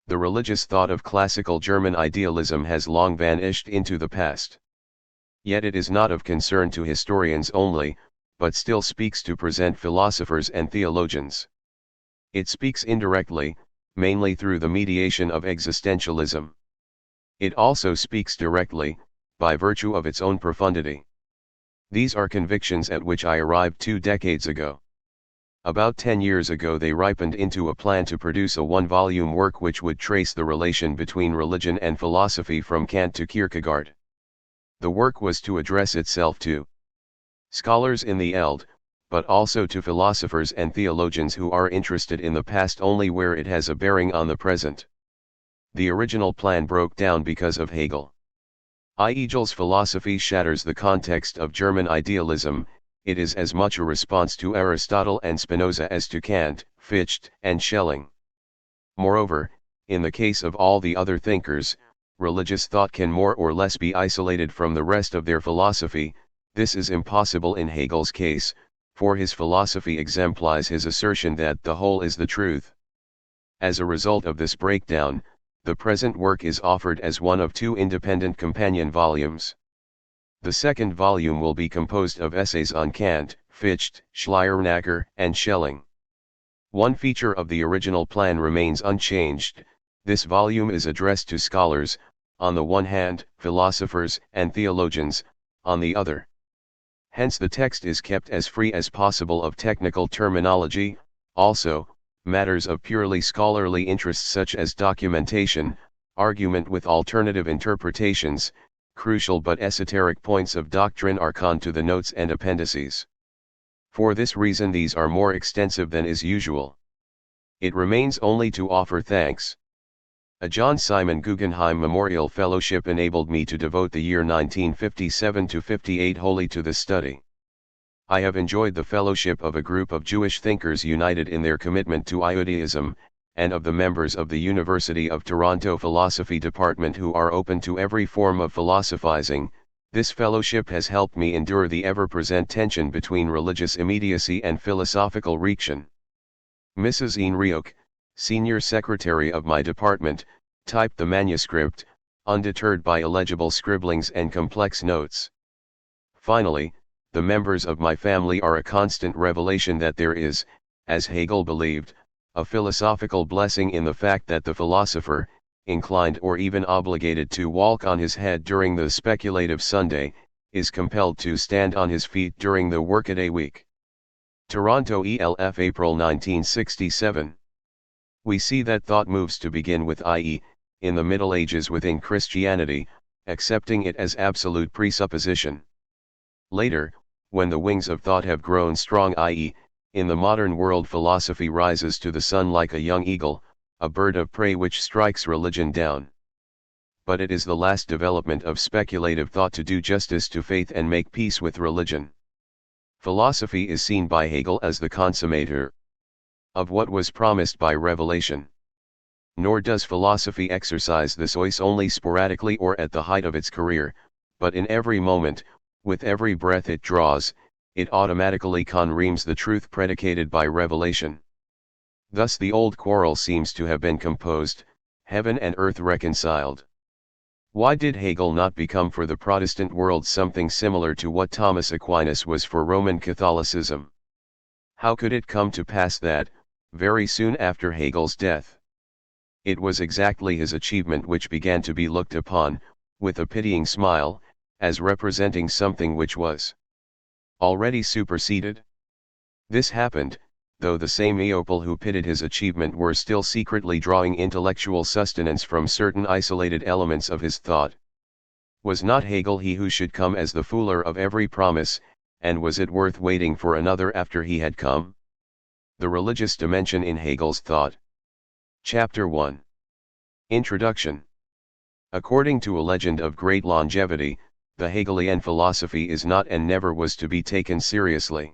The religious thought of classical German idealism has long vanished into the past. Yet it is not of concern to historians only, but still speaks to present philosophers and theologians. It speaks indirectly, mainly through the mediation of existentialism. It also speaks directly, by virtue of its own profundity. These are convictions at which I arrived 2 decades ago. About 10 years ago they ripened into a plan to produce a 1-volume work which would trace the relation between religion and philosophy from Kant to Kierkegaard. The work was to address itself to scholars in the Eld, but also to philosophers and theologians who are interested in the past only where it has a bearing on the present. The original plan broke down because of Hegel. Hegel's philosophy shatters the context of German idealism. It is as much a response to Aristotle and Spinoza as to Kant, Fichte, and Schelling. Moreover, in the case of all the other thinkers, religious thought can more or less be isolated from the rest of their philosophy. This is impossible in Hegel's case, for his philosophy exemplifies his assertion that the whole is the truth. As a result of this breakdown, the present work is offered as one of 2 independent companion volumes. The second volume will be composed of essays on Kant, Fichte, Schleiermacher, and Schelling. One feature of the original plan remains unchanged. This volume is addressed to scholars, on the one hand, philosophers and theologians, on the other. Hence the text is kept as free as possible of technical terminology. Also, matters of purely scholarly interest such as documentation, argument with alternative interpretations, crucial but esoteric points of doctrine are conned to the notes and appendices. For this reason these are more extensive than is usual. It remains only to offer thanks. A John Simon Guggenheim Memorial Fellowship enabled me to devote the year 1957 to 58 wholly to this study. I have enjoyed the fellowship of a group of Jewish thinkers united in their commitment to Judaism, and of the members of the University of Toronto Philosophy Department who are open to every form of philosophizing. This fellowship has helped me endure the ever-present tension between religious immediacy and philosophical reaction. Mrs. Ian Rioch, senior secretary of my department, typed the manuscript, undeterred by illegible scribblings and complex notes. Finally, the members of my family are a constant revelation that there is, as Hegel believed, a philosophical blessing in the fact that the philosopher, inclined or even obligated to walk on his head during the speculative Sunday, is compelled to stand on his feet during the workaday week. Toronto ELF, April 1967. We see that thought moves to begin with, i.e., in the Middle Ages within Christianity, accepting it as absolute presupposition. Later, when the wings of thought have grown strong, i.e., in the modern world, philosophy rises to the sun like a young eagle, a bird of prey which strikes religion down. But it is the last development of speculative thought to do justice to faith and make peace with religion. Philosophy is seen by Hegel as the consummator of what was promised by revelation. Nor does philosophy exercise this choice only sporadically or at the height of its career, but in every moment, with every breath it draws, it automatically conreams the truth predicated by revelation. Thus the old quarrel seems to have been composed, heaven and earth reconciled. Why did Hegel not become for the Protestant world something similar to what Thomas Aquinas was for Roman Catholicism? How could it come to pass that, very soon after Hegel's death, it was exactly his achievement which began to be looked upon, with a pitying smile, as representing something which was already superseded? This happened, though the same Eopel who pitied his achievement were still secretly drawing intellectual sustenance from certain isolated elements of his thought. Was not Hegel he who should come as the fuller of every promise, and was it worth waiting for another after he had come? The religious dimension in Hegel's thought. Chapter 1. Introduction. According to a legend of great longevity, the Hegelian philosophy is not and never was to be taken seriously.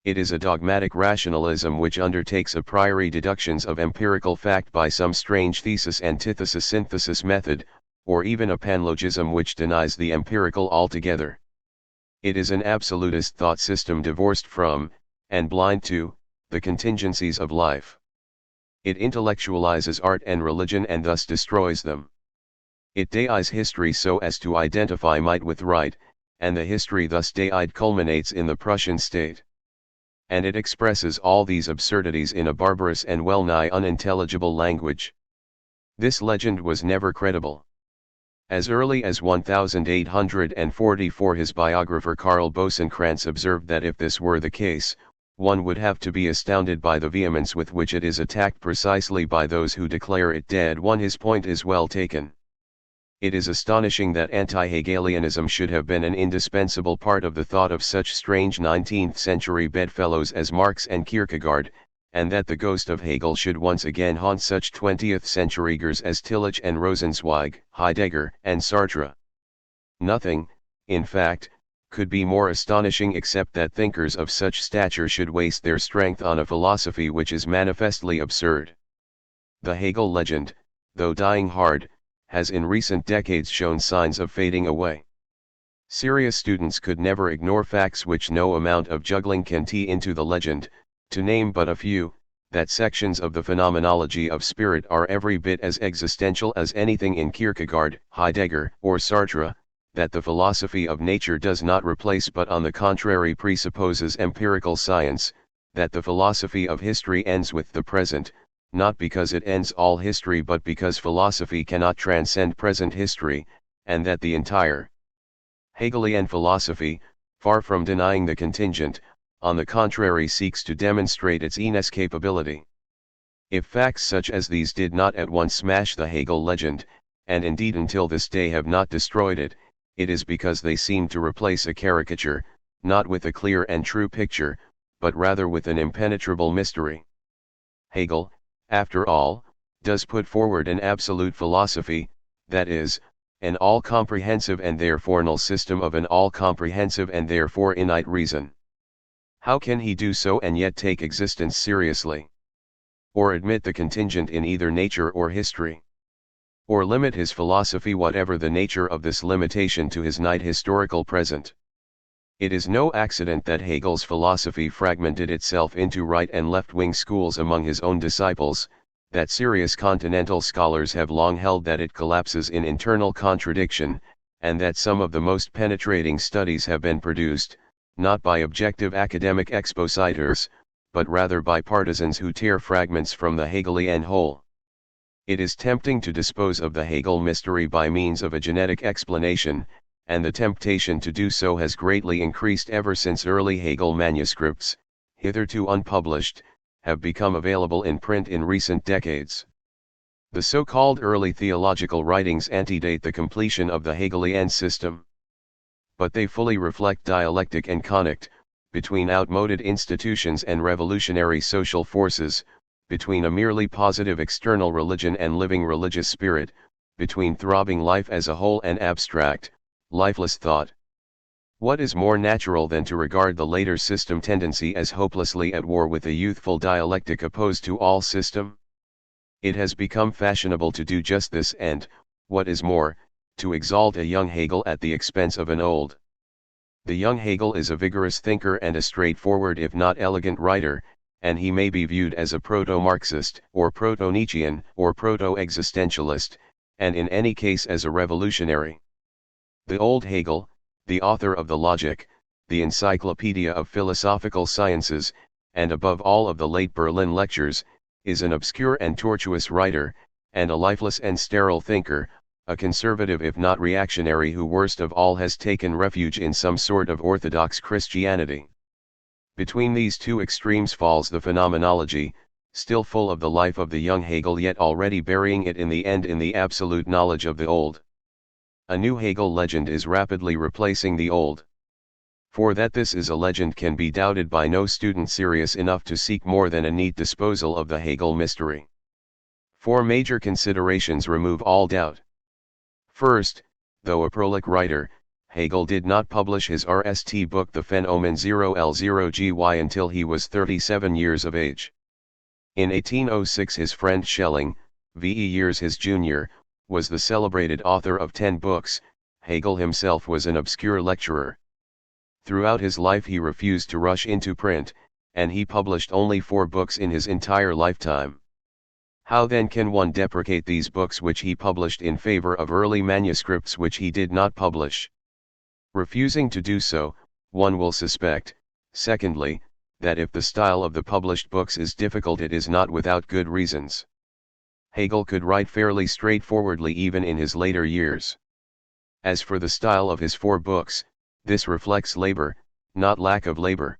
It is a dogmatic rationalism which undertakes a priori deductions of empirical fact by some strange thesis-antithesis-synthesis method, or even a panlogism which denies the empirical altogether. It is an absolutist thought system divorced from, and blind to, the contingencies of life. It intellectualizes art and religion and thus destroys them. It deifies history so as to identify might with right, and the history thus deified culminates in the Prussian state. And it expresses all these absurdities in a barbarous and well-nigh unintelligible language. This legend was never credible. As early as 1844 his biographer Karl Bosenkrantz observed that if this were the case, one would have to be astounded by the vehemence with which it is attacked precisely by those who declare it dead. His point is well taken. It is astonishing that anti-Hegelianism should have been an indispensable part of the thought of such strange 19th-century bedfellows as Marx and Kierkegaard, and that the ghost of Hegel should once again haunt such 20th-centurygers as Tillich and Rosenzweig, Heidegger, and Sartre. Nothing, in fact, could be more astonishing except that thinkers of such stature should waste their strength on a philosophy which is manifestly absurd. The Hegel legend, though dying hard, has in recent decades shown signs of fading away. Serious students could never ignore facts which no amount of juggling can tee into the legend, to name but a few, that sections of the phenomenology of spirit are every bit as existential as anything in Kierkegaard, Heidegger, or Sartre, that the philosophy of nature does not replace but on the contrary presupposes empirical science, that the philosophy of history ends with the present, not because it ends all history but because philosophy cannot transcend present history, and that the entire Hegelian philosophy, far from denying the contingent, on the contrary seeks to demonstrate its inescapability. If facts such as these did not at once smash the Hegel legend, and indeed until this day have not destroyed it, it is because they seem to replace a caricature, not with a clear and true picture, but rather with an impenetrable mystery. Hegel, after all, does put forward an absolute philosophy, that is, an all-comprehensive and therefore null system of an all-comprehensive and therefore innate reason. How can he do so and yet take existence seriously? Or admit the contingent in either nature or history? Or limit his philosophy whatever the nature of this limitation to his innate historical present? It is no accident that Hegel's philosophy fragmented itself into right and left-wing schools among his own disciples, that serious continental scholars have long held that it collapses in internal contradiction, and that some of the most penetrating studies have been produced, not by objective academic expositors, but rather by partisans who tear fragments from the Hegelian whole. It is tempting to dispose of the Hegel mystery by means of a genetic explanation, and the temptation to do so has greatly increased ever since early Hegel manuscripts, hitherto unpublished, have become available in print in recent decades. The so-called early theological writings antedate the completion of the Hegelian system. But they fully reflect dialectic and connect, between outmoded institutions and revolutionary social forces, between a merely positive external religion and living religious spirit, between throbbing life as a whole and abstract, lifeless thought. What is more natural than to regard the later system tendency as hopelessly at war with a youthful dialectic opposed to all system? It has become fashionable to do just this and, what is more, to exalt a young Hegel at the expense of an old. The young Hegel is a vigorous thinker and a straightforward if not elegant writer, and he may be viewed as a proto-Marxist, or proto-Nietzschean, or proto-existentialist, and in any case as a revolutionary. The old Hegel, the author of the Logic, the Encyclopedia of Philosophical Sciences, and above all of the late Berlin Lectures, is an obscure and tortuous writer, and a lifeless and sterile thinker, a conservative if not reactionary who worst of all has taken refuge in some sort of orthodox Christianity. Between these two extremes falls the phenomenology, still full of the life of the young Hegel yet already burying it in the end in the absolute knowledge of the old. A new Hegel legend is rapidly replacing the old. For that this is a legend can be doubted by no student serious enough to seek more than a neat disposal of the Hegel mystery. 4 major considerations remove all doubt. First, though a prolific writer, Hegel did not publish his RST book The Phänomen 0L0GY until he was 37 years of age. In 1806 his friend Schelling, VE years his junior, was the celebrated author of 10 books. Hegel himself was an obscure lecturer. Throughout his life he refused to rush into print, and he published only 4 books in his entire lifetime. How then can one deprecate these books which he published in favor of early manuscripts which he did not publish? Refusing to do so, one will suspect, secondly, that if the style of the published books is difficult it is not without good reasons. Hegel could write fairly straightforwardly even in his later years. As for the style of his 4 books, this reflects labor, not lack of labor.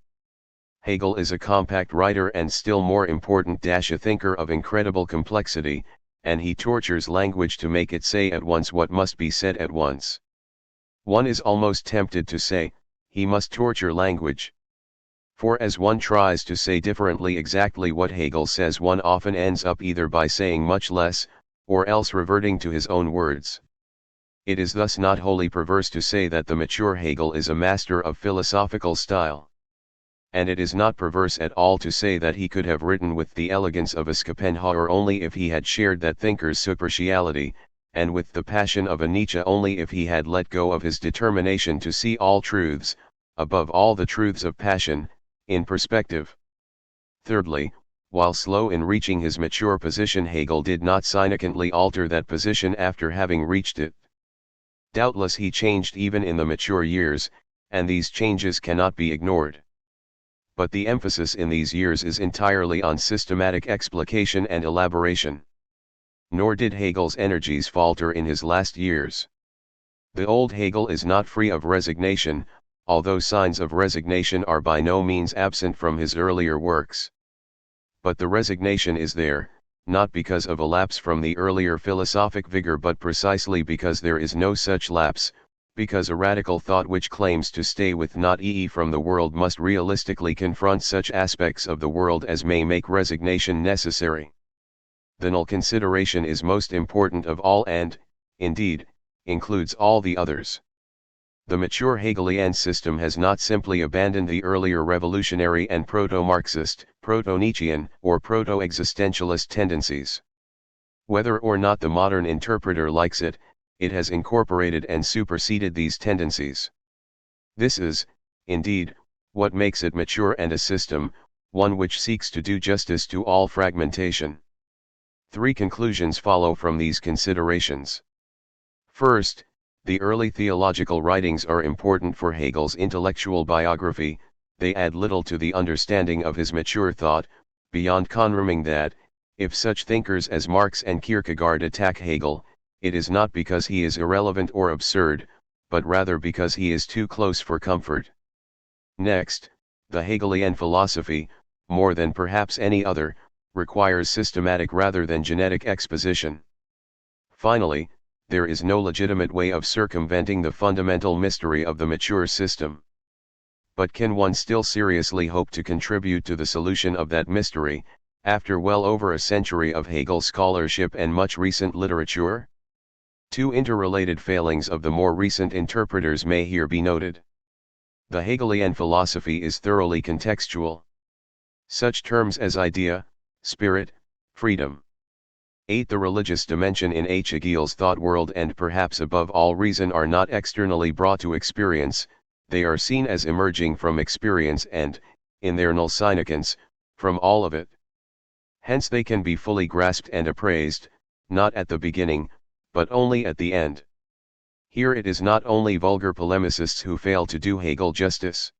Hegel is a compact writer and still more important a thinker of incredible complexity, and he tortures language to make it say at once what must be said at once. One is almost tempted to say, he must torture language. For as one tries to say differently exactly what Hegel says, one often ends up either by saying much less, or else reverting to his own words. It is thus not wholly perverse to say that the mature Hegel is a master of philosophical style. And it is not perverse at all to say that he could have written with the elegance of a Schopenhauer only if he had shared that thinker's superficiality, and with the passion of a Nietzsche only if he had let go of his determination to see all truths, above all the truths of passion, in perspective. Thirdly, while slow in reaching his mature position, Hegel did not significantly alter that position after having reached it. Doubtless he changed even in the mature years, and these changes cannot be ignored. But the emphasis in these years is entirely on systematic explication and elaboration. Nor did Hegel's energies falter in his last years. The old Hegel is not free of resignation, although signs of resignation are by no means absent from his earlier works. But the resignation is there, not because of a lapse from the earlier philosophic vigor but precisely because there is no such lapse, because a radical thought which claims to stay with not from the world must realistically confront such aspects of the world as may make resignation necessary. The null consideration is most important of all and, indeed, includes all the others. The mature Hegelian system has not simply abandoned the earlier revolutionary and proto-Marxist, proto-Nietzschean, or proto-existentialist tendencies. Whether or not the modern interpreter likes it, it has incorporated and superseded these tendencies. This is, indeed, what makes it mature and a system, one which seeks to do justice to all fragmentation. 3 conclusions follow from these considerations. First, the early theological writings are important for Hegel's intellectual biography. They add little to the understanding of his mature thought, beyond confirming that, if such thinkers as Marx and Kierkegaard attack Hegel, it is not because he is irrelevant or absurd, but rather because he is too close for comfort. Next, the Hegelian philosophy, more than perhaps any other, requires systematic rather than genetic exposition. Finally, there is no legitimate way of circumventing the fundamental mystery of the mature system. But can one still seriously hope to contribute to the solution of that mystery, after well over a century of Hegel scholarship and much recent literature? 2 interrelated failings of the more recent interpreters may here be noted. The Hegelian philosophy is thoroughly contextual. Such terms as idea, spirit, freedom. 8. The religious dimension in Hegel's thought world and perhaps above all reason are not externally brought to experience, they are seen as emerging from experience and, in their null significance, from all of it. Hence they can be fully grasped and appraised, not at the beginning, but only at the end. Here it is not only vulgar polemicists who fail to do Hegel justice.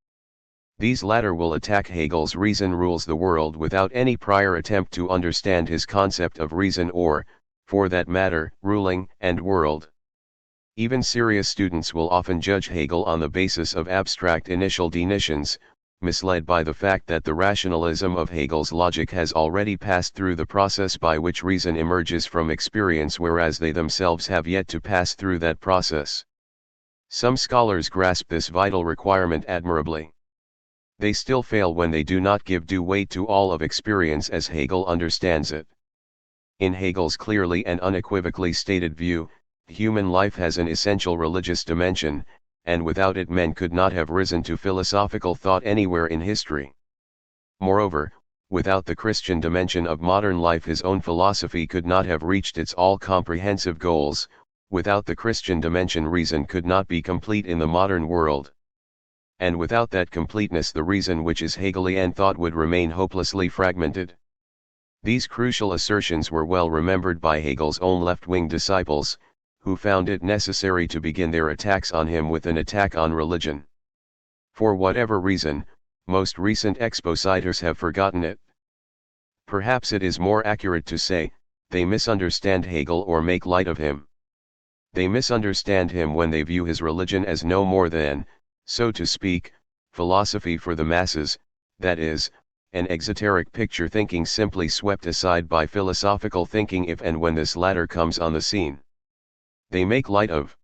These latter will attack Hegel's reason rules the world without any prior attempt to understand his concept of reason or, for that matter, ruling and world. Even serious students will often judge Hegel on the basis of abstract initial definitions, misled by the fact that the rationalism of Hegel's logic has already passed through the process by which reason emerges from experience, whereas they themselves have yet to pass through that process. Some scholars grasp this vital requirement admirably. They still fail when they do not give due weight to all of experience as Hegel understands it. In Hegel's clearly and unequivocally stated view, human life has an essential religious dimension, and without it men could not have risen to philosophical thought anywhere in history. Moreover, without the Christian dimension of modern life his own philosophy could not have reached its all-comprehensive goals. Without the Christian dimension reason could not be complete in the modern world. And without that completeness the reason which is Hegelian thought would remain hopelessly fragmented. These crucial assertions were well remembered by Hegel's own left-wing disciples, who found it necessary to begin their attacks on him with an attack on religion. For whatever reason, most recent expositors have forgotten it. Perhaps it is more accurate to say, they misunderstand Hegel or make light of him. They misunderstand him when they view his religion as no more than, so to speak, philosophy for the masses, that is, an exoteric picture thinking simply swept aside by philosophical thinking if and when this latter comes on the scene. They make light of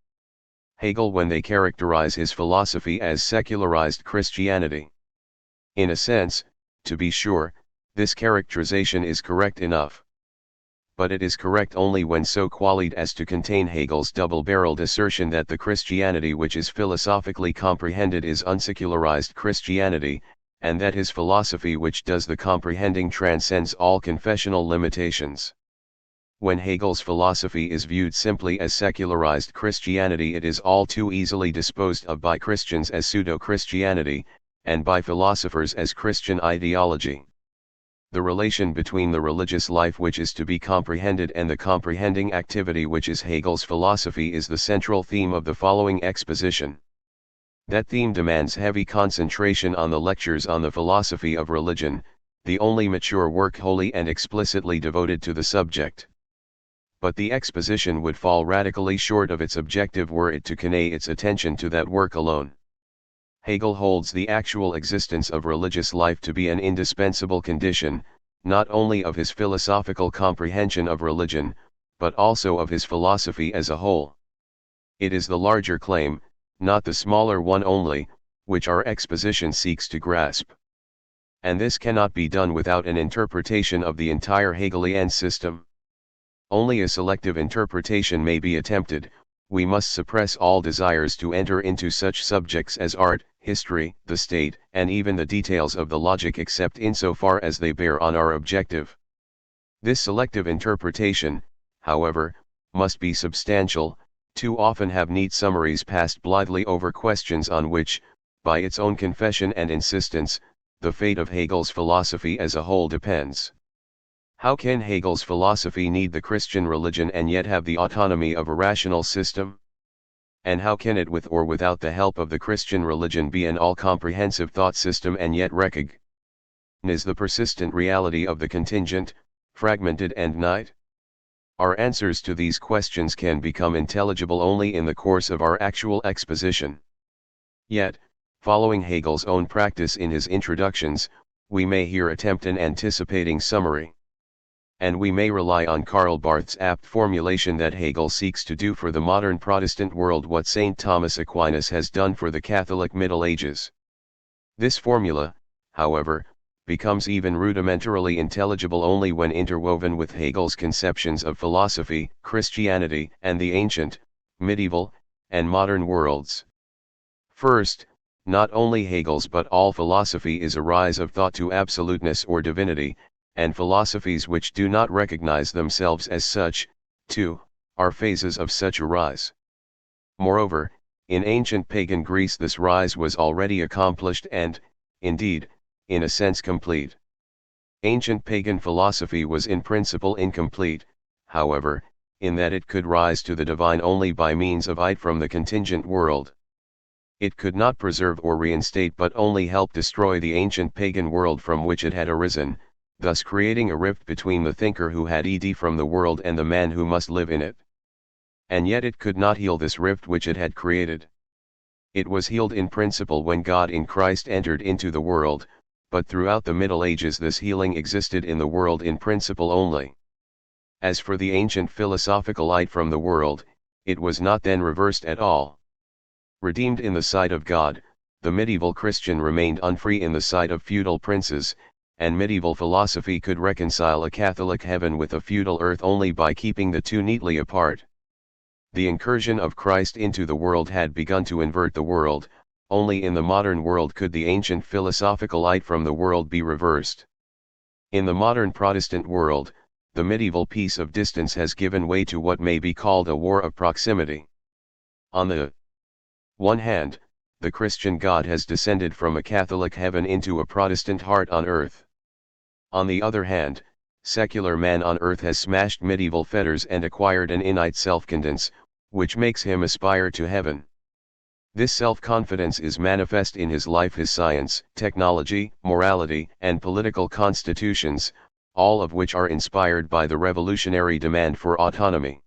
Hegel when they characterize his philosophy as secularized Christianity. In a sense, to be sure, this characterization is correct enough. But it is correct only when so qualified as to contain Hegel's double-barreled assertion that the Christianity which is philosophically comprehended is unsecularized Christianity, and that his philosophy which does the comprehending transcends all confessional limitations. When Hegel's philosophy is viewed simply as secularized Christianity, it is all too easily disposed of by Christians as pseudo-Christianity, and by philosophers as Christian ideology. The relation between the religious life which is to be comprehended and the comprehending activity which is Hegel's philosophy is the central theme of the following exposition. That theme demands heavy concentration on the lectures on the philosophy of religion, the only mature work wholly and explicitly devoted to the subject. But the exposition would fall radically short of its objective were it to convey its attention to that work alone. Hegel holds the actual existence of religious life to be an indispensable condition, not only of his philosophical comprehension of religion, but also of his philosophy as a whole. It is the larger claim, not the smaller one only, which our exposition seeks to grasp. And this cannot be done without an interpretation of the entire Hegelian system. Only a selective interpretation may be attempted. We must suppress all desires to enter into such subjects as art, history, the state, and even the details of the logic except insofar as they bear on our objective. This selective interpretation, however, must be substantial, too often have neat summaries passed blithely over questions on which, by its own confession and insistence, the fate of Hegel's philosophy as a whole depends. How can Hegel's philosophy need the Christian religion and yet have the autonomy of a rational system? And how can it with or without the help of the Christian religion be an all-comprehensive thought system and yet recognize the persistent reality of the contingent, fragmented and night? Our answers to these questions can become intelligible only in the course of our actual exposition. Yet, following Hegel's own practice in his introductions, we may here attempt an anticipating summary. And we may rely on Karl Barth's apt formulation that Hegel seeks to do for the modern Protestant world what St. Thomas Aquinas has done for the Catholic Middle Ages. This formula, however, becomes even rudimentarily intelligible only when interwoven with Hegel's conceptions of philosophy, Christianity, and the ancient, medieval, and modern worlds. First, not only Hegel's but all philosophy is a rise of thought to absoluteness or divinity, and philosophies which do not recognize themselves as such, too, are phases of such a rise. Moreover, in ancient pagan Greece this rise was already accomplished and, indeed, in a sense complete. Ancient pagan philosophy was in principle incomplete, however, in that it could rise to the divine only by means of it from the contingent world. It could not preserve or reinstate but only help destroy the ancient pagan world from which it had arisen, thus creating a rift between the thinker who had id from the world and the man who must live in it. And yet it could not heal this rift which it had created. It was healed in principle when God in Christ entered into the world, but throughout the Middle Ages this healing existed in the world in principle only. As for the ancient philosophical light from the world, it was not then reversed at all. Redeemed in the sight of God, the medieval Christian remained unfree in the sight of feudal princes, and medieval philosophy could reconcile a Catholic heaven with a feudal earth only by keeping the two neatly apart. The incursion of Christ into the world had begun to invert the world, only in the modern world could the ancient philosophical light from the world be reversed. In the modern Protestant world, the medieval peace of distance has given way to what may be called a war of proximity. On the one hand, the Christian God has descended from a Catholic heaven into a Protestant heart on earth. On the other hand, secular man on earth has smashed medieval fetters and acquired an innate self-confidence, which makes him aspire to heaven. This self-confidence is manifest in his life, his science, technology, morality, and political constitutions, all of which are inspired by the revolutionary demand for autonomy.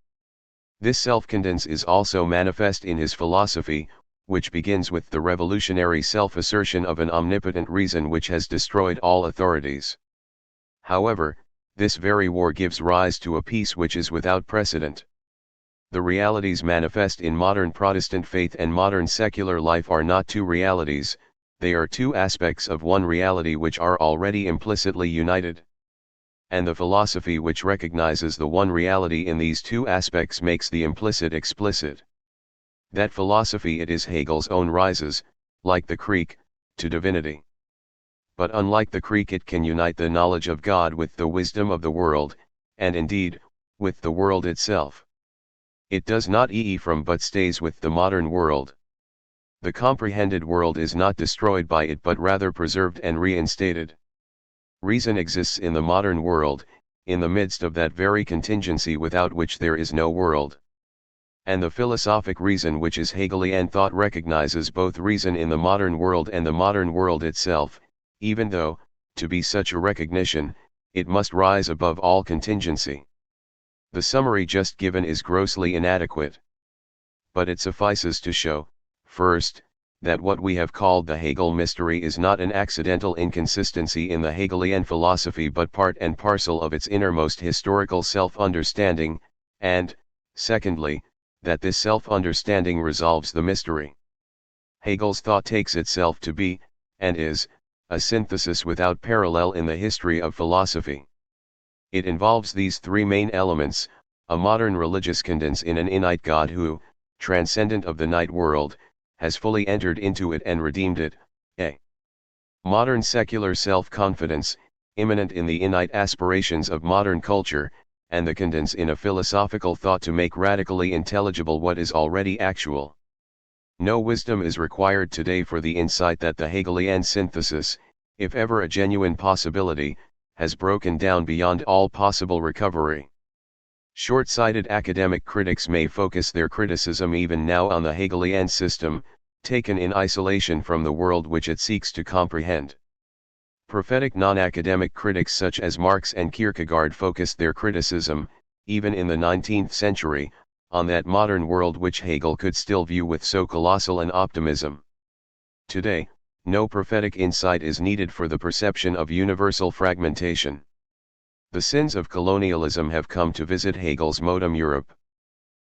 This self-confidence is also manifest in his philosophy, which begins with the revolutionary self-assertion of an omnipotent reason which has destroyed all authorities. However, this very war gives rise to a peace which is without precedent. The realities manifest in modern Protestant faith and modern secular life are not two realities, they are two aspects of one reality which are already implicitly united. And the philosophy which recognizes the one reality in these two aspects makes the implicit explicit. That philosophy, it is Hegel's own, rises, like the creek, to divinity. But unlike the creek, it can unite the knowledge of God with the wisdom of the world, and indeed, with the world itself. It does not from but stays with the modern world. The comprehended world is not destroyed by it but rather preserved and reinstated. Reason exists in the modern world, in the midst of that very contingency without which there is no world. And the philosophic reason which is Hegelian thought recognizes both reason in the modern world and the modern world itself, even though, to be such a recognition, it must rise above all contingency. The summary just given is grossly inadequate. But it suffices to show, first, that what we have called the Hegel mystery is not an accidental inconsistency in the Hegelian philosophy but part and parcel of its innermost historical self-understanding, and, secondly, that this self-understanding resolves the mystery. Hegel's thought takes itself to be, and is, a synthesis without parallel in the history of philosophy. It involves these three main elements: a modern religious confidence in an innate God who, transcendent of the night world, has fully entered into it and redeemed it, a modern secular self-confidence, immanent in the innate aspirations of modern culture, and the confidence in a philosophical thought to make radically intelligible what is already actual. No wisdom is required today for the insight that the Hegelian synthesis, if ever a genuine possibility, has broken down beyond all possible recovery. Short-sighted academic critics may focus their criticism even now on the Hegelian system, taken in isolation from the world which it seeks to comprehend. Prophetic non-academic critics such as Marx and Kierkegaard focused their criticism, even in the 19th century, on that modern world which Hegel could still view with so colossal an optimism. Today, no prophetic insight is needed for the perception of universal fragmentation. The sins of colonialism have come to visit Hegel's modem Europe.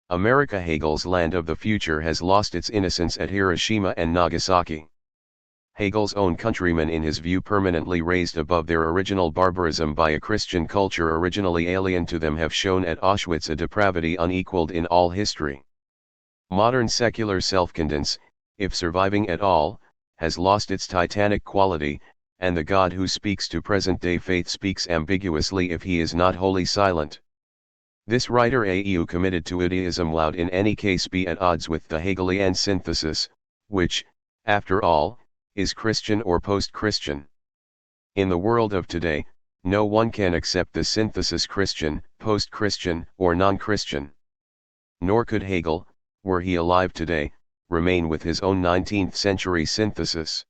America, Hegel's land of the future, has lost its innocence at Hiroshima and Nagasaki. Hegel's own countrymen, in his view permanently raised above their original barbarism by a Christian culture originally alien to them, have shown at Auschwitz a depravity unequaled in all history. Modern secular self-confidence, if surviving at all, has lost its titanic quality, and the God who speaks to present-day faith speaks ambiguously if he is not wholly silent. This writer AU committed to atheism would in any case be at odds with the Hegelian synthesis, which, after all, is Christian or post-Christian. In the world of today, no one can accept the synthesis Christian, post-Christian, or non-Christian. Nor could Hegel, were he alive today, remain with his own 19th century synthesis.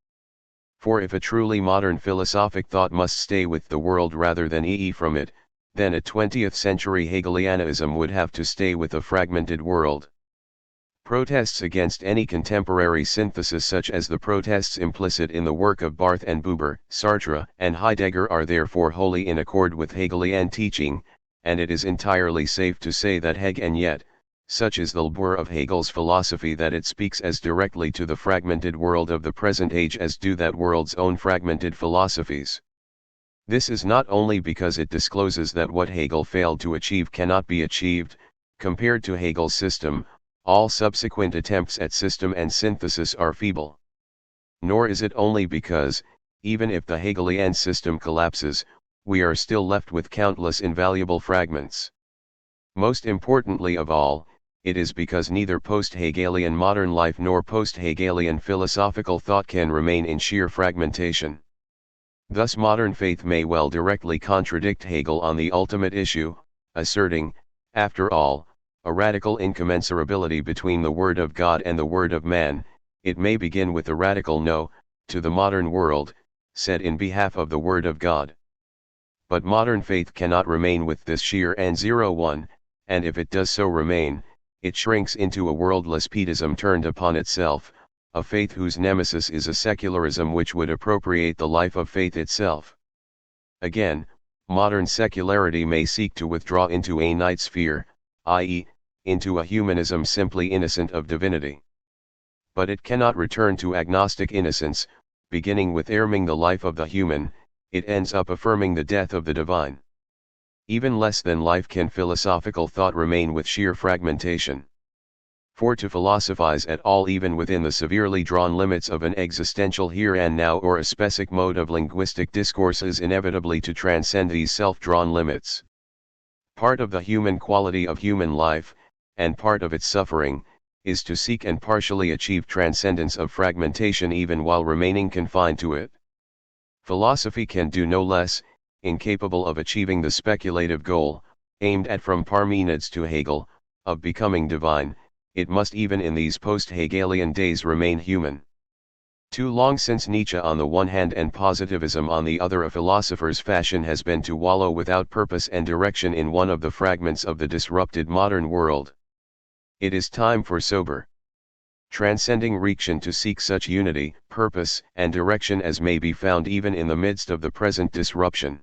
For if a truly modern philosophic thought must stay with the world rather than from it, then a 20th century Hegelianism would have to stay with a fragmented world. Protests against any contemporary synthesis, such as the protests implicit in the work of Barthes and Buber, Sartre and Heidegger, are therefore wholly in accord with Hegelian teaching, and it is entirely safe to say that yet, such is the lure of Hegel's philosophy that it speaks as directly to the fragmented world of the present age as do that world's own fragmented philosophies. This is not only because it discloses that what Hegel failed to achieve cannot be achieved. Compared to Hegel's system, all subsequent attempts at system and synthesis are feeble. Nor is it only because, even if the Hegelian system collapses, we are still left with countless invaluable fragments. Most importantly of all, it is because neither post-Hegelian modern life nor post-Hegelian philosophical thought can remain in sheer fragmentation. Thus modern faith may well directly contradict Hegel on the ultimate issue, asserting, after all, a radical incommensurability between the Word of God and the Word of man. It may begin with a radical no, to the modern world, said in behalf of the Word of God. But modern faith cannot remain with this sheer and zero one, and if it does so remain, it shrinks into a worldless pietism turned upon itself, a faith whose nemesis is a secularism which would appropriate the life of faith itself. Again, modern secularity may seek to withdraw into a night sphere, i.e., into a humanism simply innocent of divinity. But it cannot return to agnostic innocence, beginning with erming the life of the human, it ends up affirming the death of the divine. Even less than life can philosophical thought remain with sheer fragmentation. For to philosophize at all even within the severely drawn limits of an existential here and now or a specific mode of linguistic discourse is inevitably to transcend these self-drawn limits. Part of the human quality of human life, and part of its suffering, is to seek and partially achieve transcendence of fragmentation even while remaining confined to it. Philosophy can do no less, incapable of achieving the speculative goal, aimed at from Parmenides to Hegel, of becoming divine. It must even in these post-Hegelian days remain human. Too long since Nietzsche on the one hand and positivism on the other a philosopher's fashion has been to wallow without purpose and direction in one of the fragments of the disrupted modern world. It is time for sober, transcending reaction to seek such unity, purpose, and direction as may be found even in the midst of the present disruption.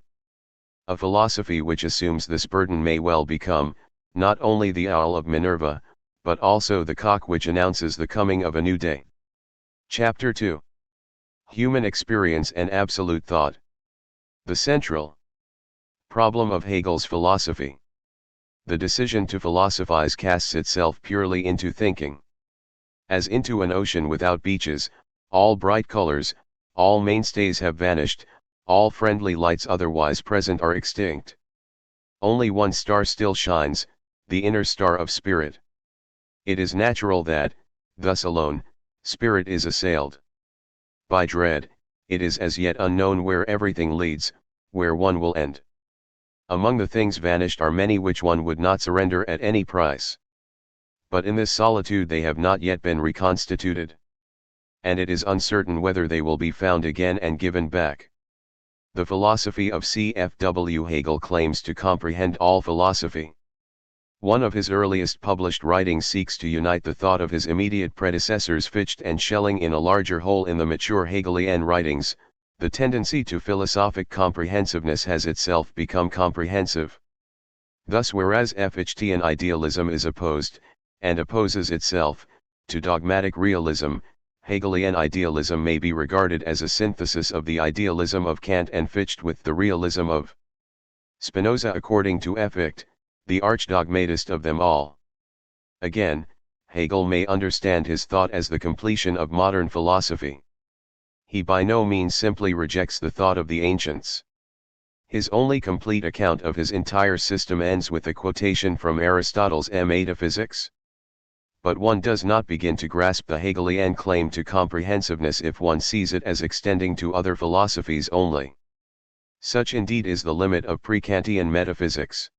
A philosophy which assumes this burden may well become, not only the owl of Minerva, but also the cock which announces the coming of a new day. Chapter 2. Human Experience and Absolute Thought. The central problem of Hegel's philosophy. The decision to philosophize casts itself purely into thinking. As into an ocean without beaches, all bright colors, all mainstays have vanished, all friendly lights otherwise present are extinct. Only one star still shines, the inner star of spirit. It is natural that, thus alone, spirit is assailed by dread. It is as yet unknown where everything leads, where one will end. Among the things vanished are many which one would not surrender at any price. But in this solitude they have not yet been reconstituted. And it is uncertain whether they will be found again and given back. The philosophy of C.F.W. Hegel claims to comprehend all philosophy. One of his earliest published writings seeks to unite the thought of his immediate predecessors Fichte and Schelling in a larger whole. In the mature Hegelian writings, the tendency to philosophic comprehensiveness has itself become comprehensive. Thus whereas Fichtean idealism is opposed, and opposes itself, to dogmatic realism, Hegelian idealism may be regarded as a synthesis of the idealism of Kant and Fichte with the realism of Spinoza according to Fichte, the archdogmatist of them all. Again, Hegel may understand his thought as the completion of modern philosophy. He by no means simply rejects the thought of the ancients. His only complete account of his entire system ends with a quotation from Aristotle's Metaphysics. But one does not begin to grasp the Hegelian claim to comprehensiveness if one sees it as extending to other philosophies only. Such indeed is the limit of pre-Kantian metaphysics.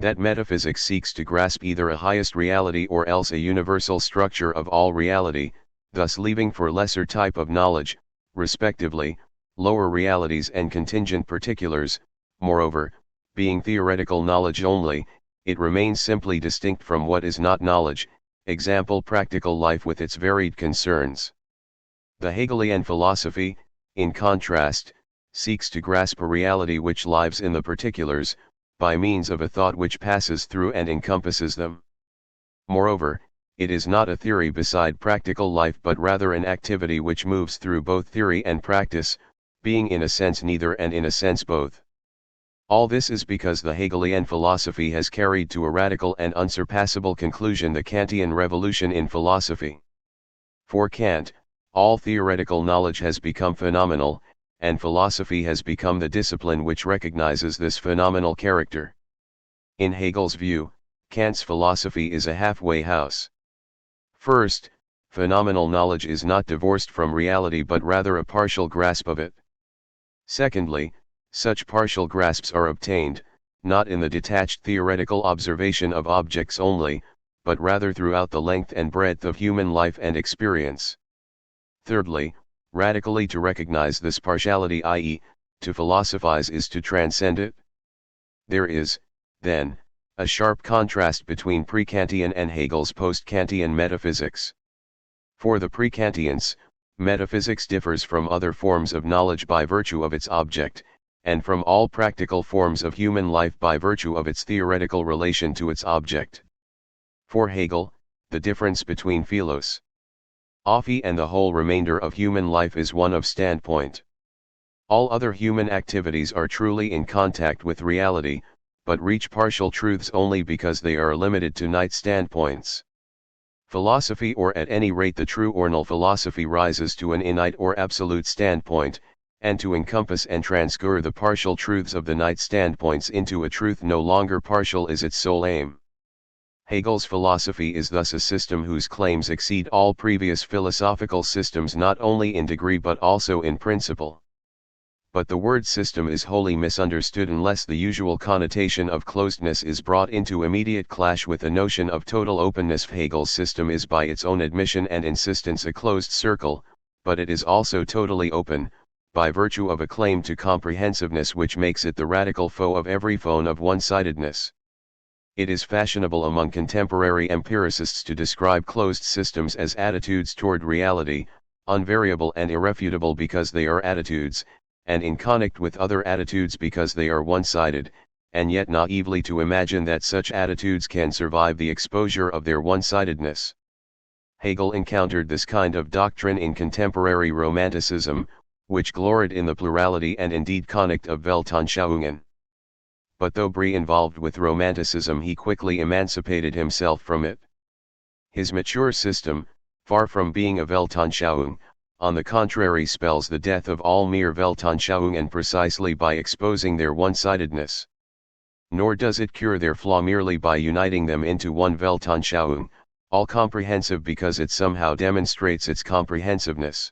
That metaphysics seeks to grasp either a highest reality or else a universal structure of all reality, thus leaving for lesser type of knowledge, respectively, lower realities and contingent particulars. Moreover, being theoretical knowledge only, it remains simply distinct from what is not knowledge, example practical life with its varied concerns. The Hegelian philosophy, in contrast, seeks to grasp a reality which lives in the particulars, by means of a thought which passes through and encompasses them. Moreover, it is not a theory beside practical life but rather an activity which moves through both theory and practice, being in a sense neither and in a sense both. All this is because the Hegelian philosophy has carried to a radical and unsurpassable conclusion the Kantian revolution in philosophy. For Kant, all theoretical knowledge has become phenomenal, and philosophy has become the discipline which recognizes this phenomenal character. In Hegel's view, Kant's philosophy is a halfway house. First, phenomenal knowledge is not divorced from reality but rather a partial grasp of it. Secondly, such partial grasps are obtained, not in the detached theoretical observation of objects only, but rather throughout the length and breadth of human life and experience. Thirdly, radically to recognize this partiality, i.e., to philosophize is to transcend it. There is, then, a sharp contrast between pre-Kantian and Hegel's post-Kantian metaphysics. For the pre-Kantians, metaphysics differs from other forms of knowledge by virtue of its object, and from all practical forms of human life by virtue of its theoretical relation to its object. For Hegel, the difference between philos ophi and the whole remainder of human life is one of standpoint. All other human activities are truly in contact with reality, but reach partial truths only because they are limited to night standpoints. Philosophy, or at any rate the true or null philosophy, rises to an innate or absolute standpoint, and to encompass and transgress the partial truths of the night standpoints into a truth no longer partial is its sole aim. Hegel's philosophy is thus a system whose claims exceed all previous philosophical systems not only in degree but also in principle. But the word system is wholly misunderstood unless the usual connotation of closedness is brought into immediate clash with the notion of total openness. Hegel's system is by its own admission and insistence a closed circle, but it is also totally open, by virtue of a claim to comprehensiveness which makes it the radical foe of every form of one-sidedness. It is fashionable among contemporary empiricists to describe closed systems as attitudes toward reality, unvariable and irrefutable because they are attitudes, and in conflict with other attitudes because they are one-sided, and yet naively to imagine that such attitudes can survive the exposure of their one-sidedness. Hegel encountered this kind of doctrine in contemporary Romanticism, which gloried in the plurality and indeed conflict of Weltanschauungen. But though involved with Romanticism, he quickly emancipated himself from it. His mature system, far from being a Weltanschauung, on the contrary spells the death of all mere Weltanschauungen precisely by exposing their one-sidedness. Nor does it cure their flaw merely by uniting them into one Weltanschauung, all-comprehensive, because it somehow demonstrates its comprehensiveness.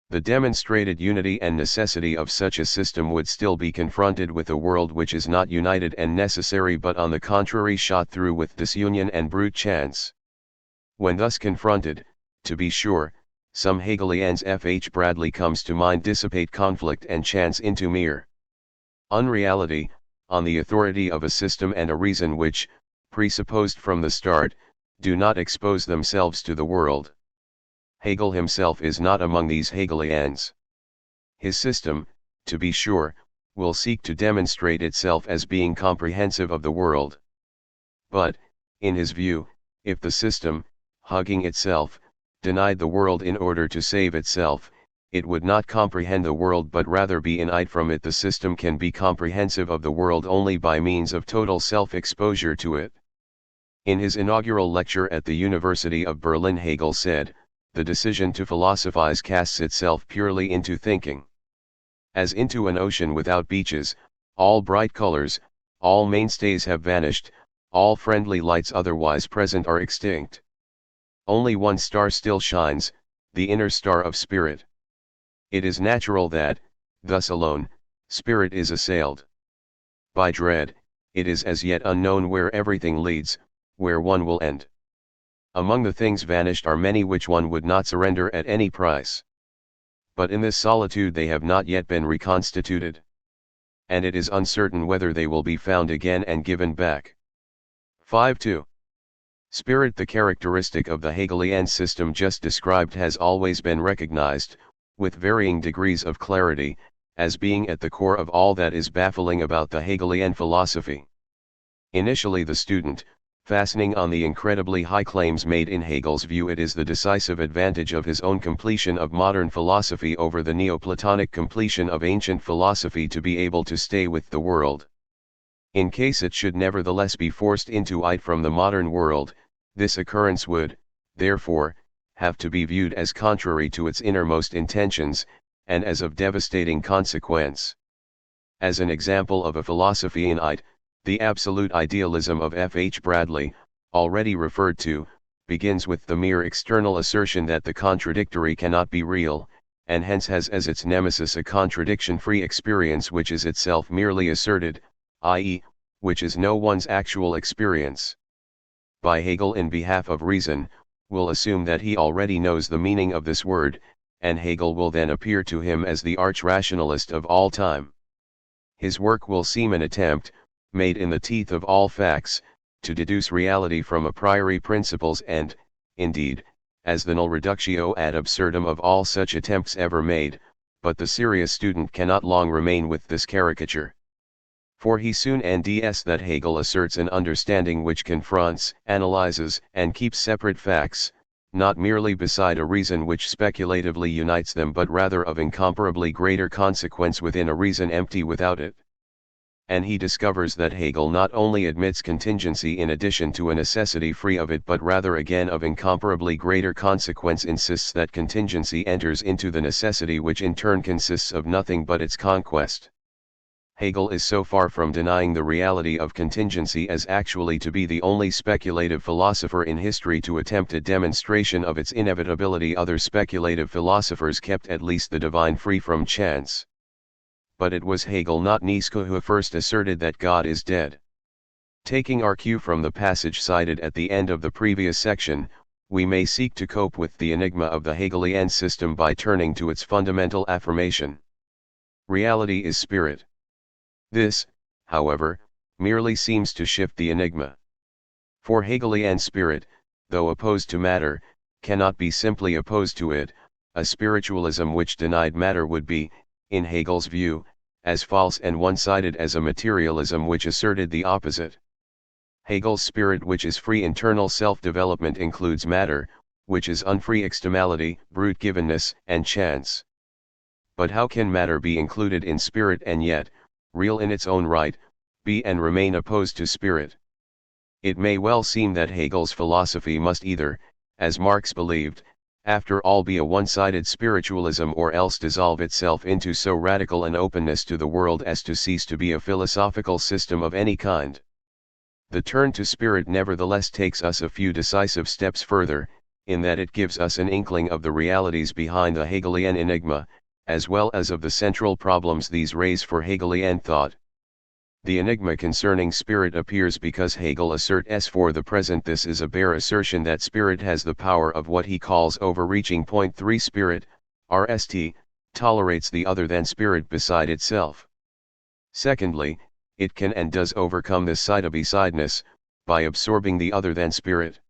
The demonstrated unity and necessity of such a system would still be confronted with a world which is not united and necessary but on the contrary shot through with disunion and brute chance. When thus confronted, to be sure, some Hegelians F. H. Bradley comes to mind dissipate conflict and chance into mere unreality, on the authority of a system and a reason which, presupposed from the start, do not expose themselves to the world. Hegel himself is not among these Hegelians. His system, to be sure, will seek to demonstrate itself as being comprehensive of the world. But, in his view, if the system, hugging itself, denied the world in order to save itself, it would not comprehend the world but rather be innate from it. The system can be comprehensive of the world only by means of total self-exposure to it. In his inaugural lecture at the University of Berlin, Hegel said, "The decision to philosophize casts itself purely into thinking. As into an ocean without beaches, all bright colors, all mainstays have vanished, all friendly lights otherwise present are extinct. Only one star still shines, the inner star of spirit. It is natural that, thus alone, spirit is assailed by dread. It is as yet unknown where everything leads, where one will end. Among the things vanished are many which one would not surrender at any price. But in this solitude they have not yet been reconstituted. And it is uncertain whether they will be found again and given back." 5.2. Spirit. The characteristic of the Hegelian system just described has always been recognized, with varying degrees of clarity, as being at the core of all that is baffling about the Hegelian philosophy. Initially the student, fastening on the incredibly high claims made in Hegel's view, it is the decisive advantage of his own completion of modern philosophy over the Neoplatonic completion of ancient philosophy to be able to stay with the world. In case it should nevertheless be forced into it from the modern world, this occurrence would, therefore, have to be viewed as contrary to its innermost intentions, and as of devastating consequence. As an example of a philosophy in it, the absolute idealism of F. H. Bradley, already referred to, begins with the mere external assertion that the contradictory cannot be real, and hence has as its nemesis a contradiction-free experience which is itself merely asserted, i.e., which is no one's actual experience. By Hegel in behalf of reason, will assume that he already knows the meaning of this word, and Hegel will then appear to him as the arch-rationalist of all time. His work will seem an attempt, made in the teeth of all facts, to deduce reality from a priori principles and, indeed, as the null reductio ad absurdum of all such attempts ever made, but the serious student cannot long remain with this caricature. For he soon nds that Hegel asserts an understanding which confronts, analyzes, and keeps separate facts, not merely beside a reason which speculatively unites them but rather of incomparably greater consequence within a reason empty without it. And he discovers that Hegel not only admits contingency in addition to a necessity free of it but rather again of incomparably greater consequence insists that contingency enters into the necessity which in turn consists of nothing but its conquest. Hegel is so far from denying the reality of contingency as actually to be the only speculative philosopher in history to attempt a demonstration of its inevitability. Other speculative philosophers kept at least the divine free from chance. But it was Hegel, not Nietzsche, who first asserted that God is dead. Taking our cue from the passage cited at the end of the previous section, we may seek to cope with the enigma of the Hegelian system by turning to its fundamental affirmation. Reality is spirit. This, however, merely seems to shift the enigma. For Hegelian spirit, though opposed to matter, cannot be simply opposed to it. A spiritualism which denied matter would be, in Hegel's view, as false and one-sided as a materialism which asserted the opposite. Hegel's spirit, which is free internal self-development, includes matter, which is unfree externality, brute givenness, and chance. But how can matter be included in spirit and yet, real in its own right, be and remain opposed to spirit? It may well seem that Hegel's philosophy must either, as Marx believed, after all be a one-sided spiritualism, or else dissolve itself into so radical an openness to the world as to cease to be a philosophical system of any kind. The turn to spirit nevertheless takes us a few decisive steps further, in that it gives us an inkling of the realities behind the Hegelian enigma, as well as of the central problems these raise for Hegelian thought. The enigma concerning spirit appears because Hegel asserts for the present this is a bare assertion that spirit has the power of what he calls overreaching. Point 3 Spirit, RST, tolerates the other than spirit beside itself. Secondly, it can and does overcome this side-besideness, by absorbing the other than spirit.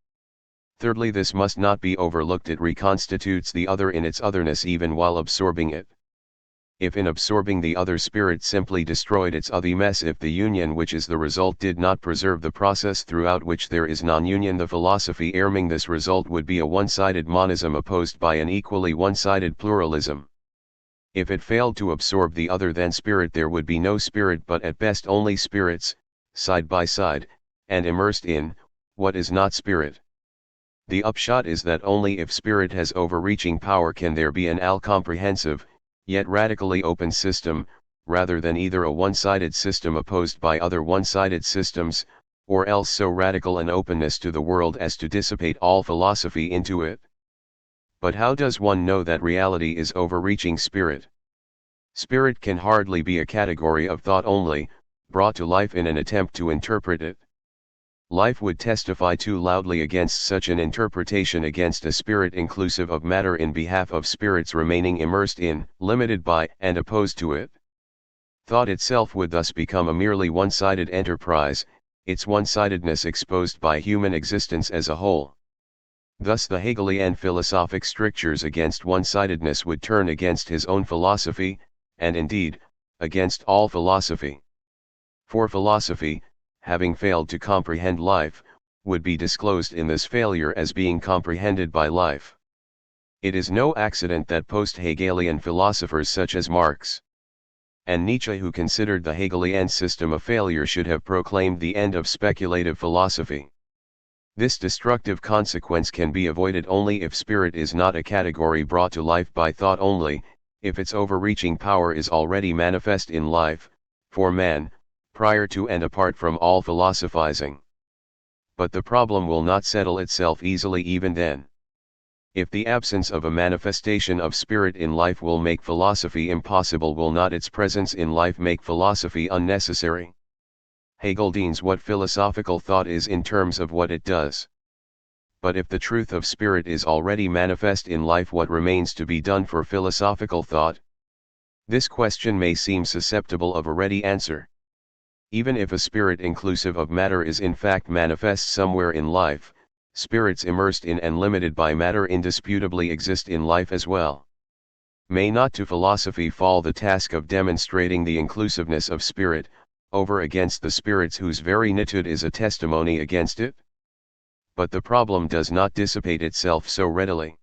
Thirdly, this must not be overlooked, it reconstitutes the other in its otherness even while absorbing it. If in absorbing the other spirit simply destroyed its othiness, if the union which is the result did not preserve the process throughout which there is non-union, the philosophy aiming this result would be a one-sided monism opposed by an equally one-sided pluralism. If it failed to absorb the other than spirit, there would be no spirit but at best only spirits, side by side, and immersed in, what is not spirit. The upshot is that only if spirit has overreaching power can there be an all-comprehensive, yet radically open system, rather than either a one-sided system opposed by other one-sided systems, or else so radical an openness to the world as to dissipate all philosophy into it. But how does one know that reality is overreaching spirit? Spirit can hardly be a category of thought only, brought to life in an attempt to interpret it. Life would testify too loudly against such an interpretation, against a spirit inclusive of matter in behalf of spirits remaining immersed in, limited by, and opposed to it. Thought itself would thus become a merely one-sided enterprise, its one-sidedness exposed by human existence as a whole. Thus the Hegelian philosophic strictures against one-sidedness would turn against his own philosophy, and indeed, against all philosophy. For philosophy, having failed to comprehend life, would be disclosed in this failure as being comprehended by life. It is no accident that post-Hegelian philosophers such as Marx and Nietzsche, who considered the Hegelian system a failure, should have proclaimed the end of speculative philosophy. This destructive consequence can be avoided only if spirit is not a category brought to life by thought only, if its overreaching power is already manifest in life, for man, prior to and apart from all philosophizing. But the problem will not settle itself easily even then. If the absence of a manifestation of spirit in life will make philosophy impossible, will not its presence in life make philosophy unnecessary? Hegel deems what philosophical thought is in terms of what it does. But if the truth of spirit is already manifest in life, what remains to be done for philosophical thought? This question may seem susceptible of a ready answer. Even if a spirit inclusive of matter is in fact manifest somewhere in life, spirits immersed in and limited by matter indisputably exist in life as well. May not to philosophy fall the task of demonstrating the inclusiveness of spirit, over against the spirits whose very nitude is a testimony against it? But the problem does not dissipate itself so readily.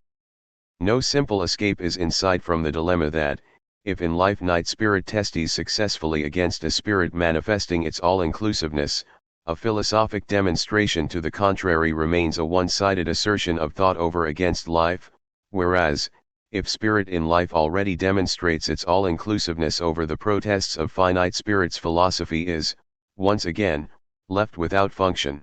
No simple escape is in sight from the dilemma that, if in life night spirit testes successfully against a spirit manifesting its all-inclusiveness, a philosophic demonstration to the contrary remains a one-sided assertion of thought over against life, whereas, if spirit in life already demonstrates its all-inclusiveness over the protests of finite spirits, philosophy is, once again, left without function.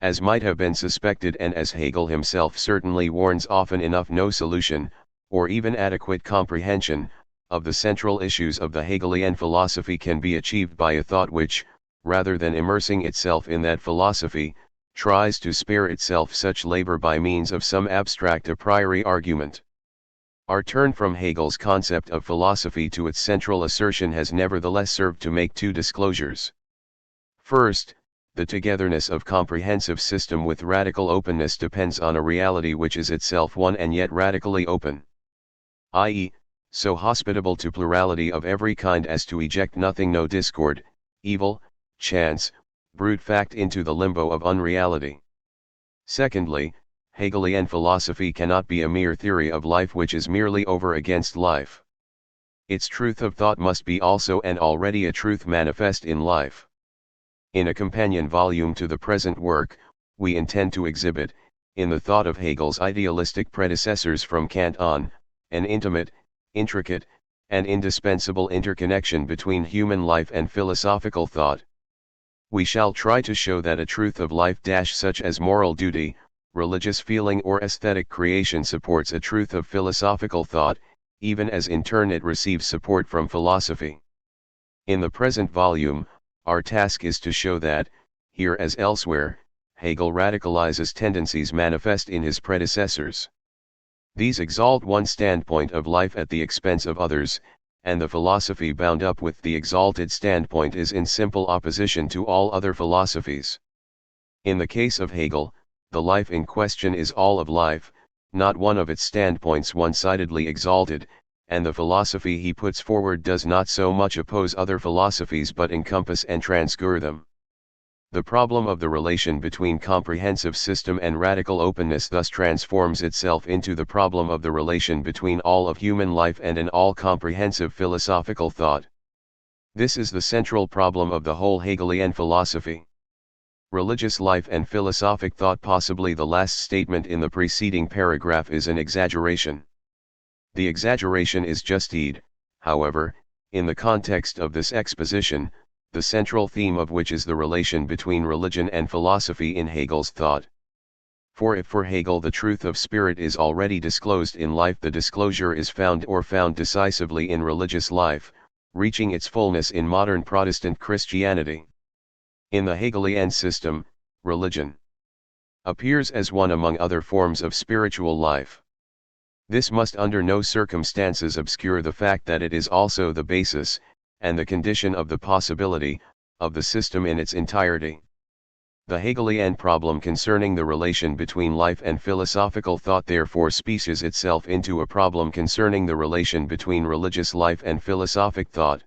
As might have been suspected, and as Hegel himself certainly warns, often enough no solution, or even adequate comprehension, of the central issues of the Hegelian philosophy can be achieved by a thought which, rather than immersing itself in that philosophy, tries to spare itself such labor by means of some abstract a priori argument. Our turn from Hegel's concept of philosophy to its central assertion has nevertheless served to make two disclosures. First, the togetherness of comprehensive system with radical openness depends on a reality which is itself one and yet radically open, i.e., so hospitable to plurality of every kind as to eject nothing, no discord, evil, chance, brute fact into the limbo of unreality. Secondly, Hegelian philosophy cannot be a mere theory of life which is merely over against life. Its truth of thought must be also and already a truth manifest in life. In a companion volume to the present work, we intend to exhibit, in the thought of Hegel's idealistic predecessors from Kant on, an intimate, intricate, and indispensable interconnection between human life and philosophical thought. We shall try to show that a truth of life such as moral duty, religious feeling or aesthetic creation supports a truth of philosophical thought, even as in turn it receives support from philosophy. In the present volume, our task is to show that, here as elsewhere, Hegel radicalizes tendencies manifest in his predecessors. These exalt one standpoint of life at the expense of others, and the philosophy bound up with the exalted standpoint is in simple opposition to all other philosophies. In the case of Hegel, the life in question is all of life, not one of its standpoints one-sidedly exalted, and the philosophy he puts forward does not so much oppose other philosophies but encompass and transgress them. The problem of the relation between comprehensive system and radical openness thus transforms itself into the problem of the relation between all of human life and an all-comprehensive philosophical thought. This is the central problem of the whole Hegelian philosophy. Religious life and philosophic thought. Possibly the last statement in the preceding paragraph is an exaggeration. The exaggeration is justified, however, in the context of this exposition, the central theme of which is the relation between religion and philosophy in Hegel's thought. For if for Hegel the truth of spirit is already disclosed in life, the disclosure is found decisively in religious life, reaching its fullness in modern Protestant Christianity. In the Hegelian system, religion appears as one among other forms of spiritual life. This must under no circumstances obscure the fact that it is also the basis, and the condition of the possibility, of the system in its entirety. The Hegelian problem concerning the relation between life and philosophical thought therefore species itself into a problem concerning the relation between religious life and philosophic thought.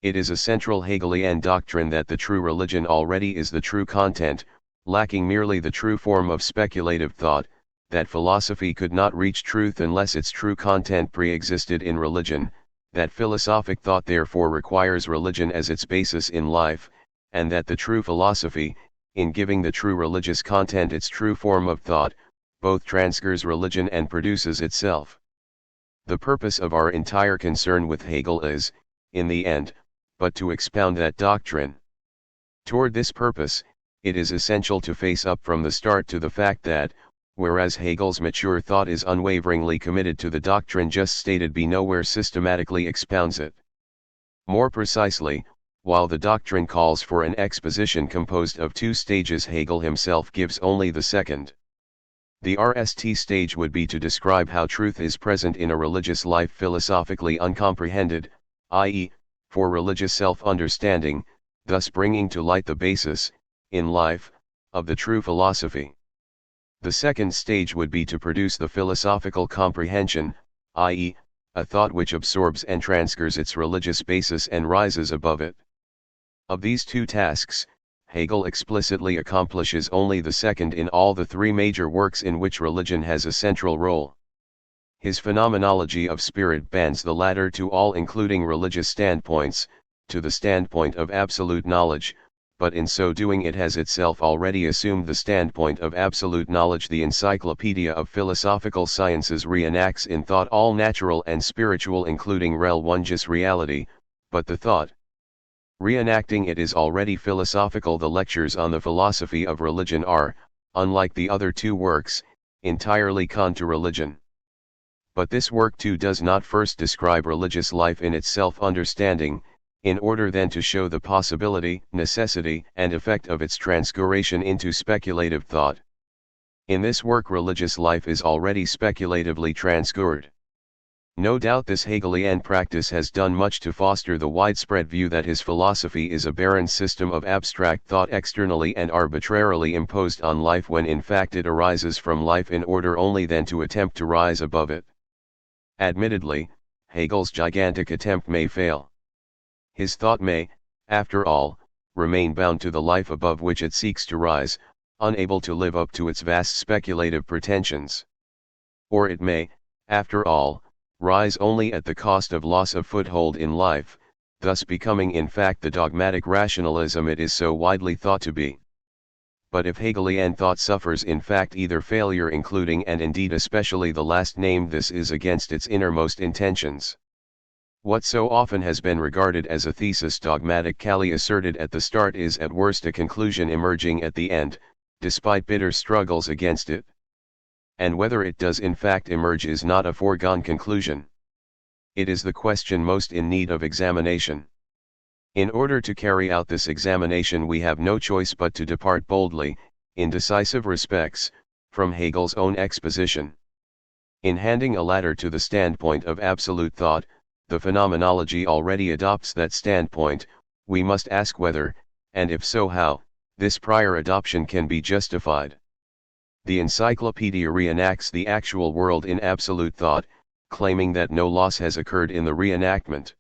It is a central Hegelian doctrine that the true religion already is the true content, lacking merely the true form of speculative thought, that philosophy could not reach truth unless its true content pre-existed in religion, that philosophic thought therefore requires religion as its basis in life, and that the true philosophy, in giving the true religious content its true form of thought, both transgress religion and produces itself. The purpose of our entire concern with Hegel is, in the end, but to expound that doctrine. Toward this purpose, it is essential to face up from the start to the fact that, whereas Hegel's mature thought is unwaveringly committed to the doctrine just stated b nowhere systematically expounds it. More precisely, while the doctrine calls for an exposition composed of two stages, Hegel himself gives only the second. The RST stage would be to describe how truth is present in a religious life philosophically uncomprehended, i.e., for religious self-understanding, thus bringing to light the basis, in life, of the true philosophy. The second stage would be to produce the philosophical comprehension, i.e., a thought which absorbs and transfers its religious basis and rises above it. Of these two tasks, Hegel explicitly accomplishes only the second in all the three major works in which religion has a central role. His phenomenology of spirit bands the latter to all including religious standpoints, to the standpoint of absolute knowledge, but in so doing it has itself already assumed the standpoint of absolute knowledge. The Encyclopedia of Philosophical Sciences reenacts in thought all natural and spiritual including religious reality, but the thought reenacting it is already philosophical. The lectures on the philosophy of religion are, unlike the other two works, entirely con to religion. But this work too does not first describe religious life in its self-understanding, in order then to show the possibility, necessity, and effect of its transfiguration into speculative thought. In this work religious life is already speculatively transfigured. No doubt this Hegelian practice has done much to foster the widespread view that his philosophy is a barren system of abstract thought externally and arbitrarily imposed on life, when in fact it arises from life in order only then to attempt to rise above it. Admittedly, Hegel's gigantic attempt may fail. His thought may, after all, remain bound to the life above which it seeks to rise, unable to live up to its vast speculative pretensions. Or it may, after all, rise only at the cost of loss of foothold in life, thus becoming in fact the dogmatic rationalism it is so widely thought to be. But if Hegelian thought suffers in fact either failure, including and indeed especially the last named, this is against its innermost intentions. What so often has been regarded as a thesis dogmatically asserted at the start is at worst a conclusion emerging at the end, despite bitter struggles against it. And whether it does in fact emerge is not a foregone conclusion. It is the question most in need of examination. In order to carry out this examination we have no choice but to depart boldly, in decisive respects, from Hegel's own exposition. In handing a ladder to the standpoint of absolute thought, the phenomenology already adopts that standpoint. We must ask whether, and if so how, this prior adoption can be justified. The encyclopedia reenacts the actual world in absolute thought, claiming that no loss has occurred in the reenactment.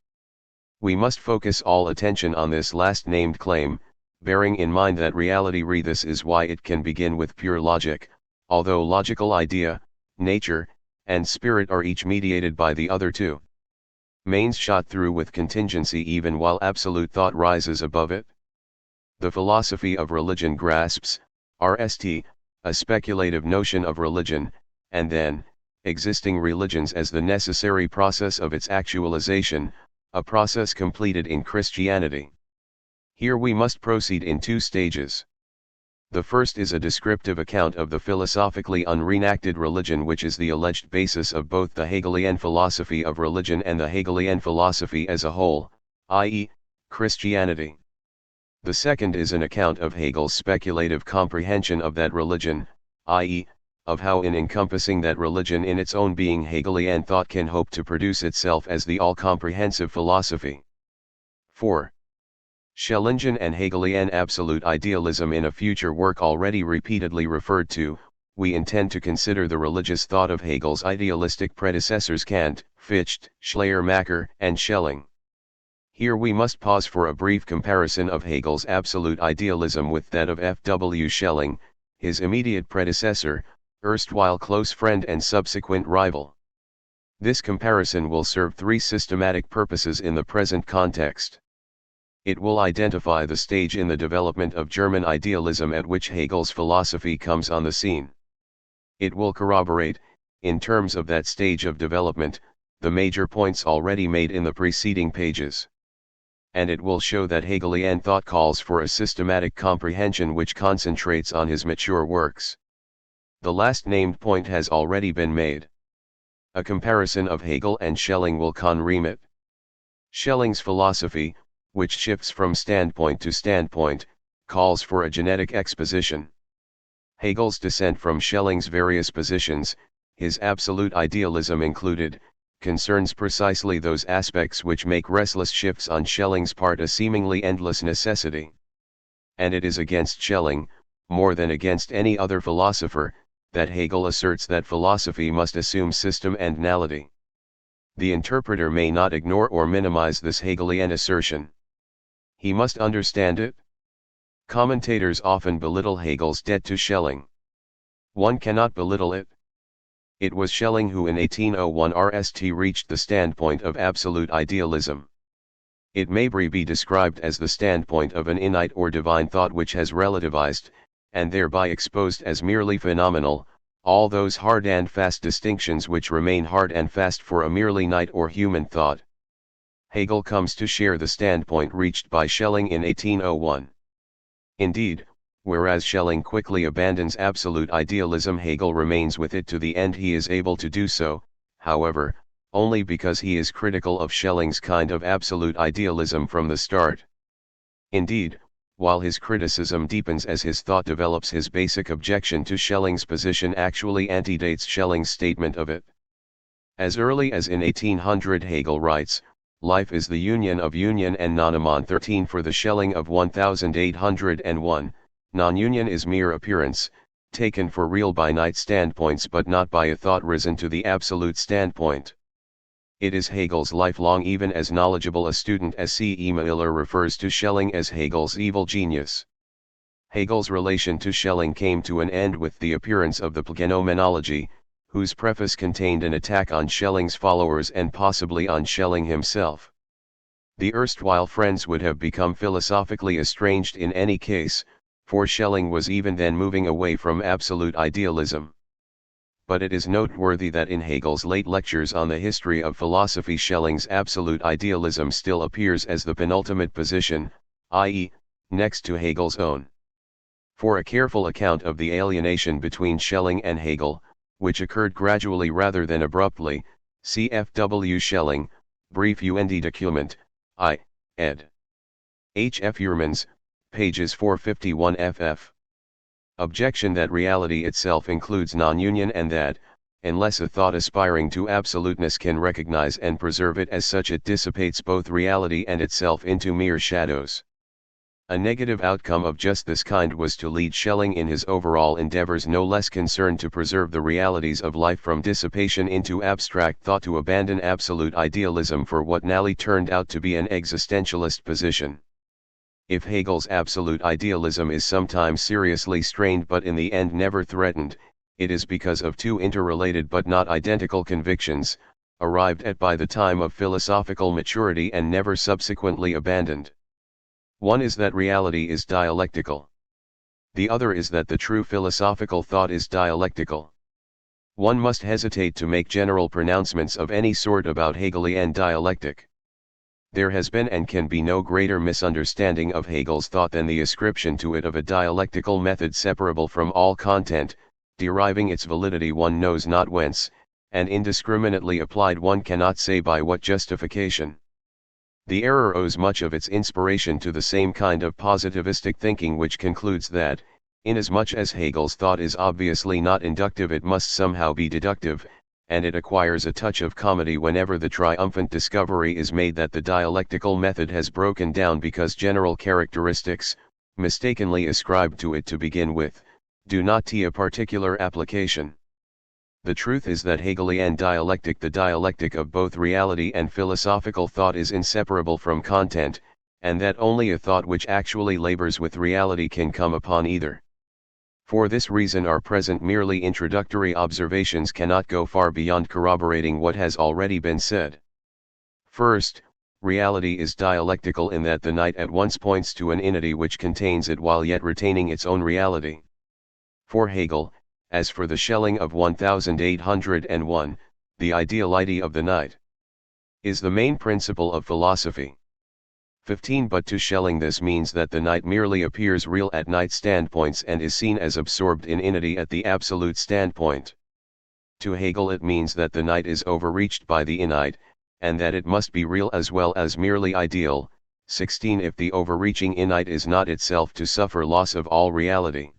We must focus all attention on this last named claim, bearing in mind that reality this is why it can begin with pure logic, although logical idea, nature, and spirit are each mediated by the other two. Mains shot through with contingency even while absolute thought rises above it. The philosophy of religion grasps, RST, a speculative notion of religion, and then, existing religions as the necessary process of its actualization, a process completed in Christianity. Here we must proceed in two stages. The first is a descriptive account of the philosophically unreenacted religion, which is the alleged basis of both the Hegelian philosophy of religion and the Hegelian philosophy as a whole, i.e., Christianity. The second is an account of Hegel's speculative comprehension of that religion, i.e., of how in encompassing that religion in its own being Hegelian thought can hope to produce itself as the all-comprehensive philosophy. 4. Schellingen and Hegelian absolute idealism. In a future work already repeatedly referred to, we intend to consider the religious thought of Hegel's idealistic predecessors Kant, Fichte, Schleiermacher, and Schelling. Here we must pause for a brief comparison of Hegel's absolute idealism with that of F. W. Schelling, his immediate predecessor, erstwhile close friend and subsequent rival. This comparison will serve three systematic purposes in the present context. It will identify the stage in the development of German idealism at which Hegel's philosophy comes on the scene. It will corroborate, in terms of that stage of development, the major points already made in the preceding pages. And it will show that Hegelian thought calls for a systematic comprehension which concentrates on his mature works. The last named point has already been made. A comparison of Hegel and Schelling will confirm it. Schelling's philosophy, which shifts from standpoint to standpoint, calls for a genetic exposition. Hegel's descent from Schelling's various positions, his absolute idealism included, concerns precisely those aspects which make restless shifts on Schelling's part a seemingly endless necessity. And it is against Schelling, more than against any other philosopher, that Hegel asserts that philosophy must assume system and nality. The interpreter may not ignore or minimize this Hegelian assertion. He must understand it. Commentators often belittle Hegel's debt to Schelling. One cannot belittle it. It was Schelling who in 1801 reached the standpoint of absolute idealism. It may be described as the standpoint of an innate or divine thought which has relativized, and thereby exposed as merely phenomenal, all those hard and fast distinctions which remain hard and fast for a merely innate or human thought. Hegel comes to share the standpoint reached by Schelling in 1801. Indeed, whereas Schelling quickly abandons absolute idealism, Hegel remains with it to the end he is able to do so, however, only because he is critical of Schelling's kind of absolute idealism from the start. Indeed, while his criticism deepens as his thought develops, his basic objection to Schelling's position actually antedates Schelling's statement of it. As early as in 1800 Hegel writes, "Life is the union of union and non-amon." 13 For the Schelling of 1801, non-union is mere appearance, taken for real by night standpoints but not by a thought risen to the absolute standpoint. It is Hegel's lifelong, even as knowledgeable a student as Emil refers to Schelling as Hegel's evil genius. Hegel's relation to Schelling came to an end with the appearance of the Phenomenology, whose preface contained an attack on Schelling's followers and possibly on Schelling himself. The erstwhile friends would have become philosophically estranged in any case, for Schelling was even then moving away from absolute idealism. But it is noteworthy that in Hegel's late lectures on the history of philosophy, Schelling's absolute idealism still appears as the penultimate position, i.e., next to Hegel's own. For a careful account of the alienation between Schelling and Hegel, which occurred gradually rather than abruptly, see F.W. Schelling, Brief und Document, I, ed. H. F. Yermans, pages 451 ff. Objection that reality itself includes non-union, and that, unless a thought aspiring to absoluteness can recognize and preserve it as such, it dissipates both reality and itself into mere shadows. A negative outcome of just this kind was to lead Schelling in his overall endeavors, no less concerned to preserve the realities of life from dissipation into abstract thought, to abandon absolute idealism for what now turned out to be an existentialist position. If Hegel's absolute idealism is sometimes seriously strained but in the end never threatened, it is because of two interrelated but not identical convictions, arrived at by the time of philosophical maturity and never subsequently abandoned. One is that reality is dialectical. The other is that the true philosophical thought is dialectical. One must hesitate to make general pronouncements of any sort about Hegelian dialectic. There has been and can be no greater misunderstanding of Hegel's thought than the ascription to it of a dialectical method separable from all content, deriving its validity one knows not whence, and indiscriminately applied one cannot say by what justification. The error owes much of its inspiration to the same kind of positivistic thinking which concludes that, inasmuch as Hegel's thought is obviously not inductive, it must somehow be deductive, and it acquires a touch of comedy whenever the triumphant discovery is made that the dialectical method has broken down because general characteristics, mistakenly ascribed to it to begin with, do not to a particular application. The truth is that Hegelian dialectic, the dialectic of both reality and philosophical thought, is inseparable from content, and that only a thought which actually labors with reality can come upon either. For this reason our present merely introductory observations cannot go far beyond corroborating what has already been said. First, reality is dialectical in that the night at once points to an unity which contains it while yet retaining its own reality. For Hegel, as for the Schelling of 1801, the ideality of the night is the main principle of philosophy. 15. But to Schelling this means that the night merely appears real at night standpoints and is seen as absorbed in inity at the absolute standpoint. To Hegel it means that the night is overreached by the innite, and that it must be real as well as merely ideal. 16. If the overreaching innite is not itself to suffer loss of all reality.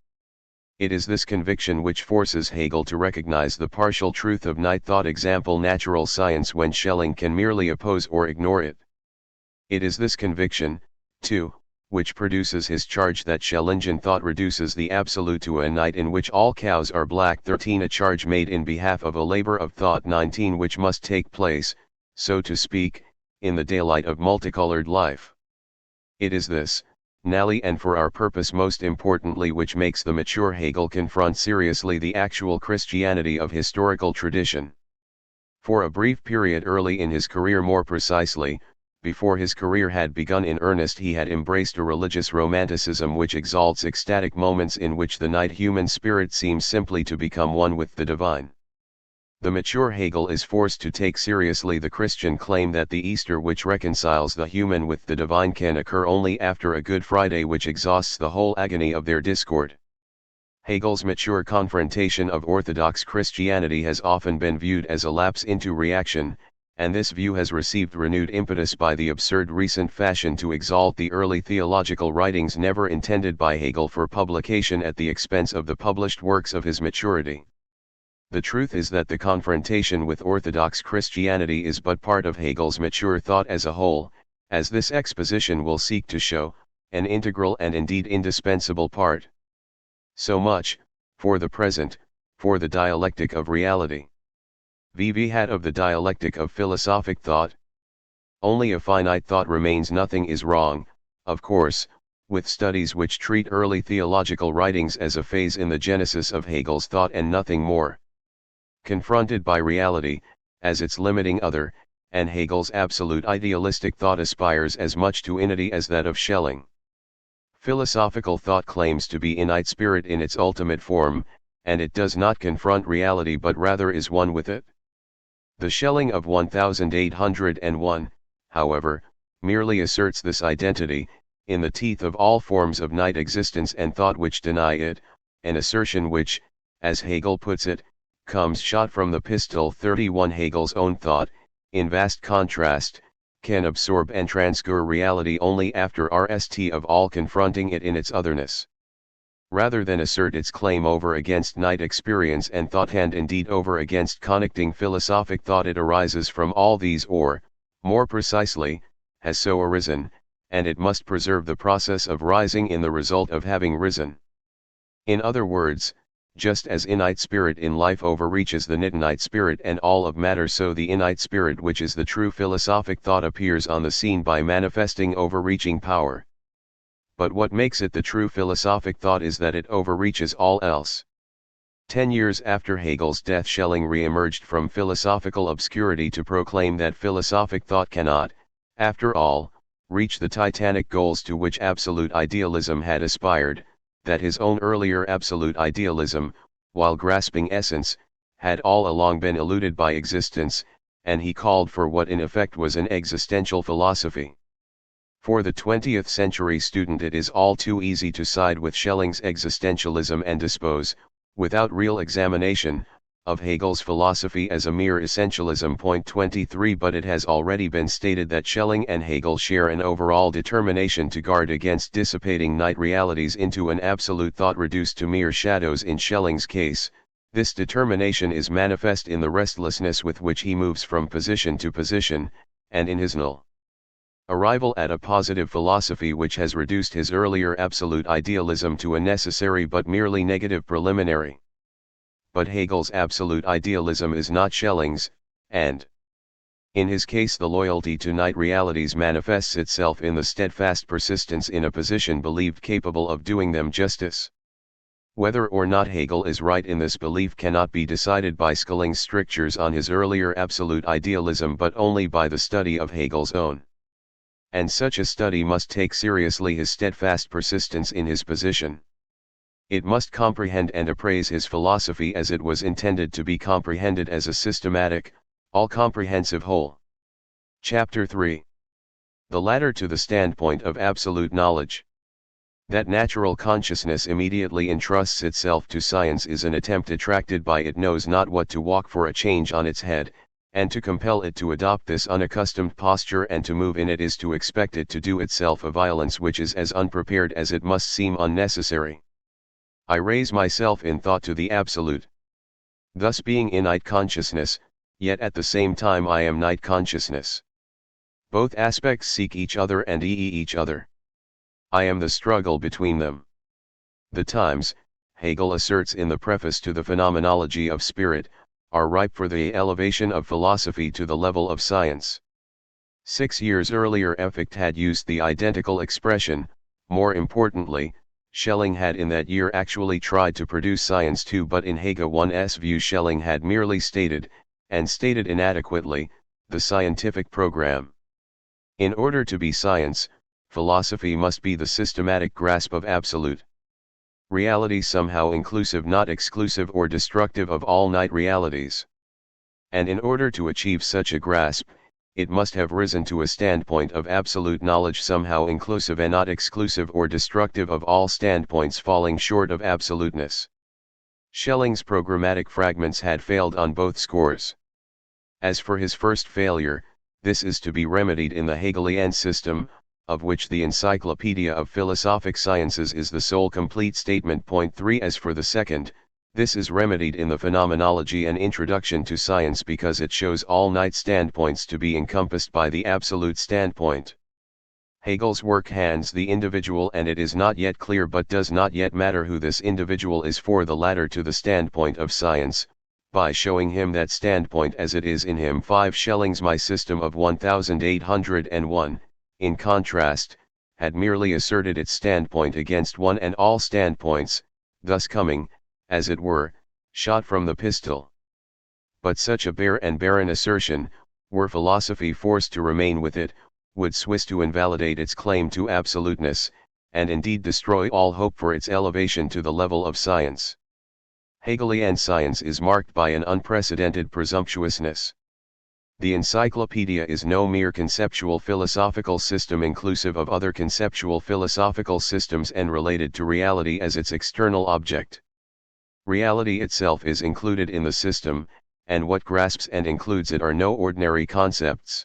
It is this conviction which forces Hegel to recognize the partial truth of night thought, example natural science, when Schelling can merely oppose or ignore it. It is this conviction, too, which produces his charge that Schellingian thought reduces the absolute to a night in which all cows are black. 13. A charge made in behalf of a labor of thought. 19. Which must take place, so to speak, in the daylight of multicolored life. It is this, nally and for our purpose most importantly, which makes the mature Hegel confront seriously the actual Christianity of historical tradition. For a brief period early in his career, more precisely, before his career had begun in earnest, he had embraced a religious romanticism which exalts ecstatic moments in which the night human spirit seems simply to become one with the divine. The mature Hegel is forced to take seriously the Christian claim that the Easter which reconciles the human with the divine can occur only after a Good Friday which exhausts the whole agony of their discord. Hegel's mature confrontation of orthodox Christianity has often been viewed as a lapse into reaction, and this view has received renewed impetus by the absurd recent fashion to exalt the early theological writings never intended by Hegel for publication at the expense of the published works of his maturity. The truth is that the confrontation with orthodox Christianity is but part of Hegel's mature thought as a whole, as this exposition will seek to show, an integral and indeed indispensable part. So much, for the present, for the dialectic of reality. VV hat of the dialectic of philosophic thought. Only a finite thought remains. Nothing is wrong, of course, with studies which treat early theological writings as a phase in the genesis of Hegel's thought and nothing more. Confronted by reality, as its limiting other, and Hegel's absolute idealistic thought aspires as much to inity as that of Schelling. Philosophical thought claims to be innate spirit in its ultimate form, and it does not confront reality but rather is one with it. The Schelling of 1801, however, merely asserts this identity, in the teeth of all forms of night existence and thought which deny it, an assertion which, as Hegel puts it, comes shot from the pistol. 31. Hegel's own thought, in vast contrast, can absorb and transcure reality only after rst of all confronting it in its otherness. Rather than assert its claim over against night experience and thought, and indeed over against connecting philosophic thought, it arises from all these, or, more precisely, has so arisen, and it must preserve the process of rising in the result of having risen. In other words, just as innate spirit in life overreaches the nitinite spirit and all of matter, so the innate spirit which is the true philosophic thought appears on the scene by manifesting overreaching power. But what makes it the true philosophic thought is that it overreaches all else. 10 years after Hegel's death, Schelling re-emerged from philosophical obscurity to proclaim that philosophic thought cannot, after all, reach the titanic goals to which absolute idealism had aspired, that his own earlier absolute idealism, while grasping essence, had all along been eluded by existence, and he called for what in effect was an existential philosophy. For the 20th century student it is all too easy to side with Schelling's existentialism and dispose, without real examination, of Hegel's philosophy as a mere essentialism. 23. But it has already been stated that Schelling and Hegel share an overall determination to guard against dissipating night realities into an absolute thought reduced to mere shadows. In Schelling's case, this determination is manifest in the restlessness with which he moves from position to position, and in his null arrival at a positive philosophy which has reduced his earlier absolute idealism to a necessary but merely negative preliminary. But Hegel's absolute idealism is not Schelling's, and in his case the loyalty to night realities manifests itself in the steadfast persistence in a position believed capable of doing them justice. Whether or not Hegel is right in this belief cannot be decided by Schelling's strictures on his earlier absolute idealism, but only by the study of Hegel's own. And such a study must take seriously his steadfast persistence in his position. It must comprehend and appraise his philosophy as it was intended to be comprehended, as a systematic, all-comprehensive whole. Chapter 3. The latter to the standpoint of absolute knowledge. That natural consciousness immediately entrusts itself to science is an attempt attracted by it knows not what to walk for a change on its head, and to compel it to adopt this unaccustomed posture and to move in it is to expect it to do itself a violence which is as unprepared as it must seem unnecessary. I raise myself in thought to the absolute. Thus being in night consciousness, yet at the same time I am night consciousness. Both aspects seek each other and each other. I am the struggle between them. The times, Hegel asserts in the preface to the Phenomenology of Spirit, are ripe for the elevation of philosophy to the level of science. 6 years earlier Fichte had used the identical expression. More importantly, Schelling had in that year actually tried to produce science too, but in Hegel's view Schelling had merely stated, and stated inadequately, the scientific program. In order to be science, philosophy must be the systematic grasp of absolute reality, somehow inclusive, not exclusive or destructive of all night realities. And in order to achieve such a grasp, it must have risen to a standpoint of absolute knowledge, somehow inclusive and not exclusive or destructive of all standpoints falling short of absoluteness. Schelling's programmatic fragments had failed on both scores. As for his first failure, this is to be remedied in the Hegelian system, of which the Encyclopedia of Philosophic Sciences is the sole complete statement. Point 3. As for the second, this is remedied in the Phenomenology and Introduction to Science because it shows all night standpoints to be encompassed by the absolute standpoint. Hegel's work hands the individual, and it is not yet clear but does not yet matter who this individual is, for the latter to the standpoint of science, by showing him that standpoint as it is in him. 5. Schelling's My System of 1801, in contrast, had merely asserted its standpoint against one and all standpoints, thus coming, as it were, shot from the pistol. But such a bare and barren assertion, were philosophy forced to remain with it, would swiss to invalidate its claim to absoluteness, and indeed destroy all hope for its elevation to the level of science. Hegelian science is marked by an unprecedented presumptuousness. The encyclopedia is no mere conceptual philosophical system inclusive of other conceptual philosophical systems and related to reality as its external object. Reality itself is included in the system, and what grasps and includes it are no ordinary concepts.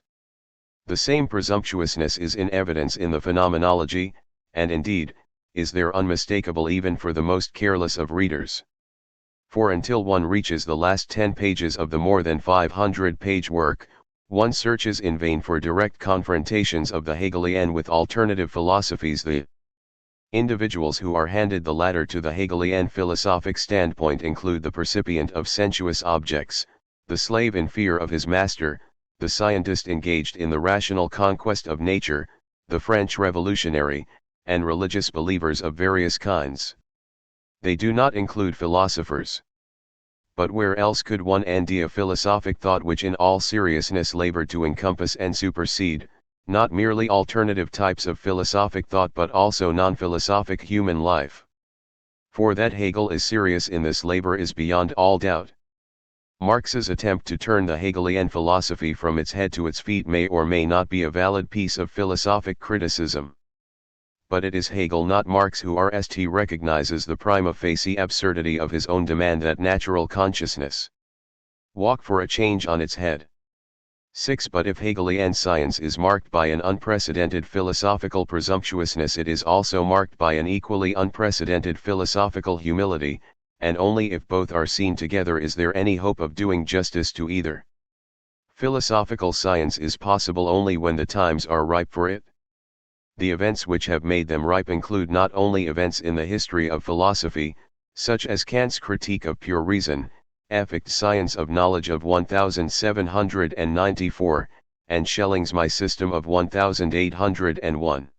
The same presumptuousness is in evidence in the Phenomenology, and indeed, is there unmistakable even for the most careless of readers. For until one reaches the last 10 pages of the more than 500-page work, one searches in vain for direct confrontations of the Hegelian with alternative philosophies. The individuals who are handed the latter to the Hegelian philosophic standpoint include the percipient of sensuous objects, the slave in fear of his master, the scientist engaged in the rational conquest of nature, the French revolutionary, and religious believers of various kinds. They do not include philosophers. But where else could one find a philosophic thought which in all seriousness labored to encompass and supersede, not merely alternative types of philosophic thought but also non-philosophic human life? For that Hegel is serious in this labor is beyond all doubt. Marx's attempt to turn the Hegelian philosophy from its head to its feet may or may not be a valid piece of philosophic criticism. But it is Hegel, not Marx, who recognizes the prima facie absurdity of his own demand that natural consciousness walk for a change on its head. 6. But if Hegelian science is marked by an unprecedented philosophical presumptuousness, it is also marked by an equally unprecedented philosophical humility, and only if both are seen together is there any hope of doing justice to either. Philosophical science is possible only when the times are ripe for it. The events which have made them ripe include not only events in the history of philosophy, such as Kant's Critique of Pure Reason, Fichte's Science of Knowledge of 1794, and Schelling's My System of 1801.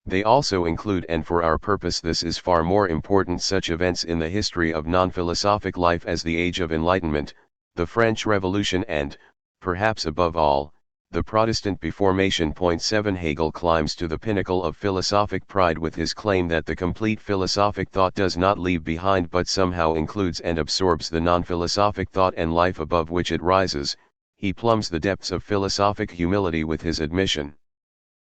They also include, and for our purpose this is far more important, such events in the history of non-philosophic life as the Age of Enlightenment, the French Revolution and, perhaps above all, the Protestant Reformation. 7. Hegel climbs to the pinnacle of philosophic pride with his claim that the complete philosophic thought does not leave behind but somehow includes and absorbs the non-philosophic thought and life above which it rises. He plumbs the depths of philosophic humility with his admission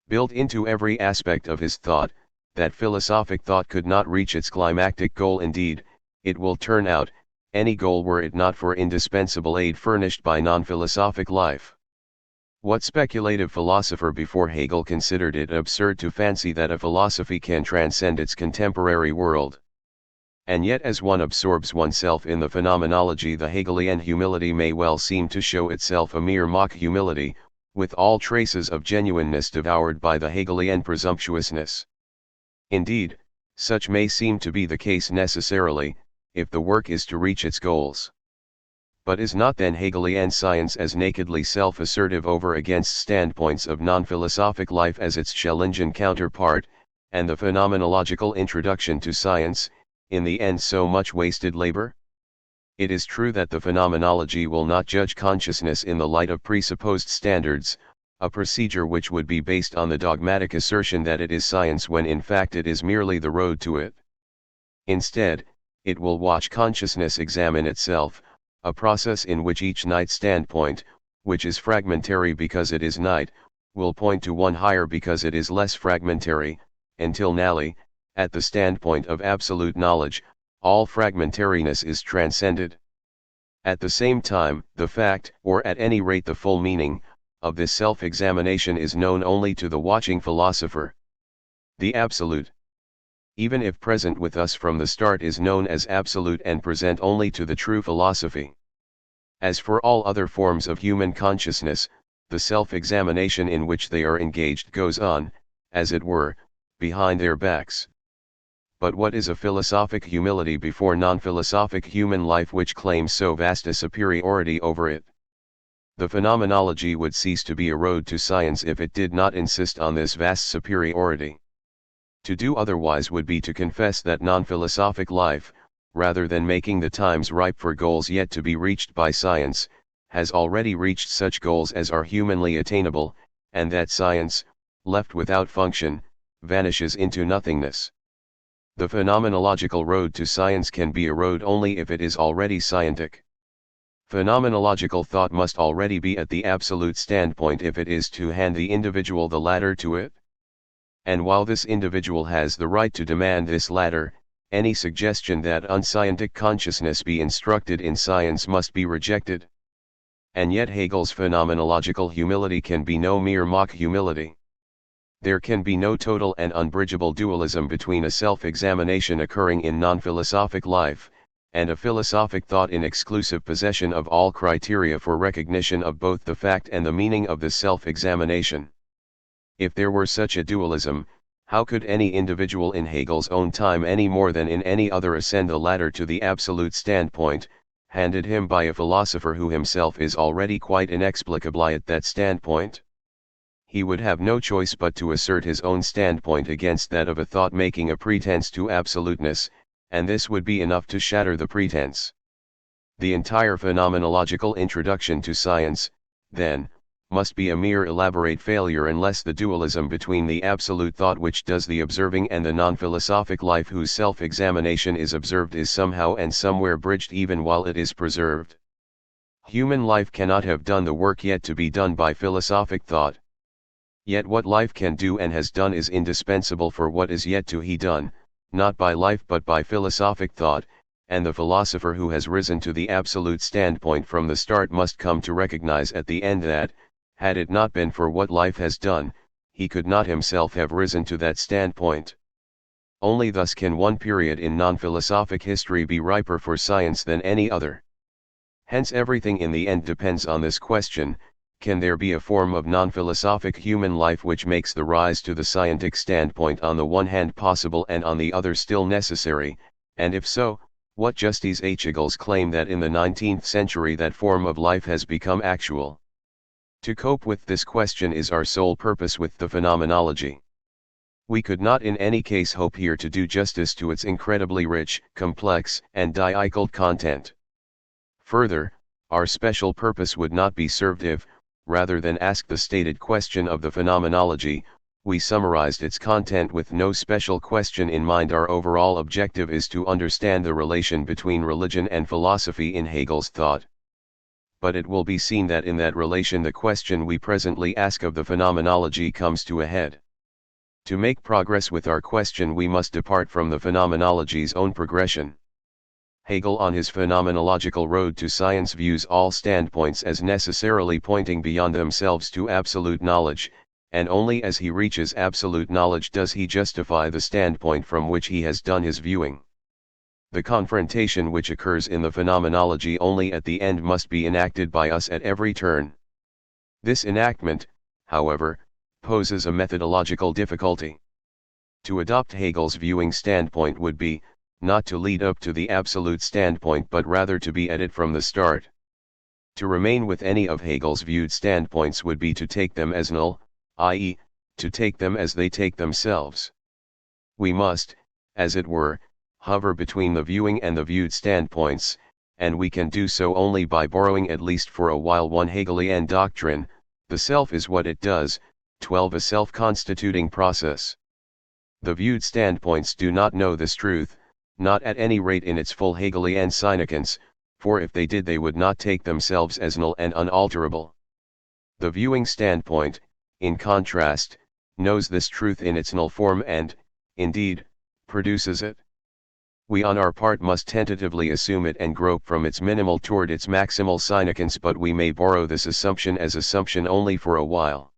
Built into every aspect of his thought, that philosophic thought could not reach its climactic goal. Indeed, it will turn out, any goal were it not for indispensable aid furnished by non-philosophic life. What speculative philosopher before Hegel considered it absurd to fancy that a philosophy can transcend its contemporary world? And yet as one absorbs oneself in the phenomenology, the Hegelian humility may well seem to show itself a mere mock humility, with all traces of genuineness devoured by the Hegelian presumptuousness. Indeed, such may seem to be the case necessarily, if the work is to reach its goals. But is not then Hegelian science as nakedly self-assertive over against standpoints of non-philosophic life as its Schellingian counterpart, and the phenomenological introduction to science, in the end so much wasted labor? It is true that the phenomenology will not judge consciousness in the light of presupposed standards, a procedure which would be based on the dogmatic assertion that it is science when in fact it is merely the road to it. Instead, it will watch consciousness examine itself, a process in which each night standpoint, which is fragmentary because it is night, will point to one higher because it is less fragmentary, until nally, at the standpoint of absolute knowledge, all fragmentariness is transcended. At the same time, the fact, or at any rate the full meaning, of this self-examination is known only to the watching philosopher. The absolute, even if present with us from the start, is known as absolute and present only to the true philosophy. As for all other forms of human consciousness, the self-examination in which they are engaged goes on, as it were, behind their backs. But what is a philosophic humility before non-philosophic human life which claims so vast a superiority over it? The phenomenology would cease to be a road to science if it did not insist on this vast superiority. To do otherwise would be to confess that non-philosophic life, rather than making the times ripe for goals yet to be reached by science, has already reached such goals as are humanly attainable, and that science, left without function, vanishes into nothingness. The phenomenological road to science can be a road only if it is already scientic. Phenomenological thought must already be at the absolute standpoint if it is to hand the individual the ladder to it. And while this individual has the right to demand this ladder, any suggestion that unscientic consciousness be instructed in science must be rejected. And yet Hegel's phenomenological humility can be no mere mock humility. There can be no total and unbridgeable dualism between a self-examination occurring in non-philosophic life, and a philosophic thought in exclusive possession of all criteria for recognition of both the fact and the meaning of the self-examination. If there were such a dualism, how could any individual in Hegel's own time any more than in any other ascend the ladder to the absolute standpoint, handed him by a philosopher who himself is already quite inexplicably at that standpoint? He would have no choice but to assert his own standpoint against that of a thought making a pretense to absoluteness, and this would be enough to shatter the pretense. The entire phenomenological introduction to science, then, must be a mere elaborate failure unless the dualism between the absolute thought which does the observing and the non-philosophic life whose self-examination is observed is somehow and somewhere bridged even while it is preserved. Human life cannot have done the work yet to be done by philosophic thought. Yet what life can do and has done is indispensable for what is yet to be done, not by life but by philosophic thought, and the philosopher who has risen to the absolute standpoint from the start must come to recognize at the end that, had it not been for what life has done, he could not himself have risen to that standpoint. Only thus can one period in non-philosophic history be riper for science than any other. Hence everything in the end depends on this question: can there be a form of non-philosophic human life which makes the rise to the scientic standpoint on the one hand possible and on the other still necessary, and if so, what justies Hegels claim that in the 19th century that form of life has become actual? To cope with this question is our sole purpose with the phenomenology. We could not in any case hope here to do justice to its incredibly rich, complex, and diicled content. Further, our special purpose would not be served if, rather than ask the stated question of the phenomenology, we summarized its content with no special question in mind. Our overall objective is to understand the relation between religion and philosophy in Hegel's thought. but it will be seen that in that relation the question we presently ask of the phenomenology comes to a head. To make progress with our question we must depart from the phenomenology's own progression. Hegel on his phenomenological road to science views all standpoints as necessarily pointing beyond themselves to absolute knowledge, and only as he reaches absolute knowledge does he justify the standpoint from which he has done his viewing. The confrontation which occurs in the phenomenology only at the end must be enacted by us at every turn. This enactment, however, poses a methodological difficulty. To adopt Hegel's viewing standpoint would be, not to lead up to the absolute standpoint but rather to be at it from the start. To remain with any of Hegel's viewed standpoints would be to take them as null, i.e., to take them as they take themselves. We must, as it were, hover between the viewing and the viewed standpoints, and we can do so only by borrowing at least for a while one Hegelian doctrine: the self is what it does, 12 a self-constituting process. The viewed standpoints do not know this truth, not at any rate in its full Hegelian significance, for if they did they would not take themselves as null and unalterable. The viewing standpoint, in contrast, knows this truth in its null form and, indeed, produces it. We on our part must tentatively assume it and grope from its minimal toward its maximal significance, but we may borrow this assumption as assumption only for a while.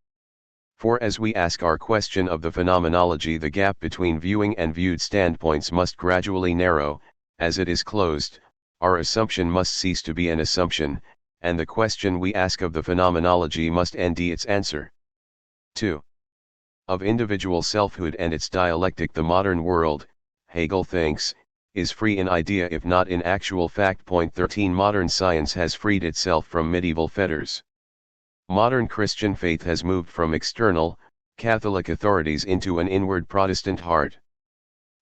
For as we ask our question of the phenomenology the gap between viewing and viewed standpoints must gradually narrow; as it is closed, our assumption must cease to be an assumption, and the question we ask of the phenomenology must end its answer. 2. Of individual selfhood and its dialectic the modern world, Hegel thinks, is free in idea if not in actual fact. Point 13 Modern science has freed itself from medieval fetters. Modern Christian faith has moved from external, Catholic authorities into an inward Protestant heart.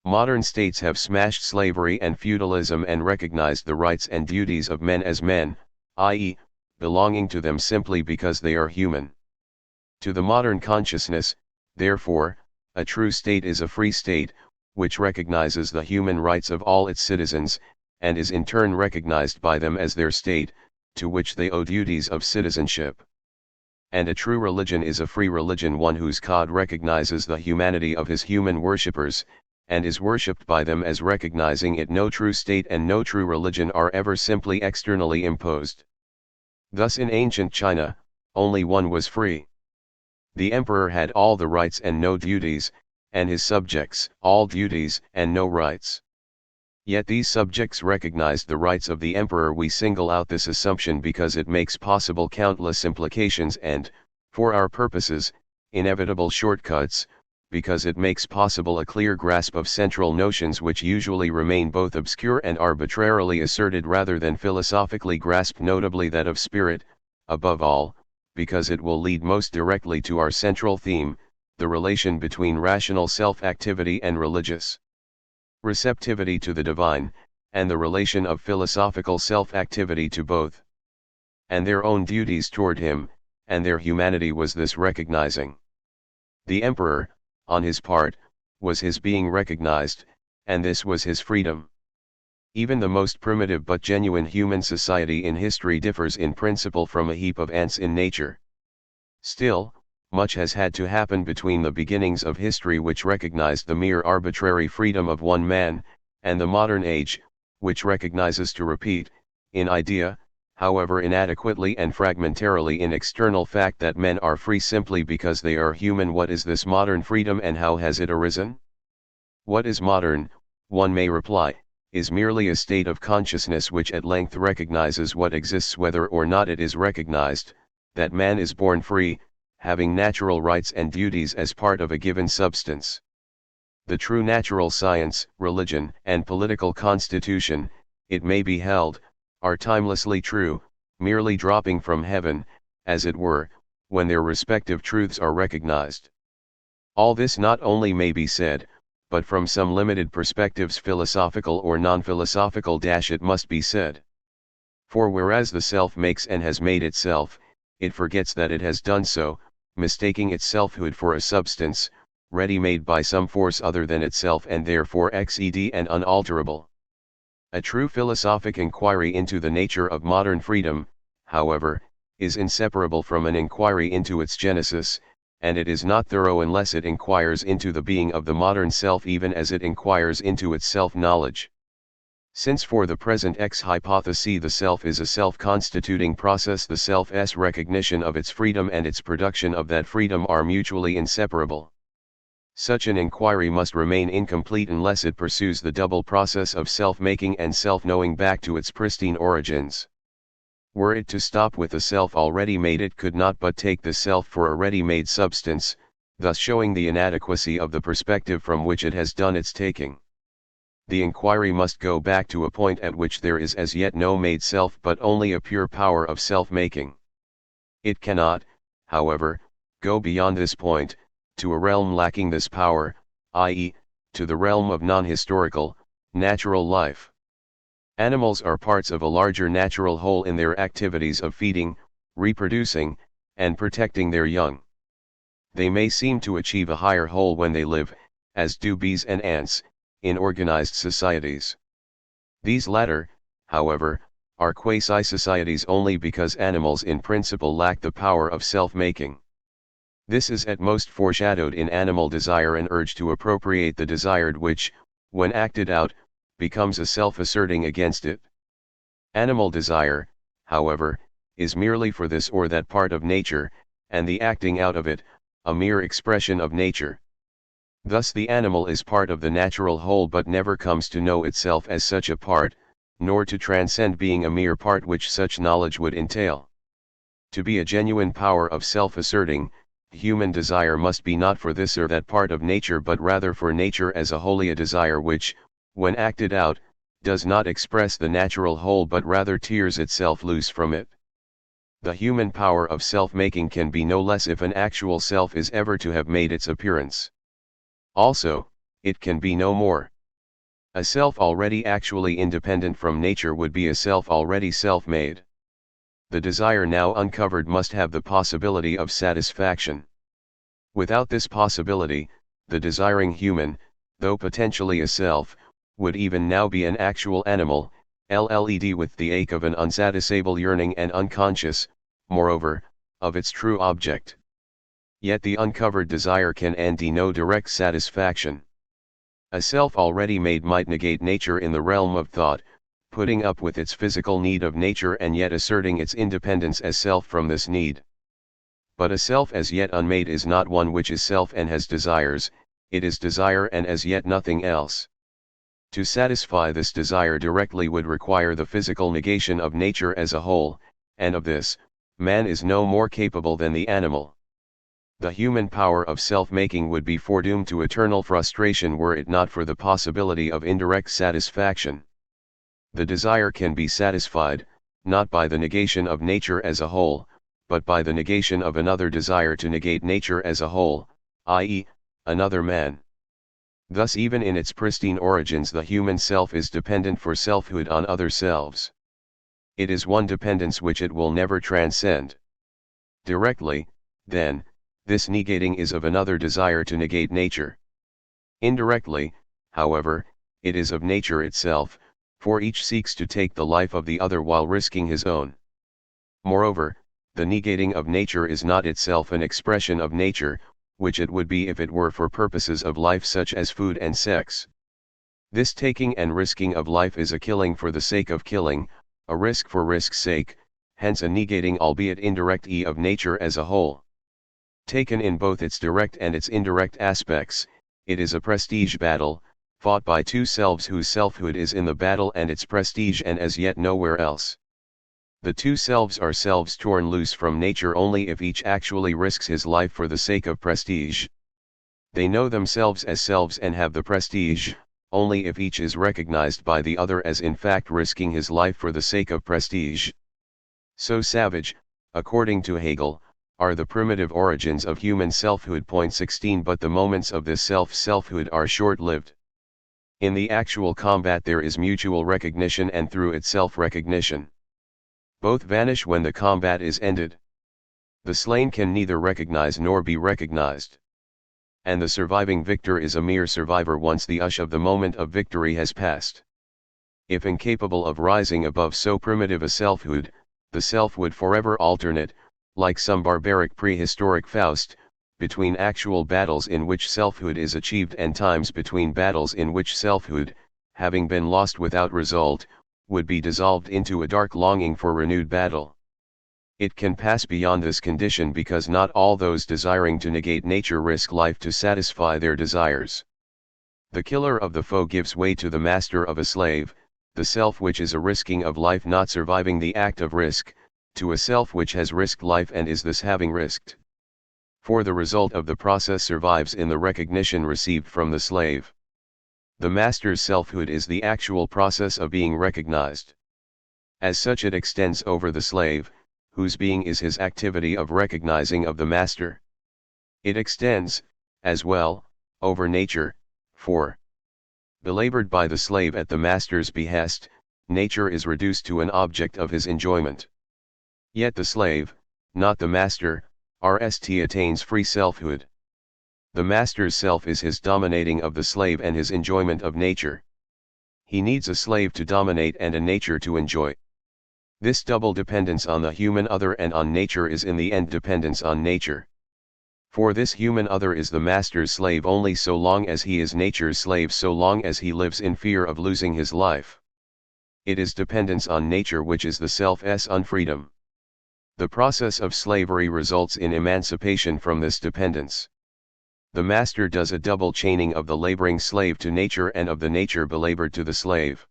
Modern states have smashed slavery and feudalism and recognized the rights and duties of men as men, i.e., belonging to them simply because they are human. To the modern consciousness, therefore, a true state is a free state, which recognizes the human rights of all its citizens, and is in turn recognized by them as their state, to which they owe duties of citizenship. And a true religion is a free religion, one whose God recognizes the humanity of his human worshippers, and is worshipped by them as recognizing it. No true state and no true religion are ever simply externally imposed. Thus in ancient China, only one was free. The emperor had all the rights and no duties, and his subjects all duties and no rights. Yet these subjects recognized the rights of the emperor. We single out this assumption because it makes possible countless implications and, for our purposes, inevitable shortcuts, because it makes possible a clear grasp of central notions which usually remain both obscure and arbitrarily asserted rather than philosophically grasped, notably that of spirit, above all, because it will lead most directly to our central theme, the relation between rational self-activity and religious receptivity to the divine, and the relation of philosophical self-activity to both, and their own duties toward him, and their humanity was this recognizing. The emperor, on his part, was his being recognized, and this was his freedom. Even the most primitive but genuine human society in history differs in principle from a heap of ants in nature. Still, much has had to happen between the beginnings of history, which recognized the mere arbitrary freedom of one man, and the modern age, which recognizes, to repeat, in idea, however inadequately and fragmentarily in external fact, that men are free simply because they are human. What is this modern freedom and how has it arisen? What is modern, one may reply, is merely a state of consciousness which at length recognizes what exists whether or not it is recognized, that man is born free, having natural rights and duties as part of a given substance. The true natural science, religion, and political constitution, it may be held, are timelessly true, merely dropping from heaven, as it were, when their respective truths are recognized. All this not only may be said, but from some limited perspectives, philosophical or non-philosophical, it must be said. For whereas the self makes and has made itself, it forgets that it has done so, mistaking its selfhood for a substance, ready-made by some force other than itself and therefore excedent and unalterable. A true philosophic inquiry into the nature of modern freedom, however, is inseparable from an inquiry into its genesis, and it is not thorough unless it inquires into the being of the modern self even as it inquires into its self-knowledge. Since for the present hypothesis the self is a self-constituting process, the self's recognition of its freedom and its production of that freedom are mutually inseparable. Such an inquiry must remain incomplete unless it pursues the double process of self-making and self-knowing back to its pristine origins. Were it to stop with the self already made, it could not but take the self for a ready-made substance, thus showing the inadequacy of the perspective from which it has done its taking. The inquiry must go back to a point at which there is as yet no made self but only a pure power of self-making. It cannot, however, go beyond this point, to a realm lacking this power, i.e., to the realm of non-historical, natural life. Animals are parts of a larger natural whole in their activities of feeding, reproducing, and protecting their young. They may seem to achieve a higher whole when they live, as do bees and ants, in organized societies. These latter, however, are quasi-societies only because animals in principle lack the power of self-making. This is at most foreshadowed in animal desire and urge to appropriate the desired which, when acted out, becomes a self-asserting against it. Animal desire, however, is merely for this or that part of nature, and the acting out of it, a mere expression of nature. Thus the animal is part of the natural whole but never comes to know itself as such a part, nor to transcend being a mere part which such knowledge would entail. To be a genuine power of self-asserting, human desire must be not for this or that part of nature but rather for nature as a wholly, a desire which, when acted out, does not express the natural whole but rather tears itself loose from it. The human power of self-making can be no less if an actual self is ever to have made its appearance. Also, it can be no more. A self already actually independent from nature would be a self already self-made. The desire now uncovered must have the possibility of satisfaction. Without this possibility, the desiring human, though potentially a self, would even now be an actual animal, led with the ache of an unsatisfiable yearning and unconscious, moreover, of its true object. Yet the uncovered desire can and no direct satisfaction. A self already made might negate nature in the realm of thought, putting up with its physical need of nature and yet asserting its independence as self from this need. But a self as yet unmade is not one which is self and has desires, it is desire and as yet nothing else. To satisfy this desire directly would require the physical negation of nature as a whole, and of this, man is no more capable than the animal. The human power of self-making would be foredoomed to eternal frustration were it not for the possibility of indirect satisfaction. The desire can be satisfied, not by the negation of nature as a whole, but by the negation of another desire to negate nature as a whole, i.e., another man. Thus even in its pristine origins the human self is dependent for selfhood on other selves. It is one dependence which it will never transcend. Directly, then, this negating is of another desire to negate nature. Indirectly, however, it is of nature itself, for each seeks to take the life of the other while risking his own. Moreover, the negating of nature is not itself an expression of nature, which it would be if it were for purposes of life such as food and sex. This taking and risking of life is a killing for the sake of killing, a risk for risk's sake, hence a negating albeit indirect of nature as a whole. Taken in both its direct and its indirect aspects, it is a prestige battle, fought by two selves whose selfhood is in the battle and its prestige and as yet nowhere else. The two selves are selves torn loose from nature only if each actually risks his life for the sake of prestige. They know themselves as selves and have the prestige, only if each is recognized by the other as in fact risking his life for the sake of prestige. So savage, according to Hegel, are the primitive origins of human selfhood. 16 But the moments of this selfhood are short-lived. In the actual combat there is mutual recognition and through it self-recognition. Both vanish when the combat is ended. The slain can neither recognize nor be recognized. And the surviving victor is a mere survivor once the ush of the moment of victory has passed. If incapable of rising above so primitive a selfhood, the self would forever alternate, like some barbaric prehistoric Faust, between actual battles in which selfhood is achieved and times between battles in which selfhood, having been lost without result, would be dissolved into a dark longing for renewed battle. It can pass beyond this condition because not all those desiring to negate nature risk life to satisfy their desires. The killer of the foe gives way to the master of a slave, the self which is a risking of life not surviving the act of risk, to a self which has risked life and is thus having risked. For the result of the process survives in the recognition received from the slave. The master's selfhood is the actual process of being recognized. As such it extends over the slave, whose being is his activity of recognizing of the master. It extends, as well, over nature, for, belabored by the slave at the master's behest, nature is reduced to an object of his enjoyment. Yet the slave, not the master, attains free selfhood. The master's self is his dominating of the slave and his enjoyment of nature. He needs a slave to dominate and a nature to enjoy. This double dependence on the human other and on nature is in the end dependence on nature. For this human other is the master's slave only so long as he is nature's slave, so long as he lives in fear of losing his life. It is dependence on nature which is the self's unfreedom. The process of slavery results in emancipation from this dependence. The master does a double chaining of the laboring slave to nature and of the nature belabored to the slave.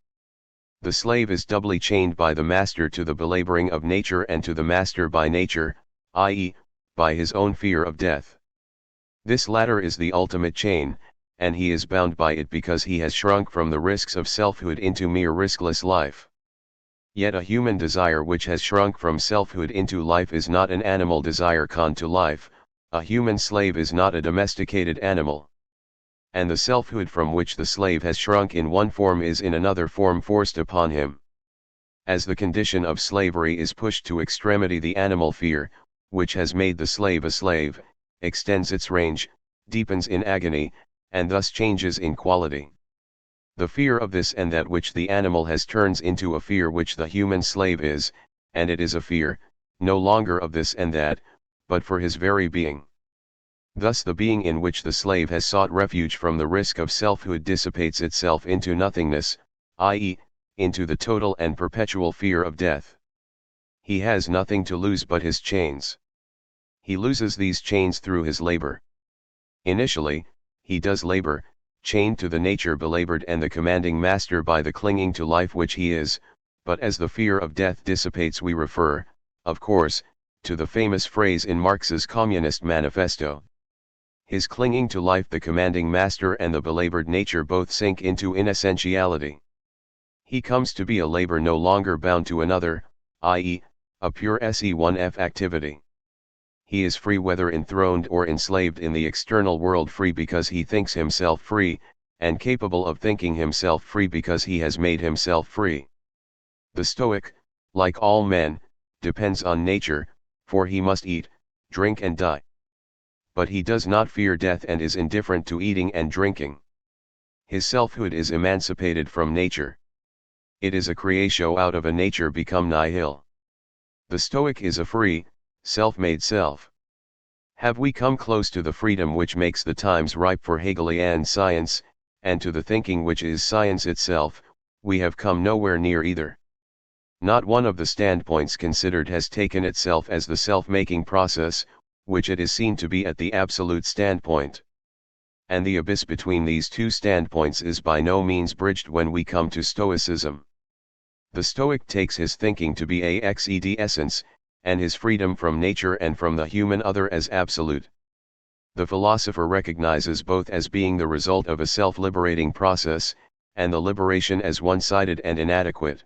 The slave is doubly chained by the master to the belaboring of nature and to the master by nature, i.e., by his own fear of death. This latter is the ultimate chain, and he is bound by it because he has shrunk from the risks of selfhood into mere riskless life. Yet a human desire which has shrunk from selfhood into life is not an animal desire con to life, a human slave is not a domesticated animal. And the selfhood from which the slave has shrunk in one form is in another form forced upon him. As the condition of slavery is pushed to extremity, the animal fear, which has made the slave a slave, extends its range, deepens in agony, and thus changes in quality. The fear of this and that which the animal has turns into a fear which the human slave is, and it is a fear, no longer of this and that, but for his very being. Thus the being in which the slave has sought refuge from the risk of selfhood dissipates itself into nothingness, i.e., into the total and perpetual fear of death. He has nothing to lose but his chains. He loses these chains through his labor. Initially, he does labor, chained to the nature belabored and the commanding master by the clinging to life which he is, but as the fear of death dissipates we refer, of course, to the famous phrase in Marx's Communist Manifesto. His clinging to life, the commanding master and the belabored nature both sink into inessentiality. He comes to be a labor no longer bound to another, i.e., a pure Se1F activity. He is free whether enthroned or enslaved in the external world, free because he thinks himself free, and capable of thinking himself free because he has made himself free. The Stoic, like all men, depends on nature, for he must eat, drink and die. But he does not fear death and is indifferent to eating and drinking. His selfhood is emancipated from nature. It is a creatio out of a nature become nihil. The Stoic is a free, self-made self. Have we come close to the freedom which makes the times ripe for Hegelian science, and to the thinking which is science itself? We have come nowhere near either. Not one of the standpoints considered has taken itself as the self-making process, which it is seen to be at the absolute standpoint. And the abyss between these two standpoints is by no means bridged when we come to Stoicism. The Stoic takes his thinking to be a exed essence, and his freedom from nature and from the human other as absolute. The philosopher recognizes both as being the result of a self-liberating process, and the liberation as one-sided and inadequate.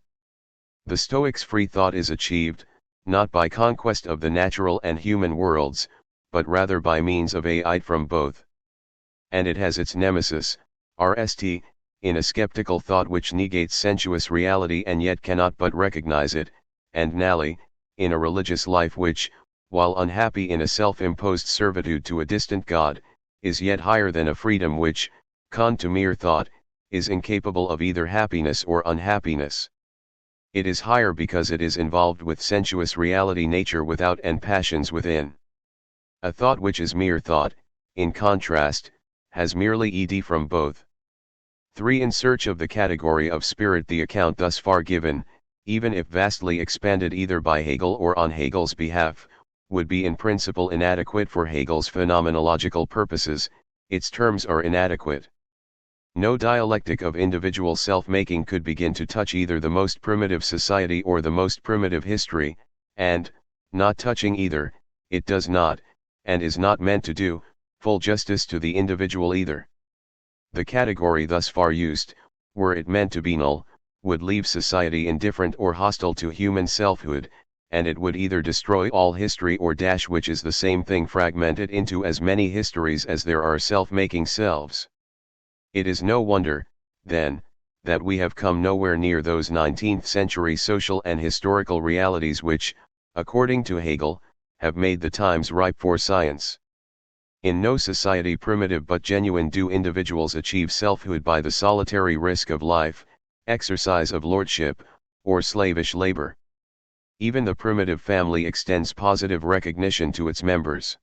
The Stoic's free thought is achieved, not by conquest of the natural and human worlds, but rather by means of aid from both. And it has its nemesis, RST, in a skeptical thought which negates sensuous reality and yet cannot but recognize it, and nally, in a religious life which, while unhappy in a self-imposed servitude to a distant God, is yet higher than a freedom which, con to mere thought, is incapable of either happiness or unhappiness. It is higher because it is involved with sensuous reality nature without and passions within. A thought which is mere thought, in contrast, has merely id from both. 3. In search of the category of spirit, the account thus far given, even if vastly expanded either by Hegel or on Hegel's behalf, would be in principle inadequate for Hegel's phenomenological purposes. Its terms are inadequate. No dialectic of individual self-making could begin to touch either the most primitive society or the most primitive history, and, not touching either, it does not, and is not meant to do, full justice to the individual either. The category thus far used, were it meant to be null, would leave society indifferent or hostile to human selfhood, and it would either destroy all history or which is the same thing, fragment it into as many histories as there are self-making selves. It is no wonder, then, that we have come nowhere near those 19th-century social and historical realities which, according to Hegel, have made the times ripe for science. In no society primitive but genuine do individuals achieve selfhood by the solitary risk of life, exercise of lordship, or slavish labor. Even the primitive family extends positive recognition to its members.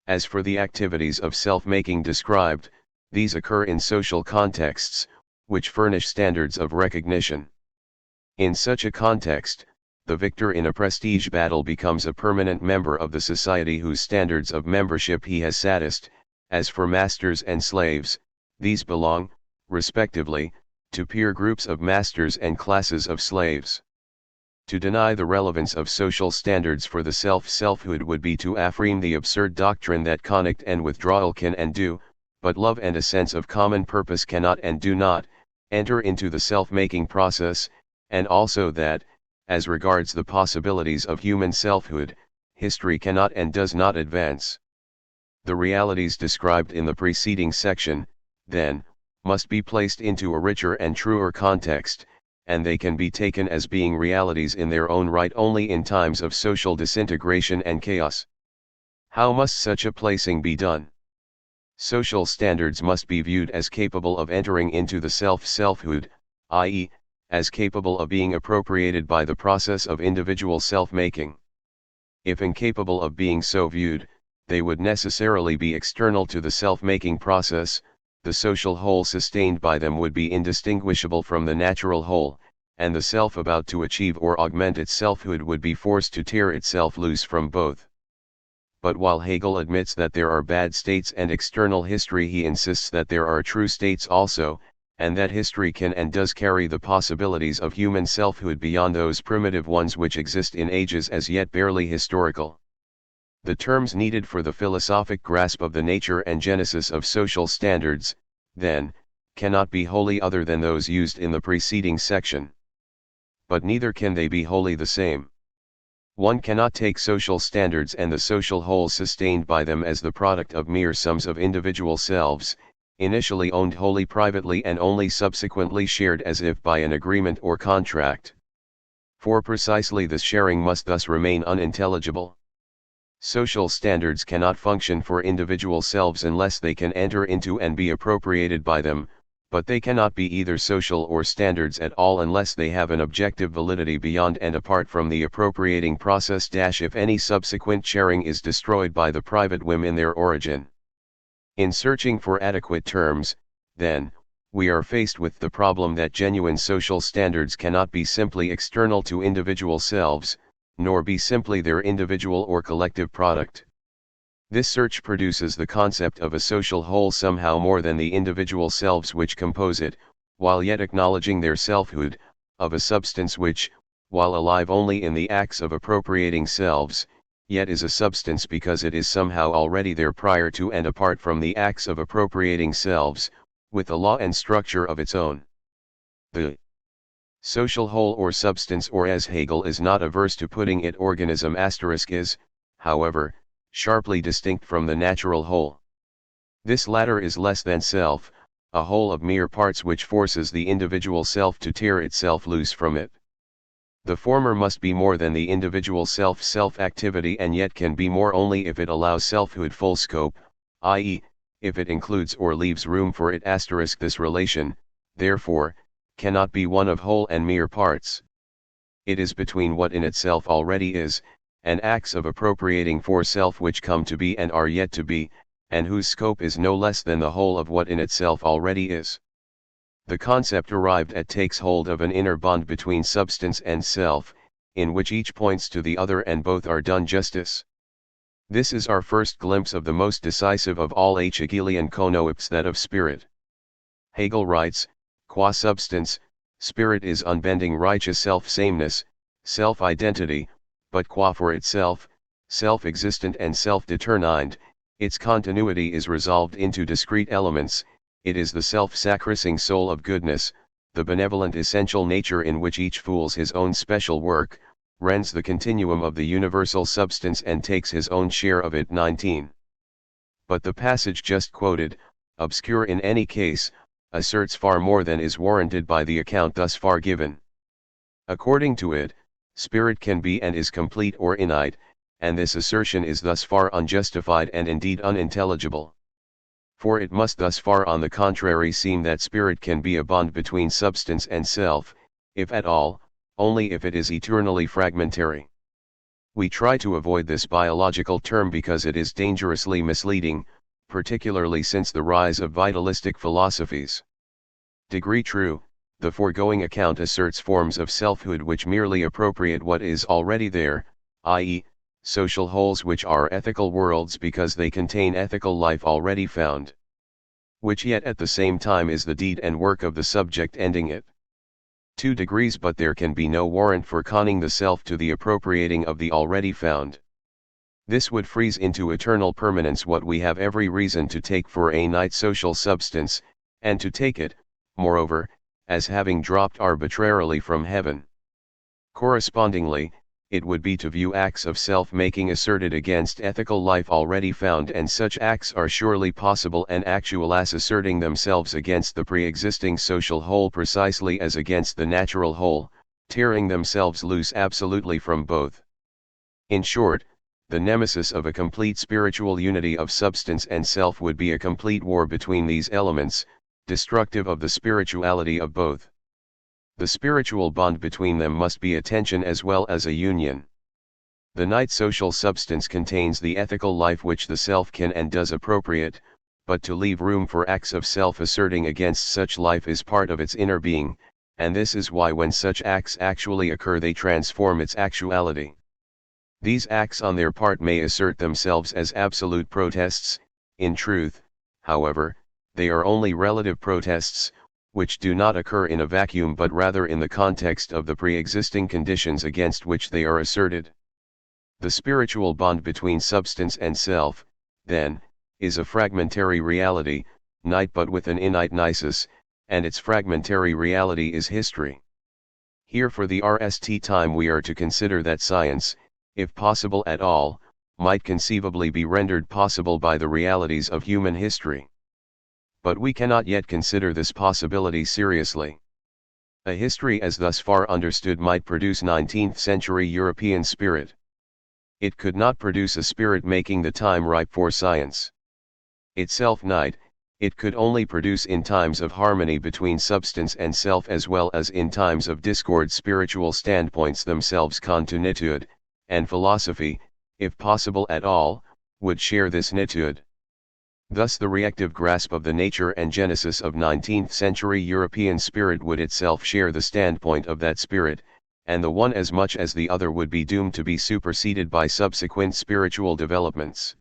As for the activities of self-making described, these occur in social contexts, which furnish standards of recognition. In such a context, the victor in a prestige battle becomes a permanent member of the society whose standards of membership he has satisfied. As for masters and slaves, these belong, respectively, to peer groups of masters and classes of slaves. To deny the relevance of social standards for the selfhood would be to affirm the absurd doctrine that conflict and withdrawal can and do, but love and a sense of common purpose cannot and do not, enter into the self-making process, and also that, as regards the possibilities of human selfhood, history cannot and does not advance. The realities described in the preceding section, then, must be placed into a richer and truer context, and they can be taken as being realities in their own right only in times of social disintegration and chaos. How must such a placing be done? Social standards must be viewed as capable of entering into the selfhood, i.e., as capable of being appropriated by the process of individual self-making. If incapable of being so viewed, they would necessarily be external to the self-making process. The social whole sustained by them would be indistinguishable from the natural whole, and the self about to achieve or augment its selfhood would be forced to tear itself loose from both. But while Hegel admits that there are bad states and external history, he insists that there are true states also, and that history can and does carry the possibilities of human selfhood beyond those primitive ones which exist in ages as yet barely historical. The terms needed for the philosophic grasp of the nature and genesis of social standards, then, cannot be wholly other than those used in the preceding section. But neither can they be wholly the same. One cannot take social standards and the social whole sustained by them as the product of mere sums of individual selves, initially owned wholly privately and only subsequently shared as if by an agreement or contract. For precisely this sharing must thus remain unintelligible. Social standards cannot function for individual selves unless they can enter into and be appropriated by them, but they cannot be either social or standards at all unless they have an objective validity beyond and apart from the appropriating process. If any subsequent sharing is destroyed by the private whim in their origin. In searching for adequate terms, then, we are faced with the problem that genuine social standards cannot be simply external to individual selves, nor be simply their individual or collective product. This search produces the concept of a social whole somehow more than the individual selves which compose it, while yet acknowledging their selfhood, of a substance which, while alive only in the acts of appropriating selves, yet is a substance because it is somehow already there prior to and apart from the acts of appropriating selves, with a law and structure of its own. The social whole or substance, or as Hegel is not averse to putting it, organism is, however, sharply distinct from the natural whole. This latter is less than self, a whole of mere parts which forces the individual self to tear itself loose from it. The former must be more than the individual self-activity, and yet can be more only if it allows selfhood full scope, i.e., if it includes or leaves room for it. This relation, therefore, cannot be one of whole and mere parts. it is between what in itself already is, and acts of appropriating for self which come to be and are yet to be, and whose scope is no less than the whole of what in itself already is. The concept arrived at takes hold of an inner bond between substance and self, in which each points to the other and both are done justice. This is our first glimpse of the most decisive of all Hegelian concepts, that of spirit. Hegel writes, qua substance, spirit is unbending righteous self-sameness, self-identity, but qua for itself, self-existent and self-determined, its continuity is resolved into discrete elements, it is the self-sacrificing soul of goodness, the benevolent essential nature in which each fools his own special work, rends the continuum of the universal substance and takes his own share of it. 19. But the passage just quoted, obscure in any case, asserts far more than is warranted by the account thus far given. According to it, spirit can be and is complete or innate, and this assertion is thus far unjustified and indeed unintelligible. For it must thus far on the contrary seem that spirit can be a bond between substance and self, if at all, only if it is eternally fragmentary. We try to avoid this biological term because it is dangerously misleading, particularly since the rise of vitalistic philosophies. Degree true, the foregoing account asserts forms of selfhood which merely appropriate what is already there, i.e., social wholes which are ethical worlds because they contain ethical life already found. Which yet at the same time is the deed and work of the subject ending it. 2 degrees. But there can be no warrant for conning the self to the appropriating of the already found. This would freeze into eternal permanence what we have every reason to take for a night social substance, and to take it, moreover, as having dropped arbitrarily from heaven. Correspondingly, it would be to view acts of self-making asserted against ethical life already found, and such acts are surely possible and actual as asserting themselves against the pre-existing social whole precisely as against the natural whole, tearing themselves loose absolutely from both. In short, the nemesis of a complete spiritual unity of substance and self would be a complete war between these elements, destructive of the spirituality of both. The spiritual bond between them must be a tension as well as a union. The night social substance contains the ethical life which the self can and does appropriate, but to leave room for acts of self-asserting against such life is part of its inner being, and this is why when such acts actually occur they transform its actuality. These acts on their part may assert themselves as absolute protests, in truth, however, they are only relative protests, which do not occur in a vacuum but rather in the context of the pre-existing conditions against which they are asserted. The spiritual bond between substance and self, then, is a fragmentary reality, night but with an innate nisus, and its fragmentary reality is history. Here for the rest time we are to consider that science, if possible at all, might conceivably be rendered possible by the realities of human history. But we cannot yet consider this possibility seriously. A history as thus far understood might produce 19th-century European spirit. It could not produce a spirit making the time ripe for science. Itself night, it could only produce in times of harmony between substance and self as well as in times of discord spiritual standpoints themselves continuitude, and philosophy, if possible at all, would share this nitude. Thus the reactive grasp of the nature and genesis of 19th-century European spirit would itself share the standpoint of that spirit, and the one as much as the other would be doomed to be superseded by subsequent spiritual developments.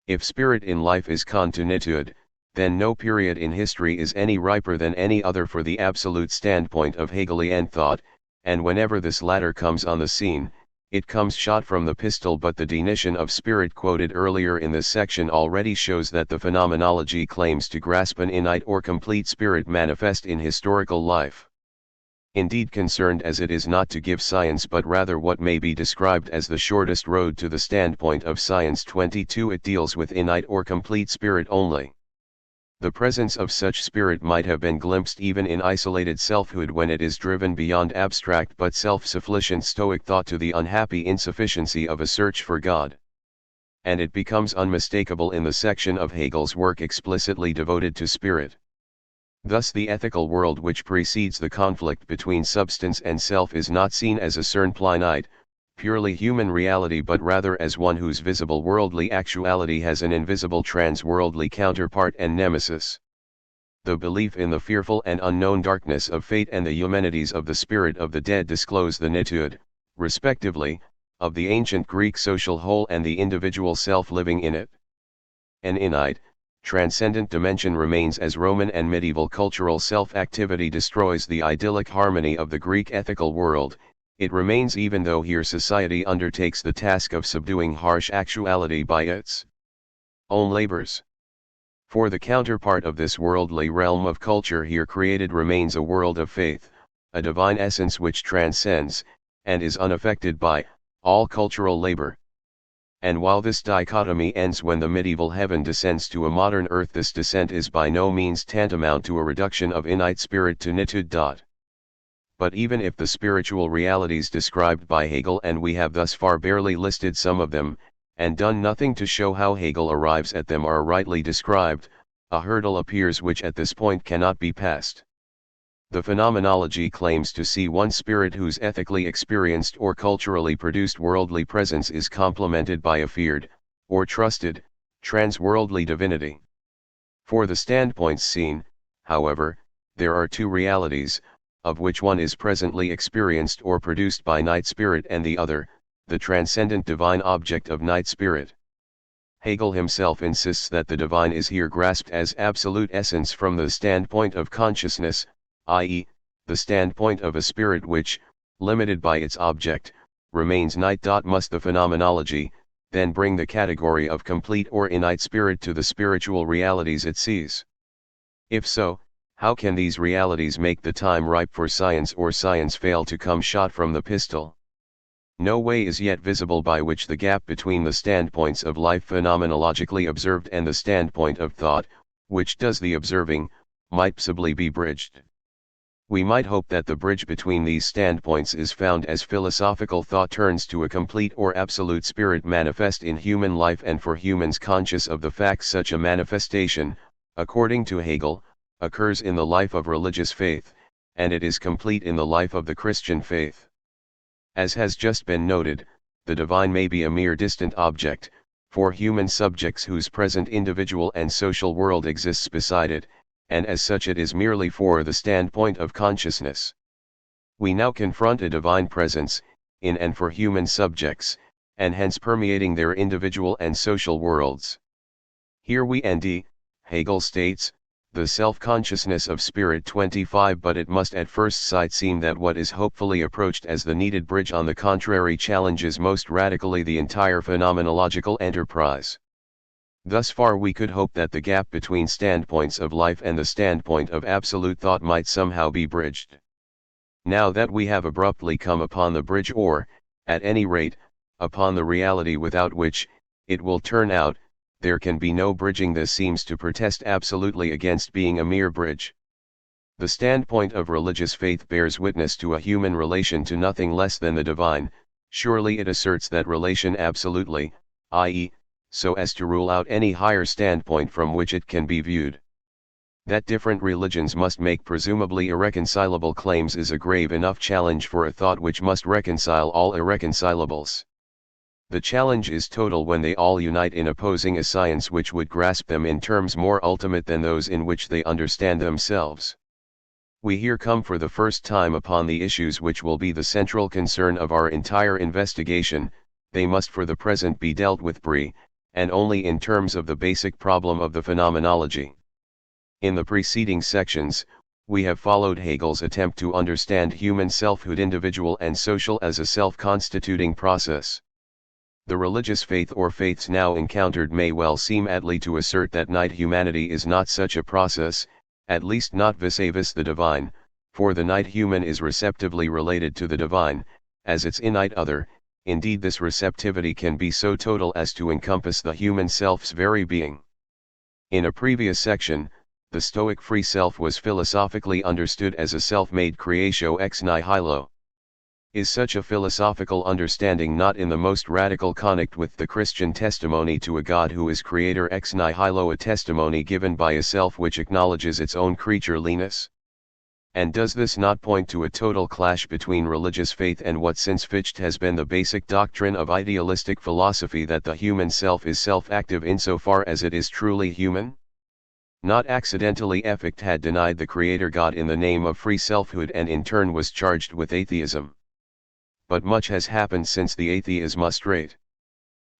If spirit in life is continuitude, then no period in history is any riper than any other for the absolute standpoint of Hegelian thought, and whenever this latter comes on the scene, it comes shot from the pistol. But the definition of spirit quoted earlier in this section already shows that the phenomenology claims to grasp an innate or complete spirit manifest in historical life. Indeed, concerned as it is not to give science but rather what may be described as the shortest road to the standpoint of science 22, it deals with innate or complete spirit only. The presence of such spirit might have been glimpsed even in isolated selfhood when it is driven beyond abstract but self-sufficient Stoic thought to the unhappy insufficiency of a search for God. And it becomes unmistakable in the section of Hegel's work explicitly devoted to spirit. Thus the ethical world which precedes the conflict between substance and self is not seen as a cern-plinite, purely human reality, but rather as one whose visible worldly actuality has an invisible trans-worldly counterpart and nemesis. The belief in the fearful and unknown darkness of fate and the Eumenides of the spirit of the dead disclose the nitude, respectively, of the ancient Greek social whole and the individual self living in it. An innate, transcendent dimension remains as Roman and medieval cultural self-activity destroys the idyllic harmony of the Greek ethical world. It remains even though here society undertakes the task of subduing harsh actuality by its own labors. For the counterpart of this worldly realm of culture here created remains a world of faith, a divine essence which transcends, and is unaffected by, all cultural labor. And while this dichotomy ends when the medieval heaven descends to a modern earth, this descent is by no means tantamount to a reduction of innate spirit to nitude. But even if the spiritual realities described by Hegel, and we have thus far barely listed some of them, and done nothing to show how Hegel arrives at them, are rightly described, a hurdle appears which at this point cannot be passed. The phenomenology claims to see one spirit whose ethically experienced or culturally produced worldly presence is complemented by a feared, or trusted, trans-worldly divinity. For the standpoints seen, however, there are two realities, of which one is presently experienced or produced by night spirit and the other, the transcendent divine object of night spirit. Hegel himself insists that the divine is here grasped as absolute essence from the standpoint of consciousness, i.e., the standpoint of a spirit which, limited by its object, remains night. Must the phenomenology, then bring the category of complete or innate spirit to the spiritual realities it sees? If so, how can these realities make the time ripe for science, or science fail to come shot from the pistol? No way is yet visible by which the gap between the standpoints of life phenomenologically observed and the standpoint of thought, which does the observing, might possibly be bridged. We might hope that the bridge between these standpoints is found as philosophical thought turns to a complete or absolute spirit manifest in human life, and for humans conscious of the fact such a manifestation, according to Hegel, occurs in the life of religious faith, and it is complete in the life of the Christian faith. As has just been noted, the divine may be a mere distant object, for human subjects whose present individual and social world exists beside it, and as such it is merely for the standpoint of consciousness. We now confront a divine presence, in and for human subjects, and hence permeating their individual and social worlds. Here we end, Hegel states, the self-consciousness of spirit 25, but it must at first sight seem that what is hopefully approached as the needed bridge on the contrary challenges most radically the entire phenomenological enterprise. Thus far we could hope that the gap between standpoints of life and the standpoint of absolute thought might somehow be bridged. Now that we have abruptly come upon the bridge, or, at any rate, upon the reality without which, it will turn out, there can be no bridging, this seems to protest absolutely against being a mere bridge. The standpoint of religious faith bears witness to a human relation to nothing less than the divine. Surely it asserts that relation absolutely, i.e., so as to rule out any higher standpoint from which it can be viewed. That different religions must make presumably irreconcilable claims is a grave enough challenge for a thought which must reconcile all irreconcilables. The challenge is total when they all unite in opposing a science which would grasp them in terms more ultimate than those in which they understand themselves. We here come for the first time upon the issues which will be the central concern of our entire investigation. They must for the present be dealt with and only in terms of the basic problem of the phenomenology. In the preceding sections, we have followed Hegel's attempt to understand human selfhood, individual and social, as a self-constituting process. The religious faith or faiths now encountered may well seem atly to assert that night humanity is not such a process, at least not vis-a-vis the divine, for the night human is receptively related to the divine, as its innate other. Indeed, this receptivity can be so total as to encompass the human self's very being. In a previous section, the Stoic free self was philosophically understood as a self-made creatio ex nihilo. Is such a philosophical understanding not in the most radical connect with the Christian testimony to a God who is creator ex nihilo, a testimony given by a self which acknowledges its own creatureliness? And does this not point to a total clash between religious faith and what since Fichte has been the basic doctrine of idealistic philosophy, that the human self is self-active insofar as it is truly human? Not accidentally Fichte had denied the creator God in the name of free selfhood and in turn was charged with atheism. But much has happened since the atheism straight.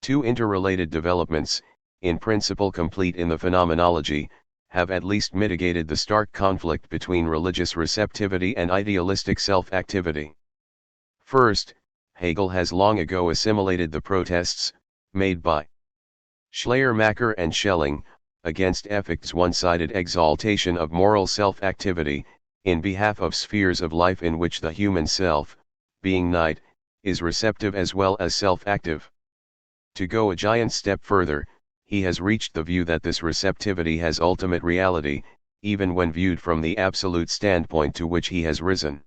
Two interrelated developments, in principle complete in the phenomenology, have at least mitigated the stark conflict between religious receptivity and idealistic self-activity. First, Hegel has long ago assimilated the protests, made by Schleiermacher and Schelling, against Fichte's one-sided exaltation of moral self-activity, in behalf of spheres of life in which the human self, being night, is receptive as well as self-active. To go a giant step further, he has reached the view that this receptivity has ultimate reality, even when viewed from the absolute standpoint to which he has risen.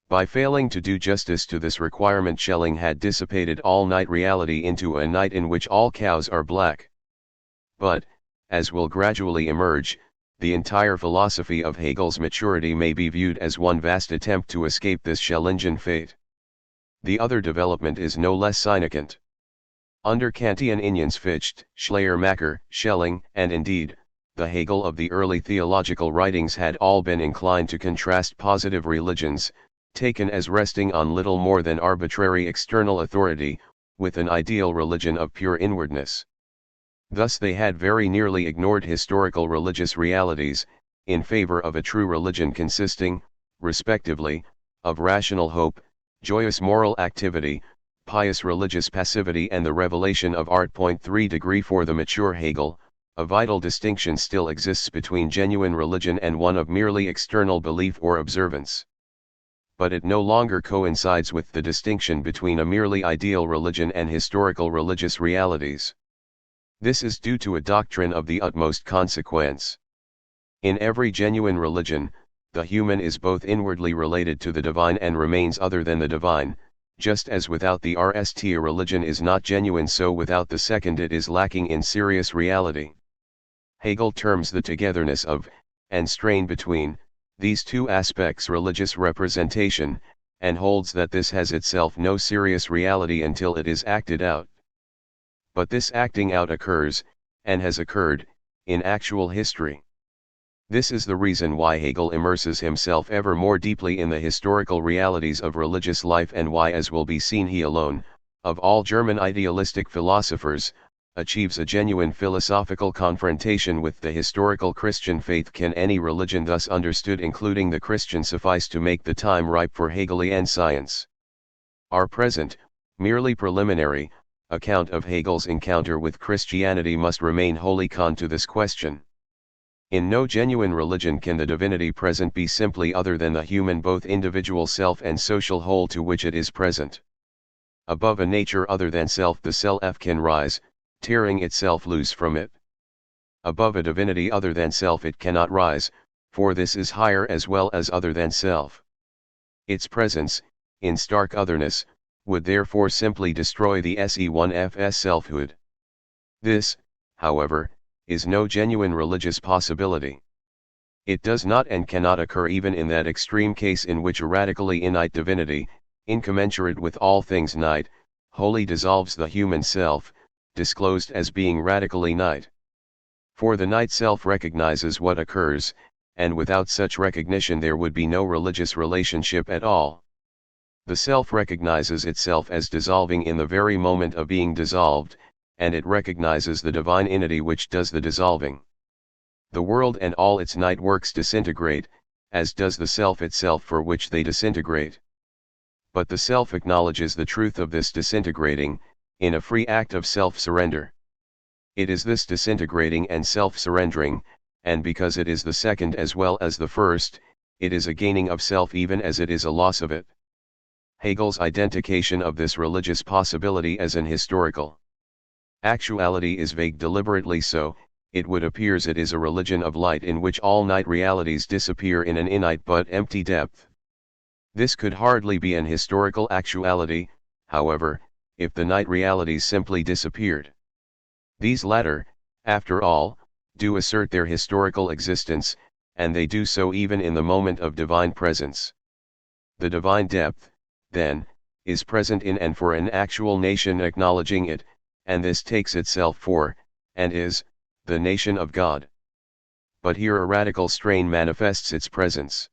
By failing to do justice to this requirement, Schelling had dissipated all night reality into a night in which all cows are black. But, as will gradually emerge, the entire philosophy of Hegel's maturity may be viewed as one vast attempt to escape this Schellingian fate. The other development is no less significant. Under Kantian Inians Fichte, Schleiermacher, Schelling, and indeed, the Hegel of the early theological writings had all been inclined to contrast positive religions, taken as resting on little more than arbitrary external authority, with an ideal religion of pure inwardness. Thus they had very nearly ignored historical religious realities, in favor of a true religion consisting, respectively, of rational hope, joyous moral activity, pious religious passivity and the revelation of art. 3 For the mature Hegel, a vital distinction still exists between genuine religion and one of merely external belief or observance. But it no longer coincides with the distinction between a merely ideal religion and historical religious realities. This is due to a doctrine of the utmost consequence. In every genuine religion, the human is both inwardly related to the divine and remains other than the divine, just as without the RST a religion is not genuine, so without the second it is lacking in serious reality. Hegel terms the togetherness of, and strain between, these two aspects religious representation, and holds that this has itself no serious reality until it is acted out. But this acting out occurs, and has occurred, in actual history. This is the reason why Hegel immerses himself ever more deeply in the historical realities of religious life, and why, as will be seen, he alone, of all German idealistic philosophers, achieves a genuine philosophical confrontation with the historical Christian faith. Can any religion thus understood, including the Christian, suffice to make the time ripe for Hegelian science? Our present, merely preliminary, account of Hegel's encounter with Christianity must remain wholly con to this question. In no genuine religion can the divinity present be simply other than the human both individual self and social whole to which it is present. Above a nature other than self the self can rise, tearing itself loose from it. Above a divinity other than self it cannot rise, for this is higher as well as other than self. Its presence, in stark otherness, would therefore simply destroy the Se1Fs selfhood. This, however, is no genuine religious possibility. It does not and cannot occur even in that extreme case in which a radically innate divinity, incommensurate with all things night, wholly dissolves the human self, disclosed as being radically night. For the night self recognizes what occurs, and without such recognition there would be no religious relationship at all. The self recognizes itself as dissolving in the very moment of being dissolved, and it recognizes the divine entity which does the dissolving. The world and all its night works disintegrate, as does the self itself for which they disintegrate. But the self acknowledges the truth of this disintegrating, in a free act of self-surrender. It is this disintegrating and self-surrendering, and because it is the second as well as the first, it is a gaining of self even as it is a loss of it. Hegel's identification of this religious possibility as an historical actuality is vague, deliberately so. It would appear it is a religion of light in which all night realities disappear in an innate but empty depth. This could hardly be an historical actuality, however, if the night realities simply disappeared. These latter, after all, do assert their historical existence, and they do so even in the moment of divine presence. The divine depth, then, is present in and for an actual nation acknowledging it, and this takes itself for, and is, the nation of God. But here a radical strain manifests its presence.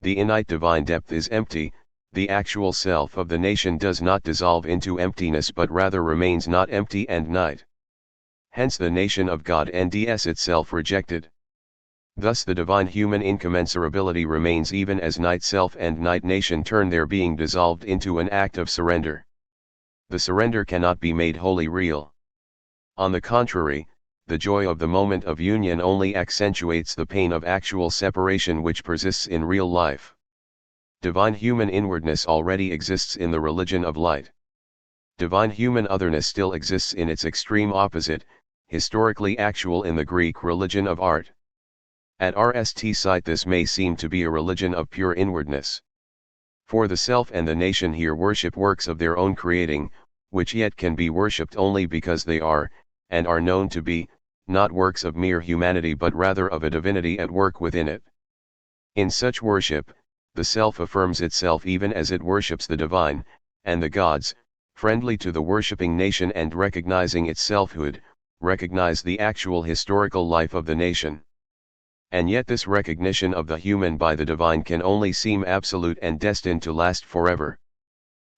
The innate divine depth is empty, the actual self of the nation does not dissolve into emptiness but rather remains not empty and night. Hence the nation of God nds itself rejected. Thus the divine human incommensurability remains even as night self and night nation turn their being dissolved into an act of surrender. The surrender cannot be made wholly real. On the contrary, the joy of the moment of union only accentuates the pain of actual separation which persists in real life. Divine human inwardness already exists in the religion of light. Divine human otherness still exists in its extreme opposite, historically actual in the Greek religion of art. At RST sight this may seem to be a religion of pure inwardness. For the self and the nation here worship works of their own creating, which yet can be worshipped only because they are, and are known to be, not works of mere humanity but rather of a divinity at work within it. In such worship, the self affirms itself even as it worships the divine, and the gods, friendly to the worshipping nation and recognizing its selfhood, recognize the actual historical life of the nation. And yet this recognition of the human by the divine can only seem absolute and destined to last forever.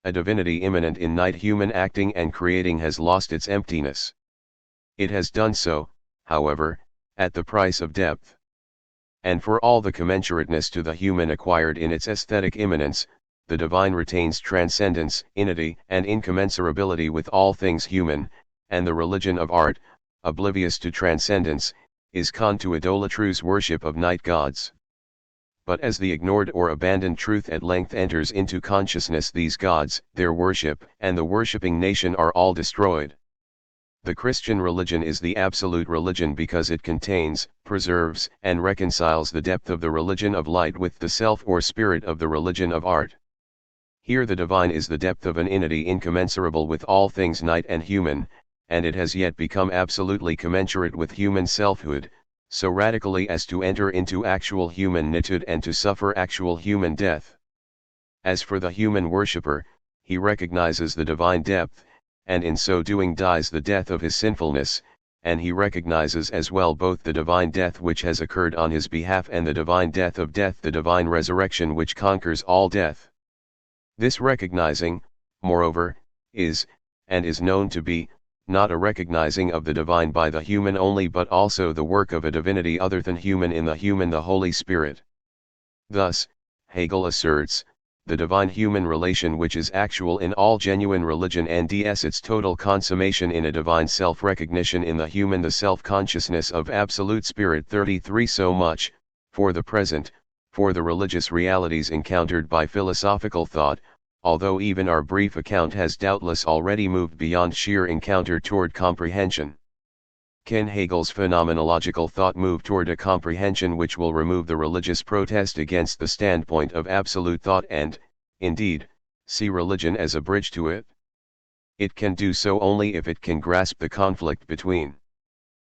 A divinity immanent in night human acting and creating has lost its emptiness. It has done so, however, at the price of depth. And for all the commensurateness to the human acquired in its aesthetic immanence, the divine retains transcendence, unity, and incommensurability with all things human, and the religion of art, oblivious to transcendence, is con to idolatrous worship of night gods. But as the ignored or abandoned truth at length enters into consciousness, these gods, their worship, and the worshipping nation are all destroyed. The Christian religion is the absolute religion because it contains, preserves, and reconciles the depth of the religion of light with the self or spirit of the religion of art. Here the divine is the depth of an unity incommensurable with all things night and human, and it has yet become absolutely commensurate with human selfhood, so radically as to enter into actual human nitude and to suffer actual human death. As for the human worshipper, he recognizes the divine depth, and in so doing dies the death of his sinfulness, and he recognizes as well both the divine death which has occurred on his behalf and the divine death of death, the divine resurrection which conquers all death. This recognizing, moreover, is, and is known to be, not a recognizing of the divine by the human only but also the work of a divinity other than human in the human, the Holy Spirit. Thus, Hegel asserts, the divine-human relation which is actual in all genuine religion and its total consummation in a divine self-recognition in the human, the self-consciousness of absolute spirit. 33 So much, for the present, for the religious realities encountered by philosophical thought, although even our brief account has doubtless already moved beyond sheer encounter toward comprehension. Can Hegel's phenomenological thought move toward a comprehension which will remove the religious protest against the standpoint of absolute thought and, indeed, see religion as a bridge to it? It can do so only if it can grasp the conflict between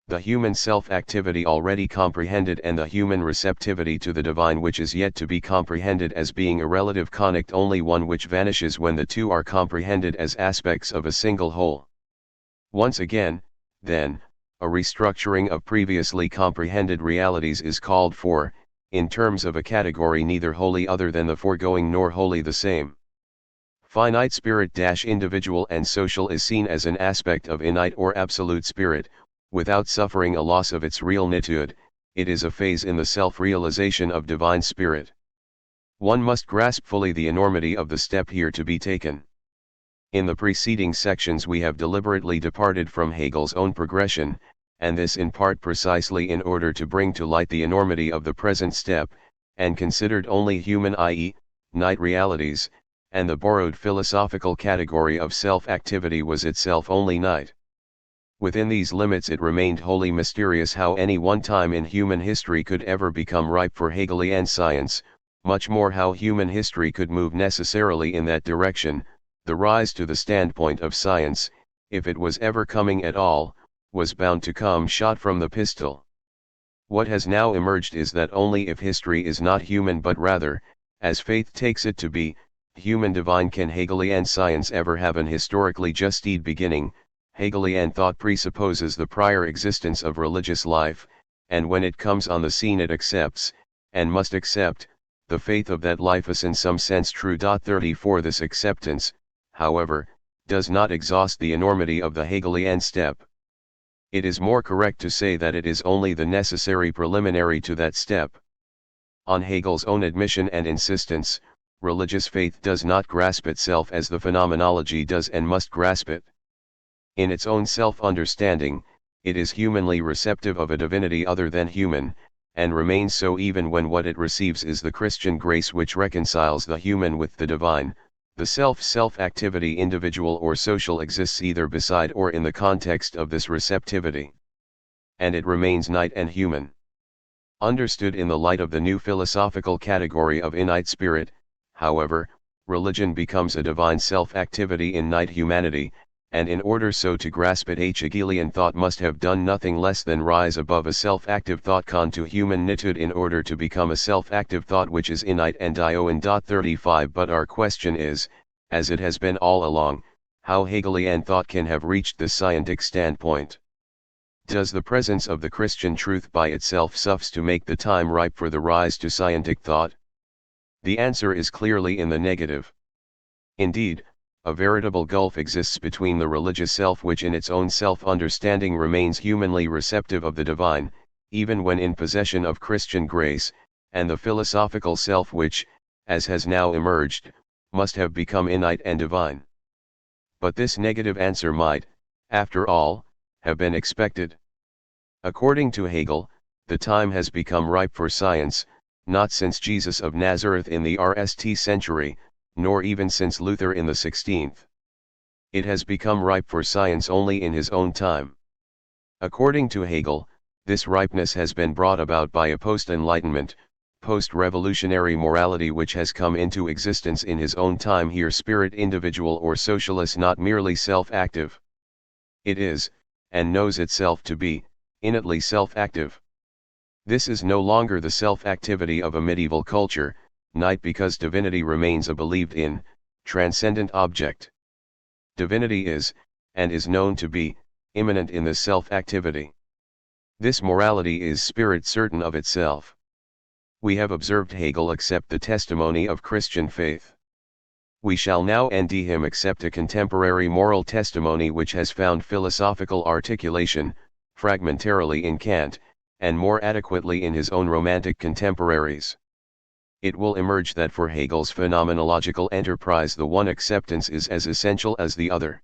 the human self-activity already comprehended and the human receptivity to the divine which is yet to be comprehended as being a relative connect, only one which vanishes when the two are comprehended as aspects of a single whole. Once again, then, a restructuring of previously comprehended realities is called for, in terms of a category neither wholly other than the foregoing nor wholly the same. Finite spirit-individual and social is seen as an aspect of innate or absolute spirit, without suffering a loss of its real nitude. It is a phase in the self-realization of divine spirit. One must grasp fully the enormity of the step here to be taken. In the preceding sections we have deliberately departed from Hegel's own progression, and this in part precisely in order to bring to light the enormity of the present step, and considered only human, i.e., night realities, and the borrowed philosophical category of self-activity was itself only night. Within these limits it remained wholly mysterious how any one time in human history could ever become ripe for Hegelian science, much more how human history could move necessarily in that direction. The rise to the standpoint of science, if it was ever coming at all, was bound to come shot from the pistol. What has now emerged is that only if history is not human but rather, as faith takes it to be, human divine can Hegelian science ever have an historically just beginning. Hegelian thought presupposes the prior existence of religious life, and when it comes on the scene it accepts, and must accept, the faith of that life is in some sense true. 34 This acceptance, however, does not exhaust the enormity of the Hegelian step. It is more correct to say that it is only the necessary preliminary to that step. On Hegel's own admission and insistence, religious faith does not grasp itself as the phenomenology does and must grasp it. In its own self-understanding, it is humanly receptive of a divinity other than human, and remains so even when what it receives is the Christian grace which reconciles the human with the divine. The self-activity, individual or social, exists either beside or in the context of this receptivity. And it remains night and human. Understood in the light of the new philosophical category of innate spirit, however, religion becomes a divine self-activity in night humanity, and in order so to grasp it Hegelian thought must have done nothing less than rise above a self-active thought to human nitude in order to become a self-active thought which is innate and ioan. 35 But our question is, as it has been all along, how Hegelian thought can have reached this scientific standpoint. Does the presence of the Christian truth by itself suffice to make the time ripe for the rise to scientific thought? The answer is clearly in the negative. Indeed, a veritable gulf exists between the religious self which in its own self-understanding remains humanly receptive of the divine, even when in possession of Christian grace, and the philosophical self which, as has now emerged, must have become innate and divine. But this negative answer might, after all, have been expected. According to Hegel, the time has become ripe for science, not since Jesus of Nazareth in the RST century, nor even since Luther in the 16th. It has become ripe for science only in his own time. According to Hegel, this ripeness has been brought about by a post-enlightenment, post-revolutionary morality which has come into existence in his own time. Here spirit, individual or socialist, not merely self-active. It is, and knows itself to be, innately self-active. This is no longer the self-activity of a medieval culture, not because divinity remains a believed in, transcendent object. Divinity is, and is known to be, immanent in this self-activity. This morality is spirit certain of itself. We have observed Hegel accept the testimony of Christian faith. We shall now him accept a contemporary moral testimony which has found philosophical articulation, fragmentarily in Kant, and more adequately in his own romantic contemporaries. It will emerge that for Hegel's phenomenological enterprise the one acceptance is as essential as the other.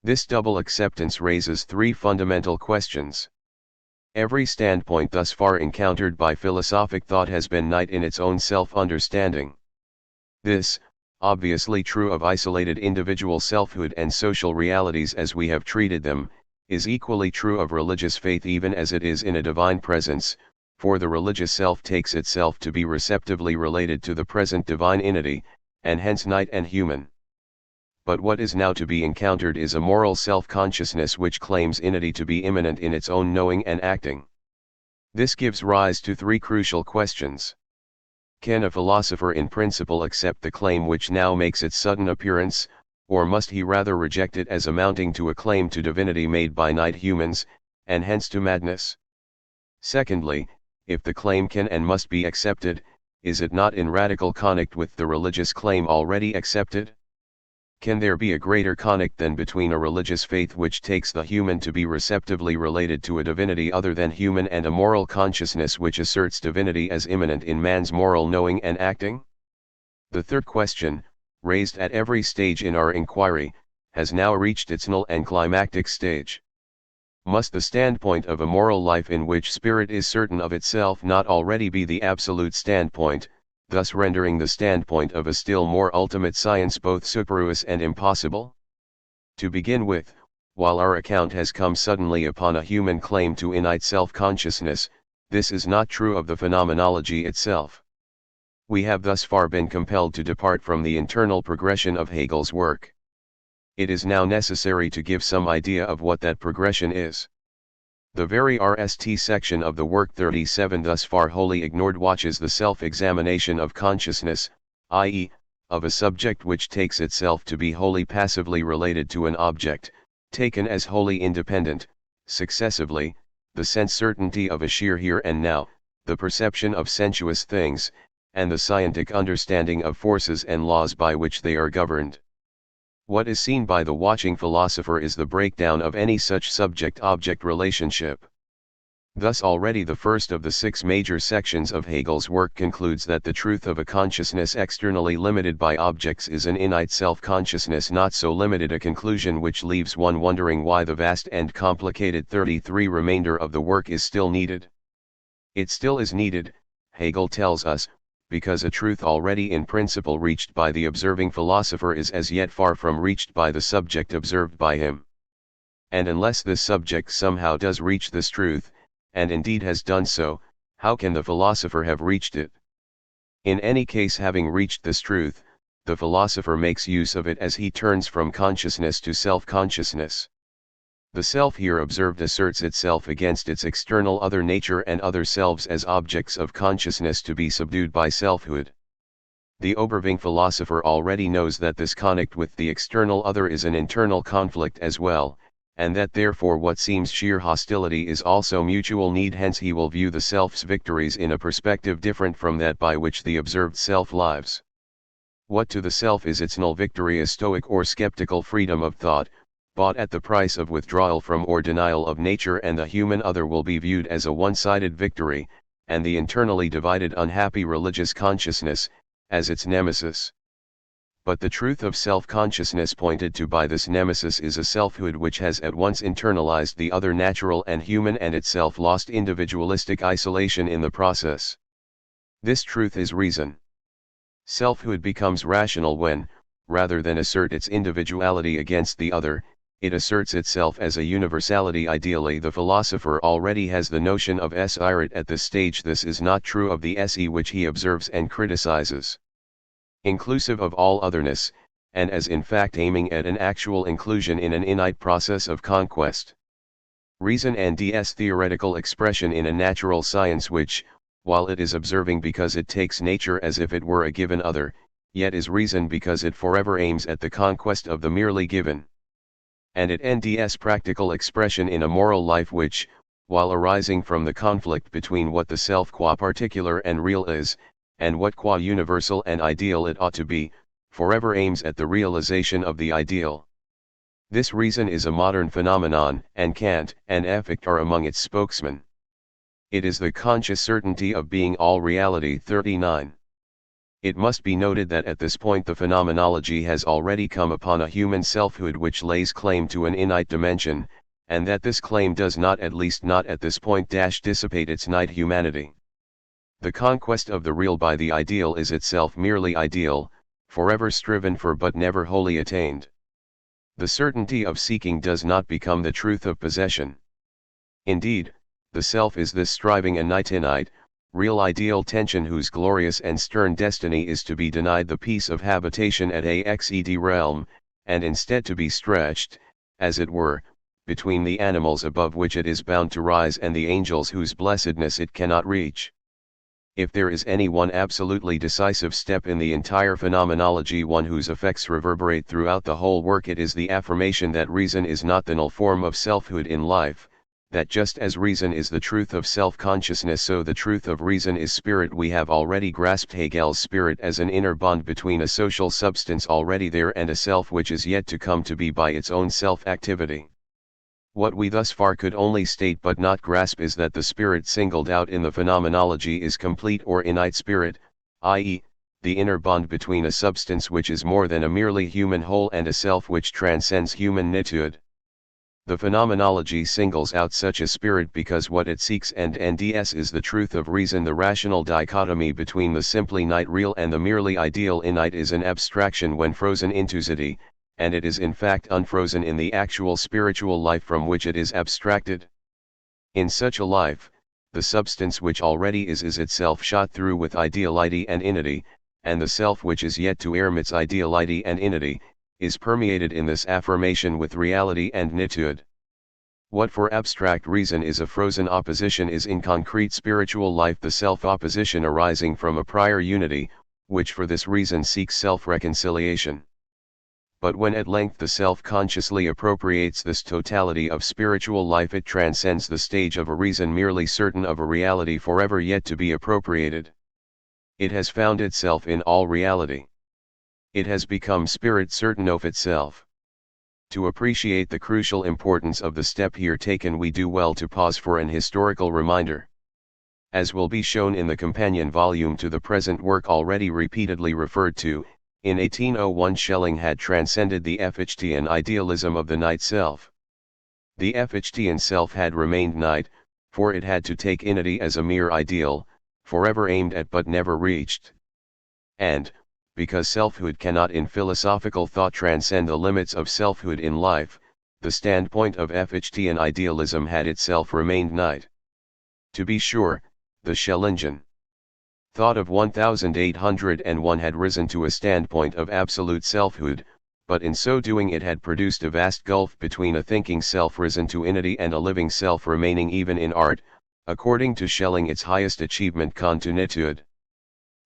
This double acceptance raises three fundamental questions. Every standpoint thus far encountered by philosophic thought has been night in its own self-understanding. This, obviously true of isolated individual selfhood and social realities as we have treated them, is equally true of religious faith even as it is in a divine presence, for the religious self takes itself to be receptively related to the present divine entity, and hence night and human. But what is now to be encountered is a moral self-consciousness which claims entity to be immanent in its own knowing and acting. This gives rise to three crucial questions. Can a philosopher in principle accept the claim which now makes its sudden appearance, or must he rather reject it as amounting to a claim to divinity made by night humans, and hence to madness? Secondly, if the claim can and must be accepted, is it not in radical conflict with the religious claim already accepted? Can there be a greater conflict than between a religious faith which takes the human to be receptively related to a divinity other than human and a moral consciousness which asserts divinity as immanent in man's moral knowing and acting? The third question, raised at every stage in our inquiry, has now reached its null and climactic stage. Must the standpoint of a moral life in which spirit is certain of itself not already be the absolute standpoint, thus rendering the standpoint of a still more ultimate science both superfluous and impossible? To begin with, while our account has come suddenly upon a human claim to innate self-consciousness, this is not true of the phenomenology itself. We have thus far been compelled to depart from the internal progression of Hegel's work. It is now necessary to give some idea of what that progression is. The very RST section of the work 37 thus far wholly ignored watches the self-examination of consciousness, i.e., of a subject which takes itself to be wholly passively related to an object, taken as wholly independent, successively, the sense certainty of a sheer here and now, the perception of sensuous things, and the scientific understanding of forces and laws by which they are governed. What is seen by the watching philosopher is the breakdown of any such subject-object relationship. Thus already the first of the 6 major sections of Hegel's work concludes that the truth of a consciousness externally limited by objects is an innate self-consciousness not so limited, a conclusion which leaves one wondering why the vast and complicated 33 remainder of the work is still needed. It still is needed, Hegel tells us, because a truth already in principle reached by the observing philosopher is as yet far from reached by the subject observed by him. And unless this subject somehow does reach this truth, and indeed has done so, how can the philosopher have reached it? In any case, having reached this truth, the philosopher makes use of it as he turns from consciousness to self-consciousness. The self here observed asserts itself against its external other nature and other selves as objects of consciousness to be subdued by selfhood. The observing philosopher already knows that this conflict with the external other is an internal conflict as well, and that therefore what seems sheer hostility is also mutual need. Hence he will view the self's victories in a perspective different from that by which the observed self lives. What to the self is its null victory, a stoic or skeptical freedom of thought, bought at the price of withdrawal from or denial of nature, and the human other will be viewed as a one-sided victory, and the internally divided unhappy religious consciousness, as its nemesis. But the truth of self-consciousness pointed to by this nemesis is a selfhood which has at once internalized the other natural and human and itself lost individualistic isolation in the process. This truth is reason. Selfhood becomes rational when, rather than assert its individuality against the other, it asserts itself as a universality. Ideally, the philosopher already has the notion of s-irat at this stage. This is not true of the se which he observes and criticizes. Inclusive of all otherness, and as in fact aiming at an actual inclusion in an innate process of conquest. Reason and ds theoretical expression in a natural science which, while it is observing because it takes nature as if it were a given other, yet is reason because it forever aims at the conquest of the merely given. And it nds practical expression in a moral life which, while arising from the conflict between what the self qua particular and real is, and what qua universal and ideal it ought to be, forever aims at the realization of the ideal. This reason is a modern phenomenon, and Kant and Fichte are among its spokesmen. It is the conscious certainty of being all reality. 39. It must be noted that at this point the phenomenology has already come upon a human selfhood which lays claim to an innate dimension, and that this claim does not, at least not at this point, dissipate its innate humanity. The conquest of the real by the ideal is itself merely ideal, forever striven for but never wholly attained. The certainty of seeking does not become the truth of possession. Indeed, the self is this striving innate, real ideal tension whose glorious and stern destiny is to be denied the peace of habitation at a xed realm, and instead to be stretched, as it were, between the animals above which it is bound to rise and the angels whose blessedness it cannot reach. If there is any one absolutely decisive step in the entire phenomenology, one whose effects reverberate throughout the whole work, it is the affirmation that reason is not the null form of selfhood in life, that just as reason is the truth of self-consciousness, so the truth of reason is spirit. We have already grasped Hegel's spirit as an inner bond between a social substance already there and a self which is yet to come to be by its own self-activity. What we thus far could only state but not grasp is that the spirit singled out in the phenomenology is complete or innate spirit, i.e., the inner bond between a substance which is more than a merely human whole and a self which transcends human nitude. The phenomenology singles out such a spirit because what it seeks and nds is the truth of reason. The rational dichotomy between the simply innate real and the merely ideal innate is an abstraction when frozen into zity, and it is in fact unfrozen in the actual spiritual life from which it is abstracted. In such a life, the substance which already is itself shot through with ideality and inity, and the self which is yet to ermits ideality and inity, is permeated in this affirmation with reality and nitude. What for abstract reason is a frozen opposition is in concrete spiritual life the self-opposition arising from a prior unity, which for this reason seeks self-reconciliation. But when at length the self consciously appropriates this totality of spiritual life, it transcends the stage of a reason merely certain of a reality forever yet to be appropriated. It has found itself in all reality. It has become spirit certain of itself. To appreciate the crucial importance of the step here taken, we do well to pause for an historical reminder. As will be shown in the companion volume to the present work already repeatedly referred to, in 1801 Schelling had transcended the Fichtian idealism of the night self. The Fichtian self had remained night, for it had to take inity as a mere ideal, forever aimed at but never reached. And, because selfhood cannot in philosophical thought transcend the limits of selfhood in life, the standpoint of Fichtian idealism had itself remained night. To be sure, the Schellingian thought of 1801 had risen to a standpoint of absolute selfhood, but in so doing it had produced a vast gulf between a thinking self risen to inity and a living self remaining even in art, according to Schelling its highest achievement continuitude.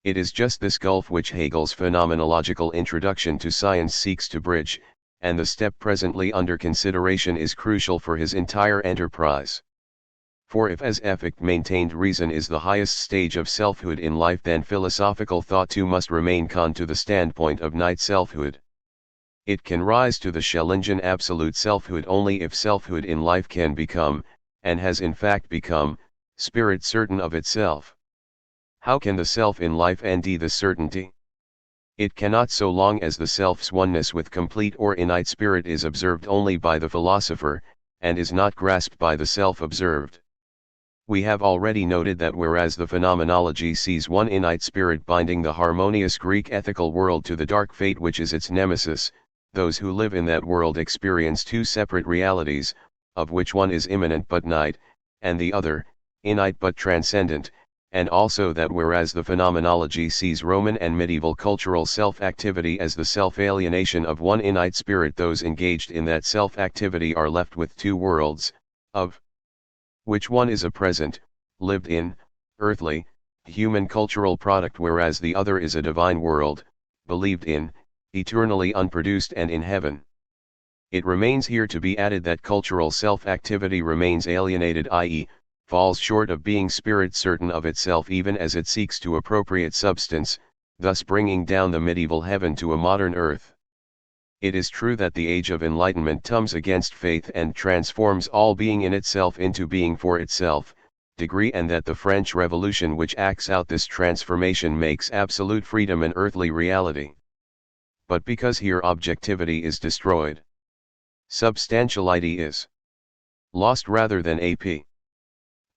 It is just this gulf which Hegel's phenomenological introduction to science seeks to bridge, and the step presently under consideration is crucial for his entire enterprise. For if as Fichte maintained reason is the highest stage of selfhood in life, then philosophical thought too must remain to the standpoint of night selfhood. It can rise to the Schellingian absolute selfhood only if selfhood in life can become, and has in fact become, spirit certain of itself. How can the self in life nd the certainty? It cannot so long as the self's oneness with complete or innate spirit is observed only by the philosopher, and is not grasped by the self-observed. We have already noted that whereas the phenomenology sees one innate spirit binding the harmonious Greek ethical world to the dark fate which is its nemesis, those who live in that world experience two separate realities, of which one is immanent but night, and the other, innate but transcendent, and also that whereas the phenomenology sees Roman and medieval cultural self-activity as the self-alienation of one innate spirit, those engaged in that self-activity are left with two worlds, of which one is a present, lived in, earthly, human cultural product, whereas the other is a divine world, believed in, eternally unproduced and in heaven. It remains here to be added that cultural self-activity remains alienated, i.e., falls short of being spirit certain of itself even as it seeks to appropriate substance, thus bringing down the medieval heaven to a modern earth. It is true that the age of enlightenment comes against faith and transforms all being in itself into being for itself, degree, and that the French Revolution which acts out this transformation makes absolute freedom an earthly reality. But because here objectivity is destroyed, substantiality is lost rather than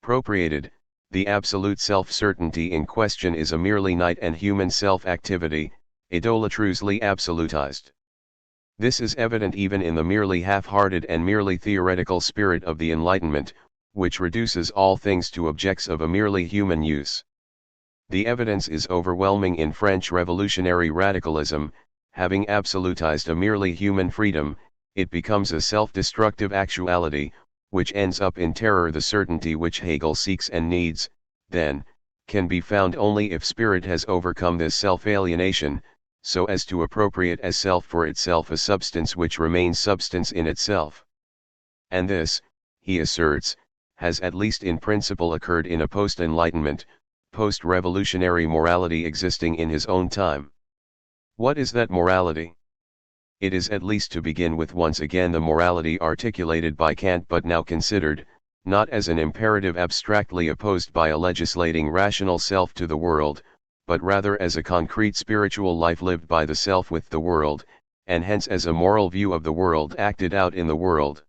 appropriated, the absolute self-certainty in question is a merely night and human self-activity, idolatrously absolutized. This is evident even in the merely half-hearted and merely theoretical spirit of the Enlightenment, which reduces all things to objects of a merely human use. The evidence is overwhelming in French revolutionary radicalism. Having absolutized a merely human freedom, it becomes a self-destructive actuality, which ends up in terror. The certainty which Hegel seeks and needs, then, can be found only if spirit has overcome this self-alienation, so as to appropriate as self for itself a substance which remains substance in itself. And this, he asserts, has at least in principle occurred in a post-enlightenment, post-revolutionary morality existing in his own time. What is that morality? It is, at least to begin with, once again the morality articulated by Kant, but now considered, not as an imperative abstractly opposed by a legislating rational self to the world, but rather as a concrete spiritual life lived by the self with the world, and hence as a moral view of the world acted out in the world.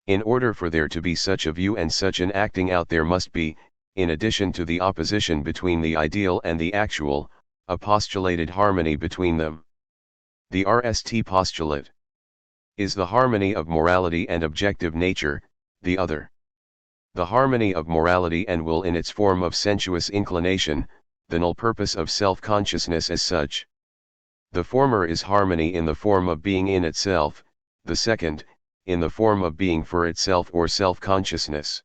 In order for there to be such a view and such an acting out, there must be, in addition to the opposition between the ideal and the actual, a postulated harmony between them. The RST postulate is the harmony of morality and objective nature, the other The harmony of morality and will in its form of sensuous inclination, the null purpose of self-consciousness as such. The former is harmony in the form of being in itself, the second, in the form of being for itself or self-consciousness.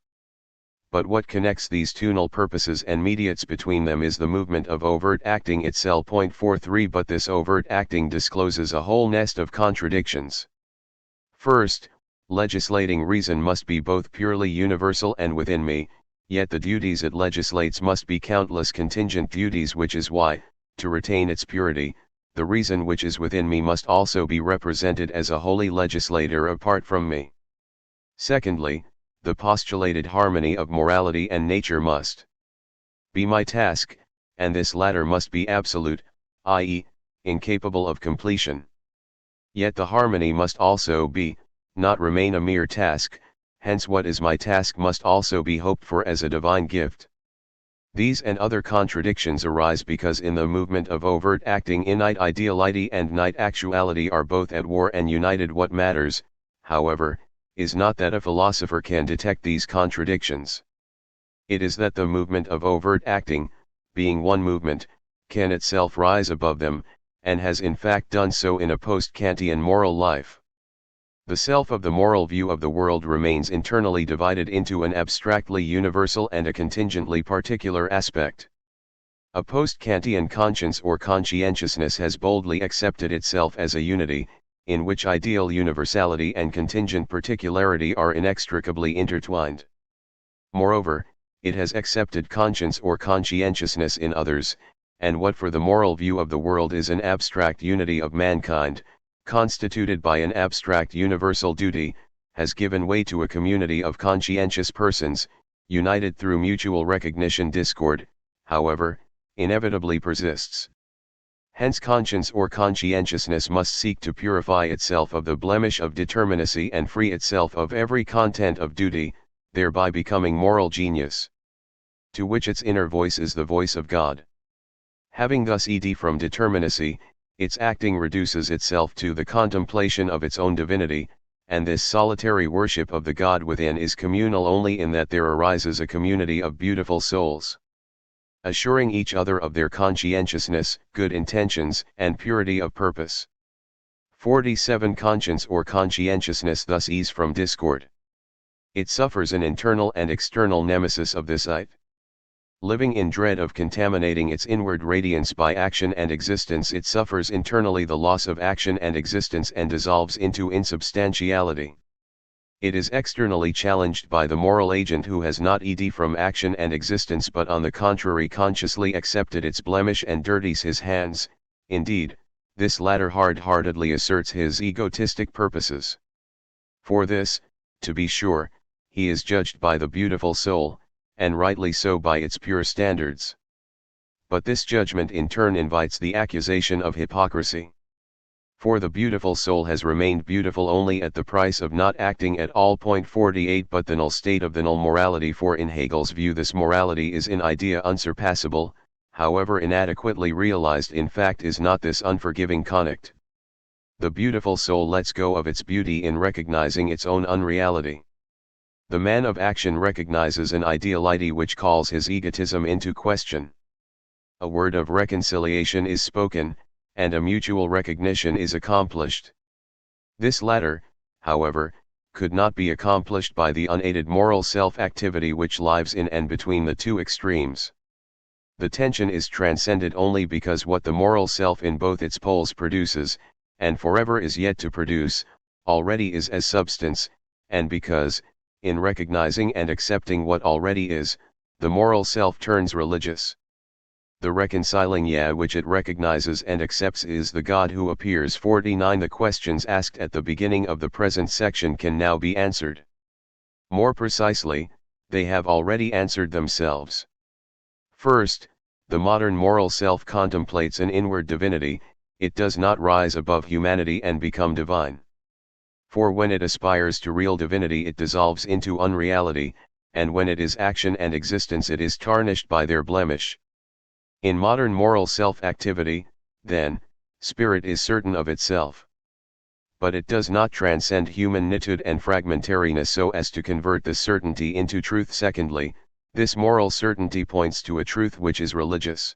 But what connects these two null purposes and mediates between them is the movement of overt acting itself. 43 But this overt acting discloses a whole nest of contradictions. First, legislating reason must be both purely universal and within me, yet the duties it legislates must be countless contingent duties, which is why, to retain its purity, the reason which is within me must also be represented as a holy legislator apart from me. Secondly, the postulated harmony of morality and nature must be my task, and this latter must be absolute, i.e., incapable of completion. Yet the harmony must also be, not remain a mere task, hence what is my task must also be hoped for as a divine gift. These and other contradictions arise because in the movement of overt acting innate ideality and innate actuality are both at war and united. What matters, however, is not that a philosopher can detect these contradictions. It is that the movement of overt acting, being one movement, can itself rise above them, and has in fact done so in a post-Kantian moral life. The self of the moral view of the world remains internally divided into an abstractly universal and a contingently particular aspect. A post-Kantian conscience or conscientiousness has boldly accepted itself as a unity, in which ideal universality and contingent particularity are inextricably intertwined. Moreover, it has accepted conscience or conscientiousness in others, and what for the moral view of the world is an abstract unity of mankind, constituted by an abstract universal duty, has given way to a community of conscientious persons, united through mutual recognition. Discord, however, inevitably persists. Hence conscience or conscientiousness must seek to purify itself of the blemish of determinacy and free itself of every content of duty, thereby becoming moral genius, to which its inner voice is the voice of God. Having thus ed from determinacy, its acting reduces itself to the contemplation of its own divinity, and this solitary worship of the God within is communal only in that there arises a community of beautiful souls, assuring each other of their conscientiousness, good intentions, and purity of purpose. 47 Conscience or conscientiousness thus ease from discord. It suffers an internal and external nemesis of this id. Living in dread of contaminating its inward radiance by action and existence, it suffers internally the loss of action and existence and dissolves into insubstantiality. It is externally challenged by the moral agent who has not ed from action and existence but on the contrary consciously accepted its blemish and dirties his hands. Indeed, this latter hard-heartedly asserts his egotistic purposes. For this, to be sure, he is judged by the beautiful soul, and rightly so by its pure standards. But this judgment in turn invites the accusation of hypocrisy. For the beautiful soul has remained beautiful only at the price of not acting at all. 48 But the null state of the null morality, for in Hegel's view this morality is in idea unsurpassable, however inadequately realized in fact is not this unforgiving conduct. The beautiful soul lets go of its beauty in recognizing its own unreality. The man of action recognizes an ideality which calls his egotism into question. A word of reconciliation is spoken, and a mutual recognition is accomplished. This latter, however, could not be accomplished by the unaided moral self-activity which lives in and between the two extremes. The tension is transcended only because what the moral self in both its poles produces, and forever is yet to produce, already is as substance, and because, in recognizing and accepting what already is, the moral self turns religious. The reconciling yeah which it recognizes and accepts is the God who appears. 49 The questions asked at the beginning of the present section can now be answered. More precisely, they have already answered themselves. First, the modern moral self contemplates an inward divinity, it does not rise above humanity and become divine. For when it aspires to real divinity it dissolves into unreality, and when it is action and existence it is tarnished by their blemish. In modern moral self-activity, then, spirit is certain of itself. but it does not transcend human nitude and fragmentariness so as to convert this certainty into truth. Secondly, this moral certainty points to a truth which is religious.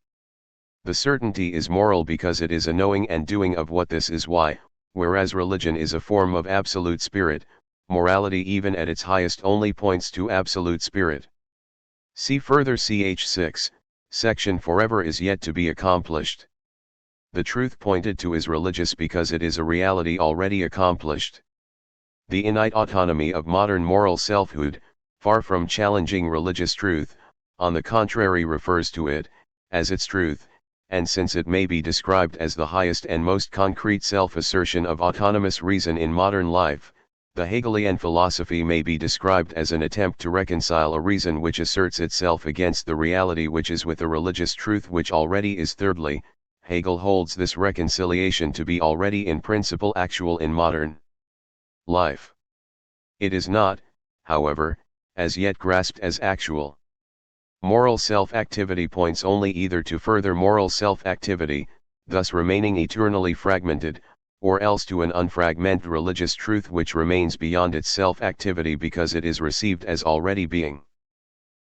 The certainty is moral because it is a knowing and doing of what this is why, whereas religion is a form of absolute spirit, morality even at its highest only points to absolute spirit. See further ch. 6, section Forever is yet to be accomplished. The truth pointed to is religious because it is a reality already accomplished. The innate autonomy of modern moral selfhood, far from challenging religious truth, on the contrary refers to it, as its truth, and since it may be described as the highest and most concrete self-assertion of autonomous reason in modern life, the Hegelian philosophy may be described as an attempt to reconcile a reason which asserts itself against the reality which is with a religious truth which already is. Thirdly, Hegel holds this reconciliation to be already in principle actual in modern life. It is not, however, as yet grasped as actual. Moral self-activity points only either to further moral self-activity, thus remaining eternally fragmented, or else to an unfragmented religious truth which remains beyond its self-activity because it is received as already being.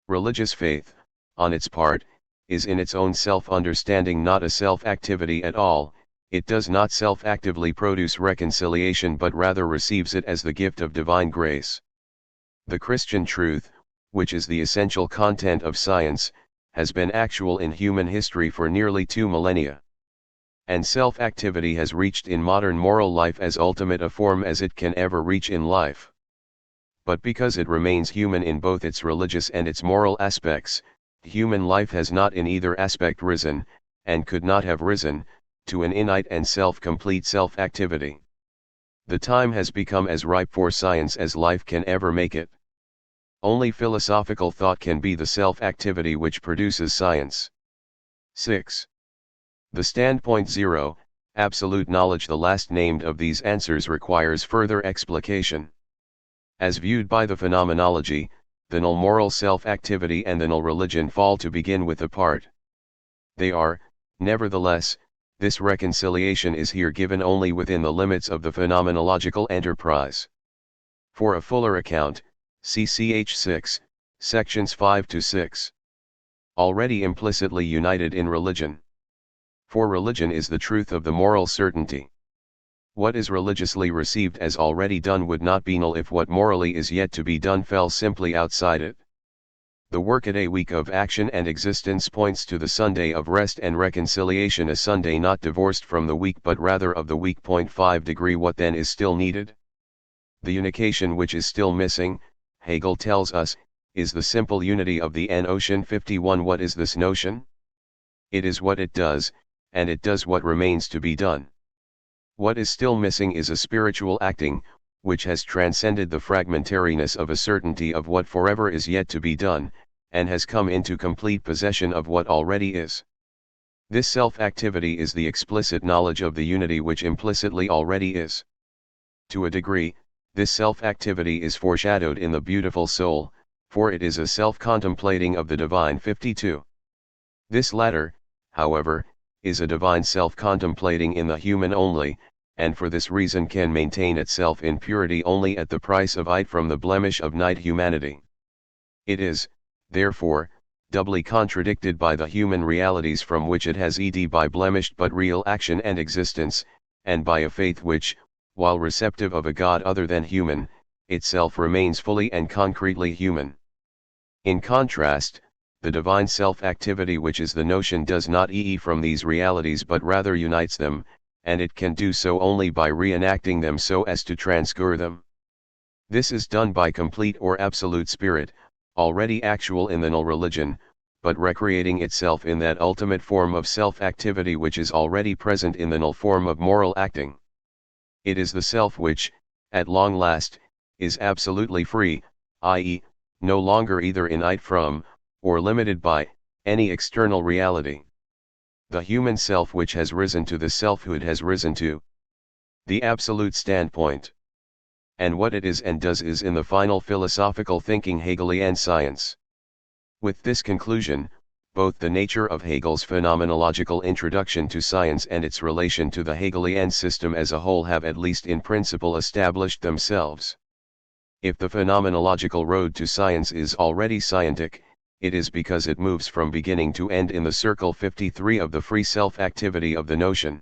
Religious faith, on its part, is in its own self-understanding not a self-activity at all. It does not self-actively produce reconciliation but rather receives it as the gift of divine grace. The Christian truth, which is the essential content of science, has been actual in human history for nearly 2 millennia. And self-activity has reached in modern moral life as ultimate a form as it can ever reach in life. But because it remains human in both its religious and its moral aspects, human life has not in either aspect risen, and could not have risen, to an innate and self-complete self-activity. The time has become as ripe for science as life can ever make it. Only philosophical thought can be the self-activity which produces science. 6. The standpoint 0, absolute knowledge. The last named of these answers requires further explication. As viewed by the phenomenology, the null moral self-activity and the null religion fall to begin with apart. They are, nevertheless, this reconciliation is here given only within the limits of the phenomenological enterprise. For a fuller account, see ch. 6, sections 5 to 6. Already implicitly united in religion. For religion is the truth of the moral certainty. What is religiously received as already done would not be null if what morally is yet to be done fell simply outside it. The workaday week of action and existence points to the Sunday of rest and reconciliation, a Sunday not divorced from the week but rather of the week. 5 degree. What then is still needed? The unication which is still missing, Hegel tells us, is the simple unity of the notion. 51. What is this notion? It is what it does, and it does what remains to be done. What is still missing is a spiritual acting, which has transcended the fragmentariness of a certainty of what forever is yet to be done, and has come into complete possession of what already is. This self-activity is the explicit knowledge of the unity which implicitly already is. To a degree, this self-activity is foreshadowed in the beautiful soul, for it is a self-contemplating of the divine. 52. This latter, however, is a divine self-contemplating in the human only, and for this reason can maintain itself in purity only at the price of it from the blemish of night humanity. It is, therefore, doubly contradicted by the human realities from which it has ed by blemished but real action and existence, and by a faith which, while receptive of a God other than human, itself remains fully and concretely human. In contrast, the divine self-activity which is the notion does not from these realities but rather unites them, and it can do so only by reenacting them so as to transgress them. This is done by complete or absolute spirit, already actual in the null religion, but recreating itself in that ultimate form of self-activity which is already present in the null form of moral acting. It is the self which, at long last, is absolutely free, i.e., no longer either innate from, or limited by, any external reality. The human self which has risen to the selfhood has risen to the absolute standpoint. And what it is and does is in the final philosophical thinking Hegelian science. With this conclusion, both the nature of Hegel's phenomenological introduction to science and its relation to the Hegelian system as a whole have at least in principle established themselves. If the phenomenological road to science is already scientic, it is because it moves from beginning to end in the circle 53 of the free self-activity of the notion.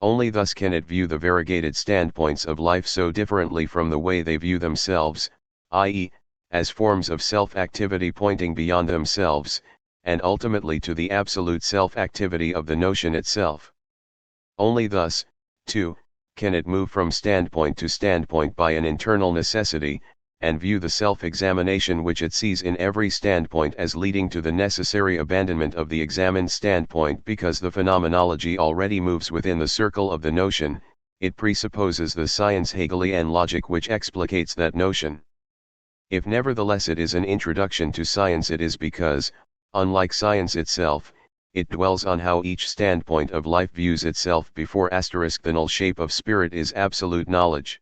Only thus can it view the variegated standpoints of life so differently from the way they view themselves, i.e., as forms of self-activity pointing beyond themselves, and ultimately to the absolute self-activity of the notion itself. Only thus, too, can it move from standpoint to standpoint by an internal necessity, and view the self-examination which it sees in every standpoint as leading to the necessary abandonment of the examined standpoint. Because the phenomenology already moves within the circle of the notion, it presupposes the science Hegelian logic which explicates that notion. If nevertheless it is an introduction to science, it is because, unlike science itself, it dwells on how each standpoint of life views itself before the null shape of spirit is absolute knowledge.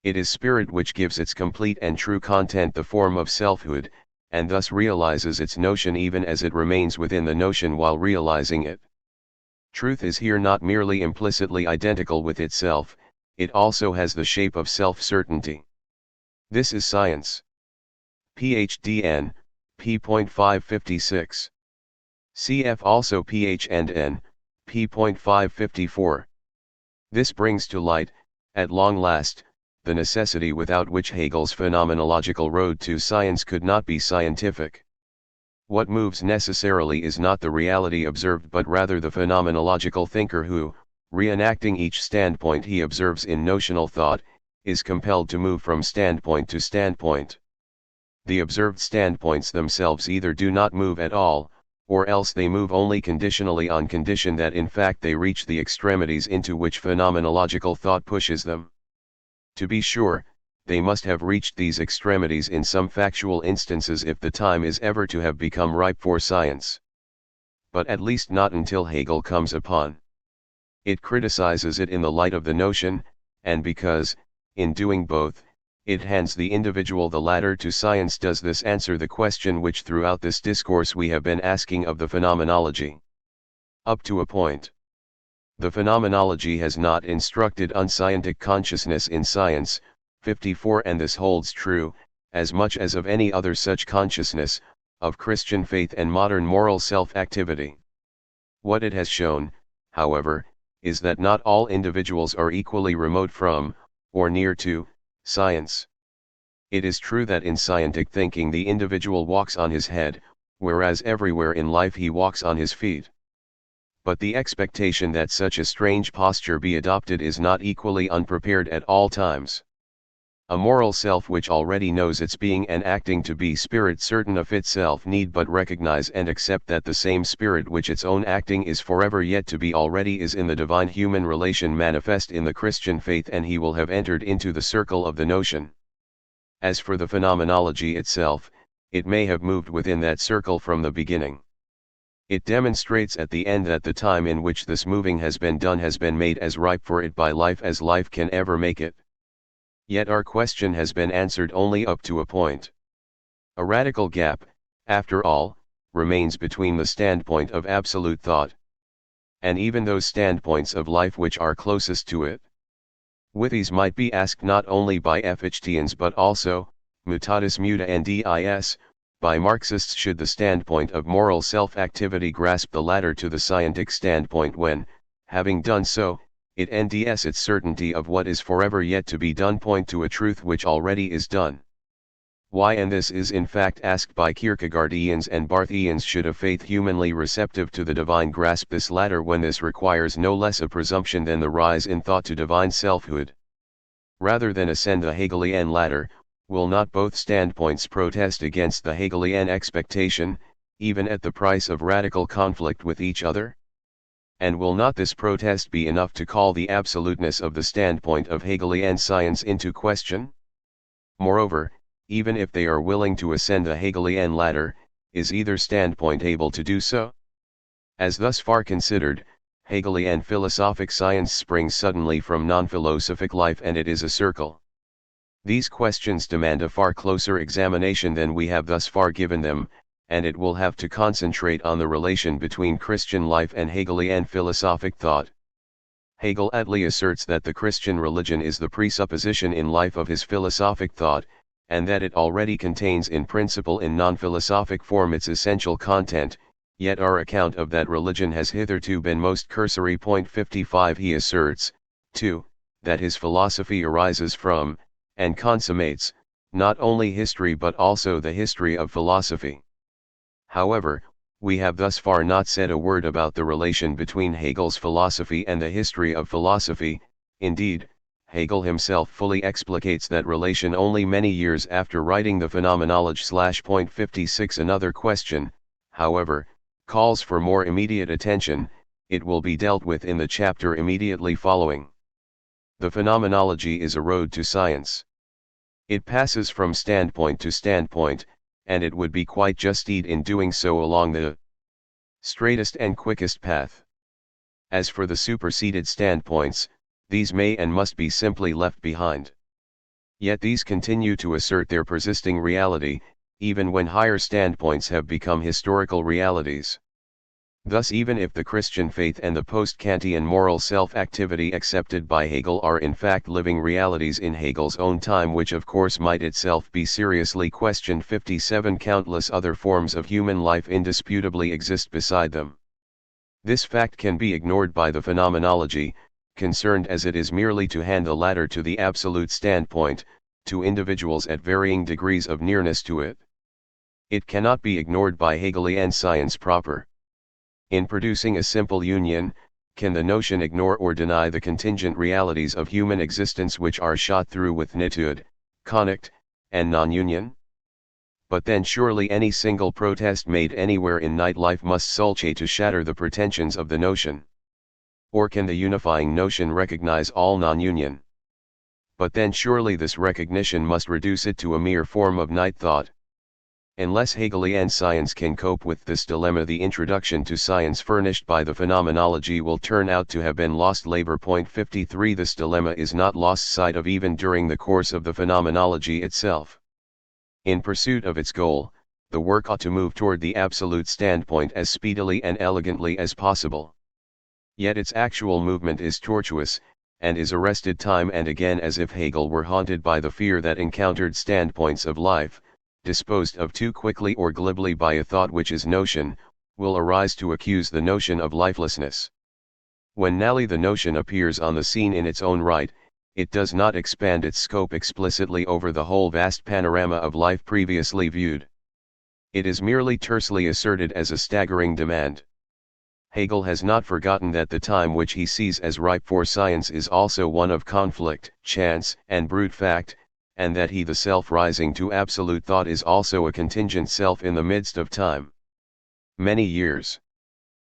It is spirit which gives its complete and true content the form of selfhood, and thus realizes its notion even as it remains within the notion while realizing it. Truth is here not merely implicitly identical with itself, it also has the shape of self-certainty. This is science. PhD-N, p.556. Cf. also Ph&N, p.554. This brings to light, at long last, the necessity without which Hegel's phenomenological road to science could not be scientific. What moves necessarily is not the reality observed but rather the phenomenological thinker who, reenacting each standpoint he observes in notional thought, is compelled to move from standpoint to standpoint. The observed standpoints themselves either do not move at all, or else they move only conditionally on condition that in fact they reach the extremities into which phenomenological thought pushes them. To be sure, they must have reached these extremities in some factual instances if the time is ever to have become ripe for science. But at least not until Hegel comes upon. It criticizes it in the light of the notion, and because, in doing both, it hands the individual the ladder to science. Does this answer the question which throughout this discourse we have been asking of the phenomenology? Up to a point. The phenomenology has not instructed unscientic consciousness in science, 54, and this holds true, as much as of any other such consciousness, of Christian faith and modern moral self-activity. What it has shown, however, is that not all individuals are equally remote from, or near to, science. It is true that in scientific thinking the individual walks on his head, whereas everywhere in life he walks on his feet. But the expectation that such a strange posture be adopted is not equally unprepared at all times. A moral self which already knows its being and acting to be spirit certain of itself need but recognize and accept that the same spirit which its own acting is forever yet to be already is in the divine human relation manifest in the Christian faith, and he will have entered into the circle of the notion. As for the phenomenology itself, it may have moved within that circle from the beginning. It demonstrates at the end that the time in which this moving has been done has been made as ripe for it by life as life can ever make it. Yet our question has been answered only up to a point. A radical gap, after all, remains between the standpoint of absolute thought, and even those standpoints of life which are closest to it. With these might be asked not only by Fichtians but also, mutatis mutandis, by Marxists, should the standpoint of moral self-activity grasp the ladder to the scientific standpoint when, having done so, it nds its certainty of what is forever yet to be done point to a truth which already is done. Why, and this is in fact asked by Kierkegaardians and Barthians, should a faith humanly receptive to the divine grasp this ladder when this requires no less a presumption than the rise in thought to divine selfhood? Rather than ascend the Hegelian ladder, will not both standpoints protest against the Hegelian expectation, even at the price of radical conflict with each other? And will not this protest be enough to call the absoluteness of the standpoint of Hegelian science into question? Moreover, even if they are willing to ascend the Hegelian ladder, is either standpoint able to do so? As thus far considered, Hegelian philosophic science springs suddenly from non-philosophic life, and it is a circle. These questions demand a far closer examination than we have thus far given them, and it will have to concentrate on the relation between Christian life and Hegelian philosophic thought. Hegel aptly asserts that the Christian religion is the presupposition in life of his philosophic thought, and that it already contains in principle in non-philosophic form its essential content, yet our account of that religion has hitherto been most cursory. 55 He asserts, too, that his philosophy arises from, and consummates, not only history but also the history of philosophy. However, we have thus far not said a word about the relation between Hegel's philosophy and the history of philosophy. Indeed, Hegel himself fully explicates that relation only many years after writing the Phenomenology. 56 Another question, however, calls for more immediate attention. It will be dealt with in the chapter immediately following. The phenomenology is a road to science. It passes from standpoint to standpoint, and it would be quite just in doing so along the straightest and quickest path. As for the superseded standpoints, these may and must be simply left behind. Yet these continue to assert their persisting reality, even when higher standpoints have become historical realities. Thus even if the Christian faith and the post-Kantian moral self-activity accepted by Hegel are in fact living realities in Hegel's own time, which of course might itself be seriously questioned. 57 Countless other forms of human life indisputably exist beside them. This fact can be ignored by the phenomenology, concerned as it is merely to hand the latter to the absolute standpoint, to individuals at varying degrees of nearness to it. It cannot be ignored by Hegelian science proper. In producing a simple union, can the notion ignore or deny the contingent realities of human existence which are shot through with nitude, connect, and non-union? But then surely any single protest made anywhere in night life must sulch to shatter the pretensions of the notion. Or can the unifying notion recognize all non-union? But then surely this recognition must reduce it to a mere form of night thought. Unless Hegelian science can cope with this dilemma, the introduction to science furnished by the phenomenology will turn out to have been lost labor. 53 This dilemma is not lost sight of even during the course of the phenomenology itself. In pursuit of its goal, the work ought to move toward the absolute standpoint as speedily and elegantly as possible. Yet its actual movement is tortuous, and is arrested time and again as if Hegel were haunted by the fear that encountered standpoints of life, disposed of too quickly or glibly by a thought which is notion, will arise to accuse the notion of lifelessness. When nally the notion appears on the scene in its own right, it does not expand its scope explicitly over the whole vast panorama of life previously viewed. It is merely tersely asserted as a staggering demand. Hegel has not forgotten that the time which he sees as ripe for science is also one of conflict, chance, and brute fact, and that he the self rising to absolute thought is also a contingent self in the midst of time. Many years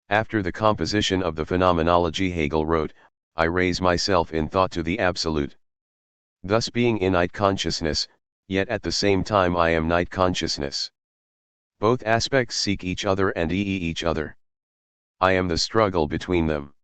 after the composition of the Phenomenology, Hegel wrote, "I raise myself in thought to the absolute. Thus being in night consciousness, yet at the same time I am night consciousness. Both aspects seek each other and each other. I am the struggle between them."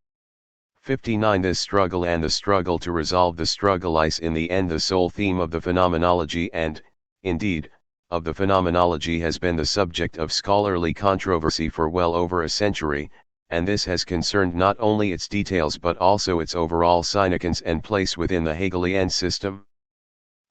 59 This struggle and the struggle to resolve the struggle is in the end the sole theme of the phenomenology and, indeed, of the phenomenology has been the subject of scholarly controversy for well over a century, and this has concerned not only its details but also its overall significance and place within the Hegelian system.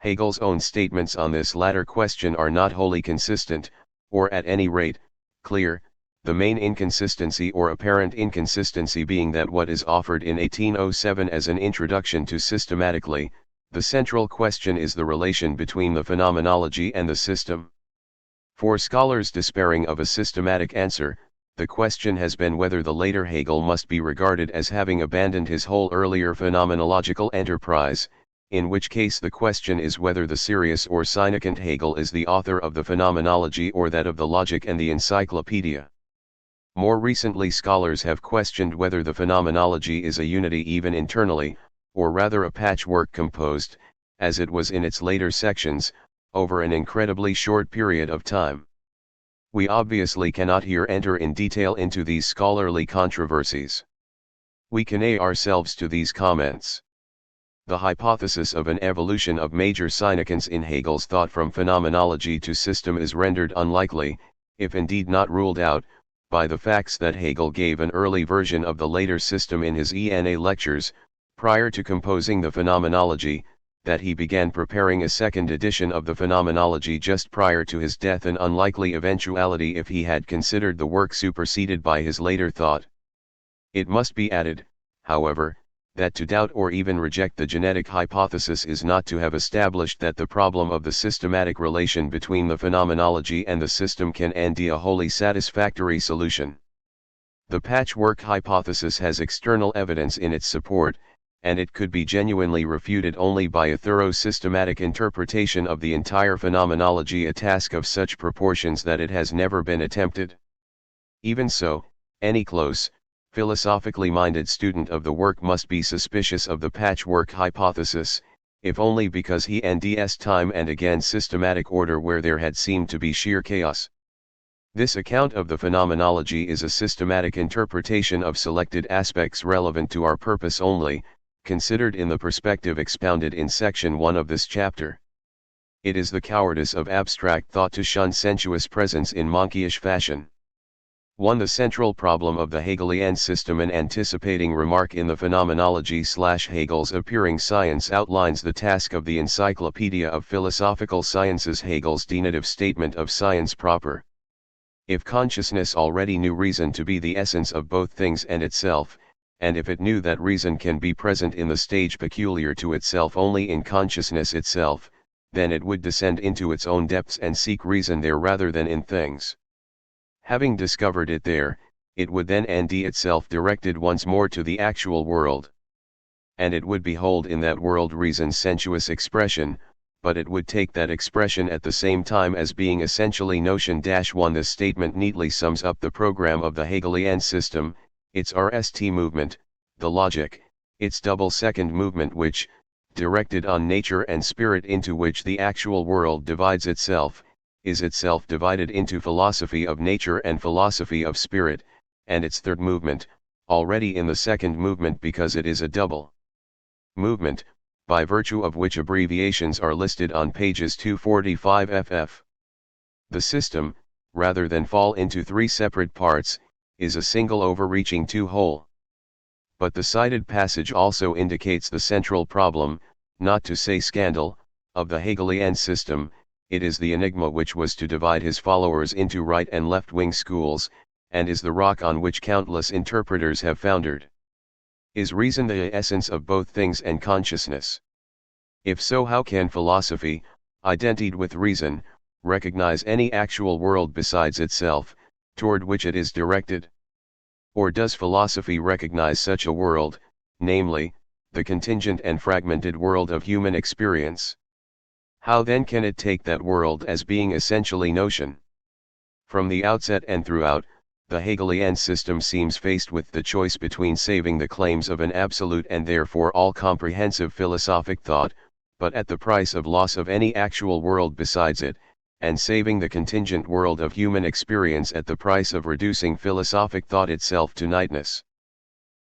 Hegel's own statements on this latter question are not wholly consistent, or at any rate, clear. The main inconsistency or apparent inconsistency being that what is offered in 1807 as an introduction to systematically, the central question is the relation between the phenomenology and the system. For scholars despairing of a systematic answer, the question has been whether the later Hegel must be regarded as having abandoned his whole earlier phenomenological enterprise, in which case the question is whether the serious or significant Hegel is the author of the phenomenology or that of the logic and the encyclopedia. More recently scholars have questioned whether the phenomenology is a unity even internally, or rather a patchwork composed, as it was in its later sections, over an incredibly short period of time. We obviously cannot here enter in detail into these scholarly controversies. We conne ourselves to these comments. The hypothesis of an evolution of major significance in Hegel's thought from phenomenology to system is rendered unlikely, if indeed not ruled out, by the facts that Hegel gave an early version of the later system in his ENA lectures, prior to composing the Phenomenology, that he began preparing a second edition of the Phenomenology just prior to his death, an unlikely eventuality if he had considered the work superseded by his later thought. It must be added, however, that to doubt or even reject the genetic hypothesis is not to have established that the problem of the systematic relation between the phenomenology and the system can be a wholly satisfactory solution. The patchwork hypothesis has external evidence in its support, and it could be genuinely refuted only by a thorough systematic interpretation of the entire phenomenology, a task of such proportions that it has never been attempted. Even so, any close, philosophically minded student of the work must be suspicious of the patchwork hypothesis, if only because he NDS time and again systematic order where there had seemed to be sheer chaos. This account of the phenomenology is a systematic interpretation of selected aspects relevant to our purpose only, considered in the perspective expounded in section 1 of this chapter. It is the cowardice of abstract thought to shun sensuous presence in monkeyish fashion. 1. The central problem of the Hegelian system. An anticipating remark in the Phenomenology/Hegel's Appearing Science outlines the task of the Encyclopedia of Philosophical Sciences, Hegel's denotative statement of science proper. If consciousness already knew reason to be the essence of both things and itself, and if it knew that reason can be present in the stage peculiar to itself only in consciousness itself, then it would descend into its own depths and seek reason there rather than in things. Having discovered it there, it would then itself directed once more to the actual world. And it would behold in that world reason's sensuous expression, but it would take that expression at the same time as being essentially notion. 1. This statement neatly sums up the program of the Hegelian system, its RST movement, the logic, its double second movement which, directed on nature and spirit into which the actual world divides itself, is itself divided into philosophy of nature and philosophy of spirit, and its third movement, already in the second movement because it is a double movement, by virtue of which abbreviations are listed on pages 245 ff. The system, rather than fall into three separate parts, is a single overreaching two-whole. But the cited passage also indicates the central problem, not to say scandal, of the Hegelian system. It is the enigma which was to divide his followers into right and left-wing schools, and is the rock on which countless interpreters have foundered. Is reason the essence of both things and consciousness? If so, how can philosophy, identified with reason, recognize any actual world besides itself, toward which it is directed? Or does philosophy recognize such a world, namely, the contingent and fragmented world of human experience? How then can it take that world as being essentially notion? From the outset and throughout, the Hegelian system seems faced with the choice between saving the claims of an absolute and therefore all-comprehensive philosophic thought, but at the price of loss of any actual world besides it, and saving the contingent world of human experience at the price of reducing philosophic thought itself to nightness.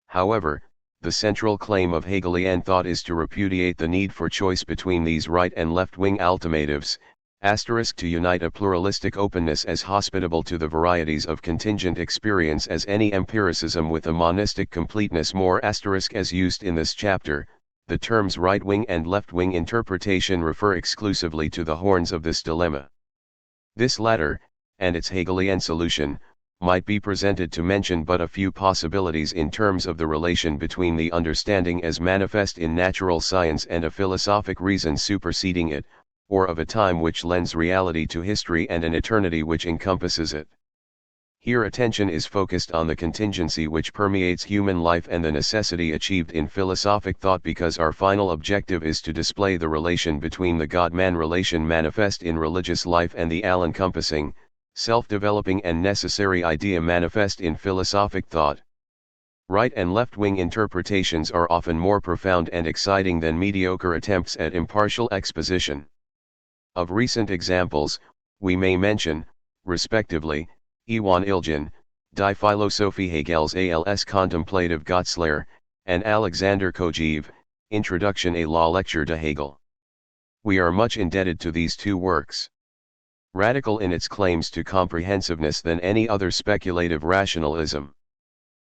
However, the central claim of Hegelian thought is to repudiate the need for choice between these right and left-wing alternatives, to unite a pluralistic openness as hospitable to the varieties of contingent experience as any empiricism with a monistic completeness more as used in this chapter. The terms right-wing and left-wing interpretation refer exclusively to the horns of this dilemma. This latter, and its Hegelian solution, might be presented to mention but a few possibilities in terms of the relation between the understanding as manifest in natural science and a philosophic reason superseding it, or of a time which lends reality to history and an eternity which encompasses it. Here attention is focused on the contingency which permeates human life and the necessity achieved in philosophic thought, because our final objective is to display the relation between the God-man relation manifest in religious life and the all-encompassing, self-developing and necessary idea manifest in philosophic thought. Right and left-wing interpretations are often more profound and exciting than mediocre attempts at impartial exposition. Of recent examples, we may mention, respectively, Iwan Ilyin, Die Philosophie Hegels als Contemplative Gottslehre, and Alexander Kojève, Introduction à la lecture de Hegel. We are much indebted to these two works. radical in its claims to comprehensiveness than any other speculative rationalism.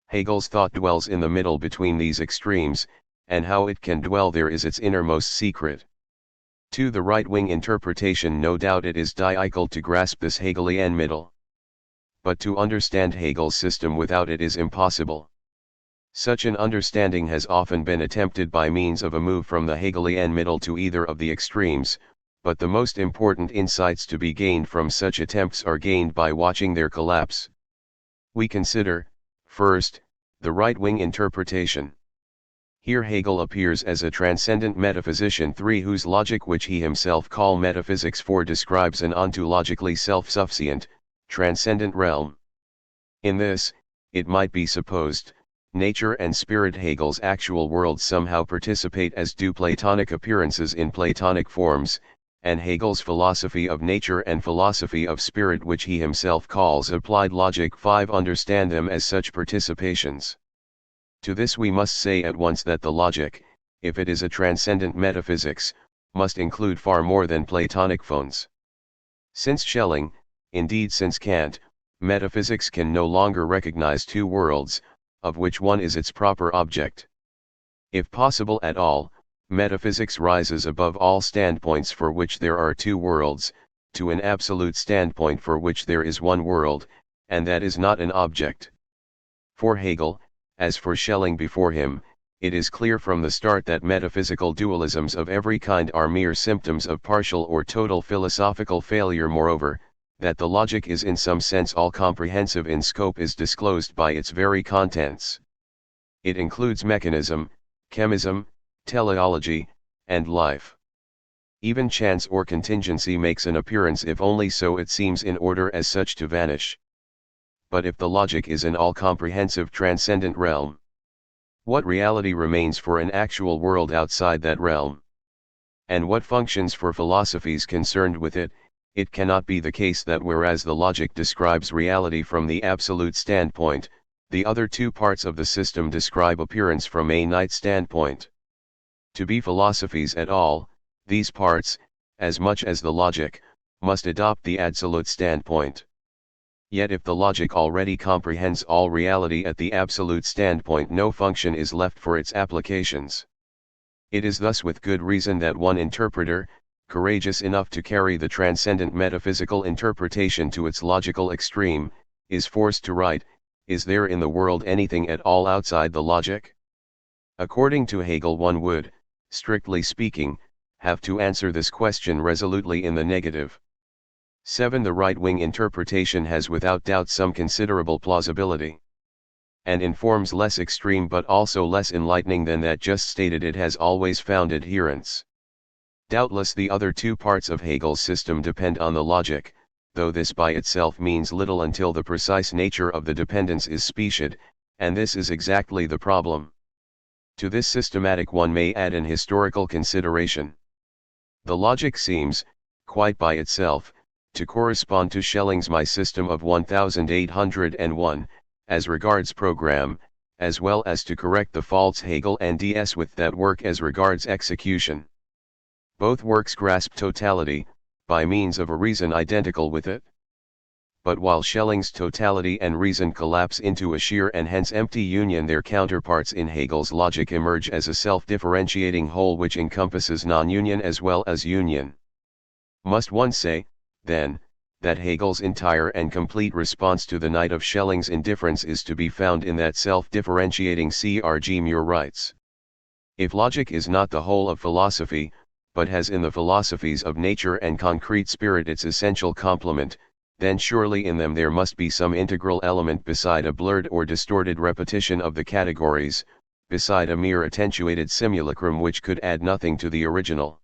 Hegel's thought dwells in the middle between these extremes, and how it can dwell there is its innermost secret. To the right-wing interpretation, no doubt it is difficult to grasp this Hegelian middle. But to understand Hegel's system without it is impossible. Such an understanding has often been attempted by means of a move from the Hegelian middle to either of the extremes, but the most important insights to be gained from such attempts are gained by watching their collapse. We consider, first, the right-wing interpretation. Here Hegel appears as a transcendent metaphysician 3 whose logic, which he himself calls metaphysics 4, describes an ontologically self-sufficient, transcendent realm. In this, it might be supposed, nature and spirit, Hegel's actual worlds, somehow participate as do Platonic appearances in Platonic forms, and Hegel's philosophy of nature and philosophy of spirit, which he himself calls applied logic 5, understand them as such participations. To this we must say at once that the logic, if it is a transcendent metaphysics, must include far more than Platonic phones. Since Schelling, indeed since Kant, metaphysics can no longer recognize two worlds, of which one is its proper object. If possible at all, metaphysics rises above all standpoints for which there are two worlds, to an absolute standpoint for which there is one world, and that is not an object. For Hegel, as for Schelling before him, it is clear from the start that metaphysical dualisms of every kind are mere symptoms of partial or total philosophical failure. Moreover, that the logic is in some sense all-comprehensive in scope is disclosed by its very contents. It includes mechanism, chemism, teleology, and life. Even chance or contingency makes an appearance, if only so it seems, in order as such to vanish. But if the logic is an all-comprehensive transcendent realm, what reality remains for an actual world outside that realm? And what functions for philosophies concerned with it? It cannot be the case that whereas the logic describes reality from the absolute standpoint, the other two parts of the system describe appearance from a finite standpoint. To be philosophies at all, these parts, as much as the logic, must adopt the absolute standpoint. Yet if the logic already comprehends all reality at the absolute standpoint, no function is left for its applications. It is thus with good reason that one interpreter, courageous enough to carry the transcendent metaphysical interpretation to its logical extreme, is forced to write, is there in the world anything at all outside the logic? According to Hegel, one would, strictly speaking, have to answer this question resolutely in the negative. 7. The right-wing interpretation has without doubt some considerable plausibility. And in forms less extreme but also less enlightening than that just stated, it has always found adherents. Doubtless the other two parts of Hegel's system depend on the logic, though this by itself means little until the precise nature of the dependence is specified, and this is exactly the problem. To this systematic one may add an historical consideration. The logic seems, quite by itself, to correspond to Schelling's My System of 1801, as regards program, as well as to correct the faults Hegel and DS with that work as regards execution. Both works grasp totality, by means of a reason identical with it. But while Schelling's totality and reason collapse into a sheer and hence empty union, their counterparts in Hegel's logic emerge as a self-differentiating whole which encompasses non-union as well as union. Must one say, then, that Hegel's entire and complete response to the night of Schelling's indifference is to be found in that self-differentiating CRG Muir writes. If logic is not the whole of philosophy, but has in the philosophies of nature and concrete spirit its essential complement, then surely in them there must be some integral element beside a blurred or distorted repetition of the categories, beside a mere attenuated simulacrum which could add nothing to the original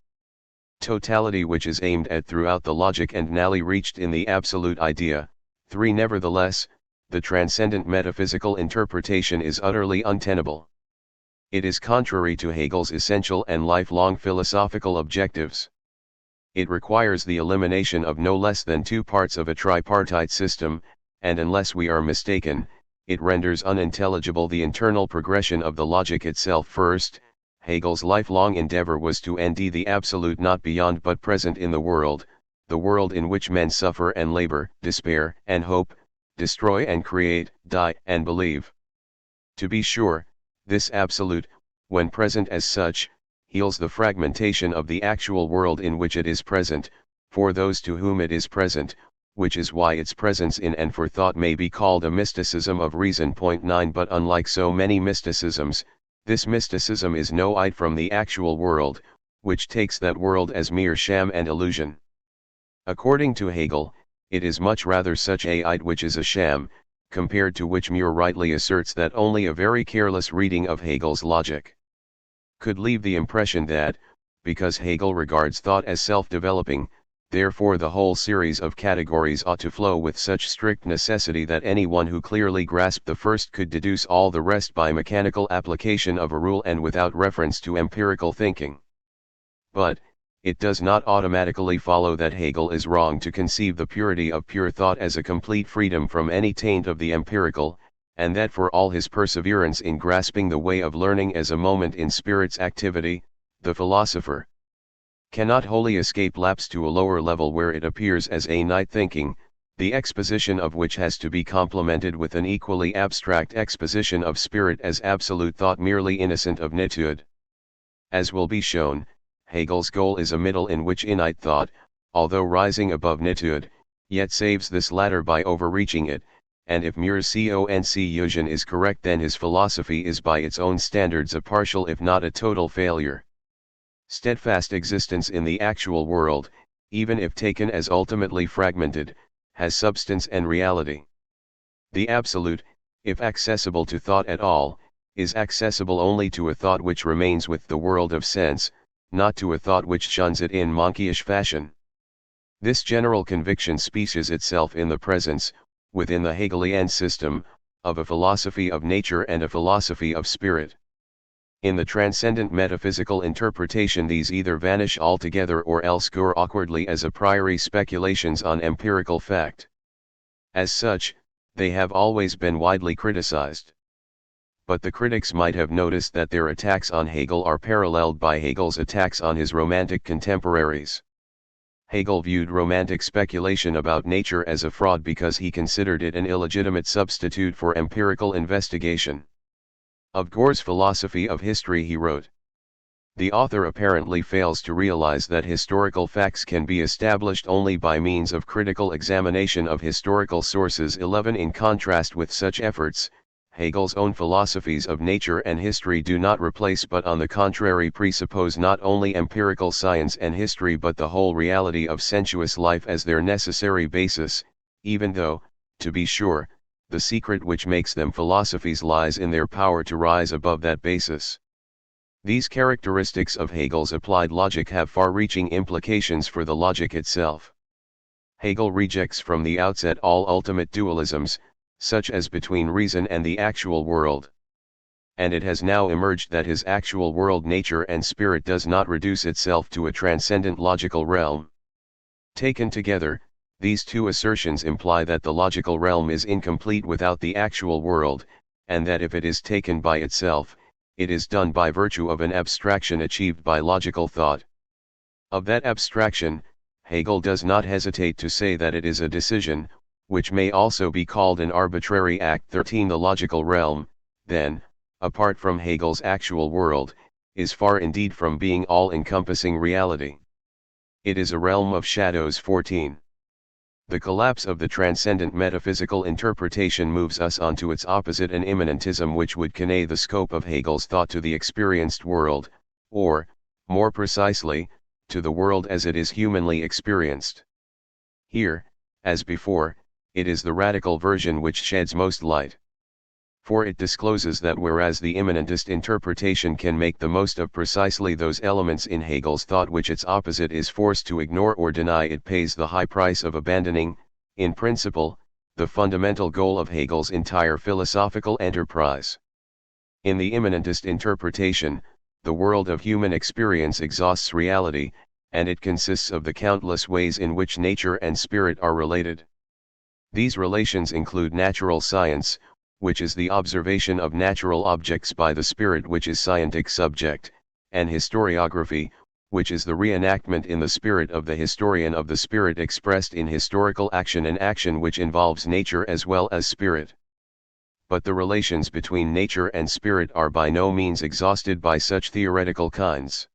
totality which is aimed at throughout the logic and nally reached in the absolute idea. 3. Nevertheless, the transcendent metaphysical interpretation is utterly untenable. It is contrary to Hegel's essential and lifelong philosophical objectives. It requires the elimination of no less than two parts of a tripartite system, and unless we are mistaken, it renders unintelligible the internal progression of the logic itself. First, Hegel's lifelong endeavor was to nd the absolute not beyond but present in the world, the world in which men suffer and labor, despair and hope, destroy and create, die and believe. To be sure, this absolute, when present as such, heals the fragmentation of the actual world in which it is present, for those to whom it is present, which is why its presence in and for thought may be called a mysticism of reason. 9 But unlike so many mysticisms, this mysticism is no id from the actual world, which takes that world as mere sham and illusion. According to Hegel, it is much rather such a id which is a sham, compared to which Muir rightly asserts that only a very careless reading of Hegel's logic could leave the impression that, because Hegel regards thought as self-developing, therefore the whole series of categories ought to flow with such strict necessity that anyone who clearly grasped the first could deduce all the rest by mechanical application of a rule and without reference to empirical thinking. But, it does not automatically follow that Hegel is wrong to conceive the purity of pure thought as a complete freedom from any taint of the empirical, and that for all his perseverance in grasping the way of learning as a moment in spirit's activity, the philosopher cannot wholly escape lapse to a lower level where it appears as a night thinking, the exposition of which has to be complemented with an equally abstract exposition of spirit as absolute thought merely innocent of nitude. As will be shown, Hegel's goal is a middle in which innate thought, although rising above nitude, yet saves this latter by overreaching it, and if Muir's conclusion is correct, then his philosophy is by its own standards a partial if not a total failure. Steadfast existence in the actual world, even if taken as ultimately fragmented, has substance and reality. The absolute, if accessible to thought at all, is accessible only to a thought which remains with the world of sense, not to a thought which shuns it in monkeyish fashion. This general conviction species itself in the presence, within the Hegelian system, of a philosophy of nature and a philosophy of spirit. In the transcendent metaphysical interpretation these either vanish altogether or else score awkwardly as a priori speculations on empirical fact. As such, they have always been widely criticized. But the critics might have noticed that their attacks on Hegel are paralleled by Hegel's attacks on his Romantic contemporaries. Hegel viewed Romantic speculation about nature as a fraud because he considered it an illegitimate substitute for empirical investigation. Of Gore's philosophy of history he wrote, "The author apparently fails to realize that historical facts can be established only by means of critical examination of historical sources." 11 In contrast with such efforts, Hegel's own philosophies of nature and history do not replace but on the contrary presuppose not only empirical science and history but the whole reality of sensuous life as their necessary basis, even though, to be sure, the secret which makes them philosophies lies in their power to rise above that basis. These characteristics of Hegel's applied logic have far-reaching implications for the logic itself. Hegel rejects from the outset all ultimate dualisms, such as between reason and the actual world. And it has now emerged that his actual world nature and spirit does not reduce itself to a transcendent logical realm. Taken together, these two assertions imply that the logical realm is incomplete without the actual world, and that if it is taken by itself, it is done by virtue of an abstraction achieved by logical thought. Of that abstraction, Hegel does not hesitate to say that it is a decision, which may also be called an arbitrary act. 13 The logical realm, then, apart from Hegel's actual world, is far indeed from being all-encompassing reality. It is a realm of shadows. 14. The collapse of the transcendent metaphysical interpretation moves us onto its opposite, an immanentism which would convey the scope of Hegel's thought to the experienced world, or, more precisely, to the world as it is humanly experienced. Here, as before, it is the radical version which sheds most light. For it discloses that whereas the immanentist interpretation can make the most of precisely those elements in Hegel's thought which its opposite is forced to ignore or deny, it pays the high price of abandoning, in principle, the fundamental goal of Hegel's entire philosophical enterprise. In the immanentist interpretation, the world of human experience exhausts reality, and it consists of the countless ways in which nature and spirit are related. These relations include natural science, which is the observation of natural objects by the spirit which is scientific subject, and historiography, which is the reenactment in the spirit of the historian of the spirit expressed in historical action, and action which involves nature as well as spirit. But the relations between nature and spirit are by no means exhausted by such theoretical kinds.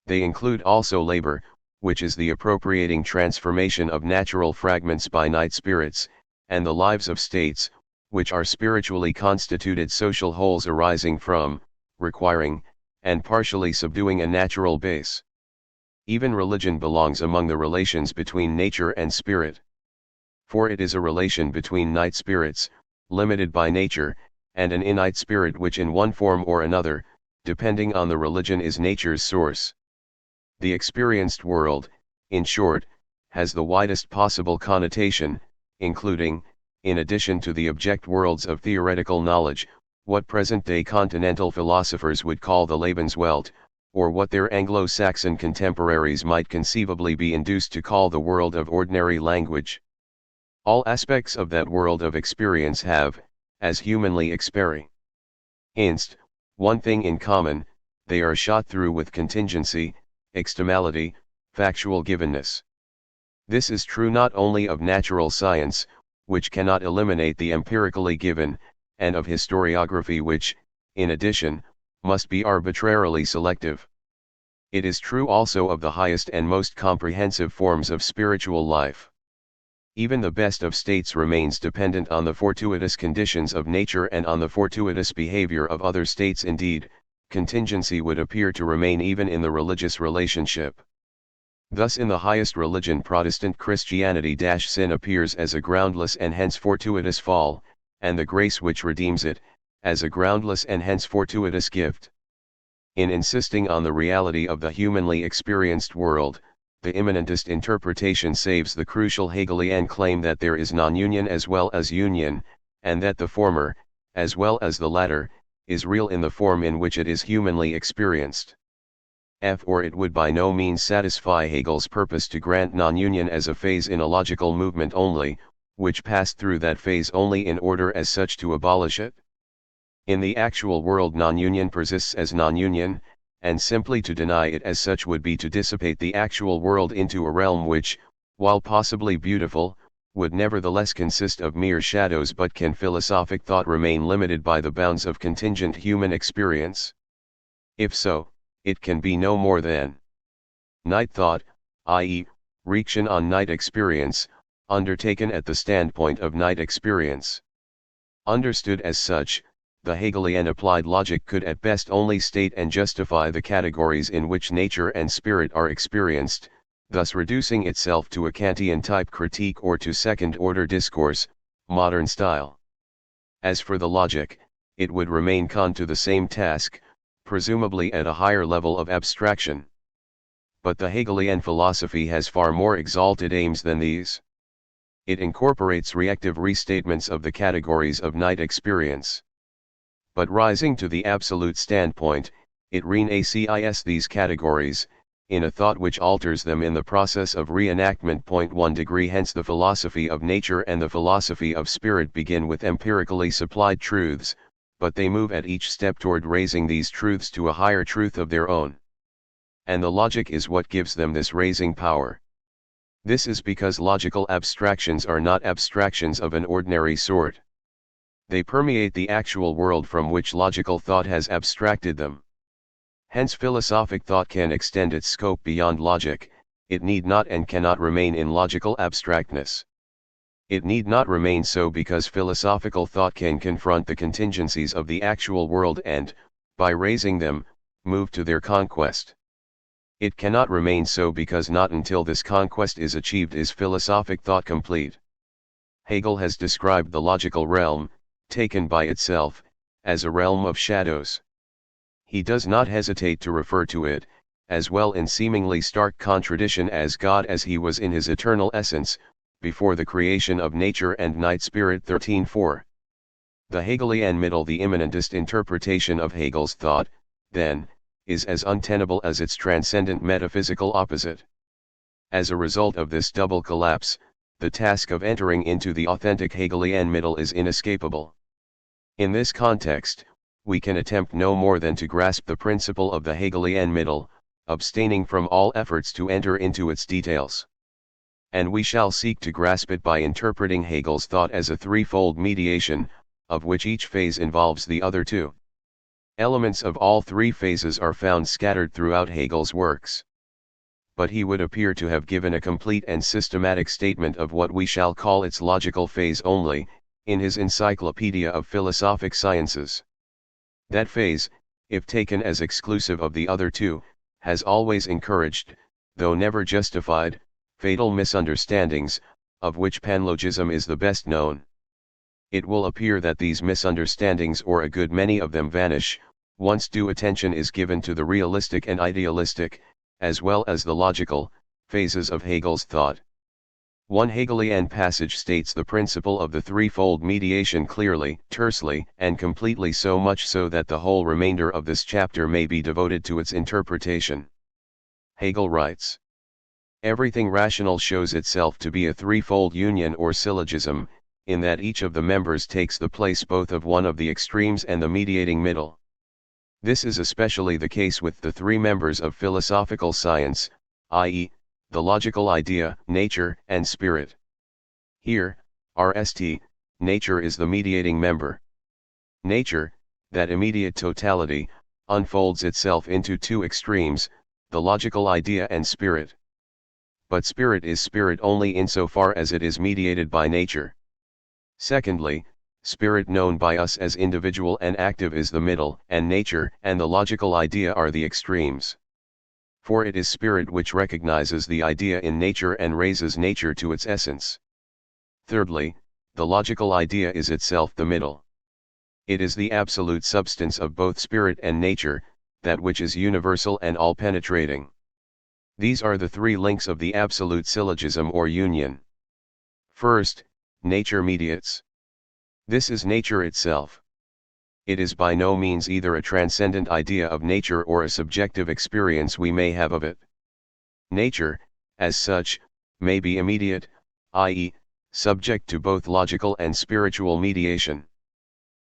They include also labor, which is the appropriating transformation of natural fragments by night spirits, and the lives of states, which are spiritually constituted social wholes arising from, requiring, and partially subduing a natural base. Even religion belongs among the relations between nature and spirit. For it is a relation between night spirits, limited by nature, and an innate spirit which in one form or another, depending on the religion, is nature's source. The experienced world, in short, has the widest possible connotation, including, in addition to the object worlds of theoretical knowledge, what present-day continental philosophers would call the Lebenswelt, or what their Anglo-Saxon contemporaries might conceivably be induced to call the world of ordinary language. All aspects of that world of experience have, as humanly experienced, one thing in common: they are shot through with contingency, externality, factual givenness. This is true not only of natural science, which cannot eliminate the empirically given, and of historiography which, in addition, must be arbitrarily selective. It is true also of the highest and most comprehensive forms of spiritual life. Even the best of states remains dependent on the fortuitous conditions of nature and on the fortuitous behavior of other states. Indeed, contingency would appear to remain even in the religious relationship. Thus in the highest religion, Protestant Christianity, sin appears as a groundless and hence fortuitous fall, and the grace which redeems it, as a groundless and hence fortuitous gift. In insisting on the reality of the humanly experienced world, the immanentist interpretation saves the crucial Hegelian claim that there is non-union as well as union, and that the former, as well as the latter, is real in the form in which it is humanly experienced. Or it would by no means satisfy Hegel's purpose to grant non-union as a phase in a logical movement only, which passed through that phase only in order as such to abolish it. In the actual world non-union persists as non-union, and simply to deny it as such would be to dissipate the actual world into a realm which, while possibly beautiful, would nevertheless consist of mere shadows. But can philosophic thought remain limited by the bounds of contingent human experience? If so, it can be no more than night thought, i.e., reaction on night experience, undertaken at the standpoint of night experience. Understood as such, the Hegelian applied logic could at best only state and justify the categories in which nature and spirit are experienced, thus reducing itself to a Kantian type critique or to second-order discourse, modern style. As for the logic, it would remain con to the same task, presumably at a higher level of abstraction. But the Hegelian philosophy has far more exalted aims than these. It incorporates reactive restatements of the categories of night experience. But rising to the absolute standpoint, it renaces these categories, in a thought which alters them in the process of reenactment. 1 degree. Hence the philosophy of nature and the philosophy of spirit begin with empirically supplied truths, but they move at each step toward raising these truths to a higher truth of their own. And the logic is what gives them this raising power. This is because logical abstractions are not abstractions of an ordinary sort. They permeate the actual world from which logical thought has abstracted them. Hence philosophic thought can extend its scope beyond logic. It need not and cannot remain in logical abstractness. It need not remain so because philosophical thought can confront the contingencies of the actual world and, by raising them, move to their conquest. It cannot remain so because not until this conquest is achieved is philosophic thought complete. Hegel has described the logical realm, taken by itself, as a realm of shadows. He does not hesitate to refer to it, as well in seemingly stark contradiction as God as he was in his eternal essence, before the creation of nature and night spirit. 13.4. The Hegelian middle, the immanentist interpretation of Hegel's thought, then, is as untenable as its transcendent metaphysical opposite. As a result of this double collapse, the task of entering into the authentic Hegelian middle is inescapable. In this context, we can attempt no more than to grasp the principle of the Hegelian middle, abstaining from all efforts to enter into its details. And we shall seek to grasp it by interpreting Hegel's thought as a threefold mediation, of which each phase involves the other two. Elements of all three phases are found scattered throughout Hegel's works. But he would appear to have given a complete and systematic statement of what we shall call its logical phase only, in his Encyclopedia of Philosophic Sciences. That phase, if taken as exclusive of the other two, has always encouraged, though never justified, fatal misunderstandings, of which panlogism is the best known. It will appear that these misunderstandings, or a good many of them, vanish, once due attention is given to the realistic and idealistic, as well as the logical, phases of Hegel's thought. One Hegelian passage states the principle of the threefold mediation clearly, tersely, and completely, so much so that the whole remainder of this chapter may be devoted to its interpretation. Hegel writes, "Everything rational shows itself to be a threefold union or syllogism, in that each of the members takes the place both of one of the extremes and the mediating middle. This is especially the case with the three members of philosophical science, i.e., the logical idea, nature, and spirit. Here, RST, nature is the mediating member. Nature, that immediate totality, unfolds itself into two extremes, the logical idea and spirit. But spirit is spirit only insofar as it is mediated by nature. Secondly, spirit known by us as individual and active is the middle, and nature and the logical idea are the extremes. For it is spirit which recognizes the idea in nature and raises nature to its essence. Thirdly, the logical idea is itself the middle. It is the absolute substance of both spirit and nature, that which is universal and all-penetrating. These are the three links of the absolute syllogism or union. First, nature mediates. This is nature itself. It is by no means either a transcendent idea of nature or a subjective experience we may have of it. Nature, as such, may be immediate, i.e., subject to both logical and spiritual mediation.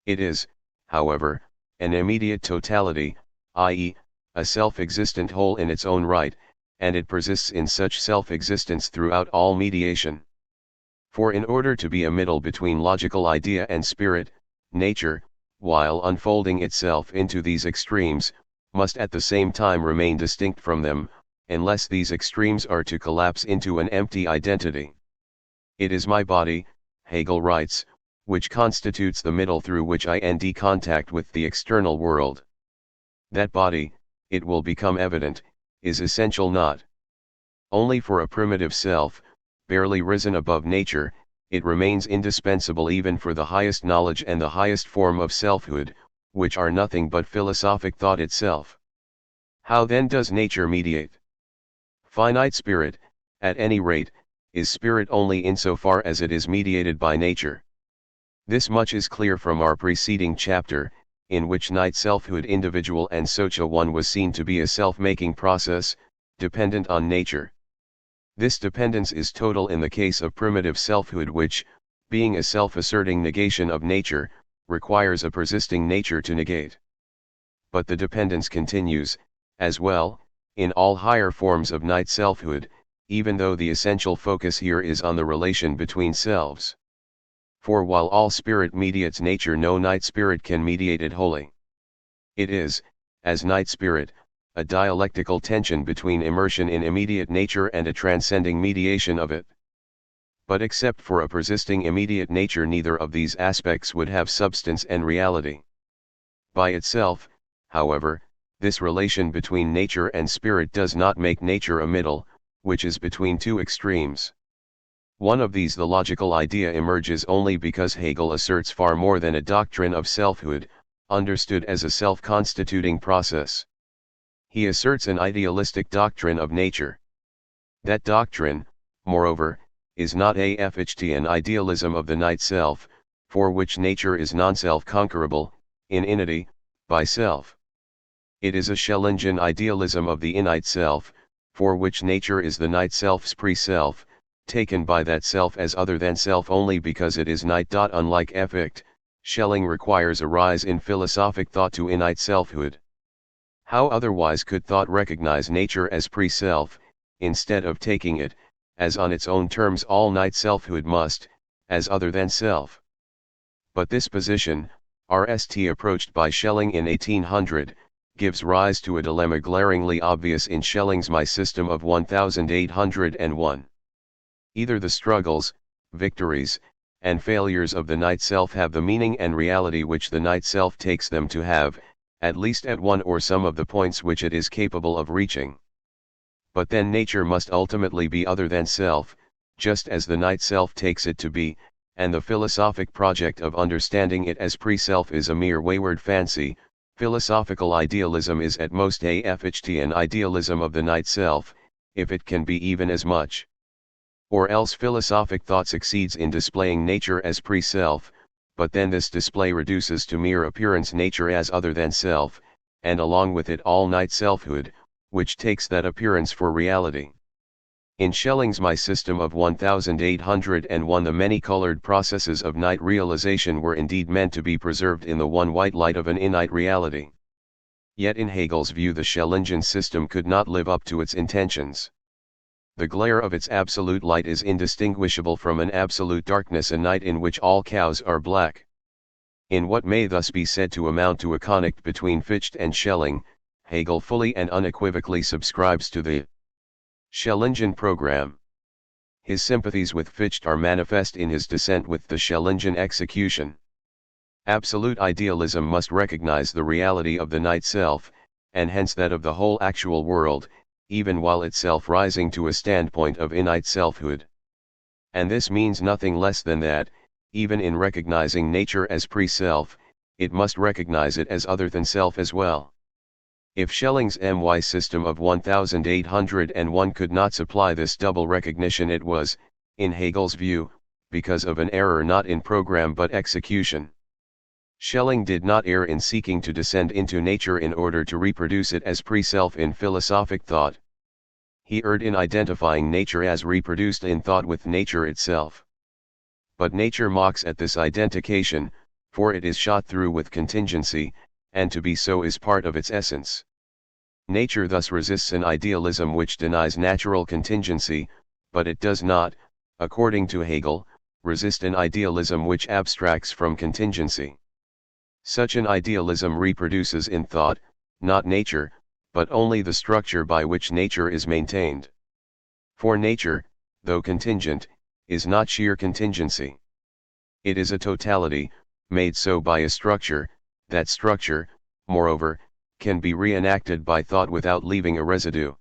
It is, however, an immediate totality, i.e., a self-existent whole in its own right, and it persists in such self-existence throughout all mediation. For in order to be a middle between logical idea and spirit, nature, while unfolding itself into these extremes, must at the same time remain distinct from them, unless these extremes are to collapse into an empty identity. It is my body, Hegel writes, which constitutes the middle through which I end contact with the external world. That body, it will become evident, is essential not only for a primitive self, barely risen above nature, it remains indispensable even for the highest knowledge and the highest form of selfhood, which are nothing but philosophic thought itself. How then does nature mediate? Finite spirit, at any rate, is spirit only insofar as it is mediated by nature. This much is clear from our preceding chapter, in which night selfhood individual and socha one was seen to be a self-making process, dependent on nature. This dependence is total in the case of primitive selfhood which, being a self-asserting negation of nature, requires a persisting nature to negate. But the dependence continues, as well, in all higher forms of night selfhood, even though the essential focus here is on the relation between selves. For while all spirit mediates nature, no night spirit can mediate it wholly. It is, as night spirit, a dialectical tension between immersion in immediate nature and a transcending mediation of it. But except for a persisting immediate nature, neither of these aspects would have substance and reality. By itself, however, this relation between nature and spirit does not make nature a middle, which is between two extremes. One of these, the logical idea, emerges only because Hegel asserts far more than a doctrine of selfhood, understood as a self-constituting process. He asserts an idealistic doctrine of nature. That doctrine, moreover, is not a Fichtian idealism of the night self, for which nature is non-self-conquerable, in inity, by self. It is a Schellingian idealism of the innate self, for which nature is the night self's pre-self, taken by that self as other than self only because it is night. Unlike Fichte, Schelling requires a rise in philosophic thought to innate selfhood. How otherwise could thought recognize nature as pre-self, instead of taking it, as on its own terms all-night selfhood must, as other than self? But this position, RST approached by Schelling in 1800, gives rise to a dilemma glaringly obvious in Schelling's My System of 1801. Either the struggles, victories, and failures of the night self have the meaning and reality which the night self takes them to have, at least at one or some of the points which it is capable of reaching. But then nature must ultimately be other than self, just as the night self takes it to be, and the philosophic project of understanding it as pre-self is a mere wayward fancy. Philosophical idealism is at most a Fichtian idealism of the night self, if it can be even as much. Or else philosophic thought succeeds in displaying nature as pre-self, but then this display reduces to mere appearance nature as other than self, and along with it all-night selfhood, which takes that appearance for reality. In Schelling's My System of 1801, the many-colored processes of night realization were indeed meant to be preserved in the one white light of an innate reality. Yet in Hegel's view the Schellingian system could not live up to its intentions. The glare of its absolute light is indistinguishable from an absolute darkness, a night in which all cows are black. In what may thus be said to amount to a conflict between Fichte and Schelling, Hegel fully and unequivocally subscribes to the Schellingian program. His sympathies with Fichte are manifest in his dissent with the Schellingian execution. Absolute idealism must recognize the reality of the night self, and hence that of the whole actual world, even while itself rising to a standpoint of innate selfhood. And this means nothing less than that, even in recognizing nature as pre-self, it must recognize it as other than self as well. If Schelling's My System of 1801 could not supply this double recognition, it was, in Hegel's view, because of an error not in program but execution. Schelling did not err in seeking to descend into nature in order to reproduce it as pre-self in philosophic thought. He erred in identifying nature as reproduced in thought with nature itself. But nature mocks at this identification, for it is shot through with contingency, and to be so is part of its essence. Nature thus resists an idealism which denies natural contingency, but it does not, according to Hegel, resist an idealism which abstracts from contingency. Such an idealism reproduces in thought, not nature, but only the structure by which nature is maintained. For nature, though contingent, is not sheer contingency. It is a totality, made so by a structure. That structure, moreover, can be reenacted by thought without leaving a residue.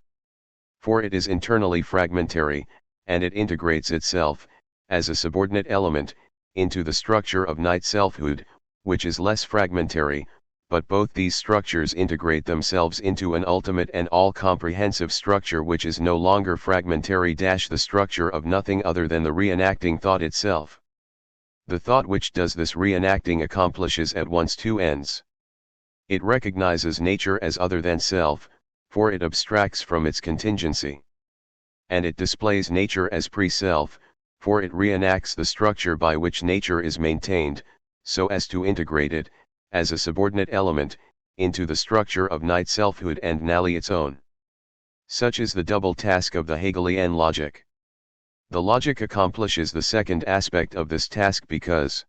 For it is internally fragmentary, and it integrates itself, as a subordinate element, into the structure of night selfhood, which is less fragmentary, but both these structures integrate themselves into an ultimate and all-comprehensive structure which is no longer fragmentary. The structure of nothing other than the reenacting thought itself. The thought which does this reenacting accomplishes at once two ends. It recognizes nature as other than self, for it abstracts from its contingency. And it displays nature as pre-self, for it reenacts the structure by which nature is maintained, so as to integrate it, as a subordinate element, into the structure of night selfhood and nally its own. Such is the double task of the Hegelian logic. The logic accomplishes the second aspect of this task because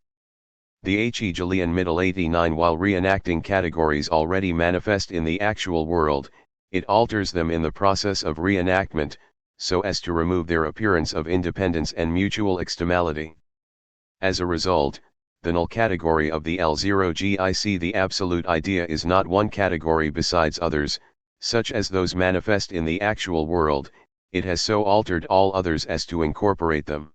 the Hegelian middle 89, while reenacting categories already manifest in the actual world, it alters them in the process of reenactment, so as to remove their appearance of independence and mutual extremality. As a result, the null category of the L0GIC, the absolute idea, is not one category besides others, such as those manifest in the actual world. It has so altered all others as to incorporate them.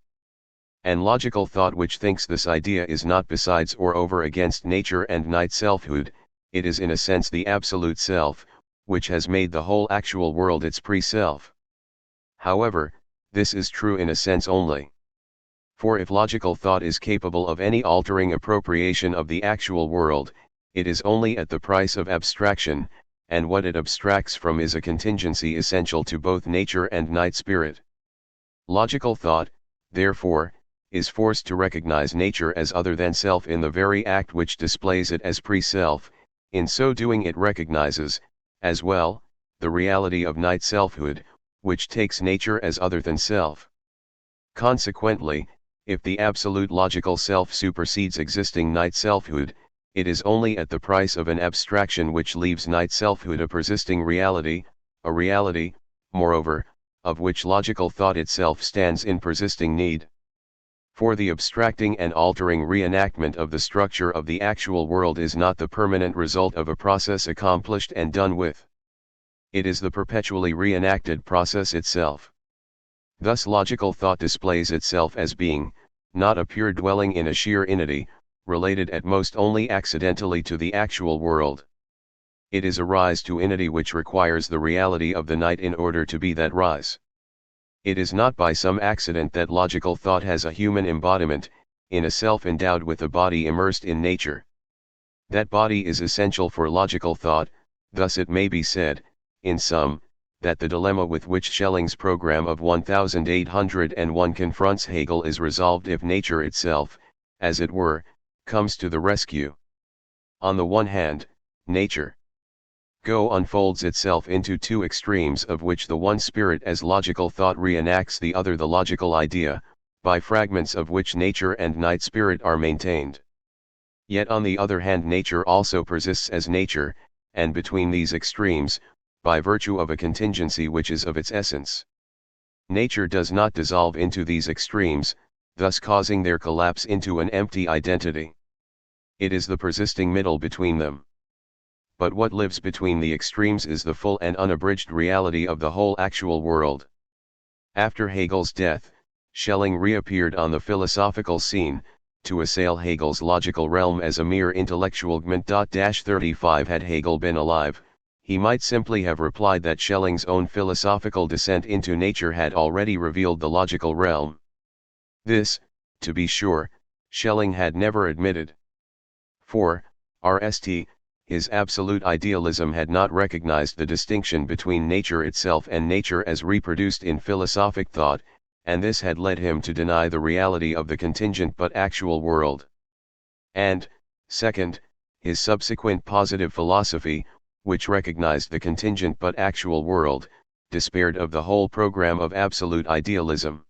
And logical thought which thinks this idea is not besides or over against nature and night selfhood, it is in a sense the absolute self, which has made the whole actual world its pre-self. However, this is true in a sense only. For if logical thought is capable of any altering appropriation of the actual world, it is only at the price of abstraction, and what it abstracts from is a contingency essential to both nature and night spirit. Logical thought, therefore, is forced to recognize nature as other than self in the very act which displays it as pre-self. In so doing it recognizes, as well, the reality of night selfhood, which takes nature as other than self. Consequently, if the absolute logical self supersedes existing night selfhood, it is only at the price of an abstraction which leaves night selfhood a persisting reality, a reality, moreover, of which logical thought itself stands in persisting need. For the abstracting and altering reenactment of the structure of the actual world is not the permanent result of a process accomplished and done with. It is the perpetually reenacted process itself. Thus logical thought displays itself as being, not a pure dwelling in a sheer unity, related at most only accidentally to the actual world. It is a rise to unity which requires the reality of the night in order to be that rise. It is not by some accident that logical thought has a human embodiment, in a self endowed with a body immersed in nature. That body is essential for logical thought, thus it may be said, in sum, that the dilemma with which Schelling's program of 1801 confronts Hegel is resolved if nature itself, as it were, comes to the rescue. On the one hand, nature unfolds itself into two extremes, of which the one spirit as logical thought reenacts the other the logical idea, by fragments of which nature and night spirit are maintained. Yet on the other hand nature also persists as nature, and between these extremes, by virtue of a contingency which is of its essence. Nature does not dissolve into these extremes, thus causing their collapse into an empty identity. It is the persisting middle between them. But what lives between the extremes is the full and unabridged reality of the whole actual world. After Hegel's death, Schelling reappeared on the philosophical scene, to assail Hegel's logical realm as a mere intellectual gment. 35 Had Hegel been alive, he might simply have replied that Schelling's own philosophical descent into nature had already revealed the logical realm. This, to be sure, Schelling had never admitted. For, RST, his absolute idealism had not recognized the distinction between nature itself and nature as reproduced in philosophic thought, and this had led him to deny the reality of the contingent but actual world. And, second, his subsequent positive philosophy, which recognized the contingent but actual world, despaired of the whole program of absolute idealism.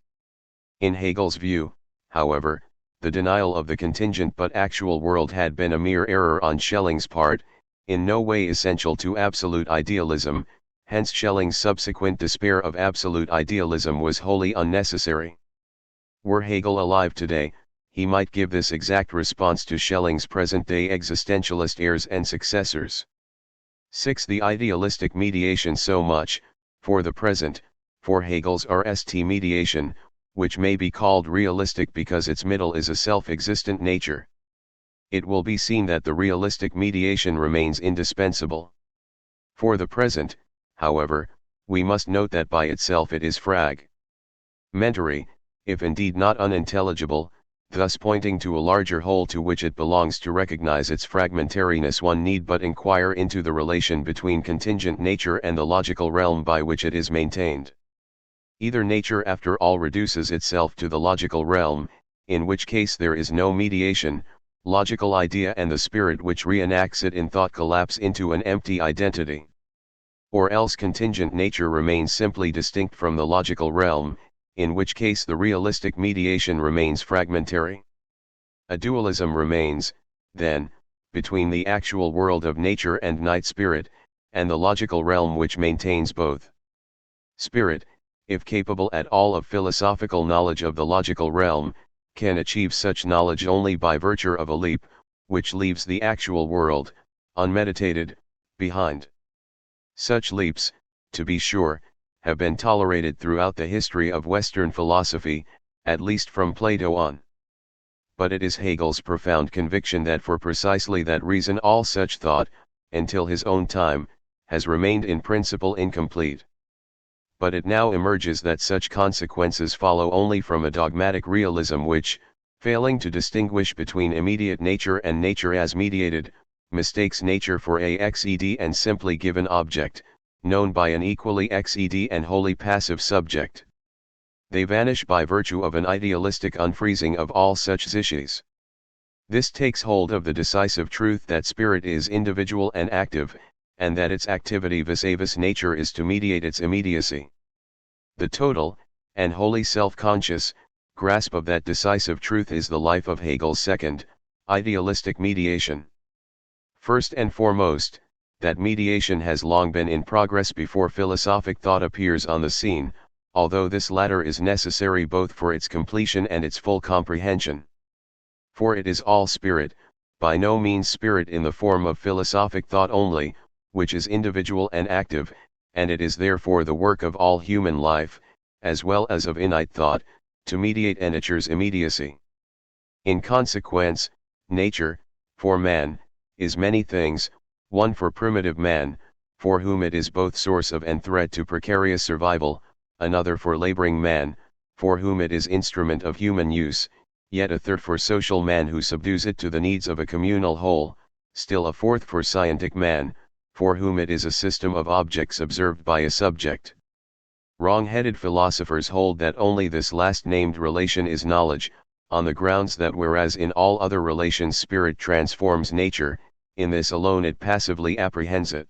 In Hegel's view, however, the denial of the contingent but actual world had been a mere error on Schelling's part, in no way essential to absolute idealism, hence Schelling's subsequent despair of absolute idealism was wholly unnecessary. Were Hegel alive today, he might give this exact response to Schelling's present-day existentialist heirs and successors. 6. The idealistic mediation so much, for the present, for Hegel's RST mediation, which may be called realistic because its middle is a self-existent nature. It will be seen that the realistic mediation remains indispensable. For the present, however, we must note that by itself it is fragmentary, if indeed not unintelligible, thus pointing to a larger whole to which it belongs. To recognize its fragmentariness one need but inquire into the relation between contingent nature and the logical realm by which it is maintained. Either nature after all reduces itself to the logical realm, in which case there is no mediation, logical idea and the spirit which reenacts it in thought collapse into an empty identity. Or else contingent nature remains simply distinct from the logical realm, in which case the realistic mediation remains fragmentary. A dualism remains, then, between the actual world of nature and night spirit, and the logical realm which maintains both. Spirit, if capable at all of philosophical knowledge of the logical realm, can achieve such knowledge only by virtue of a leap, which leaves the actual world, unmeditated, behind. Such leaps, to be sure, have been tolerated throughout the history of Western philosophy, at least from Plato on. But it is Hegel's profound conviction that for precisely that reason all such thought, until his own time, has remained in principle incomplete. But it now emerges that such consequences follow only from a dogmatic realism which, failing to distinguish between immediate nature and nature as mediated, mistakes nature for a xed and simply given object, known by an equally xed and wholly passive subject. They vanish by virtue of an idealistic unfreezing of all such psyches. This takes hold of the decisive truth that spirit is individual and active, and that its activity vis-a-vis nature is to mediate its immediacy. The total, and wholly self-conscious, grasp of that decisive truth is the life of Hegel's second, idealistic mediation. First and foremost, that mediation has long been in progress before philosophic thought appears on the scene, although this latter is necessary both for its completion and its full comprehension. For it is all spirit, by no means spirit in the form of philosophic thought only, which is individual and active, and it is therefore the work of all human life, as well as of innate thought, to mediate nature's immediacy. In consequence, nature, for man, is many things, one for primitive man, for whom it is both source of and threat to precarious survival, another for laboring man, for whom it is instrument of human use, yet a third for social man who subdues it to the needs of a communal whole, still a fourth for scientific man, for whom it is a system of objects observed by a subject. Wrong-headed philosophers hold that only this last-named relation is knowledge, on the grounds that whereas in all other relations spirit transforms nature, in this alone it passively apprehends it.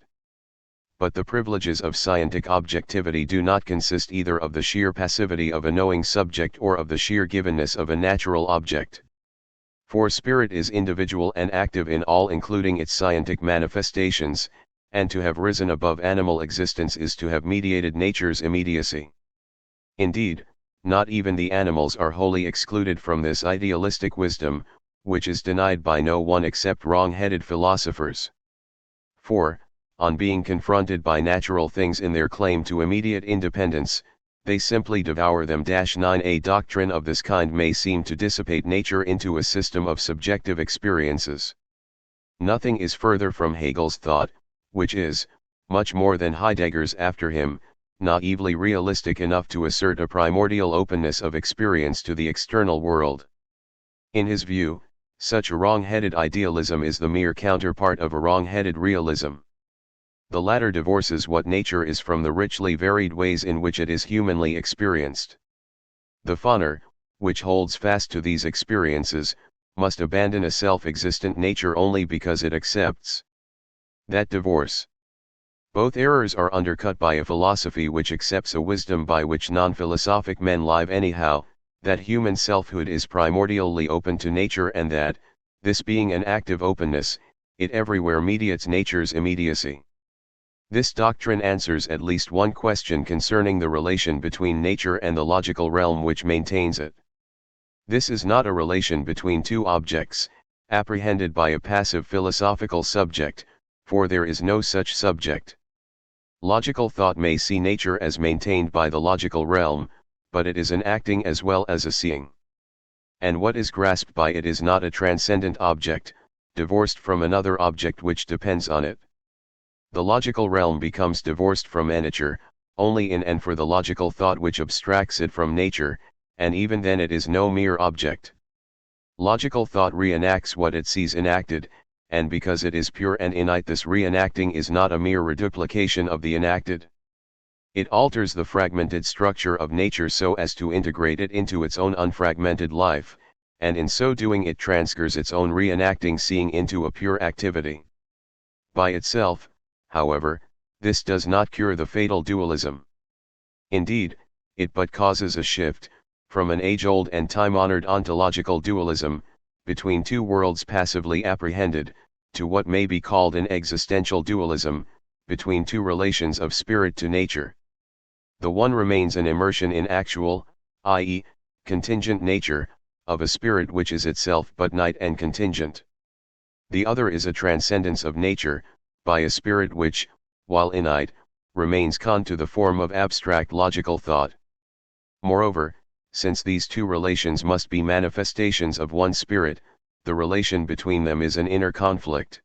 But the privileges of scientific objectivity do not consist either of the sheer passivity of a knowing subject or of the sheer givenness of a natural object. For spirit is individual and active in all including its scientific manifestations, and to have risen above animal existence is to have mediated nature's immediacy. Indeed, not even the animals are wholly excluded from this idealistic wisdom, which is denied by no one except wrong-headed philosophers. For, on being confronted by natural things in their claim to immediate independence, they simply devour them. 9 A doctrine of this kind may seem to dissipate nature into a system of subjective experiences. Nothing is further from Hegel's thought, which is, much more than Heidegger's after him, naively realistic enough to assert a primordial openness of experience to the external world. In his view, such a wrong-headed idealism is the mere counterpart of a wrong-headed realism. The latter divorces what nature is from the richly varied ways in which it is humanly experienced. The Fahner, which holds fast to these experiences, must abandon a self-existent nature only because it accepts that divorce. Both errors are undercut by a philosophy which accepts a wisdom by which non-philosophic men live anyhow, that human selfhood is primordially open to nature and that, this being an active openness, it everywhere mediates nature's immediacy. This doctrine answers at least one question concerning the relation between nature and the logical realm which maintains it. This is not a relation between two objects, apprehended by a passive philosophical subject, for there is no such subject. Logical thought may see nature as maintained by the logical realm, but it is an acting as well as a seeing. And what is grasped by it is not a transcendent object, divorced from another object which depends on it. The logical realm becomes divorced from nature, only in and for the logical thought which abstracts it from nature, and even then it is no mere object. Logical thought reenacts what it sees enacted, and because it is pure and innate this reenacting is not a mere reduplication of the enacted. It alters the fragmented structure of nature so as to integrate it into its own unfragmented life, and in so doing it transfers its own reenacting seeing into a pure activity. By itself, however, this does not cure the fatal dualism. Indeed, it but causes a shift, from an age-old and time-honored ontological dualism, between two worlds passively apprehended, to what may be called an existential dualism, between two relations of spirit to nature. The one remains an immersion in actual, i.e., contingent nature, of a spirit which is itself but night and contingent. The other is a transcendence of nature, by a spirit which, while innate, remains con to the form of abstract logical thought. Moreover, since these two relations must be manifestations of one spirit, the relation between them is an inner conflict.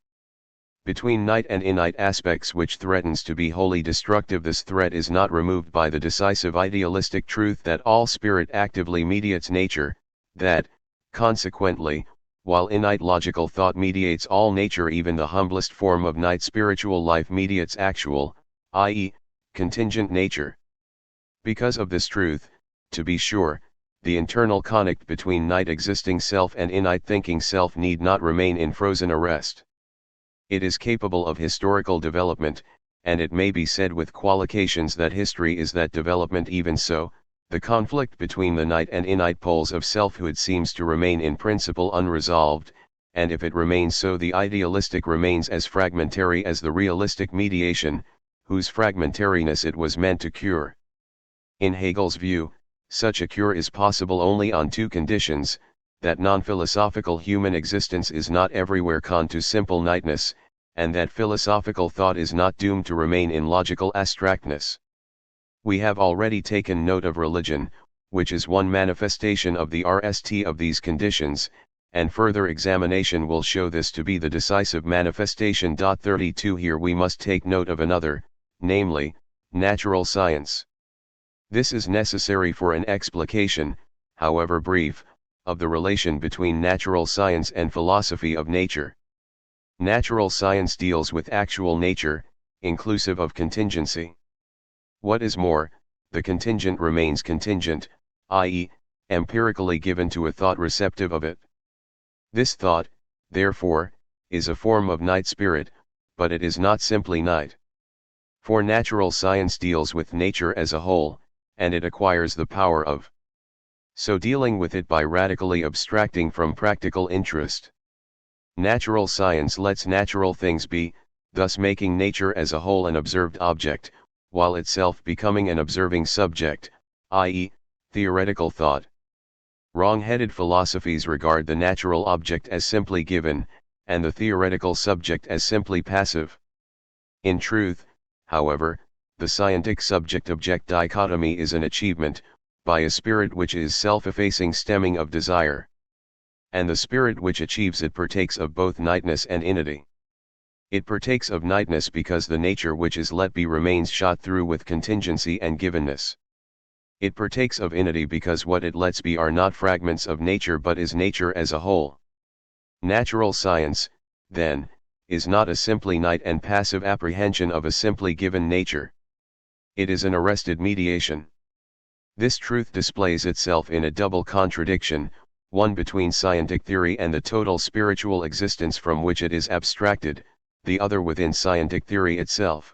Between night and innate aspects which threatens to be wholly destructive, this threat is not removed by the decisive idealistic truth that all spirit actively mediates nature, that, consequently, while innate logical thought mediates all nature, even the humblest form of night spiritual life mediates actual, i.e., contingent nature. Because of this truth, to be sure, the internal connect between night existing self and innate thinking self need not remain in frozen arrest. It is capable of historical development, and it may be said with qualifications that history is that development. Even so, the conflict between the night and innate poles of selfhood seems to remain in principle unresolved, and if it remains so, the idealistic remains as fragmentary as the realistic mediation, whose fragmentariness it was meant to cure. In Hegel's view, such a cure is possible only on two conditions: that non-philosophical human existence is not everywhere con to simple nightness, and that philosophical thought is not doomed to remain in logical abstractness. We have already taken note of religion, which is one manifestation of the rest of these conditions, and further examination will show this to be the decisive manifestation. 32 Here we must take note of another, namely, natural science. This is necessary for an explication, however brief, of the relation between natural science and philosophy of nature. Natural science deals with actual nature, inclusive of contingency. What is more, the contingent remains contingent, i.e., empirically given to a thought receptive of it. This thought, therefore, is a form of night spirit, but it is not simply night. For natural science deals with nature as a whole, and it acquires the power of so dealing with it by radically abstracting from practical interest. Natural science lets natural things be, thus making nature as a whole an observed object, while itself becoming an observing subject, i.e., theoretical thought. Wrong-headed philosophies regard the natural object as simply given, and the theoretical subject as simply passive. In truth, however, the scientific subject-object dichotomy is an achievement, by a spirit which is self-effacing stemming of desire. And the spirit which achieves it partakes of both nightness and innity. It partakes of nightness because the nature which is let be remains shot through with contingency and givenness. It partakes of innity because what it lets be are not fragments of nature but is nature as a whole. Natural science, then, is not a simply night and passive apprehension of a simply given nature. It is an arrested mediation. This truth displays itself in a double contradiction, one between scientific theory and the total spiritual existence from which it is abstracted, the other within scientific theory itself.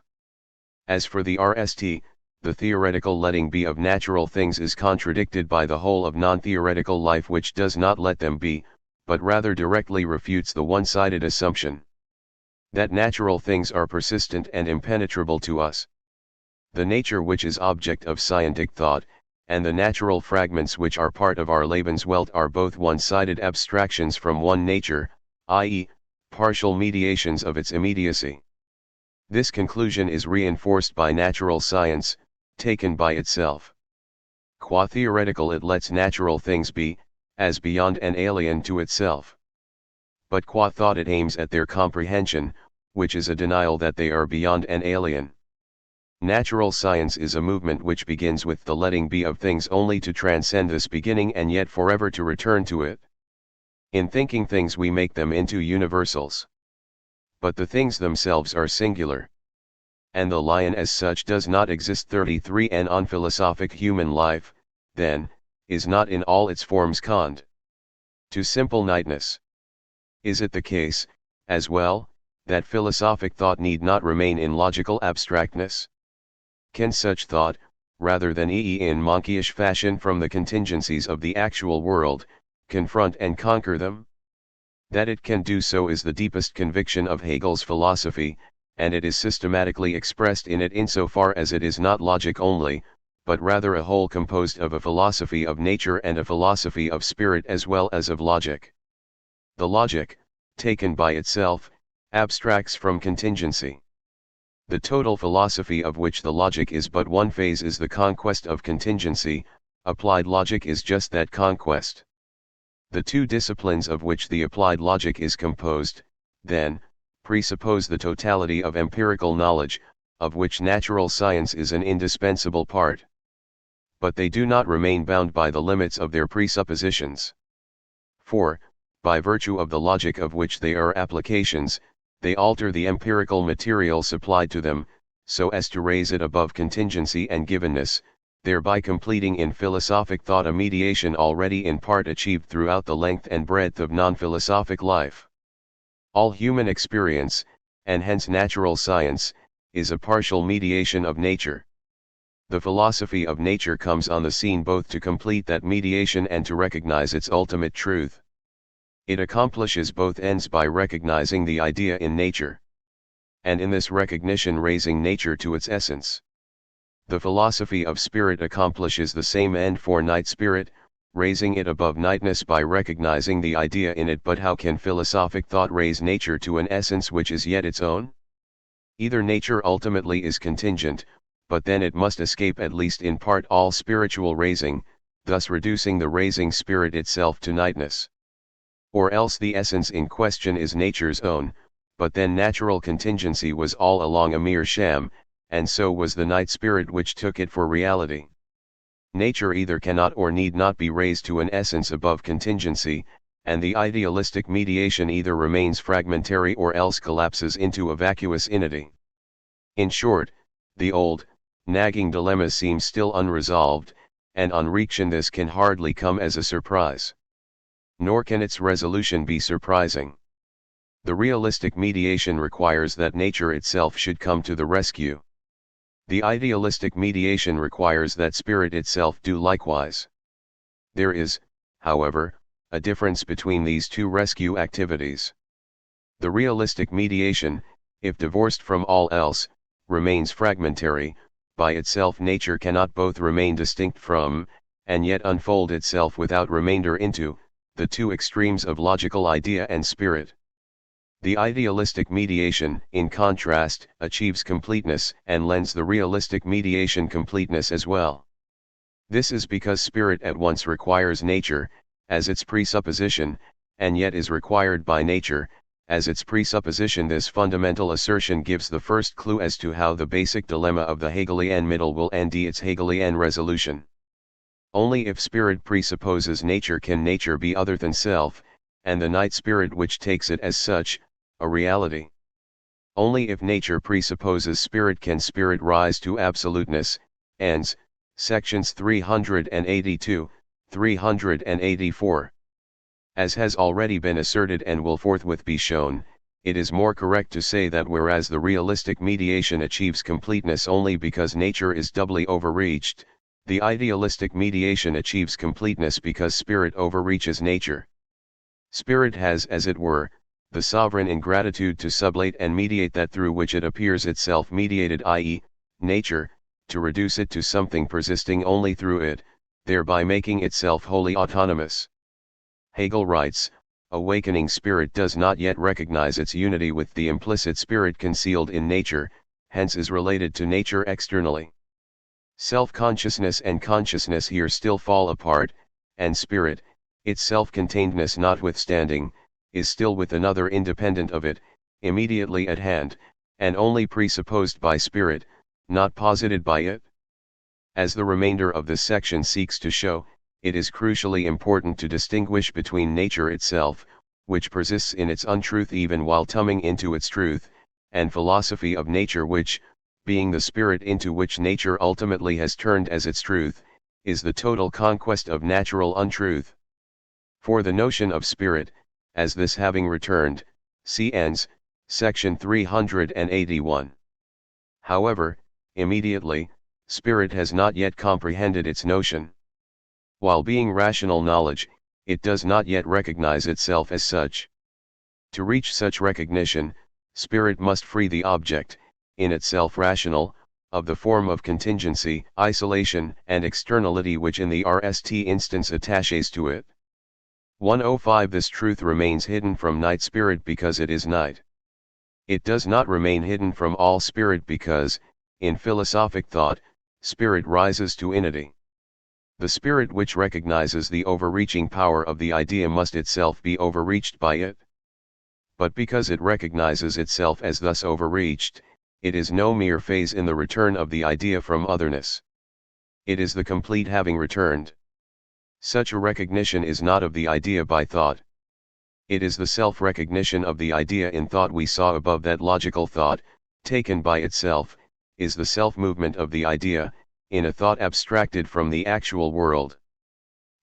As for the RST, the theoretical letting be of natural things is contradicted by the whole of non-theoretical life, which does not let them be, but rather directly refutes the one-sided assumption that natural things are persistent and impenetrable to us. The nature which is object of scientific thought, and the natural fragments which are part of our Lebenswelt are both one-sided abstractions from one nature, i.e., partial mediations of its immediacy. This conclusion is reinforced by natural science, taken by itself. Qua theoretical it lets natural things be, as beyond and alien to itself. But qua thought it aims at their comprehension, which is a denial that they are beyond and alien. Natural science is a movement which begins with the letting be of things only to transcend this beginning and yet forever to return to it. In thinking things we make them into universals. But the things themselves are singular. And the lion as such does not exist. 33 An unphilosophic human life, then, is not in all its forms conned to simple nightness. Is it the case, as well, that philosophic thought need not remain in logical abstractness? Can such thought, rather than in monkeyish fashion from the contingencies of the actual world, confront and conquer them? That it can do so is the deepest conviction of Hegel's philosophy, and it is systematically expressed in it insofar as it is not logic only, but rather a whole composed of a philosophy of nature and a philosophy of spirit as well as of logic. The logic, taken by itself, abstracts from contingency. The total philosophy of which the logic is but one phase is the conquest of contingency. Applied logic is just that conquest. The two disciplines of which the applied logic is composed, then, presuppose the totality of empirical knowledge, of which natural science is an indispensable part. But they do not remain bound by the limits of their presuppositions. For, by virtue of the logic of which they are applications, they alter the empirical material supplied to them, so as to raise it above contingency and givenness, thereby completing in philosophic thought a mediation already in part achieved throughout the length and breadth of non-philosophic life. All human experience, and hence natural science, is a partial mediation of nature. The philosophy of nature comes on the scene both to complete that mediation and to recognize its ultimate truth. It accomplishes both ends by recognizing the idea in nature, and in this recognition raising nature to its essence. The philosophy of spirit accomplishes the same end for night spirit, raising it above nightness by recognizing the idea in it. But how can philosophic thought raise nature to an essence which is yet its own? Either nature ultimately is contingent, but then it must escape at least in part all spiritual raising, thus reducing the raising spirit itself to nightness. Or else the essence in question is nature's own, but then natural contingency was all along a mere sham, and so was the night spirit which took it for reality. Nature either cannot or need not be raised to an essence above contingency, and the idealistic mediation either remains fragmentary or else collapses into a vacuous inity. In short, the old, nagging dilemma seems still unresolved, and on reaction this can hardly come as a surprise. Nor can its resolution be surprising. The realistic mediation requires that nature itself should come to the rescue. The idealistic mediation requires that spirit itself do likewise. There is, however, a difference between these two rescue activities. The realistic mediation, if divorced from all else, remains fragmentary. By itself nature cannot both remain distinct from, and yet unfold itself without remainder into, the two extremes of logical idea and spirit. The idealistic mediation, in contrast, achieves completeness and lends the realistic mediation completeness as well. This is because spirit at once requires nature, as its presupposition, and yet is required by nature, as its presupposition. This fundamental assertion gives the first clue as to how the basic dilemma of the Hegelian middle will end its Hegelian resolution. Only if spirit presupposes nature can nature be other than self, and the night spirit which takes it as such, a reality. Only if nature presupposes spirit can spirit rise to absoluteness. Ends, sections 382, 384. As has already been asserted and will forthwith be shown, it is more correct to say that whereas the realistic mediation achieves completeness only because nature is doubly overreached, the idealistic mediation achieves completeness because spirit overreaches nature. Spirit has, as it were, the sovereign ingratitude to sublate and mediate that through which it appears itself mediated, i.e., nature, to reduce it to something persisting only through it, thereby making itself wholly autonomous. Hegel writes, awakening spirit does not yet recognize its unity with the implicit spirit concealed in nature, hence is related to nature externally. Self-consciousness and consciousness here still fall apart, and spirit, its self-containedness notwithstanding, is still with another independent of it, immediately at hand, and only presupposed by spirit, not posited by it. As the remainder of this section seeks to show, it is crucially important to distinguish between nature itself, which persists in its untruth even while coming into its truth, and philosophy of nature which, being the spirit into which nature ultimately has turned as its truth, is the total conquest of natural untruth. For the notion of spirit, as this having returned, see ends, section 381. However, immediately, spirit has not yet comprehended its notion. While being rational knowledge, it does not yet recognize itself as such. To reach such recognition, spirit must free the object, in itself rational, of the form of contingency, isolation, and externality which in the RST instance attaches to it. 105 This truth remains hidden from night spirit because it is night. It does not remain hidden from all spirit because, in philosophic thought, spirit rises to unity. The spirit which recognizes the overreaching power of the idea must itself be overreached by it. But because it recognizes itself as thus overreached, it is no mere phase in the return of the idea from otherness. It is the complete having returned. Such a recognition is not of the idea by thought. It is the self-recognition of the idea in thought we saw above. That logical thought, taken by itself, is the self-movement of the idea, in a thought abstracted from the actual world.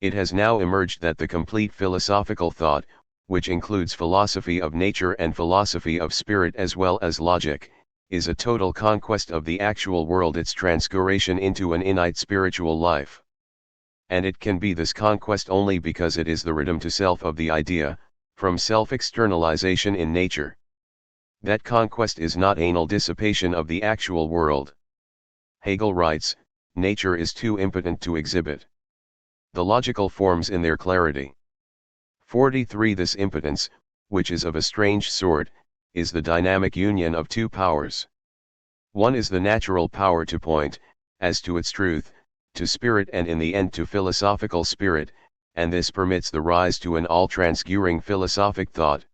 It has now emerged that the complete philosophical thought, which includes philosophy of nature and philosophy of spirit as well as logic, is a total conquest of the actual world, its transfiguration into an innate spiritual life. And it can be this conquest only because it is the return to self of the idea, from self-externalization in nature. That conquest is not anal dissipation of the actual world. Hegel writes, nature is too impotent to exhibit the logical forms in their clarity. 43. This impotence, which is of a strange sort, is the dynamic union of two powers. One is the natural power to point, as to its truth, to spirit and in the end to philosophical spirit, and this permits the rise to an all-transfiguring philosophic thought.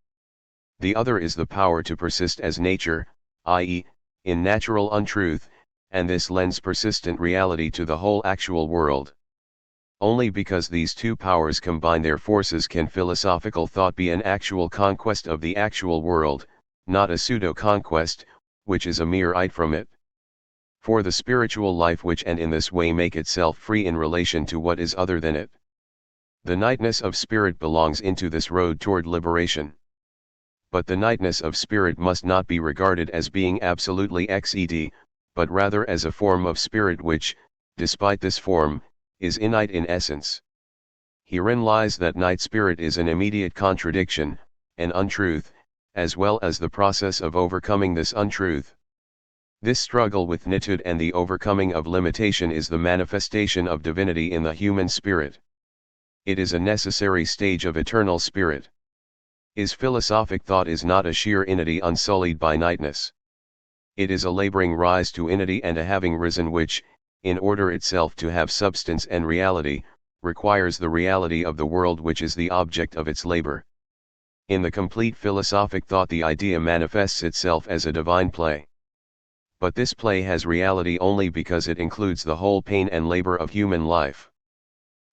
The other is the power to persist as nature, i.e., in natural untruth, and this lends persistent reality to the whole actual world. Only because these two powers combine their forces can philosophical thought be an actual conquest of the actual world, not a pseudo-conquest, which is a mere id from it. For the spiritual life which and in this way make itself free in relation to what is other than it. The nightness of spirit belongs into this road toward liberation. But the nightness of spirit must not be regarded as being absolutely XED, but rather as a form of spirit which, despite this form, is innate in essence. Herein lies that night spirit is an immediate contradiction, an untruth, as well as the process of overcoming this untruth. This struggle with nitude and the overcoming of limitation is the manifestation of divinity in the human spirit. It is a necessary stage of eternal spirit. His philosophic thought is not a sheer inity unsullied by nightness. It is a laboring rise to inity and a having risen which, in order itself to have substance and reality, requires the reality of the world which is the object of its labor. In the complete philosophic thought the idea manifests itself as a divine play. But this play has reality only because it includes the whole pain and labor of human life.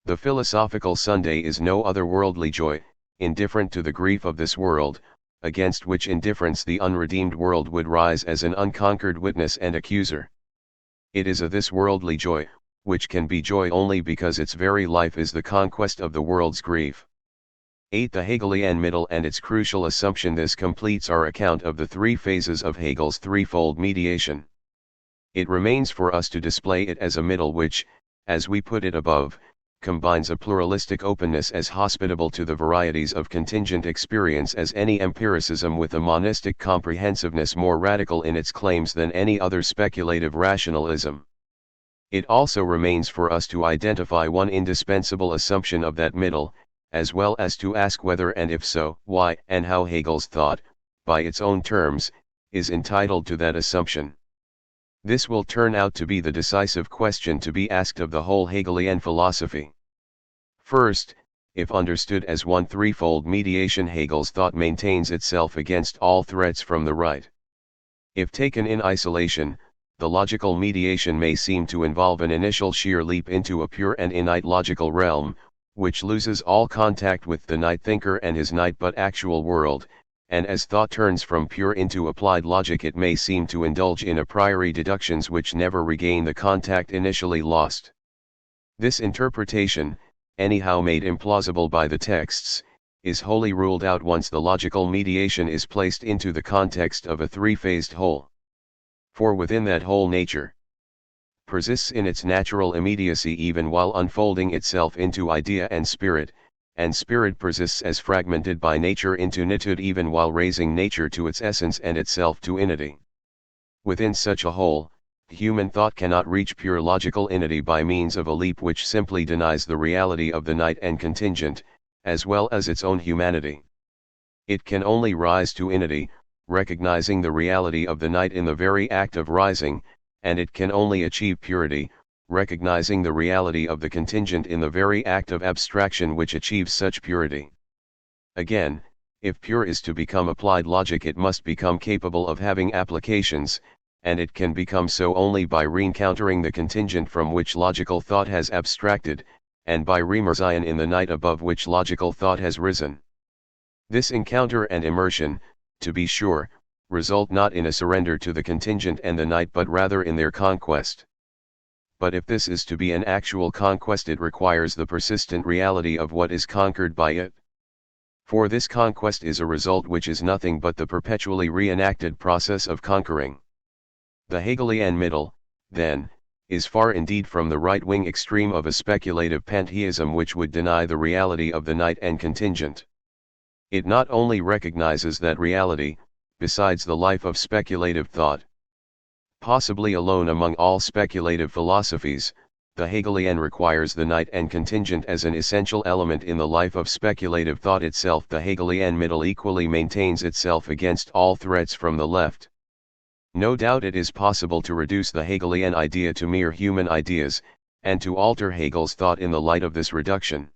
The philosophical Sunday is no other worldly joy, indifferent to the grief of this world, against which indifference the unredeemed world would rise as an unconquered witness and accuser. It is a this worldly joy, which can be joy only because its very life is the conquest of the world's grief. 8. The Hegelian middle and its crucial assumption. This completes our account of the three phases of Hegel's threefold mediation. It remains for us to display it as a middle which, as we put it above, combines a pluralistic openness as hospitable to the varieties of contingent experience as any empiricism with a monistic comprehensiveness more radical in its claims than any other speculative rationalism. It also remains for us to identify one indispensable assumption of that middle, as well as to ask whether and if so, why and how Hegel's thought, by its own terms, is entitled to that assumption. This will turn out to be the decisive question to be asked of the whole Hegelian philosophy. First, if understood as one threefold mediation, Hegel's thought maintains itself against all threats from the right. If taken in isolation, the logical mediation may seem to involve an initial sheer leap into a pure and innate logical realm, which loses all contact with the night thinker and his night but actual world, and as thought turns from pure into applied logic it may seem to indulge in a priori deductions which never regain the contact initially lost. This interpretation, anyhow made implausible by the texts, is wholly ruled out once the logical mediation is placed into the context of a three-phased whole. For within that whole nature persists in its natural immediacy even while unfolding itself into idea and spirit persists as fragmented by nature into nitude even while raising nature to its essence and itself to inity. Within such a whole, human thought cannot reach pure logical inity by means of a leap which simply denies the reality of the night and contingent, as well as its own humanity. It can only rise to inity, recognizing the reality of the night in the very act of rising, and it can only achieve purity, recognizing the reality of the contingent in the very act of abstraction which achieves such purity. Again, if pure is to become applied logic it must become capable of having applications, and it can become so only by re-encountering the contingent from which logical thought has abstracted, and by remersion in the night above which logical thought has risen. This encounter and immersion, to be sure, result not in a surrender to the contingent and the night but rather in their conquest. But if this is to be an actual conquest it requires the persistent reality of what is conquered by it. For this conquest is a result which is nothing but the perpetually reenacted process of conquering. The Hegelian middle, then, is far indeed from the right-wing extreme of a speculative pantheism which would deny the reality of the night and contingent. It not only recognizes that reality, besides the life of speculative thought, possibly alone among all speculative philosophies, the Hegelian requires the night and contingent as an essential element in the life of speculative thought itself. The Hegelian middle equally maintains itself against all threats from the left. No doubt it is possible to reduce the Hegelian idea to mere human ideas, and to alter Hegel's thought in the light of this reduction.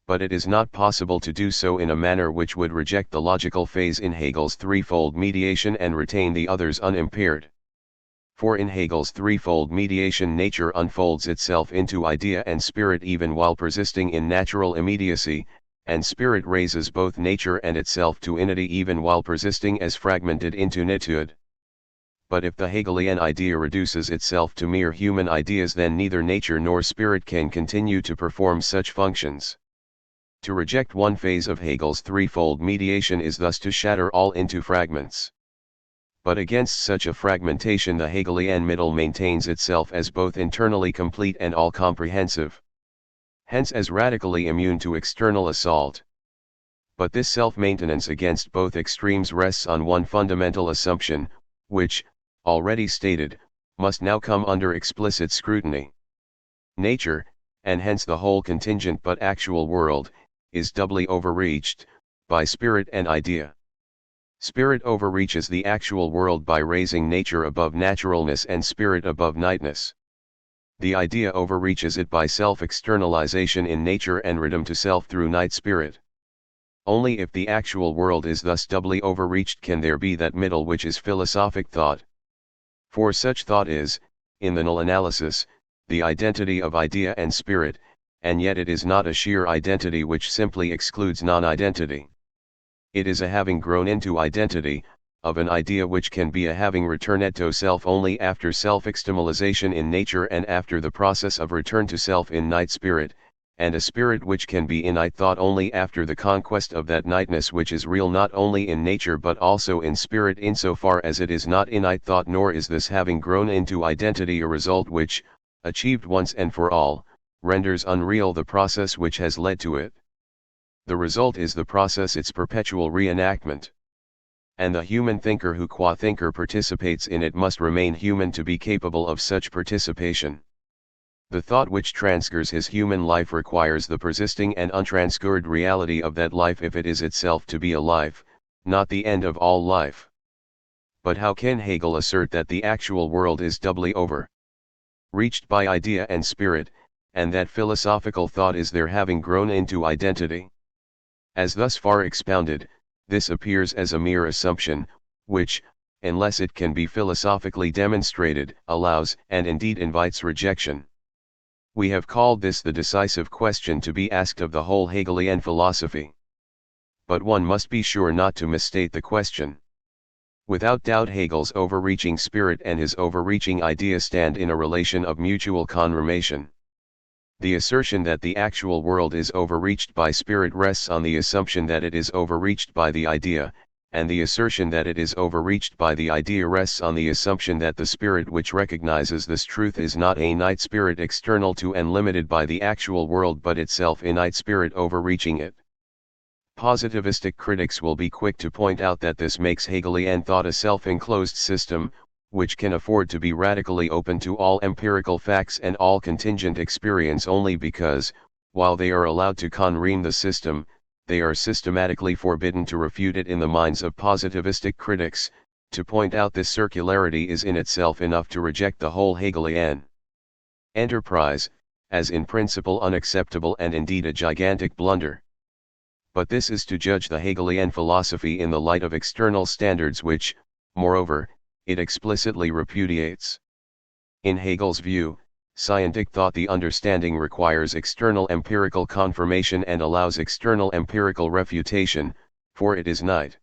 But it is not possible to do so in a manner which would reject the logical phase in Hegel's threefold mediation and retain the others unimpaired. For in Hegel's threefold mediation nature unfolds itself into idea and spirit even while persisting in natural immediacy, and spirit raises both nature and itself to unity even while persisting as fragmented into nitude. But if the Hegelian idea reduces itself to mere human ideas, then neither nature nor spirit can continue to perform such functions. To reject one phase of Hegel's threefold mediation is thus to shatter all into fragments. But against such a fragmentation the Hegelian middle maintains itself as both internally complete and all-comprehensive. Hence as radically immune to external assault. But this self-maintenance against both extremes rests on one fundamental assumption, which, already stated, must now come under explicit scrutiny. Nature, and hence the whole contingent but actual world, is doubly overreached, by spirit and idea. Spirit overreaches the actual world by raising nature above naturalness and spirit above nightness. The idea overreaches it by self-externalization in nature and return to self through night spirit. Only if the actual world is thus doubly overreached can there be that middle which is philosophic thought. For such thought is, in the null analysis, the identity of idea and spirit, and yet it is not a sheer identity which simply excludes non-identity. It is a having grown into identity, of an idea which can be a having returned to self only after self-externalization in nature and after the process of return to self in night spirit, and a spirit which can be in night thought only after the conquest of that nightness which is real not only in nature but also in spirit insofar as it is not in night thought. Nor is this having grown into identity a result which, achieved once and for all, renders unreal the process which has led to it. The result is the process its perpetual reenactment. And the human thinker who qua thinker participates in it must remain human to be capable of such participation. The thought which transfers his human life requires the persisting and untransfigured reality of that life if it is itself to be a life, not the end of all life. But how can Hegel assert that the actual world is doubly overreached by idea and spirit, and that philosophical thought is there having grown into identity? As thus far expounded, this appears as a mere assumption, which, unless it can be philosophically demonstrated, allows and indeed invites rejection. We have called this the decisive question to be asked of the whole Hegelian philosophy. But one must be sure not to misstate the question. Without doubt Hegel's overreaching spirit and his overreaching idea stand in a relation of mutual confirmation. The assertion that the actual world is overreached by spirit rests on the assumption that it is overreached by the idea, and the assertion that it is overreached by the idea rests on the assumption that the spirit which recognizes this truth is not a night spirit external to and limited by the actual world but itself a night spirit overreaching it. Positivistic critics will be quick to point out that this makes Hegelian thought a self-enclosed system, which can afford to be radically open to all empirical facts and all contingent experience only because, while they are allowed to conream the system, they are systematically forbidden to refute it. In the minds of positivistic critics, to point out this circularity is in itself enough to reject the whole Hegelian enterprise, as in principle unacceptable and indeed a gigantic blunder. But this is to judge the Hegelian philosophy in the light of external standards which, moreover, it explicitly repudiates. In Hegel's view, scientific thought the understanding requires external empirical confirmation and allows external empirical refutation, for it is night.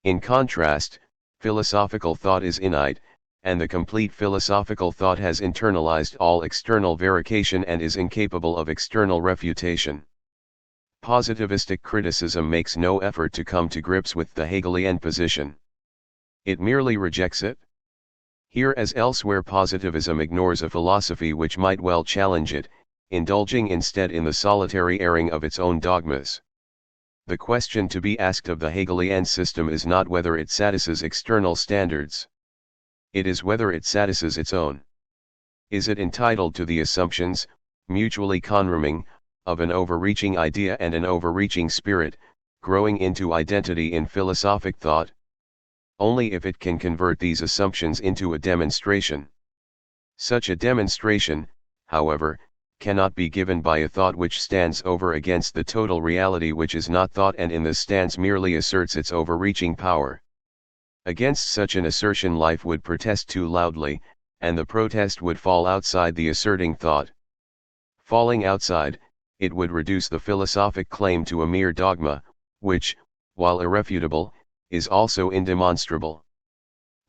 In contrast, philosophical thought is innate, and the complete philosophical thought has internalized all external verification and is incapable of external refutation. Positivistic criticism makes no effort to come to grips with the Hegelian position. It merely rejects it. Here as elsewhere, positivism ignores a philosophy which might well challenge it, indulging instead in the solitary airing of its own dogmas. The question to be asked of the Hegelian system is not whether it satisfies external standards. It is whether it satisfies its own. Is it entitled to the assumptions, mutually confirming, of an overreaching idea and an overreaching spirit, growing into identity in philosophic thought? Only if it can convert these assumptions into a demonstration. Such a demonstration, however, cannot be given by a thought which stands over against the total reality which is not thought, and in this stance merely asserts its overreaching power. Against such an assertion life would protest too loudly, and the protest would fall outside the asserting thought. Falling outside, it would reduce the philosophic claim to a mere dogma, which, while irrefutable, is also indemonstrable.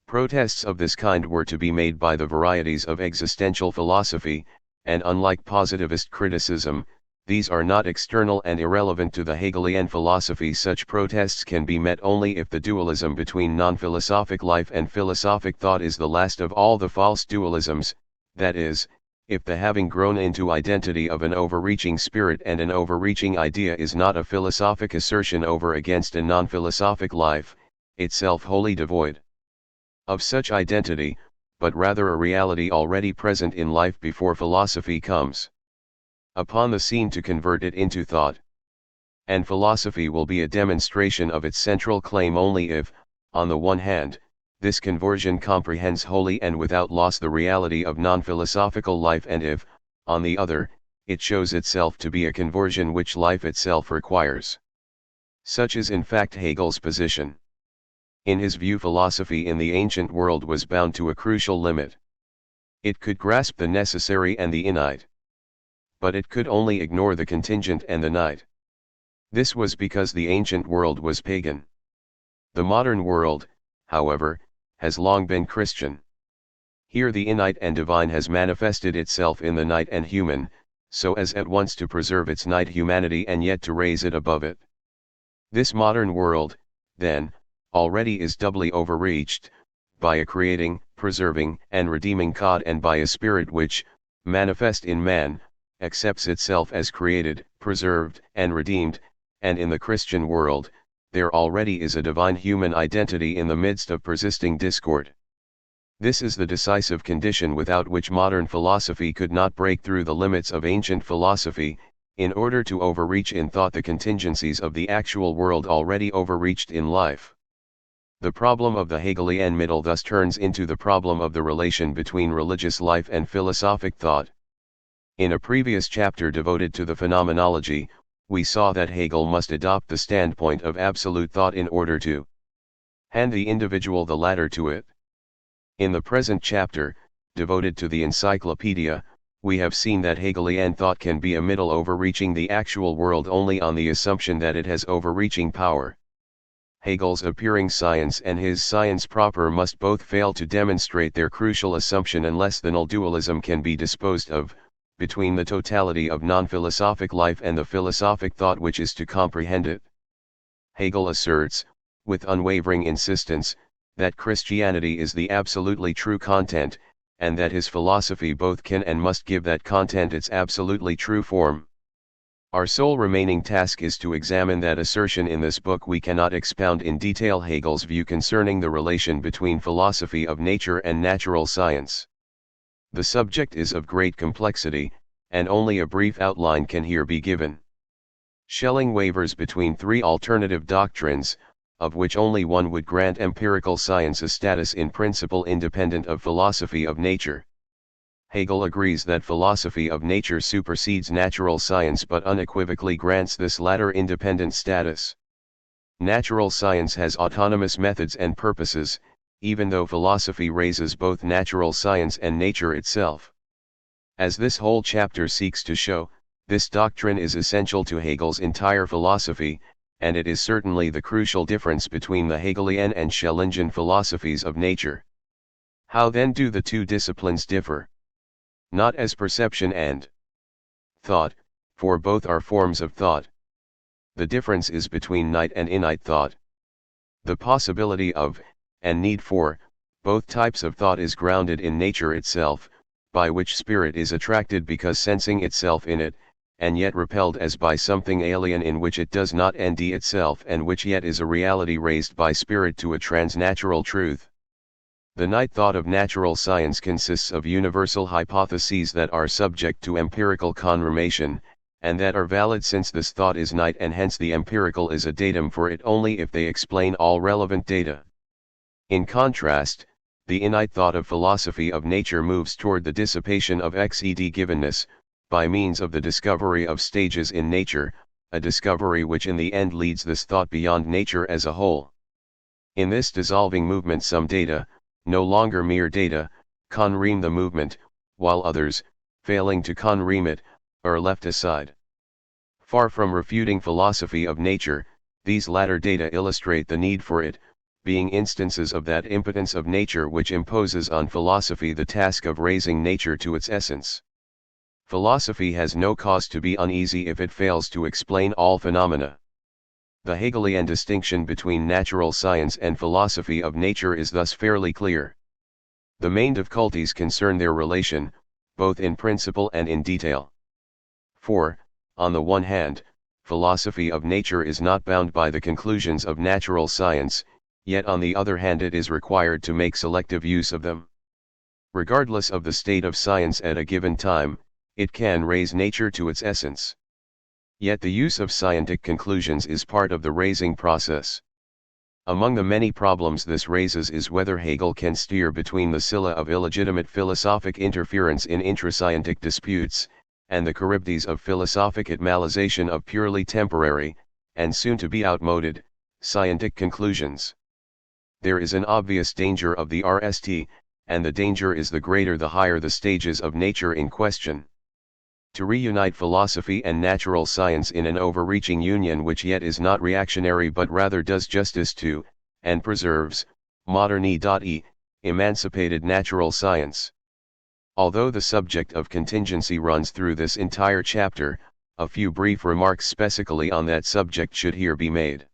Protests of this kind were to be made by the varieties of existential philosophy, and unlike positivist criticism, these are not external and irrelevant to the Hegelian philosophy. Such protests can be met only if the dualism between non-philosophic life and philosophic thought is the last of all the false dualisms, that is, if the having grown into identity of an overreaching spirit and an overreaching idea is not a philosophic assertion over against a non-philosophic life, itself wholly devoid of such identity, but rather a reality already present in life before philosophy comes upon the scene to convert it into thought. And philosophy will be a demonstration of its central claim only if, on the one hand, this conversion comprehends wholly and without loss the reality of non-philosophical life, and if, on the other, it shows itself to be a conversion which life itself requires. Such is in fact Hegel's position. In his view, philosophy in the ancient world was bound to a crucial limit. It could grasp the necessary and the innate, but it could only ignore the contingent and the night. This was because the ancient world was pagan. The modern world, however, has long been Christian. Here the innate and divine has manifested itself in the night and human, so as at once to preserve its night humanity and yet to raise it above it. This modern world, then, already is doubly overreached, by a creating, preserving, and redeeming God, and by a spirit which, manifest in man, accepts itself as created, preserved, and redeemed, and in the Christian world, there already is a divine human identity in the midst of persisting discord. This is the decisive condition without which modern philosophy could not break through the limits of ancient philosophy, in order to overreach in thought the contingencies of the actual world already overreached in life. The problem of the Hegelian middle thus turns into the problem of the relation between religious life and philosophic thought. In a previous chapter devoted to the phenomenology, we saw that Hegel must adopt the standpoint of absolute thought in order to hand the individual the ladder to it. In the present chapter, devoted to the encyclopedia, we have seen that Hegelian thought can be a middle overreaching the actual world only on the assumption that it has overreaching power. Hegel's appearing science and his science proper must both fail to demonstrate their crucial assumption unless the null dualism can be disposed of, between the totality of non-philosophic life and the philosophic thought which is to comprehend it. Hegel asserts, with unwavering insistence, that Christianity is the absolutely true content, and that his philosophy both can and must give that content its absolutely true form. Our sole remaining task is to examine that assertion. In this book we cannot expound in detail Hegel's view concerning the relation between philosophy of nature and natural science. The subject is of great complexity, and only a brief outline can here be given. Schelling wavers between three alternative doctrines, of which only one would grant empirical science a status in principle independent of philosophy of nature. Hegel agrees that philosophy of nature supersedes natural science but unequivocally grants this latter independent status. Natural science has autonomous methods and purposes, even though philosophy raises both natural science and nature itself. As this whole chapter seeks to show, this doctrine is essential to Hegel's entire philosophy, and it is certainly the crucial difference between the Hegelian and Schellingian philosophies of nature. How then do the two disciplines differ? Not as perception and thought, for both are forms of thought. The difference is between night and innate thought. The possibility of, and need for, both types of thought is grounded in nature itself, by which spirit is attracted because sensing itself in it, and yet repelled as by something alien in which it does not end itself and which yet is a reality raised by spirit to a transnatural truth. The night thought of natural science consists of universal hypotheses that are subject to empirical confirmation, and that are valid since this thought is night and hence the empirical is a datum for it only if they explain all relevant data. In contrast, the innate thought of philosophy of nature moves toward the dissipation of xed-givenness, by means of the discovery of stages in nature, a discovery which in the end leads this thought beyond nature as a whole. In this dissolving movement some data, no longer mere data, conream the movement, while others, failing to conream it, are left aside. Far from refuting philosophy of nature, these latter data illustrate the need for it, being instances of that impotence of nature which imposes on philosophy the task of raising nature to its essence. Philosophy has no cause to be uneasy if it fails to explain all phenomena. The Hegelian distinction between natural science and philosophy of nature is thus fairly clear. The main difficulties concern their relation, both in principle and in detail. For, on the one hand, philosophy of nature is not bound by the conclusions of natural science, yet on the other hand it is required to make selective use of them. Regardless of the state of science at a given time, it can raise nature to its essence. Yet the use of scientific conclusions is part of the raising process. Among the many problems this raises is whether Hegel can steer between the scylla of illegitimate philosophic interference in intrascientific disputes, and the Charybdis of philosophic etmalization of purely temporary, and soon to be outmoded, scientific conclusions. There is an obvious danger of the RST, and the danger is the greater the higher the stages of nature in question. To reunite philosophy and natural science in an overreaching union which yet is not reactionary but rather does justice to, and preserves, modern emancipated natural science. Although the subject of contingency runs through this entire chapter, a few brief remarks specifically on that subject should here be made.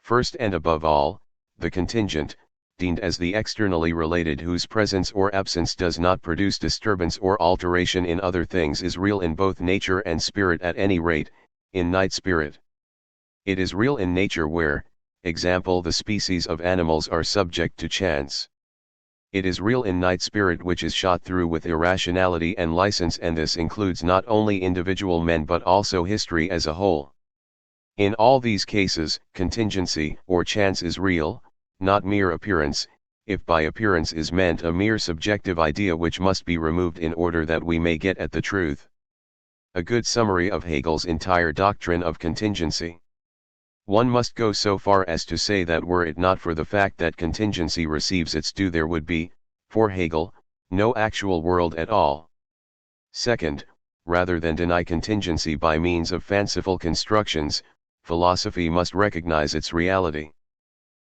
First and above all, the contingent, deemed as the externally related whose presence or absence does not produce disturbance or alteration in other things is real in both nature and spirit at any rate, in night spirit. It is real in nature where, example the species of animals are subject to chance. It is real in night spirit which is shot through with irrationality and license, and this includes not only individual men but also history as a whole. In all these cases, contingency or chance is real, not mere appearance, if by appearance is meant a mere subjective idea which must be removed in order that we may get at the truth. A good summary of Hegel's entire doctrine of contingency. One must go so far as to say that were it not for the fact that contingency receives its due there would be, for Hegel, no actual world at all. Second, rather than deny contingency by means of fanciful constructions, philosophy must recognize its reality.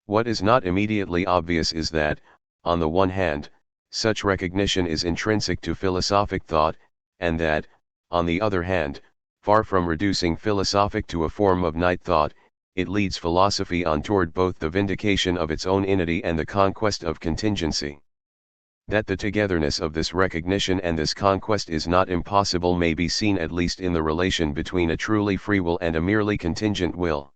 What is not immediately obvious is that, on the one hand, such recognition is intrinsic to philosophic thought, and that, on the other hand, far from reducing philosophic to a form of night thought, it leads philosophy on toward both the vindication of its own unity and the conquest of contingency. That the togetherness of this recognition and this conquest is not impossible may be seen at least in the relation between a truly free will and a merely contingent will.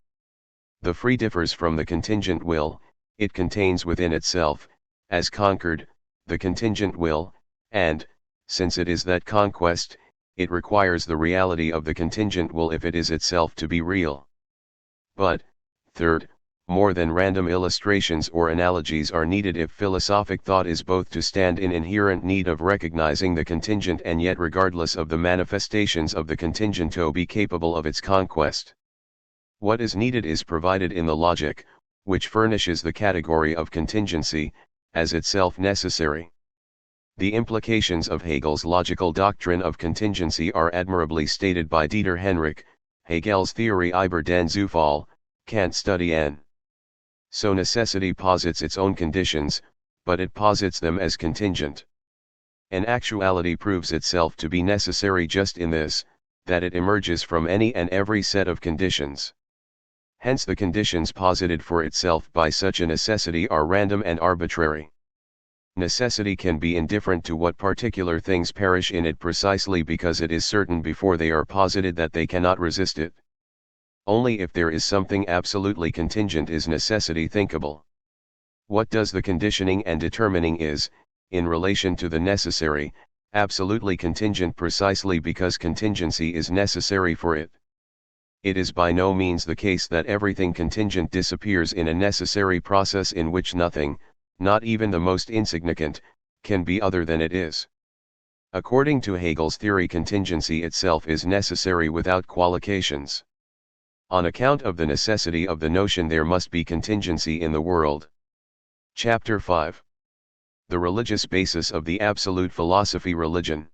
The free differs from the contingent will, it contains within itself, as conquered, the contingent will, and, since it is that conquest, it requires the reality of the contingent will if it is itself to be real. But, third, more than random illustrations or analogies are needed if philosophic thought is both to stand in inherent need of recognizing the contingent and yet regardless of the manifestations of the contingent to be capable of its conquest. What is needed is provided in the logic, which furnishes the category of contingency, as itself necessary. The implications of Hegel's logical doctrine of contingency are admirably stated by Dieter Henrich, Hegel's Theorie über den Zufall, Kant Study N. So necessity posits its own conditions, but it posits them as contingent. An actuality proves itself to be necessary just in this, that it emerges from any and every set of conditions. Hence the conditions posited for itself by such a necessity are random and arbitrary. Necessity can be indifferent to what particular things perish in it precisely because it is certain before they are posited that they cannot resist it. Only if there is something absolutely contingent is necessity thinkable. What does the conditioning and determining is, in relation to the necessary, absolutely contingent precisely because contingency is necessary for it. It is by no means the case that everything contingent disappears in a necessary process in which nothing, not even the most insignificant, can be other than it is. According to Hegel's theory, contingency itself is necessary without qualifications. On account of the necessity of the notion there must be contingency in the world. Chapter 5. The religious basis of the absolute philosophy. Religion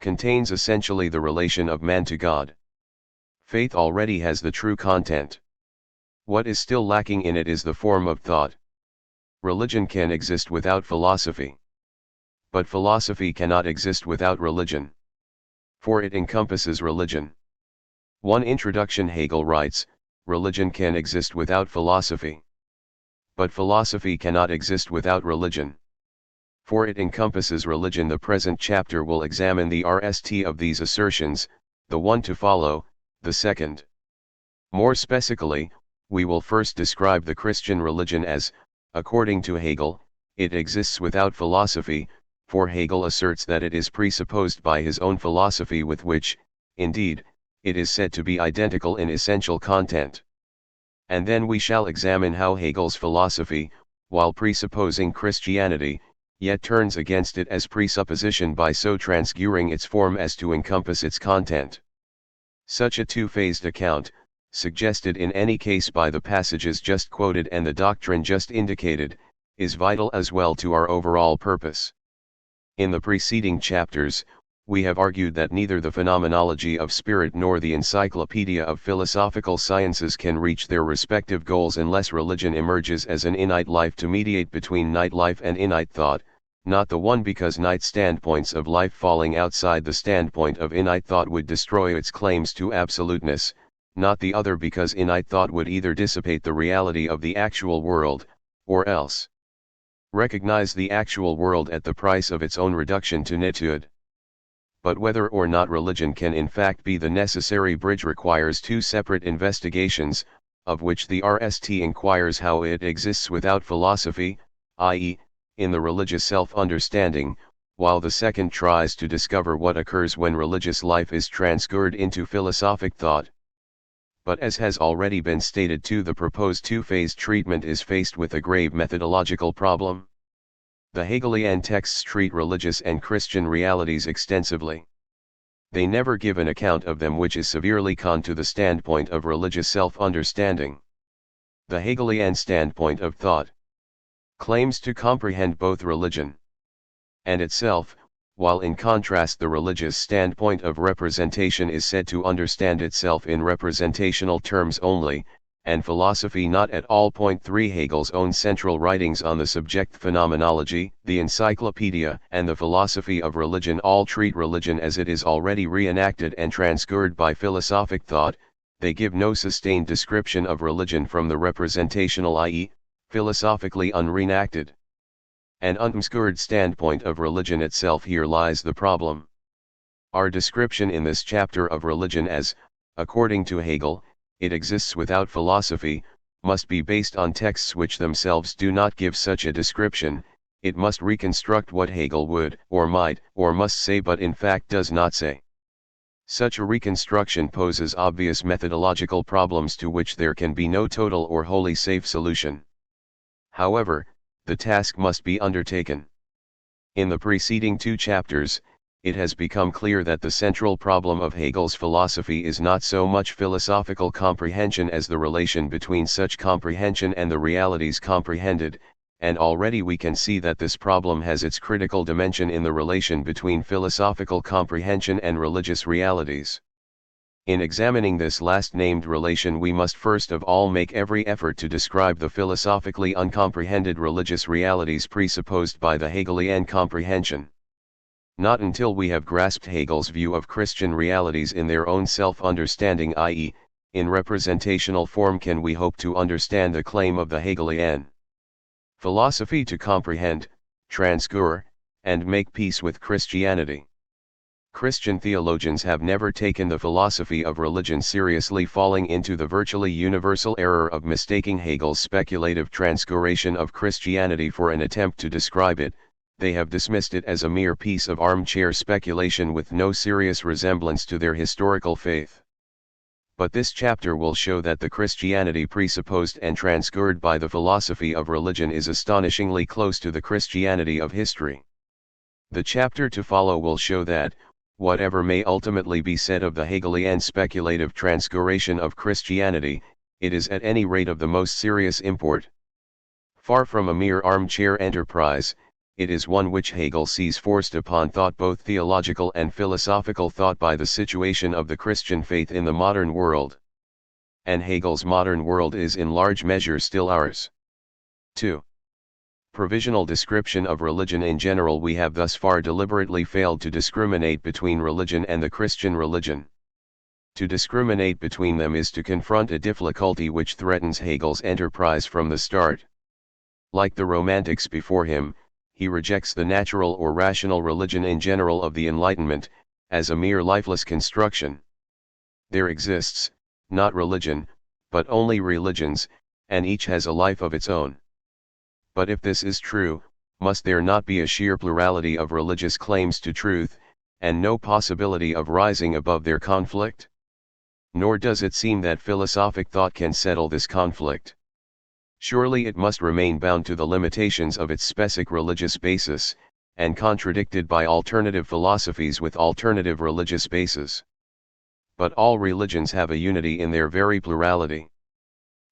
contains essentially the relation of man to God. Faith already has the true content. What is still lacking in it is the form of thought. Religion can exist without philosophy. But philosophy cannot exist without religion. For it encompasses religion. 1 Introduction. Hegel writes, religion can exist without philosophy. But philosophy cannot exist without religion. For it encompasses religion. The present chapter will examine the RST of these assertions, the one to follow, the second. More specifically, we will first describe the Christian religion as, according to Hegel, it exists without philosophy, for Hegel asserts that it is presupposed by his own philosophy with which, indeed, it is said to be identical in essential content. And then we shall examine how Hegel's philosophy, while presupposing Christianity, yet turns against it as presupposition by so transfiguring its form as to encompass its content. Such a two-phased account, suggested in any case by the passages just quoted and the doctrine just indicated, is vital as well to our overall purpose. In the preceding chapters, we have argued that neither the phenomenology of spirit nor the encyclopedia of philosophical sciences can reach their respective goals unless religion emerges as an innate life to mediate between night life and innate thought, not the one because night standpoints of life falling outside the standpoint of innate thought would destroy its claims to absoluteness, not the other because innate thought would either dissipate the reality of the actual world, or else recognize the actual world at the price of its own reduction to nitude. But whether or not religion can in fact be the necessary bridge requires two separate investigations, of which the RST inquires how it exists without philosophy, i.e., in the religious self-understanding, while the second tries to discover what occurs when religious life is transfigured into philosophic thought. But as has already been stated too, the proposed two-phase treatment is faced with a grave methodological problem. The Hegelian texts treat religious and Christian realities extensively. They never give an account of them, which is severely con to the standpoint of religious self-understanding. The Hegelian standpoint of thought claims to comprehend both religion and itself, while in contrast the religious standpoint of representation is said to understand itself in representational terms only, and philosophy not at all. 3 Hegel's own central writings on the subject phenomenology, the encyclopedia, and the philosophy of religion all treat religion as it is already reenacted and transfigured by philosophic thought. They give no sustained description of religion from the representational, i.e., philosophically unreenacted and unobscured standpoint of religion itself. Here lies the problem. Our description in this chapter of religion as, according to Hegel, it exists without philosophy, must be based on texts which themselves do not give such a description. It must reconstruct what Hegel would, or might, or must say but in fact does not say. Such a reconstruction poses obvious methodological problems to which there can be no total or wholly safe solution. However, the task must be undertaken. In the preceding 2 chapters, it has become clear that the central problem of Hegel's philosophy is not so much philosophical comprehension as the relation between such comprehension and the realities comprehended, and already we can see that this problem has its critical dimension in the relation between philosophical comprehension and religious realities. In examining this last-named relation, we must first of all make every effort to describe the philosophically uncomprehended religious realities presupposed by the Hegelian comprehension. Not until we have grasped Hegel's view of Christian realities in their own self-understanding, i.e., in representational form can we hope to understand the claim of the Hegelian philosophy to comprehend, transcure, and make peace with Christianity. Christian theologians have never taken the philosophy of religion seriously, falling into the virtually universal error of mistaking Hegel's speculative transcuration of Christianity for an attempt to describe it. They have dismissed it as a mere piece of armchair speculation with no serious resemblance to their historical faith. But this chapter will show that the Christianity presupposed and transcured by the philosophy of religion is astonishingly close to the Christianity of history. The chapter to follow will show that, whatever may ultimately be said of the Hegelian speculative transcuration of Christianity, it is at any rate of the most serious import. Far from a mere armchair enterprise, it is one which Hegel sees forced upon thought, both theological and philosophical thought, by the situation of the Christian faith in the modern world. And Hegel's modern world is in large measure still ours. 2. Provisional description of religion. In general, we have thus far deliberately failed to discriminate between religion and the Christian religion. To discriminate between them is to confront a difficulty which threatens Hegel's enterprise from the start. Like the Romantics before him, he rejects the natural or rational religion in general of the Enlightenment, as a mere lifeless construction. There exists, not religion, but only religions, and each has a life of its own. But if this is true, must there not be a sheer plurality of religious claims to truth, and no possibility of rising above their conflict? Nor does it seem that philosophic thought can settle this conflict. Surely it must remain bound to the limitations of its specific religious basis, and contradicted by alternative philosophies with alternative religious bases. But all religions have a unity in their very plurality.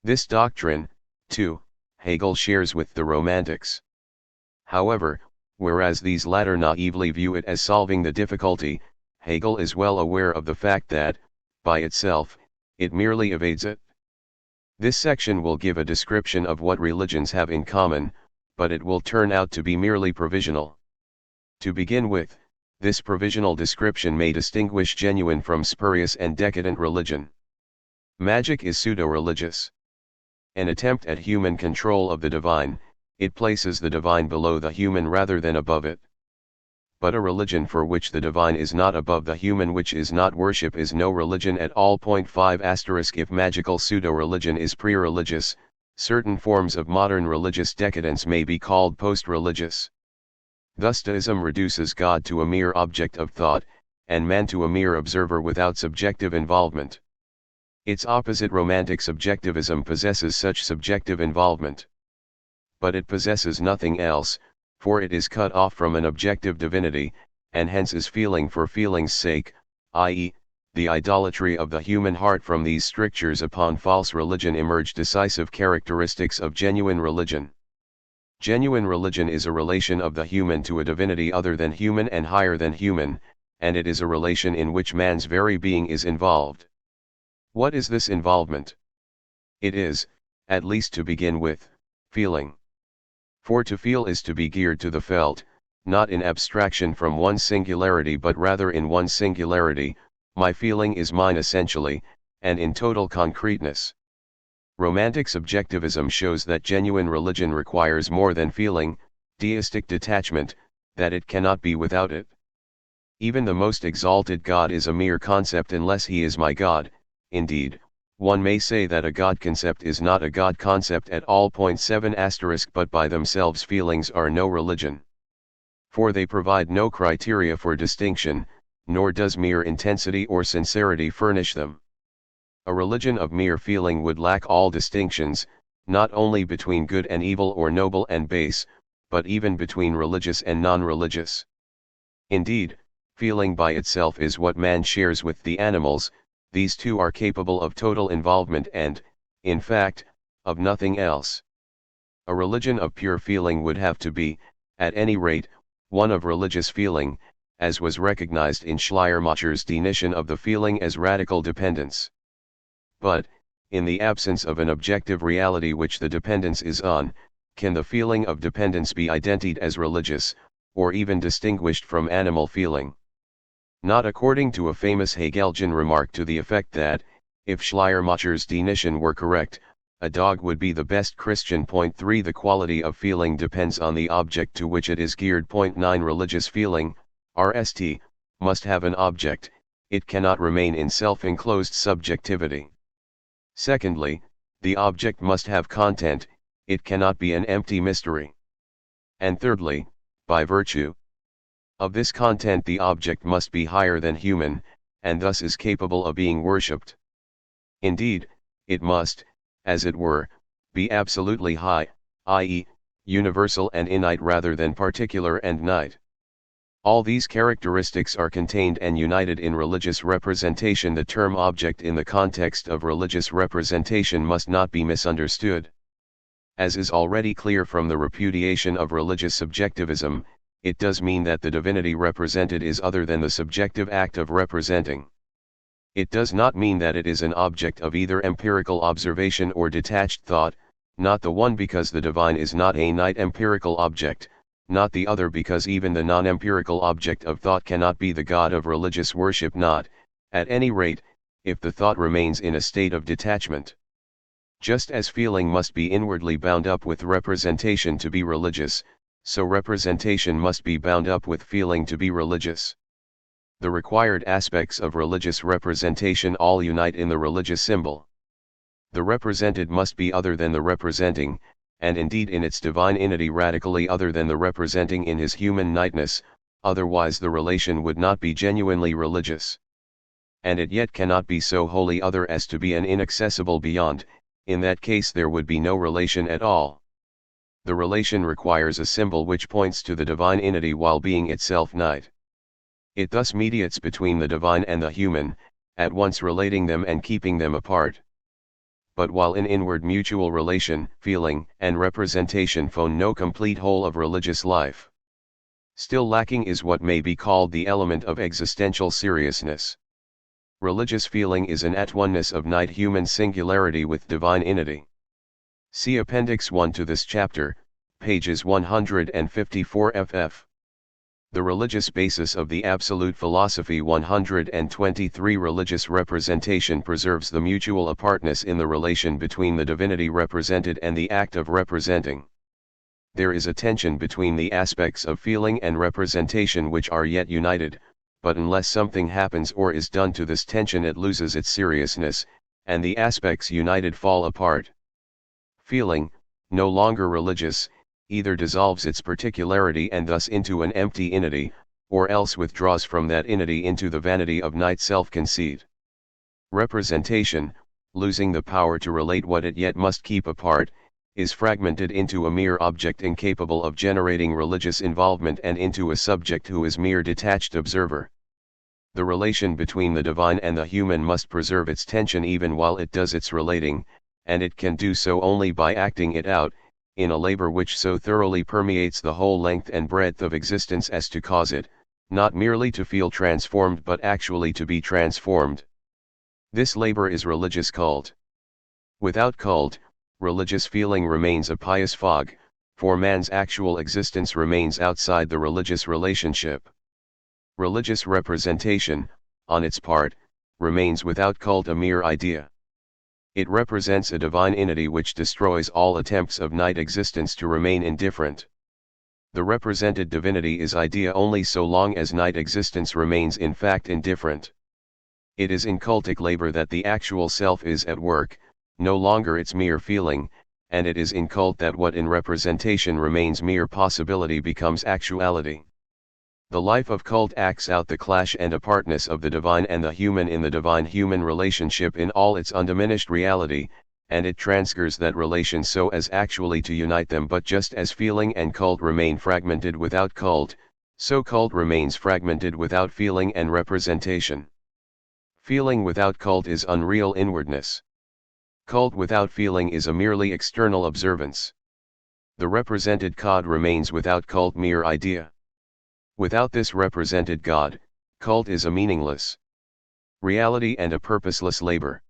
This doctrine, too, Hegel shares with the Romantics. However, whereas these latter naively view it as solving the difficulty, Hegel is well aware of the fact that, by itself, it merely evades it. This section will give a description of what religions have in common, but it will turn out to be merely provisional. To begin with, this provisional description may distinguish genuine from spurious and decadent religion. Magic is pseudo-religious. An attempt at human control of the divine, it places the divine below the human rather than above it. But a religion for which the divine is not above the human, which is not worship, is no religion at all. 5 If magical pseudo-religion is pre-religious, certain forms of modern religious decadence may be called post-religious. Thus deism reduces God to a mere object of thought, and man to a mere observer without subjective involvement. Its opposite, romantic subjectivism, possesses such subjective involvement. But it possesses nothing else, for it is cut off from an objective divinity, and hence is feeling for feeling's sake, i.e., the idolatry of the human heart. From these strictures upon false religion emerge decisive characteristics of genuine religion. Genuine religion is a relation of the human to a divinity other than human and higher than human, and it is a relation in which man's very being is involved. What is this involvement? It is, at least to begin with, feeling. For to feel is to be geared to the felt, not in abstraction from one singularity but rather in one singularity. My feeling is mine essentially, and in total concreteness. Romantic subjectivism shows that genuine religion requires more than feeling, deistic detachment, that it cannot be without it. Even the most exalted God is a mere concept unless he is my God. Indeed, one may say that a God concept is not a God concept at all. 7 But by themselves feelings are no religion. For they provide no criteria for distinction, nor does mere intensity or sincerity furnish them. A religion of mere feeling would lack all distinctions, not only between good and evil or noble and base, but even between religious and non-religious. Indeed, feeling by itself is what man shares with the animals. These two are capable of total involvement and, in fact, of nothing else. A religion of pure feeling would have to be, at any rate, one of religious feeling, as was recognized in Schleiermacher's definition of the feeling as radical dependence. But, in the absence of an objective reality which the dependence is on, can the feeling of dependence be identified as religious, or even distinguished from animal feeling? Not according to a famous Hegelian remark to the effect that, If Schleiermacher's definition were correct, a dog would be the best Christian. 3 The quality of feeling depends on the object to which it is geared. 9 Religious feeling, RST, must have an object, it cannot remain in self-enclosed subjectivity. Secondly, the object must have content, it cannot be an empty mystery. And thirdly, by virtue of this content the object must be higher than human, and thus is capable of being worshipped. Indeed, it must, as it were, be absolutely high, i.e., universal and innate rather than particular and nite. All these characteristics are contained and united in religious representation. The term object in the context of religious representation must not be misunderstood. As is already clear from the repudiation of religious subjectivism, it does mean that the divinity represented is other than the subjective act of representing. It does not mean that it is an object of either empirical observation or detached thought, not the one because the divine is not a nite empirical object, not the other because even the non-empirical object of thought cannot be the God of religious worship, not, at any rate, if the thought remains in a state of detachment. Just as feeling must be inwardly bound up with representation to be religious, so representation must be bound up with feeling to be religious. The required aspects of religious representation all unite in the religious symbol. The represented must be other than the representing, and indeed in its divine entity radically other than the representing in his human niteness, otherwise the relation would not be genuinely religious. And it yet cannot be so wholly other as to be an inaccessible beyond, in that case there would be no relation at all. The relation requires a symbol which points to the divine entity while being itself nite. It thus mediates between the divine and the human, at once relating them and keeping them apart. But while in inward mutual relation, feeling and representation form no complete whole of religious life, still lacking is what may be called the element of existential seriousness. Religious feeling is an at-oneness of nite human singularity with divine entity. See Appendix 1 to this chapter, pages 154 ff. The religious basis of the absolute philosophy. 123 Religious representation preserves the mutual apartness in the relation between the divinity represented and the act of representing. There is a tension between the aspects of feeling and representation which are yet united, but unless something happens or is done to this tension it loses its seriousness, and the aspects united fall apart. Feeling, no longer religious, either dissolves its particularity and thus into an empty entity, or else withdraws from that entity into the vanity of nite self-conceit. Representation, losing the power to relate what it yet must keep apart, is fragmented into a mere object incapable of generating religious involvement and into a subject who is mere detached observer. The relation between the divine and the human must preserve its tension even while it does its relating, and it can do so only by acting it out, in a labor which so thoroughly permeates the whole length and breadth of existence as to cause it, not merely to feel transformed but actually to be transformed. This labor is religious cult. Without cult, religious feeling remains a pious fog, for man's actual existence remains outside the religious relationship. Religious representation, on its part, remains without cult a mere idea. It represents a divine entity which destroys all attempts of nite existence to remain indifferent. The represented divinity is idea only so long as nite existence remains in fact indifferent. It is in cultic labor that the actual self is at work, no longer its mere feeling, and it is in cult that what in representation remains mere possibility becomes actuality. The life of cult acts out the clash and apartness of the divine and the human in the divine-human relationship in all its undiminished reality, and it transfers that relation so as actually to unite them. But just as feeling and cult remain fragmented without cult, so cult remains fragmented without feeling and representation. Feeling without cult is unreal inwardness. Cult without feeling is a merely external observance. The represented God remains without cult mere idea. Without this represented God, cult is a meaningless reality and a purposeless labor.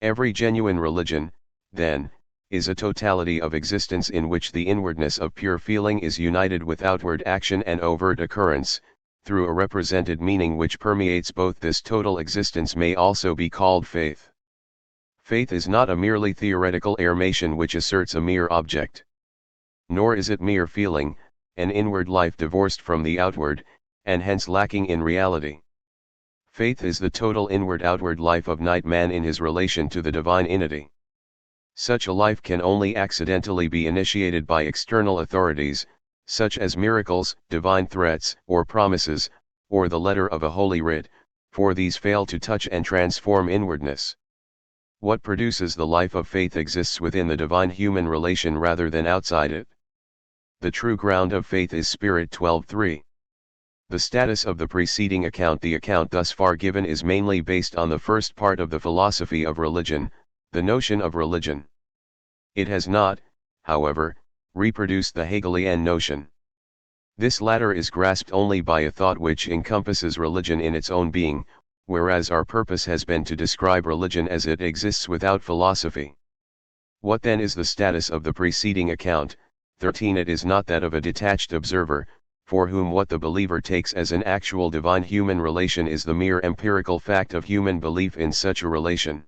Every genuine religion, then, is a totality of existence in which the inwardness of pure feeling is united with outward action and overt occurrence, through a represented meaning which permeates both. This total existence may also be called faith. Faith is not a merely theoretical affirmation which asserts a mere object. Nor is it mere feeling, an inward life divorced from the outward, and hence lacking in reality. Faith is the total inward-outward life of man in his relation to the divine entity. Such a life can only accidentally be initiated by external authorities, such as miracles, divine threats, or promises, or the letter of a holy writ, for these fail to touch and transform inwardness. What produces the life of faith exists within the divine-human relation rather than outside it. The true ground of faith is Spirit 12:3. The status of the preceding account. The account thus far given is mainly based on the first part of the philosophy of religion, the notion of religion. It has not, however, reproduced the Hegelian notion. This latter is grasped only by a thought which encompasses religion in its own being, whereas our purpose has been to describe religion as it exists without philosophy. What then is the status of the preceding account? 13. It is not that of a detached observer, for whom what the believer takes as an actual divine-human relation is the mere empirical fact of human belief in such a relation.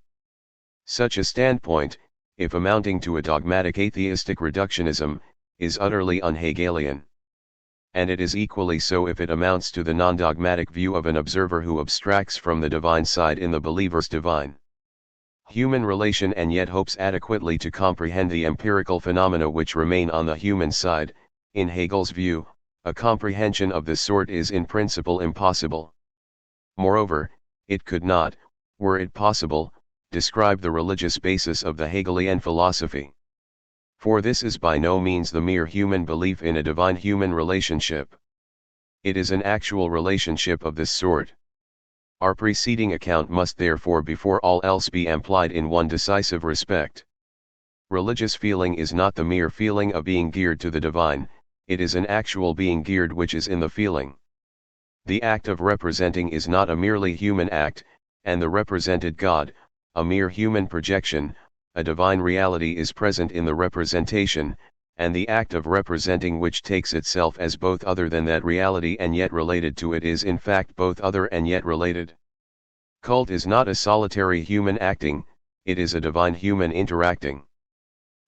Such a standpoint, if amounting to a dogmatic atheistic reductionism, is utterly un-Hegelian. And it is equally so if it amounts to the non-dogmatic view of an observer who abstracts from the divine side in the believer's divine human relation and yet hopes adequately to comprehend the empirical phenomena which remain on the human side. In Hegel's view, a comprehension of this sort is in principle impossible. Moreover, it could not, were it possible, describe the religious basis of the Hegelian philosophy. For this is by no means the mere human belief in a divine-human relationship. It is an actual relationship of this sort. Our preceding account must therefore before all else be amplied in one decisive respect. Religious feeling is not the mere feeling of being geared to the divine, it is an actual being geared which is in the feeling. The act of representing is not a merely human act, and the represented God, a mere human projection. A divine reality is present in the representation, and the act of representing which takes itself as both other than that reality and yet related to it is in fact both other and yet related. Cult is not a solitary human acting, it is a divine human interacting.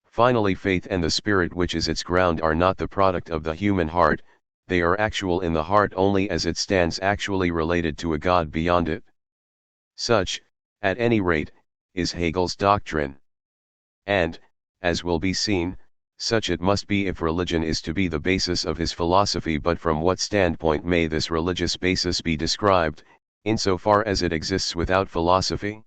Finally, faith and the spirit which is its ground are not the product of the human heart, they are actual in the heart only as it stands actually related to a God beyond it. Such, at any rate, is Hegel's doctrine. And, as will be seen, such it must be if religion is to be the basis of his philosophy. But from what standpoint may this religious basis be described, insofar as it exists without philosophy?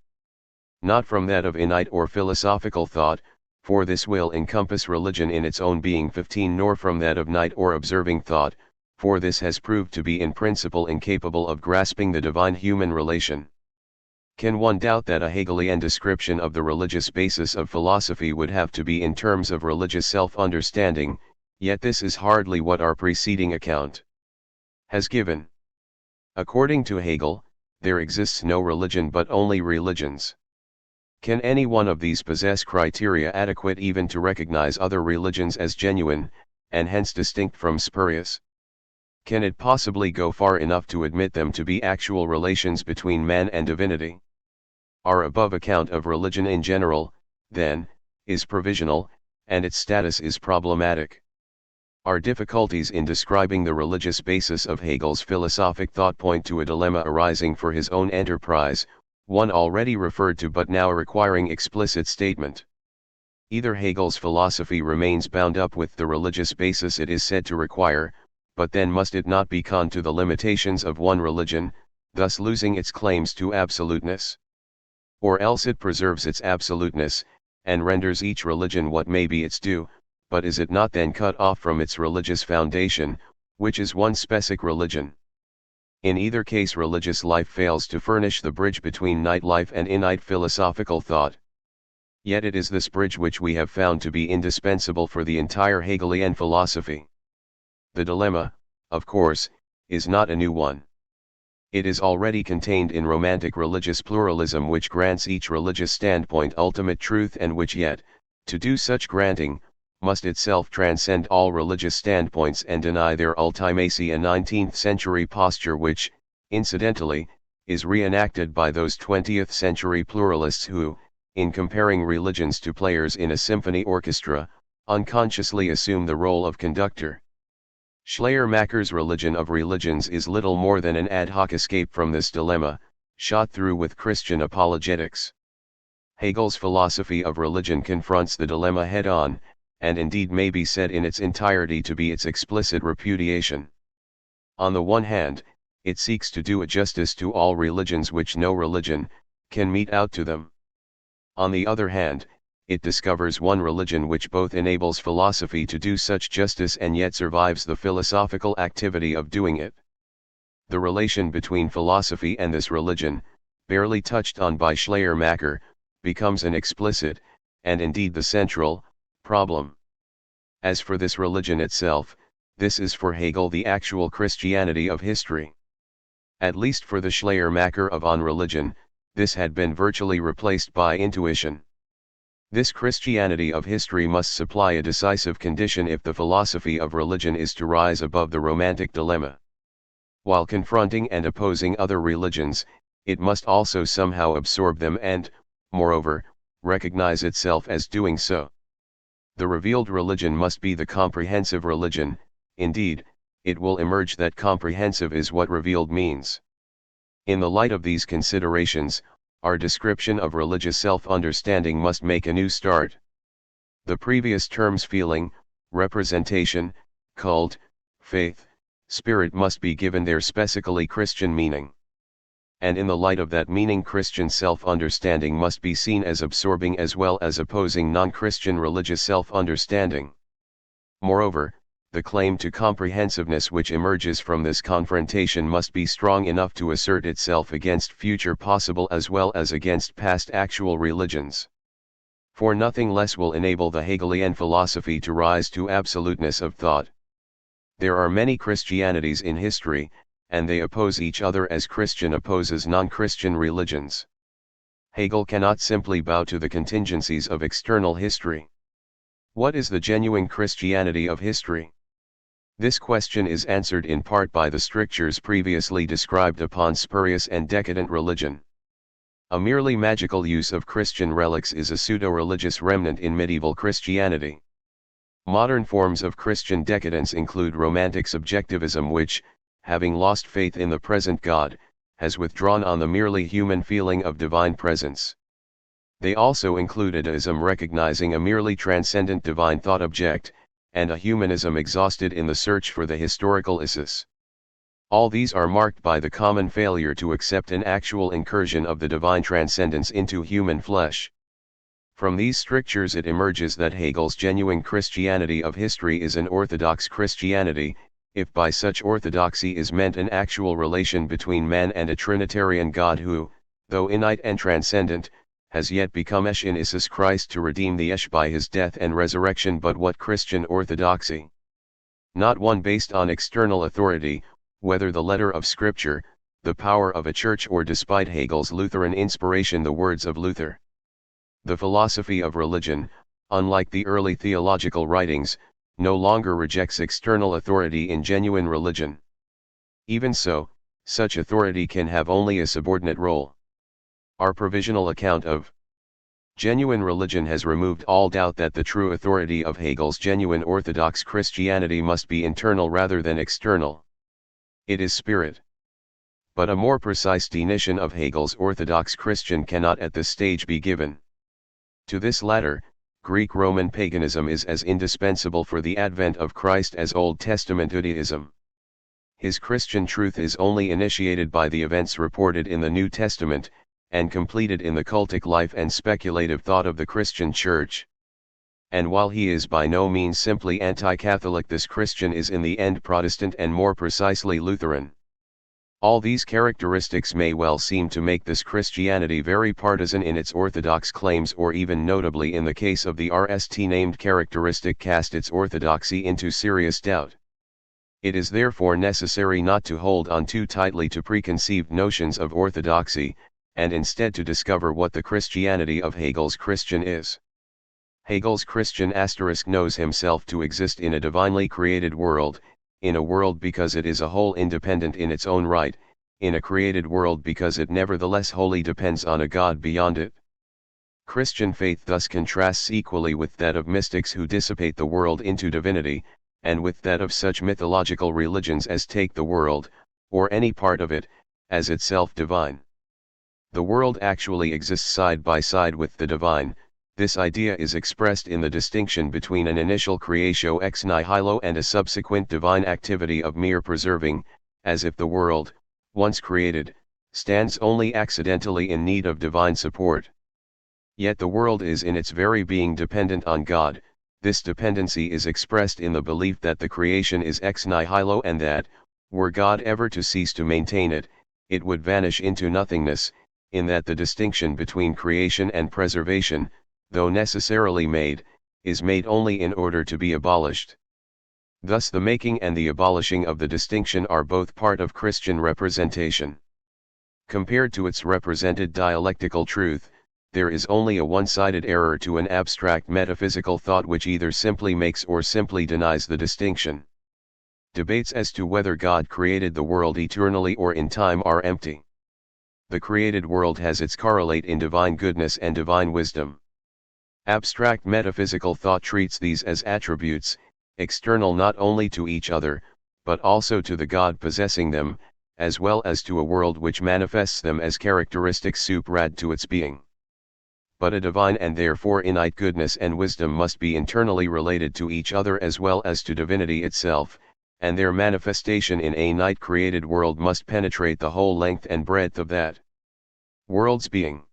Not from that of innate or philosophical thought, for this will encompass religion in its own being. 15. Nor from that of innate or observing thought, for this has proved to be in principle incapable of grasping the divine human relation. Can one doubt that a Hegelian description of the religious basis of philosophy would have to be in terms of religious self-understanding? Yet this is hardly what our preceding account has given. According to Hegel, there exists no religion but only religions. Can any one of these possess criteria adequate even to recognize other religions as genuine, and hence distinct from spurious? Can it possibly go far enough to admit them to be actual relations between man and divinity? Our above account of religion in general, then, is provisional, and its status is problematic. Our difficulties in describing the religious basis of Hegel's philosophic thought point to a dilemma arising for his own enterprise, one already referred to but now requiring explicit statement. Either Hegel's philosophy remains bound up with the religious basis it is said to require, but then must it not be con to the limitations of one religion, thus losing its claims to absoluteness? Or else it preserves its absoluteness, and renders each religion what may be its due, but is it not then cut off from its religious foundation, which is one specific religion? In either case religious life fails to furnish the bridge between innate life and innate philosophical thought. Yet it is this bridge which we have found to be indispensable for the entire Hegelian philosophy. The dilemma, of course, is not a new one. It is already contained in romantic religious pluralism, which grants each religious standpoint ultimate truth and which yet, to do such granting, must itself transcend all religious standpoints and deny their ultimacy, a 19th-century posture which, incidentally, is reenacted by those 20th-century pluralists who, in comparing religions to players in a symphony orchestra, unconsciously assume the role of conductor. Schleiermacher's religion of religions is little more than an ad hoc escape from this dilemma, shot through with Christian apologetics. Hegel's philosophy of religion confronts the dilemma head-on, and indeed may be said in its entirety to be its explicit repudiation. On the one hand, it seeks to do a justice to all religions which no religion can mete out to them. On the other hand, it discovers one religion which both enables philosophy to do such justice and yet survives the philosophical activity of doing it. The relation between philosophy and this religion, barely touched on by Schleiermacher, becomes an explicit, and indeed the central, problem. As for this religion itself, this is for Hegel the actual Christianity of history. At least for the Schleiermacher of On Religion, this had been virtually replaced by intuition. This Christianity of history must supply a decisive condition if the philosophy of religion is to rise above the romantic dilemma. While confronting and opposing other religions, it must also somehow absorb them and, moreover, recognize itself as doing so. The revealed religion must be the comprehensive religion. Indeed, it will emerge that comprehensive is what revealed means. In the light of these considerations, our description of religious self-understanding must make a new start. The previous terms feeling, representation, cult, faith, spirit must be given their specifically Christian meaning. And in the light of that meaning, Christian self-understanding must be seen as absorbing as well as opposing non-Christian religious self-understanding. Moreover, the claim to comprehensiveness which emerges from this confrontation must be strong enough to assert itself against future possible as well as against past actual religions. For nothing less will enable the Hegelian philosophy to rise to absoluteness of thought. There are many Christianities in history, and they oppose each other as Christian opposes non-Christian religions. Hegel cannot simply bow to the contingencies of external history. What is the genuine Christianity of history? This question is answered in part by the strictures previously described upon spurious and decadent religion. A merely magical use of Christian relics is a pseudo-religious remnant in medieval Christianity. Modern forms of Christian decadence include romantic subjectivism which, having lost faith in the present God, has withdrawn on the merely human feeling of divine presence. They also include Dadaism recognizing a merely transcendent divine thought object, and a humanism exhausted in the search for the historical Isis. All these are marked by the common failure to accept an actual incursion of the divine transcendence into human flesh. From these strictures it emerges that Hegel's genuine Christianity of history is an orthodox Christianity, if by such orthodoxy is meant an actual relation between man and a Trinitarian God who, though innate and transcendent, has yet become Esh in Isis Christ to redeem the Esh by his death and resurrection. But what Christian orthodoxy? Not one based on external authority, whether the letter of Scripture, the power of a church, or despite Hegel's Lutheran inspiration the words of Luther. The philosophy of religion, unlike the early theological writings, no longer rejects external authority in genuine religion. Even so, such authority can have only a subordinate role. Our provisional account of genuine religion has removed all doubt that the true authority of Hegel's genuine orthodox Christianity must be internal rather than external. It is spirit. But a more precise definition of Hegel's orthodox Christian cannot at this stage be given. To this latter, Greek-Roman paganism is as indispensable for the advent of Christ as Old Testament Judaism. His Christian truth is only initiated by the events reported in the New Testament, and completed in the cultic life and speculative thought of the Christian Church. And while he is by no means simply anti-Catholic, this Christian is in the end Protestant and more precisely Lutheran. All these characteristics may well seem to make this Christianity very partisan in its orthodox claims, or even notably in the case of the RST named characteristic cast its orthodoxy into serious doubt. It is therefore necessary not to hold on too tightly to preconceived notions of orthodoxy, and instead to discover what the Christianity of Hegel's Christian is. Hegel's Christian knows himself to exist in a divinely created world, in a world because it is a whole independent in its own right, in a created world because it nevertheless wholly depends on a God beyond it. Christian faith thus contrasts equally with that of mystics who dissipate the world into divinity, and with that of such mythological religions as take the world, or any part of it, as itself divine. The world actually exists side by side with the divine. This idea is expressed in the distinction between an initial creatio ex nihilo and a subsequent divine activity of mere preserving, as if the world, once created, stands only accidentally in need of divine support. Yet the world is in its very being dependent on God. This dependency is expressed in the belief that the creation is ex nihilo and that, were God ever to cease to maintain it, it would vanish into nothingness, in that the distinction between creation and preservation, though necessarily made, is made only in order to be abolished. Thus the making and the abolishing of the distinction are both part of Christian representation. Compared to its represented dialectical truth, there is only a one-sided error to an abstract metaphysical thought which either simply makes or simply denies the distinction. Debates as to whether God created the world eternally or in time are empty. The created world has its correlate in divine goodness and divine wisdom. Abstract metaphysical thought treats these as attributes, external not only to each other, but also to the God possessing them, as well as to a world which manifests them as characteristics suprad to its being. But a divine and therefore innate goodness and wisdom must be internally related to each other as well as to divinity itself, and their manifestation in a innate created world must penetrate the whole length and breadth of that world's being.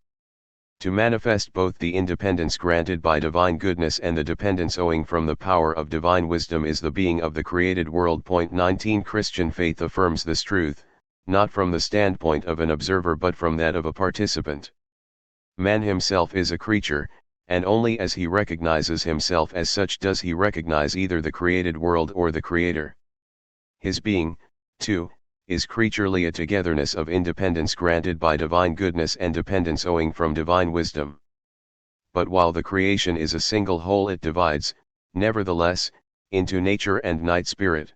To manifest both the independence granted by divine goodness and the dependence owing from the power of divine wisdom is the being of the created world. 19 Christian faith affirms this truth, not from the standpoint of an observer but from that of a participant. Man himself is a creature, and only as he recognizes himself as such does he recognize either the created world or the Creator. His being, too, is creaturely a togetherness of independence granted by divine goodness and dependence owing from divine wisdom. But while the creation is a single whole, it divides, nevertheless, into nature and night spirit.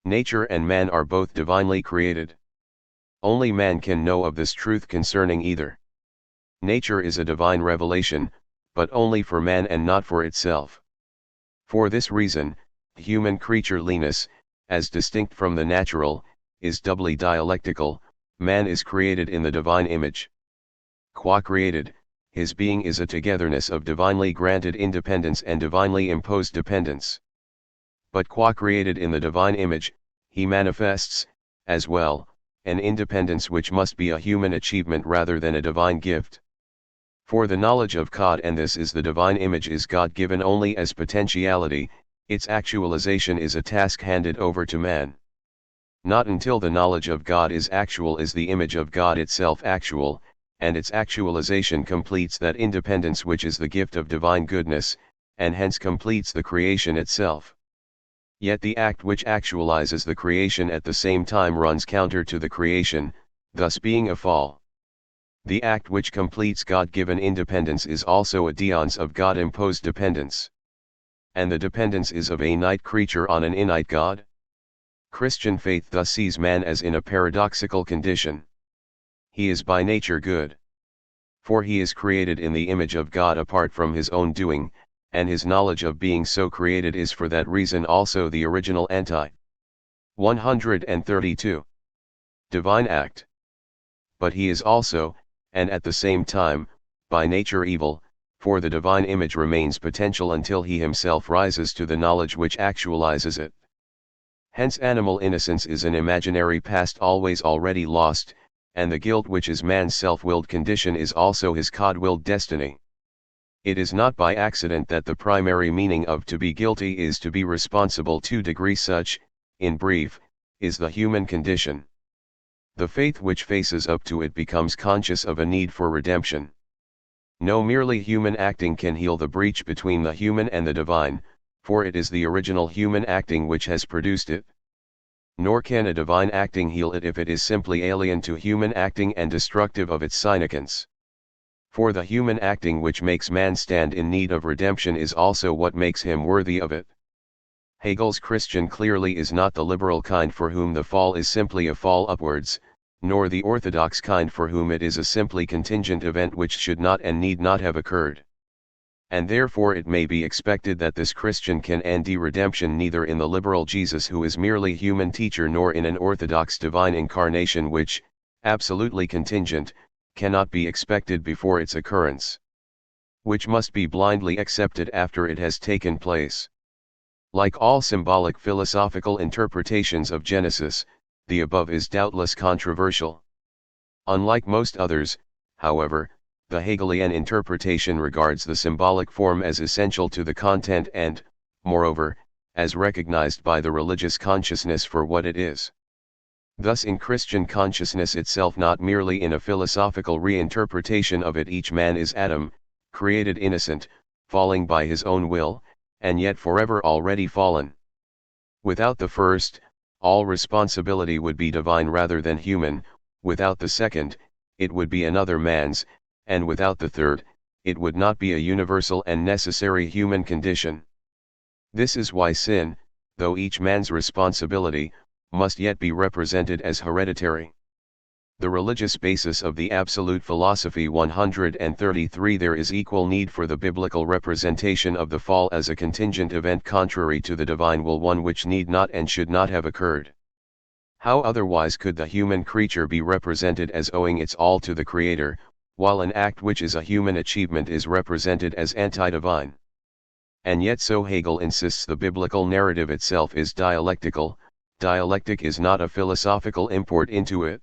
Nature and man are both divinely created. Only man can know of this truth concerning either. Nature is a divine revelation, but only for man and not for itself. For this reason, human creatureliness, as distinct from the natural, is doubly dialectical. Man is created in the divine image. Qua created, his being is a togetherness of divinely granted independence and divinely imposed dependence. But qua created in the divine image, he manifests, as well, an independence which must be a human achievement rather than a divine gift. For the knowledge of God, and this is the divine image, is God-given only as potentiality. Its actualization is a task handed over to man. Not until the knowledge of God is actual is the image of God itself actual, and its actualization completes that independence which is the gift of divine goodness, and hence completes the creation itself. Yet the act which actualizes the creation at the same time runs counter to the creation, thus being a fall. The act which completes God-given independence is also a dion's of God-imposed dependence. And the dependence is of a innate creature on an innate God. Christian faith thus sees man as in a paradoxical condition. He is by nature good. For he is created in the image of God apart from his own doing, and his knowledge of being so created is for that reason also the original anti. 132. Divine act. But he is also, and at the same time, by nature evil, for the divine image remains potential until he himself rises to the knowledge which actualizes it. Hence animal innocence is an imaginary past always already lost, and the guilt which is man's self-willed condition is also his God-willed destiny. It is not by accident that the primary meaning of to be guilty is to be responsible. 2 Such, in brief, is the human condition. The faith which faces up to it becomes conscious of a need for redemption. No merely human acting can heal the breach between the human and the divine, for it is the original human acting which has produced it. Nor can a divine acting heal it if it is simply alien to human acting and destructive of its significance. For the human acting which makes man stand in need of redemption is also what makes him worthy of it. Hegel's Christian clearly is not the liberal kind for whom the fall is simply a fall upwards, nor the orthodox kind for whom it is a simply contingent event which should not and need not have occurred. And therefore it may be expected that this Christian can and redemption neither in the liberal Jesus who is merely human teacher nor in an orthodox divine incarnation which, absolutely contingent, cannot be expected before its occurrence, which must be blindly accepted after it has taken place. Like all symbolic philosophical interpretations of Genesis, the above is doubtless controversial. Unlike most others, however, the Hegelian interpretation regards the symbolic form as essential to the content and, moreover, as recognized by the religious consciousness for what it is. Thus in Christian consciousness itself, not merely in a philosophical reinterpretation of it, each man is Adam, created innocent, falling by his own will, and yet forever already fallen. Without the first, all responsibility would be divine rather than human; without the second, it would be another man's, and without the third, it would not be a universal and necessary human condition. This is why sin, though each man's responsibility, must yet be represented as hereditary. The religious basis of the absolute philosophy 133. There is equal need for the biblical representation of the fall as a contingent event contrary to the divine will, one which need not and should not have occurred. How otherwise could the human creature be represented as owing its all to the Creator, while an act which is a human achievement is represented as anti-divine? And yet so Hegel insists the biblical narrative itself is dialectical. Dialectic is not a philosophical import into it.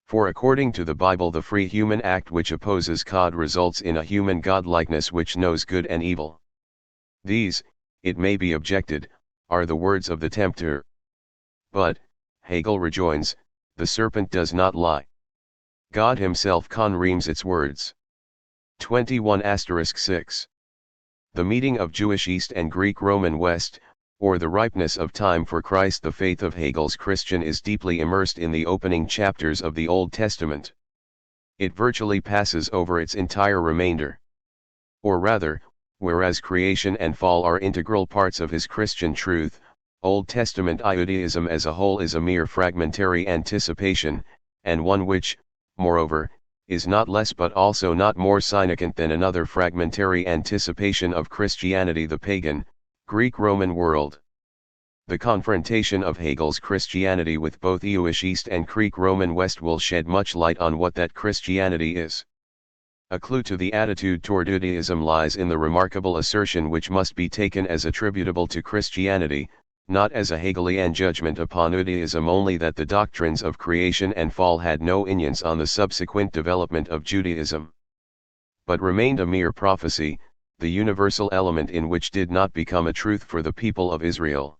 For according to the Bible, the free human act which opposes God results in a human godlikeness which knows good and evil. These, it may be objected, are the words of the tempter. But, Hegel rejoins, the serpent does not lie. God himself confirms its words. 21*6. The meeting of Jewish East and Greek Roman West, or the ripeness of time for Christ. The faith of Hegel's Christian is deeply immersed in the opening chapters of the Old Testament. It virtually passes over its entire remainder. Or rather, whereas creation and fall are integral parts of his Christian truth, Old Testament Judaism as a whole is a mere fragmentary anticipation, and one which, moreover, is not less but also not more significant than another fragmentary anticipation of Christianity, the pagan, Greek-Roman world. The confrontation of Hegel's Christianity with both Jewish East and Greek-Roman West will shed much light on what that Christianity is. A clue to the attitude toward Judaism lies in the remarkable assertion which must be taken as attributable to Christianity, not as a Hegelian judgment upon Judaism only, that the doctrines of creation and fall had no influence on the subsequent development of Judaism, but remained a mere prophecy, the universal element in which did not become a truth for the people of Israel.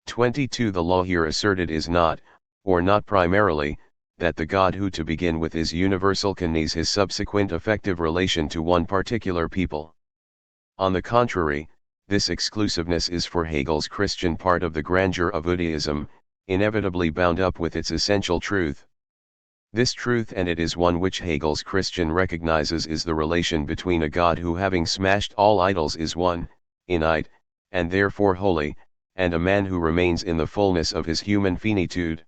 22. The law here asserted is not, or not primarily, that the God who to begin with is universal can ease his subsequent effective relation to one particular people. On the contrary, this exclusiveness is for Hegel's Christian part of the grandeur of Judaism, inevitably bound up with its essential truth. This truth, and it is one which Hegel's Christian recognizes, is the relation between a God who, having smashed all idols, is one, innate, and therefore holy, and a man who remains in the fullness of his human finitude.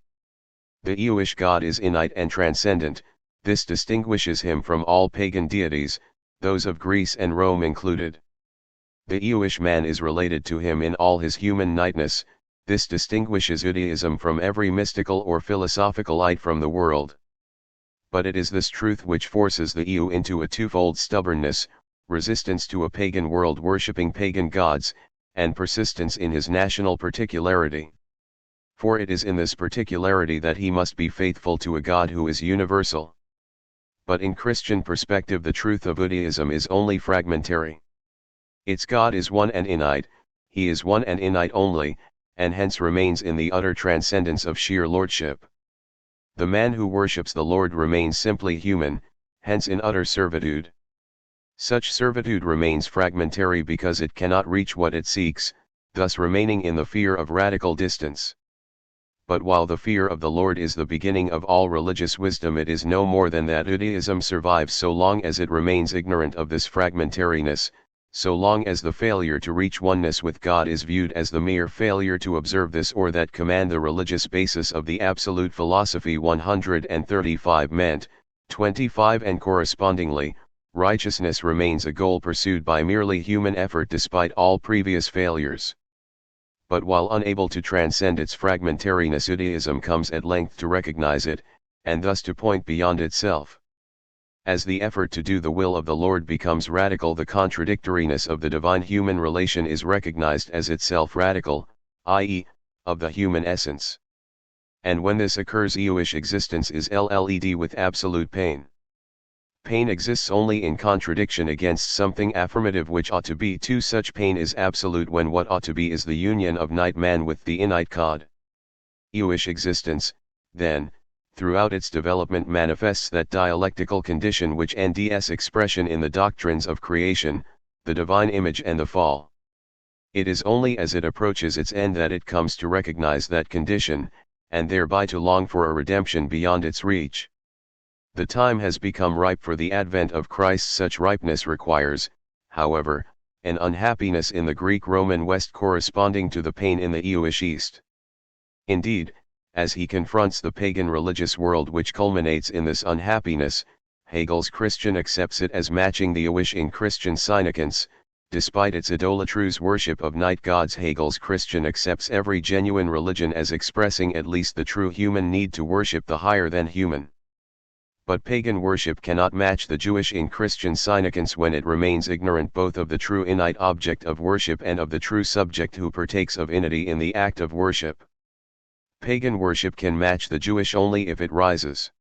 The Jewish God is innate and transcendent. This distinguishes him from all pagan deities, those of Greece and Rome included. The Jewish man is related to him in all his human nightness. This distinguishes Judaism from every mystical or philosophical ite from the world. But it is this truth which forces the Jew into a twofold stubbornness: resistance to a pagan world worshipping pagan gods, and persistence in his national particularity. For it is in this particularity that he must be faithful to a God who is universal. But in Christian perspective, the truth of Judaism is only fragmentary. Its God is one and innate, he is one and innate only, and hence remains in the utter transcendence of sheer lordship. The man who worships the Lord remains simply human, hence in utter servitude. Such servitude remains fragmentary because it cannot reach what it seeks, thus remaining in the fear of radical distance. But while the fear of the Lord is the beginning of all religious wisdom, it is no more than that Judaism survives so long as it remains ignorant of this fragmentariness, so long as the failure to reach oneness with God is viewed as the mere failure to observe this or that command, the religious basis of the absolute philosophy 135 meant, 25, and correspondingly, righteousness remains a goal pursued by merely human effort despite all previous failures. But while unable to transcend its fragmentariness, Judaism comes at length to recognize it, and thus to point beyond itself. As the effort to do the will of the Lord becomes radical, the contradictoriness of the divine-human relation is recognized as itself radical, i.e., of the human essence. And when this occurs, Jewish existence is led with absolute pain. Pain exists only in contradiction against something affirmative which ought to be too. Such pain is absolute when what ought to be is the union of night man with the innate God. Jewish existence, then, throughout its development manifests that dialectical condition which NDS expression in the doctrines of creation, the divine image and the fall. It is only as it approaches its end that it comes to recognize that condition, and thereby to long for a redemption beyond its reach. The time has become ripe for the advent of Christ. Such ripeness requires, however, an unhappiness in the Greek-Roman West corresponding to the pain in the Jewish East. Indeed, as he confronts the pagan religious world which culminates in this unhappiness, Hegel's Christian accepts it as matching the Jewish in Christian significance, despite its idolatrous worship of night gods. Hegel's Christian accepts every genuine religion as expressing at least the true human need to worship the higher than human. But pagan worship cannot match the Jewish in Christian significance when it remains ignorant both of the true innate object of worship and of the true subject who partakes of inity in the act of worship. Pagan worship can match the Jewish only if it rises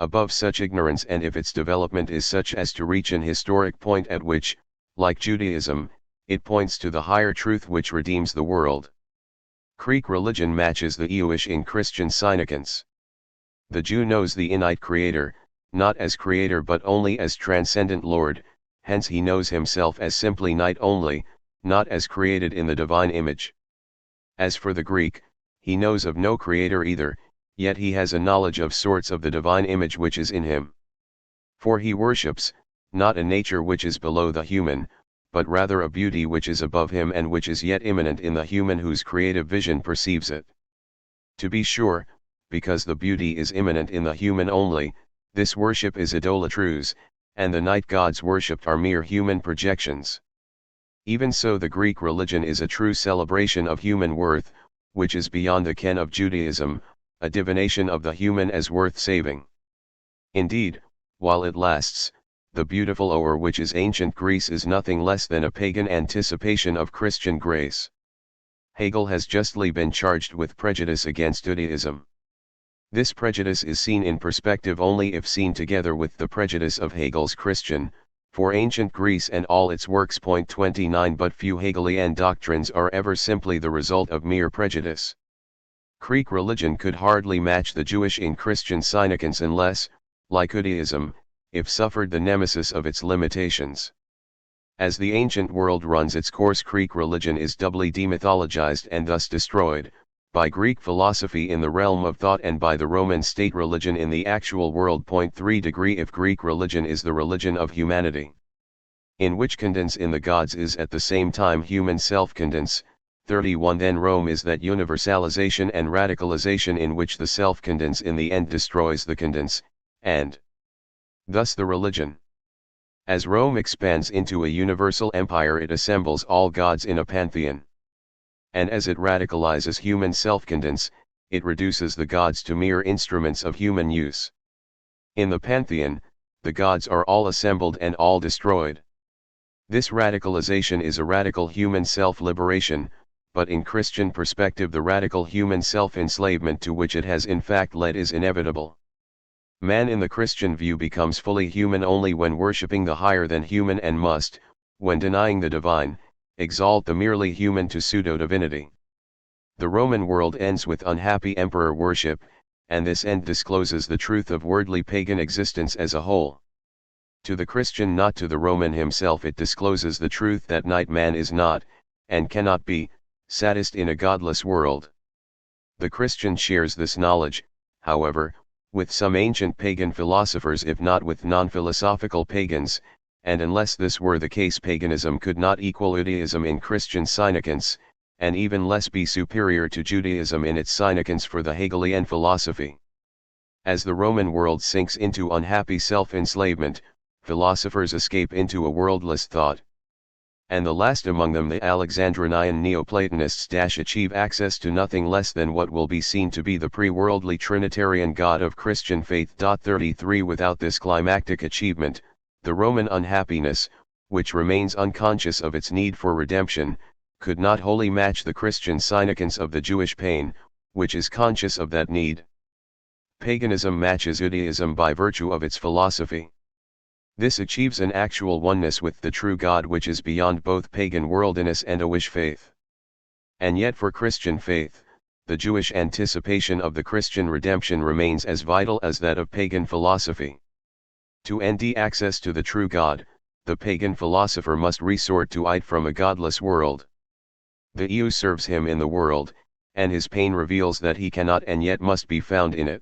above such ignorance and if its development is such as to reach an historic point at which, like Judaism, it points to the higher truth which redeems the world. Greek religion matches the Jewish in Christian significance. The Jew knows the innate Creator, not as Creator but only as transcendent Lord, hence he knows himself as simply night only, not as created in the divine image. As for the Greek, he knows of no Creator either, yet he has a knowledge of sorts of the divine image which is in him. For he worships, not a nature which is below the human, but rather a beauty which is above him and which is yet immanent in the human whose creative vision perceives it. To be sure, because the beauty is immanent in the human only, this worship is idolatrous, and the night gods worshipped are mere human projections. Even so, the Greek religion is a true celebration of human worth, which is beyond the ken of Judaism, a divination of the human as worth saving. Indeed, while it lasts, the beautiful hour which is ancient Greece is nothing less than a pagan anticipation of Christian grace. Hegel has justly been charged with prejudice against Judaism. This prejudice is seen in perspective only if seen together with the prejudice of Hegel's Christian, for ancient Greece and all its works. 29 But few Hegelian doctrines are ever simply the result of mere prejudice. Greek religion could hardly match the Jewish in Christian significance unless, like Judaism, it suffered the nemesis of its limitations. As the ancient world runs its course, Greek religion is doubly demythologized and thus destroyed, by Greek philosophy in the realm of thought and by the Roman state religion in the actual world. 3 If Greek religion is the religion of humanity, in which confidence in the gods is at the same time human self-confidence, 31 then Rome is that universalization and radicalization in which the self-confidence in the end destroys the confidence, and thus the religion. As Rome expands into a universal empire, it assembles all gods in a pantheon. And as it radicalizes human self-confidence, it reduces the gods to mere instruments of human use. In the pantheon, the gods are all assembled and all destroyed. This radicalization is a radical human self-liberation, but in Christian perspective the radical human self-enslavement to which it has in fact led is inevitable. Man in the Christian view becomes fully human only when worshipping the higher than human and must, when denying the divine, exalt the merely human to pseudo-divinity. The Roman world ends with unhappy emperor worship, and this end discloses the truth of worldly pagan existence as a whole. To the Christian, not to the Roman himself, it discloses the truth that night man is not, and cannot be, saddest in a godless world. The Christian shares this knowledge, however, with some ancient pagan philosophers if not with non-philosophical pagans, and unless this were the case paganism could not equal Judaism in Christian significance, and even less be superior to Judaism in its significance for the Hegelian philosophy. As the Roman world sinks into unhappy self-enslavement, philosophers escape into a worldless thought. And the last among them, the Alexandrinian Neoplatonists, achieve access to nothing less than what will be seen to be the pre-worldly Trinitarian God of Christian faith. 33 Without this climactic achievement, the Roman unhappiness, which remains unconscious of its need for redemption, could not wholly match the Christian significance of the Jewish pain, which is conscious of that need. Paganism matches Judaism by virtue of its philosophy. This achieves an actual oneness with the true God which is beyond both pagan worldliness and Jewish faith. And yet for Christian faith, the Jewish anticipation of the Christian redemption remains as vital as that of pagan philosophy. To end access to the true God, the pagan philosopher must resort to it from a godless world. The EU serves him in the world, and his pain reveals that he cannot and yet must be found in it.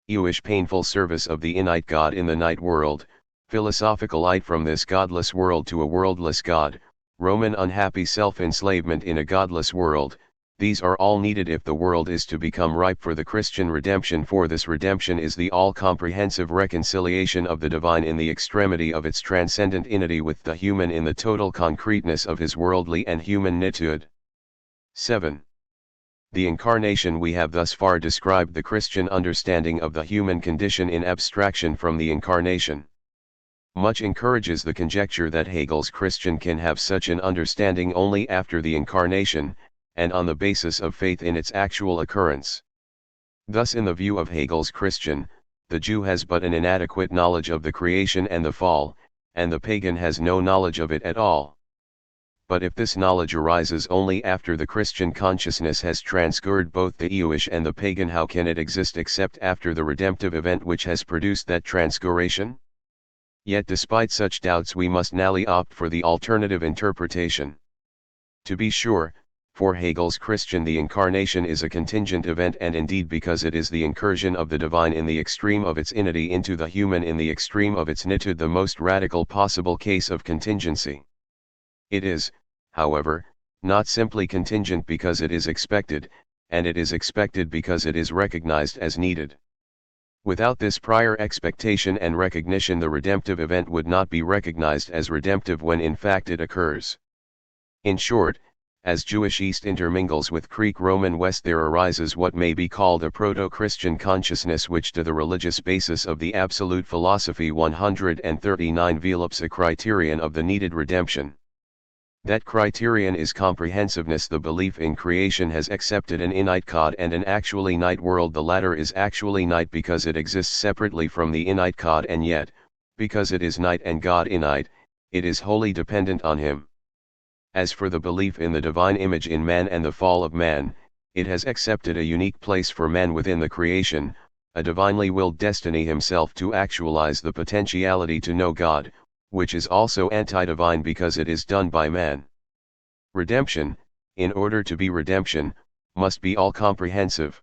Jewish painful service of the innate God in the night world, philosophical light from this godless world to a worldless God, Roman unhappy self-enslavement in a godless world, these are all needed if the world is to become ripe for the Christian redemption, for this redemption is the all-comprehensive reconciliation of the divine in the extremity of its transcendent unity with the human in the total concreteness of his worldly and human nitude. 7. The Incarnation. We have thus far described the Christian understanding of the human condition in abstraction from the Incarnation. Much encourages the conjecture that Hegel's Christian can have such an understanding only after the Incarnation, and on the basis of faith in its actual occurrence. Thus in the view of Hegel's Christian, the Jew has but an inadequate knowledge of the creation and the fall, and the pagan has no knowledge of it at all. But if this knowledge arises only after the Christian consciousness has transcurred both the Jewish and the pagan, how can it exist except after the redemptive event which has produced that transcuration? Yet despite such doubts we must nally opt for the alternative interpretation. To be sure, for Hegel's Christian the Incarnation is a contingent event, and indeed because it is the incursion of the divine in the extreme of its unity into the human in the extreme of its nitude, the most radical possible case of contingency. It is, however, not simply contingent because it is expected, and it is expected because it is recognized as needed. Without this prior expectation and recognition, the redemptive event would not be recognized as redemptive when in fact it occurs. In short, as Jewish East intermingles with Greek-Roman West, there arises what may be called a proto-Christian consciousness which to the religious basis of the absolute philosophy 139 develops a criterion of the needed redemption. That criterion is comprehensiveness. The belief in creation has accepted an innate God and an actually night world. The latter is actually night because it exists separately from the innate God, and yet, because it is night and God innate, it is wholly dependent on him. As for the belief in the divine image in man and the fall of man, it has accepted a unique place for man within the creation, a divinely willed destiny himself to actualize the potentiality to know God, which is also anti-divine because it is done by man. Redemption, in order to be redemption, must be all-comprehensive.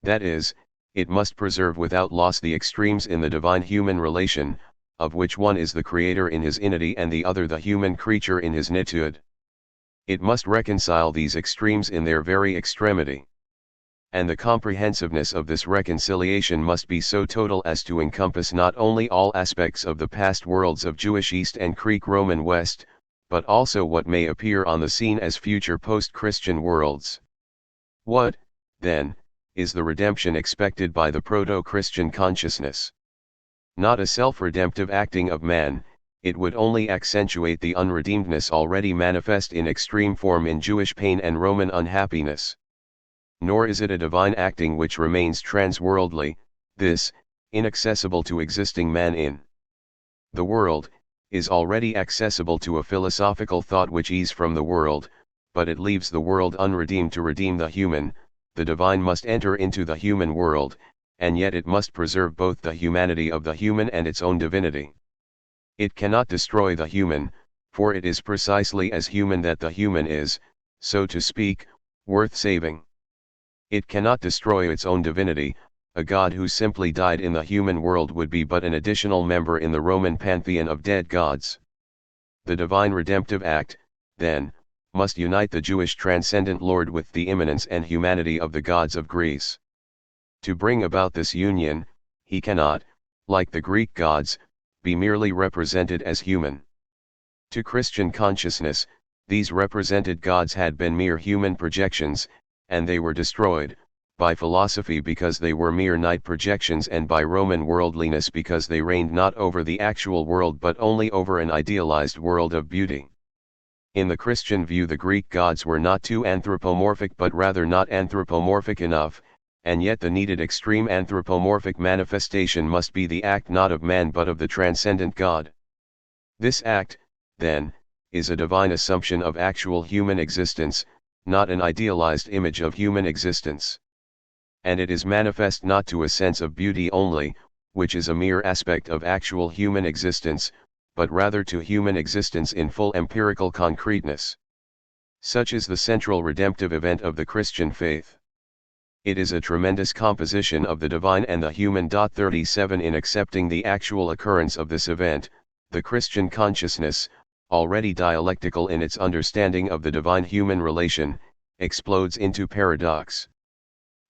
That is, it must preserve without loss the extremes in the divine-human relation, of which one is the creator in his unity and the other the human creature in his nitude. It must reconcile these extremes in their very extremity. And the comprehensiveness of this reconciliation must be so total as to encompass not only all aspects of the past worlds of Jewish East and Greek-Roman West, but also what may appear on the scene as future post-Christian worlds. What, then, is the redemption expected by the proto-Christian consciousness? Not a self-redemptive acting of man, it would only accentuate the unredeemedness already manifest in extreme form in Jewish pain and Roman unhappiness. Nor is it a divine acting which remains transworldly, this, inaccessible to existing man in the world, is already accessible to a philosophical thought which is from the world, but it leaves the world unredeemed to redeem the human. The divine must enter into the human world, and yet it must preserve both the humanity of the human and its own divinity. It cannot destroy the human, for it is precisely as human that the human is, so to speak, worth saving. It cannot destroy its own divinity, A God who simply died in the human world would be but an additional member in the Roman pantheon of dead gods. The divine redemptive act, then, must unite the Jewish transcendent Lord with the immanence and humanity of the gods of Greece. To bring about this union, he cannot, like the Greek gods, be merely represented as human. To Christian consciousness, these represented gods had been mere human projections, and they were destroyed, by philosophy because they were mere night projections, and by Roman worldliness because they reigned not over the actual world but only over an idealized world of beauty. In the Christian view, the Greek gods were not too anthropomorphic but rather not anthropomorphic enough, and yet the needed extreme anthropomorphic manifestation must be the act not of man but of the transcendent God. This act, then, is a divine assumption of actual human existence, not an idealized image of human existence. And it is manifest not to a sense of beauty only, which is a mere aspect of actual human existence, but rather to human existence in full empirical concreteness. Such is the central redemptive event of the Christian faith. It is a tremendous composition of the divine and the human. 37 In accepting the actual occurrence of this event, the Christian consciousness, already dialectical in its understanding of the divine-human relation, explodes into paradox.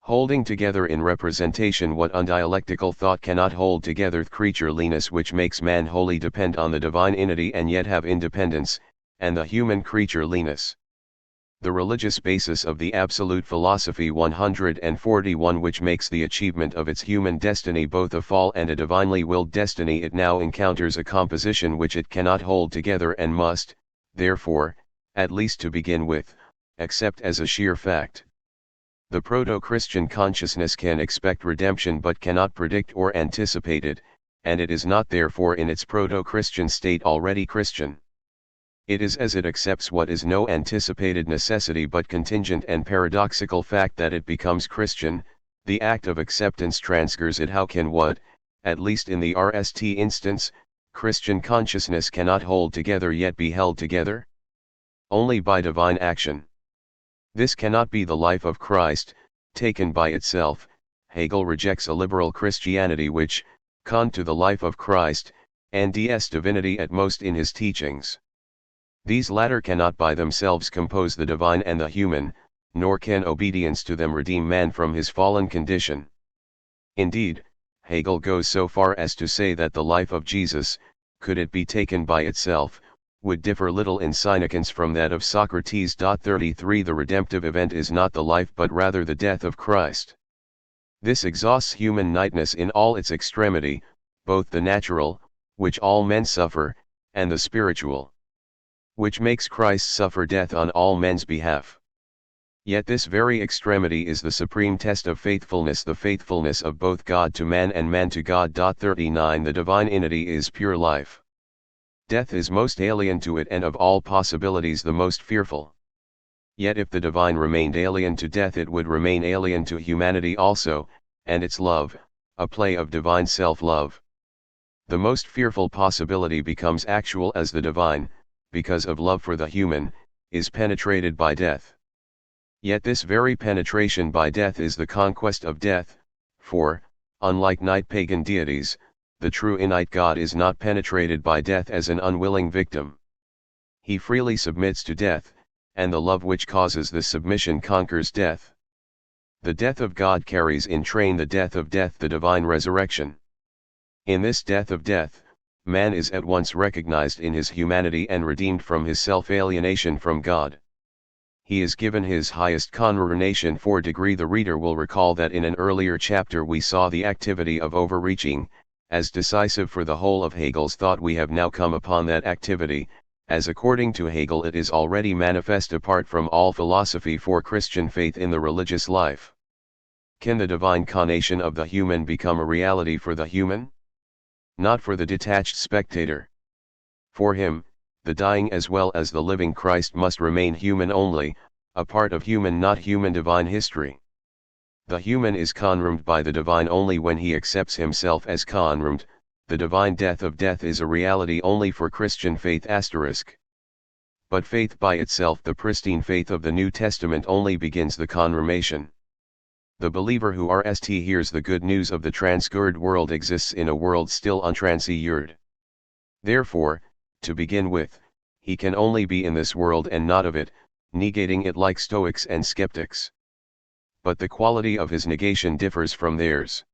Holding together in representation what undialectical thought cannot hold together, creatureliness which makes man wholly depend on the divine entity and yet have independence, and the human creatureliness. The religious basis of the absolute philosophy 141, which makes the achievement of its human destiny both a fall and a divinely willed destiny, it now encounters a composition which it cannot hold together and must, therefore, at least to begin with, accept as a sheer fact. The proto-Christian consciousness can expect redemption but cannot predict or anticipate it, and it is not therefore in its proto-Christian state already Christian. It is as it accepts what is no anticipated necessity but contingent and paradoxical fact that it becomes Christian. The act of acceptance transfers it. How can what, at least in the RST instance, Christian consciousness cannot hold together yet be held together? Only by divine action. This cannot be the life of Christ, taken by itself. Hegel rejects a liberal Christianity which, con to the life of Christ, and ds divinity at most in his teachings. These latter cannot by themselves compose the divine and the human, nor can obedience to them redeem man from his fallen condition. Indeed, Hegel goes so far as to say that the life of Jesus, could it be taken by itself, would differ little in significance from that of Socrates. 33 The redemptive event is not the life but rather the death of Christ. This exhausts human nightness in all its extremity, both the natural, which all men suffer, and the spiritual, which makes Christ suffer death on all men's behalf. Yet this very extremity is the supreme test of faithfulness, the faithfulness of both God to man and man to God. 39 The divine entity is pure life. Death is most alien to it and of all possibilities the most fearful. Yet if the divine remained alien to death it would remain alien to humanity also, and its love, a play of divine self-love. The most fearful possibility becomes actual as the divine, because of love for the human, is penetrated by death. Yet this very penetration by death is the conquest of death, for, unlike night pagan deities, the true innate God is not penetrated by death as an unwilling victim. He freely submits to death, and the love which causes this submission conquers death. The death of God carries in train the death of death, the divine resurrection. In this death of death, man is at once recognized in his humanity and redeemed from his self-alienation from God. He is given his highest coronation for degree. The reader will recall that in an earlier chapter we saw the activity of overreaching, as decisive for the whole of Hegel's thought. We have now come upon that activity, as according to Hegel it is already manifest apart from all philosophy for Christian faith in the religious life. Can the divine conation of the human become a reality for the human? Not for the detached spectator. For him, the dying as well as the living Christ must remain human only, a part of human not human divine history. The human is conformed by the divine only when he accepts himself as conformed. The divine death of death is a reality only for Christian faith *. But faith by itself, the pristine faith of the New Testament, only begins the confirmation. The believer who hears the good news of the transgurd world exists in a world still untransfigured. Therefore, to begin with, he can only be in this world and not of it, negating it like Stoics and skeptics. But the quality of his negation differs from theirs.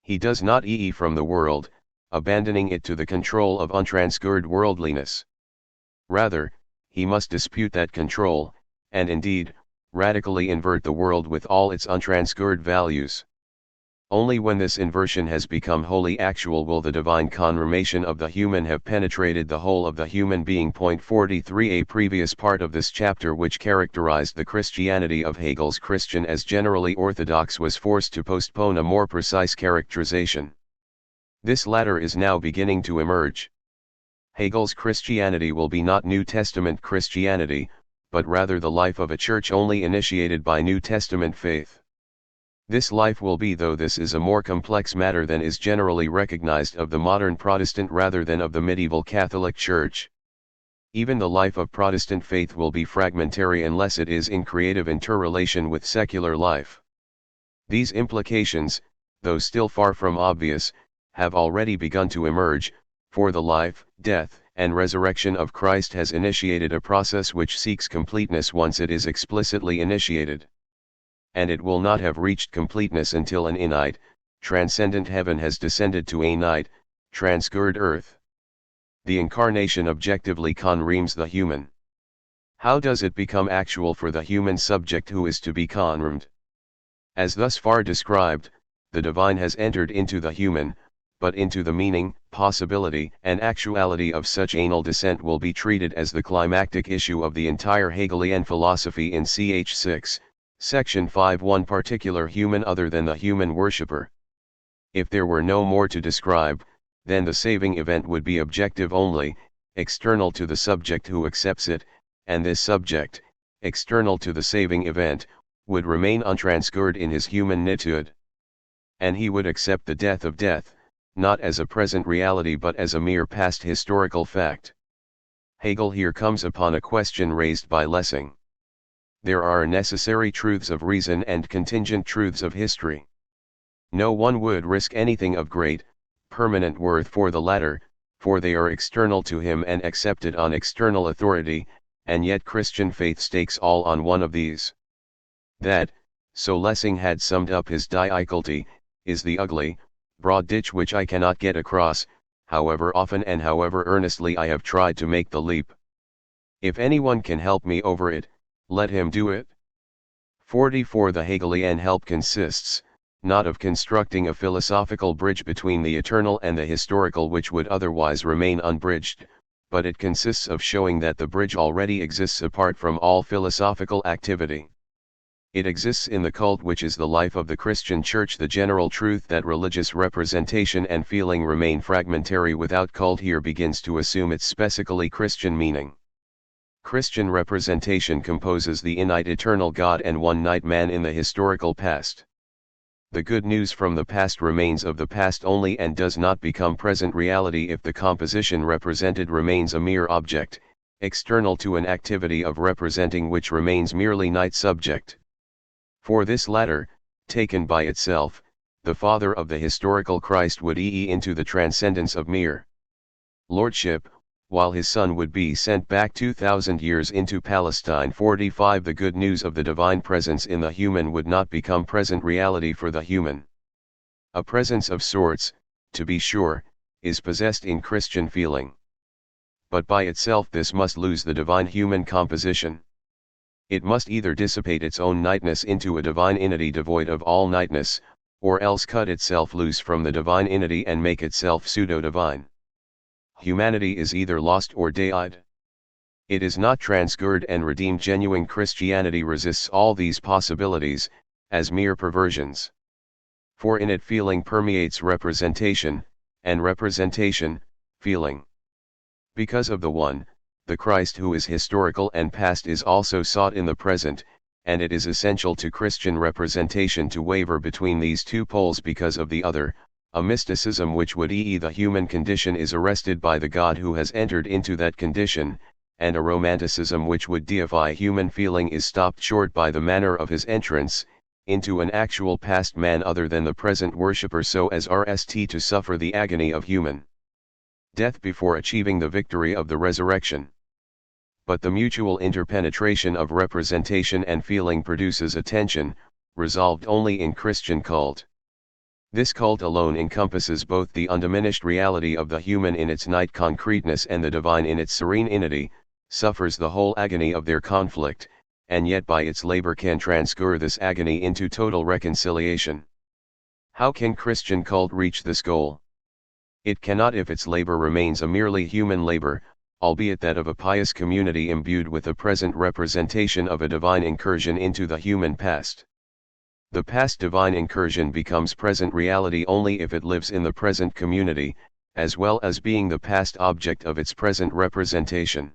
He does not from the world, abandoning it to the control of untransgurd worldliness. Rather, he must dispute that control, and indeed, radically invert the world with all its untransgurd values. Only when this inversion has become wholly actual will the divine conformation of the human have penetrated the whole of the human being. 43. A previous part of this chapter, which characterized the Christianity of Hegel's Christian as generally orthodox, was forced to postpone a more precise characterization. This latter is now beginning to emerge. Hegel's Christianity will be not New Testament Christianity, but rather the life of a church only initiated by New Testament faith. This life will be, though this is a more complex matter than is generally recognized of the modern Protestant rather than of the medieval Catholic Church. Even the life of Protestant faith will be fragmentary unless it is in creative interrelation with secular life. These implications, though still far from obvious, have already begun to emerge, for the life, death, and resurrection of Christ has initiated a process which seeks completeness once it is explicitly initiated. And it will not have reached completeness until an inite, transcendent heaven has descended to a night, transgurd earth. The incarnation objectively conreams the human. How does it become actual for the human subject who is to be conremed? As thus far described, the divine has entered into the human, but into the meaning, possibility, and actuality of such anal descent will be treated as the climactic issue of the entire Hegelian philosophy in ch. 6. Section 5. One particular human other than the human worshipper. If there were no more to describe, then the saving event would be objective only, external to the subject who accepts it, and this subject, external to the saving event, would remain untransgurd in his human nitude. And he would accept the death of death, not as a present reality but as a mere past historical fact. Hegel here comes upon a question raised by Lessing. There are necessary truths of reason and contingent truths of history. No one would risk anything of great, permanent worth for the latter, for they are external to him and accepted on external authority, and yet Christian faith stakes all on one of these. That, so Lessing had summed up his difficulty, is the ugly, broad ditch which I cannot get across, however often and however earnestly I have tried to make the leap. If anyone can help me over it, let him do it. 44. The Hegelian help consists, not of constructing a philosophical bridge between the eternal and the historical which would otherwise remain unbridged, but it consists of showing that the bridge already exists apart from all philosophical activity. It exists in the cult which is the life of the Christian Church. The general truth that religious representation and feeling remain fragmentary without cult here begins to assume its specifically Christian meaning. Christian representation composes the innate eternal God and one-night man in the historical past. The good news from the past remains of the past only and does not become present reality if the composition represented remains a mere object, external to an activity of representing which remains merely night subject. For this latter, taken by itself, the Father of the historical Christ would into the transcendence of mere lordship, while his Son would be sent back 2,000 years into Palestine. 45. The good news of the divine presence in the human would not become present reality for the human. A presence of sorts, to be sure, is possessed in Christian feeling. But by itself this must lose the divine human composition. It must either dissipate its own nightness into a divine entity devoid of all nightness, or else cut itself loose from the divine entity and make itself pseudo-divine. Humanity is either lost or dead. It is not transgurd and redeemed. Genuine Christianity resists all these possibilities, as mere perversions. For in it feeling permeates representation, and representation, feeling. Because of the one, the Christ who is historical and past is also sought in the present, and it is essential to Christian representation to waver between these two poles. Because of the other, a mysticism which would the human condition is arrested by the God who has entered into that condition, and a romanticism which would deify human feeling is stopped short by the manner of his entrance, into an actual past man other than the present worshipper, so as rst to suffer the agony of human death before achieving the victory of the resurrection. But the mutual interpenetration of representation and feeling produces a tension, resolved only in Christian cult. This cult alone encompasses both the undiminished reality of the human in its night concreteness and the divine in its serene unity, suffers the whole agony of their conflict, and yet by its labor can transfigure this agony into total reconciliation. How can Christian cult reach this goal? It cannot if its labor remains a merely human labor, albeit that of a pious community imbued with a present representation of a divine incursion into the human past. The past divine incursion becomes present reality only if it lives in the present community, as well as being the past object of its present representation.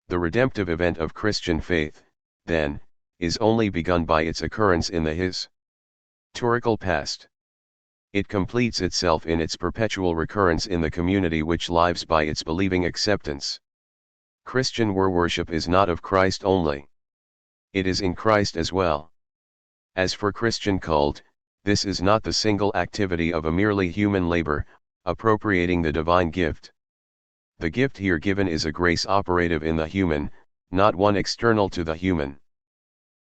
The redemptive event of Christian faith, then, is only begun by its occurrence in the historical past. It completes itself in its perpetual recurrence in the community which lives by its believing acceptance. Christian worship is not of Christ only. It is in Christ as well. As for Christian cult, this is not the single activity of a merely human labor, appropriating the divine gift. The gift here given is a grace operative in the human, not one external to the human.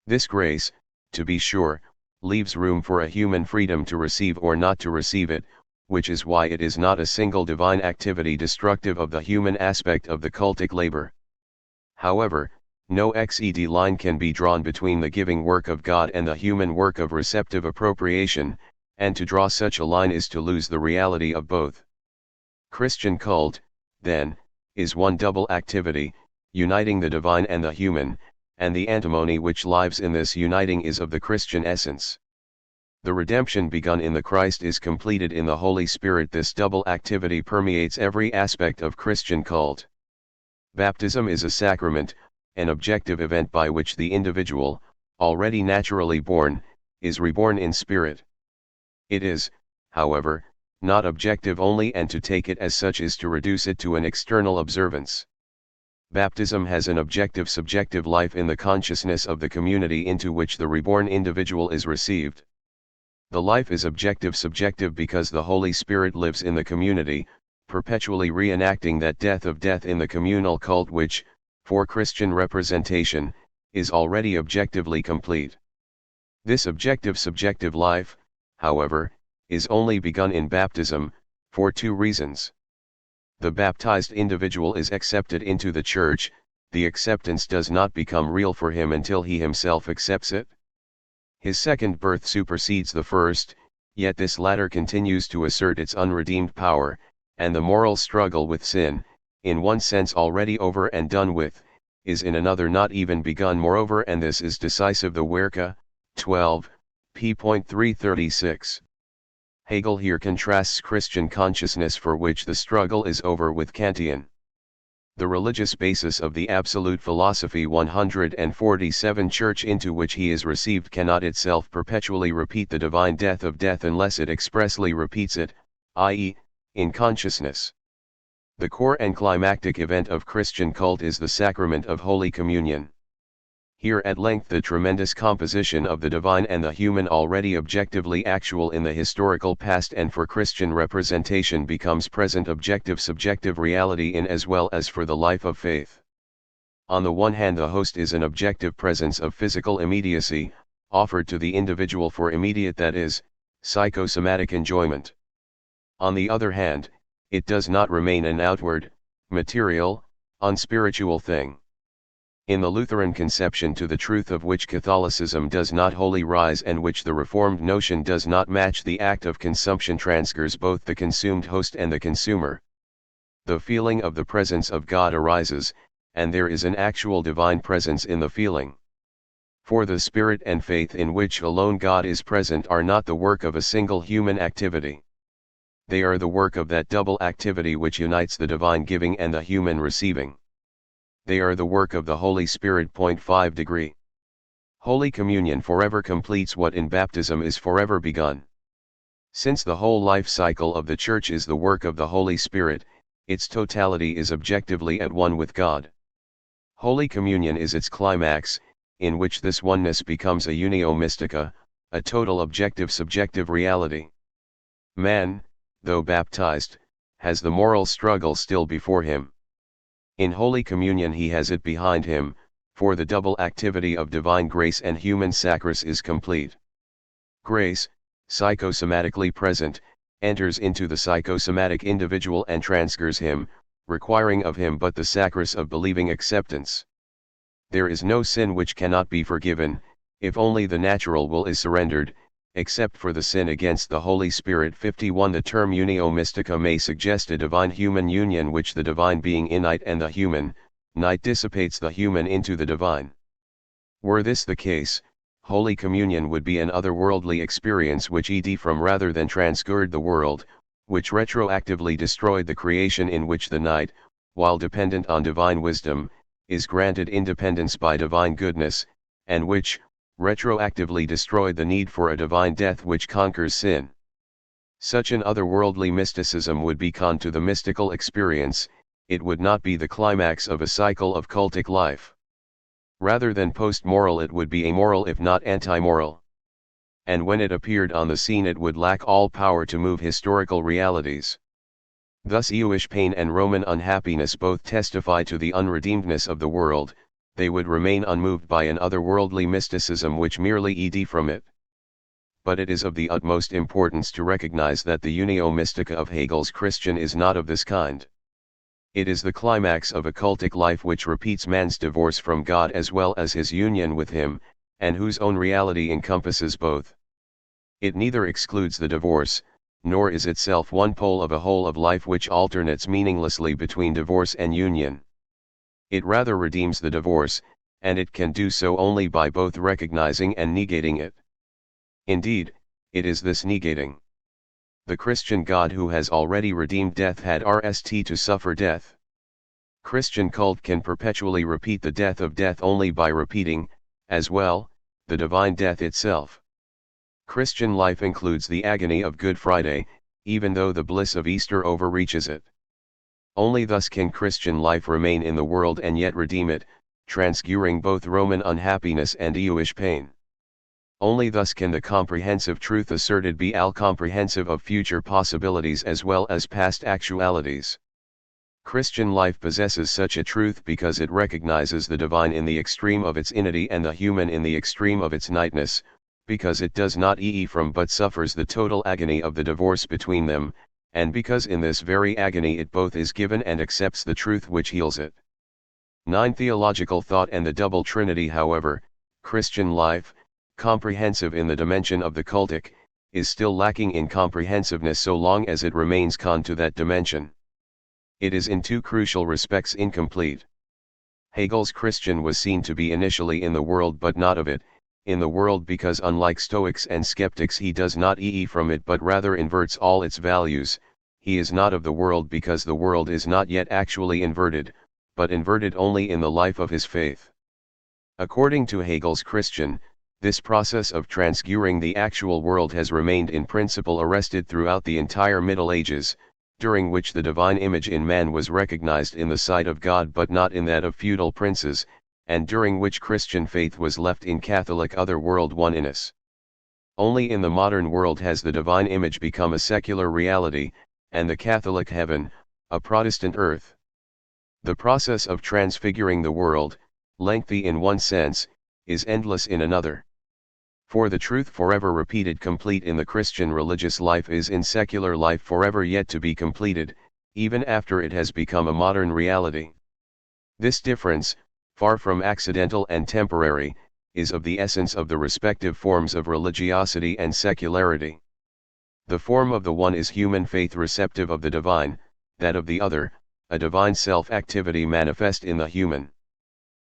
This grace, to be sure, leaves room for a human freedom to receive or not to receive it, which is why it is not a single divine activity destructive of the human aspect of the cultic labor. However, no XED line can be drawn between the giving work of God and the human work of receptive appropriation, and to draw such a line is to lose the reality of both. Christian cult, then, is one double activity, uniting the divine and the human, and the antimony which lives in this uniting is of the Christian essence. The redemption begun in the Christ is completed in the Holy Spirit. This double activity permeates every aspect of Christian cult. Baptism is a sacrament, an objective event by which the individual, already naturally born, is reborn in spirit. It is, however, not objective only, and to take it as such is to reduce it to an external observance. Baptism has an objective subjective life in the consciousness of the community into which the reborn individual is received. The life is objective subjective because the Holy Spirit lives in the community, perpetually reenacting that death of death in the communal cult which, for Christian representation, is already objectively complete. This objective subjective life, however, is only begun in baptism, for two reasons. The baptized individual is accepted into the church. The acceptance does not become real for him until he himself accepts it. His second birth supersedes the first, yet this latter continues to assert its unredeemed power, and the moral struggle with sin, in one sense already over and done with, is in another not even begun. Moreover, and this is decisive, the Werke, 12, p. 336. Hegel here contrasts Christian consciousness, for which the struggle is over, with Kantian. The religious basis of the absolute philosophy 147 church into which he is received cannot itself perpetually repeat the divine death of death unless it expressly repeats it, i.e., in consciousness. The core and climactic event of Christian cult is the sacrament of Holy Communion. Here at length the tremendous composition of the divine and the human, already objectively actual in the historical past and for Christian representation, becomes present objective subjective reality in as well as for the life of faith. On the one hand, the host is an objective presence of physical immediacy, offered to the individual for immediate, that is, psychosomatic enjoyment. On the other hand, it does not remain an outward, material, unspiritual thing. In the Lutheran conception, to the truth of which Catholicism does not wholly rise and which the Reformed notion does not match, the act of consumption transfers both the consumed host and the consumer. The feeling of the presence of God arises, and there is an actual divine presence in the feeling. For the spirit and faith in which alone God is present are not the work of a single human activity. They are the work of that double activity which unites the divine giving and the human receiving. They are the work of the Holy Spirit. 5 degree. Holy Communion forever completes what in baptism is forever begun. Since the whole life cycle of the Church is the work of the Holy Spirit, its totality is objectively at one with God. Holy Communion is its climax, in which this oneness becomes a unio mystica, a total objective subjective reality. Man, though baptized, has the moral struggle still before him. In Holy Communion he has it behind him, for the double activity of divine grace and human sacrifice is complete. Grace, psychosomatically present, enters into the psychosomatic individual and transfigures him, requiring of him but the sacrifice of believing acceptance. There is no sin which cannot be forgiven, if only the natural will is surrendered, except for the sin against the Holy Spirit. 51 The term unio mystica may suggest a divine-human union which the divine being innate and the human, night dissipates the human into the divine. Were this the case, Holy Communion would be an otherworldly experience which from rather than transfigured the world, which retroactively destroyed the creation in which the night, while dependent on divine wisdom, is granted independence by divine goodness, and which, retroactively destroyed the need for a divine death which conquers sin. Such an otherworldly mysticism would be con to the mystical experience, it would not be the climax of a cycle of cultic life. Rather than post-moral it would be amoral if not anti-moral. And when it appeared on the scene it would lack all power to move historical realities. Thus Jewish pain and Roman unhappiness both testify to the unredeemedness of the world, they would remain unmoved by an otherworldly mysticism which merely from it. But it is of the utmost importance to recognize that the unio mystica of Hegel's Christian is not of this kind. It is the climax of a cultic life which repeats man's divorce from God as well as his union with him, and whose own reality encompasses both. It neither excludes the divorce, nor is itself one pole of a whole of life which alternates meaninglessly between divorce and union. It rather redeems the divorce, and it can do so only by both recognizing and negating it. Indeed, it is this negating. The Christian God who has already redeemed death had rst to suffer death. Christian cult can perpetually repeat the death of death only by repeating, as well, the divine death itself. Christian life includes the agony of Good Friday, even though the bliss of Easter overreaches it. Only thus can Christian life remain in the world and yet redeem it, transfiguring both Roman unhappiness and Jewish pain. Only thus can the comprehensive truth asserted be all-comprehensive of future possibilities as well as past actualities. Christian life possesses such a truth because it recognizes the divine in the extreme of its inity and the human in the extreme of its nightness, because it does not from but suffers the total agony of the divorce between them, and because in this very agony it both is given and accepts the truth which heals it. 9. Theological thought and the double trinity. However, Christian life, comprehensive in the dimension of the cultic, is still lacking in comprehensiveness so long as it remains con to that dimension. It is in two crucial respects incomplete. Hegel's Christian was seen to be initially in the world but not of it, in the world because unlike Stoics and skeptics he does not from it but rather inverts all its values. He is not of the world because the world is not yet actually inverted, but inverted only in the life of his faith. According to Hegel's Christian, this process of transfiguring the actual world has remained in principle arrested throughout the entire Middle Ages, during which the divine image in man was recognized in the sight of God but not in that of feudal princes, and during which Christian faith was left in Catholic otherworld oneness. Only in the modern world has the divine image become a secular reality, and the Catholic heaven, a Protestant earth. The process of transfiguring the world, lengthy in one sense, is endless in another. For the truth forever repeated complete in the Christian religious life is in secular life forever yet to be completed, even after it has become a modern reality. This difference, far from accidental and temporary, is of the essence of the respective forms of religiosity and secularity. The form of the one is human faith receptive of the divine, that of the other, a divine self-activity manifest in the human.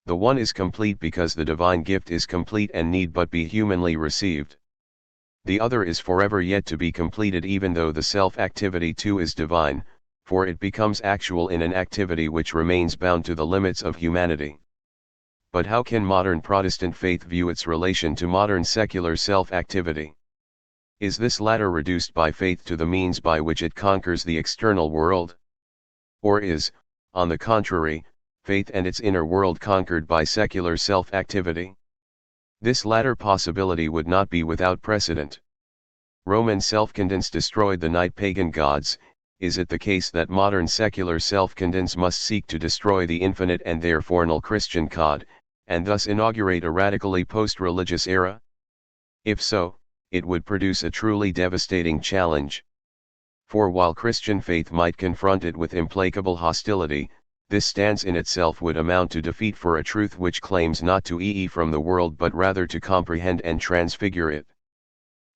The one is complete because the divine gift is complete and need but be humanly received. The other is forever yet to be completed even though the self-activity too is divine, for it becomes actual in an activity which remains bound to the limits of humanity. But how can modern Protestant faith view its relation to modern secular self-activity? Is this latter reduced by faith to the means by which it conquers the external world? Or is, on the contrary, faith and its inner world conquered by secular self-activity? This latter possibility would not be without precedent. Roman self-condens destroyed the night pagan gods. Is it the case that modern secular self-condens must seek to destroy the infinite and therefore null Christian God, and thus inaugurate a radically post-religious era? If so, it would produce a truly devastating challenge. For while Christian faith might confront it with implacable hostility, this stance in itself would amount to defeat for a truth which claims not to ee from the world but rather to comprehend and transfigure it.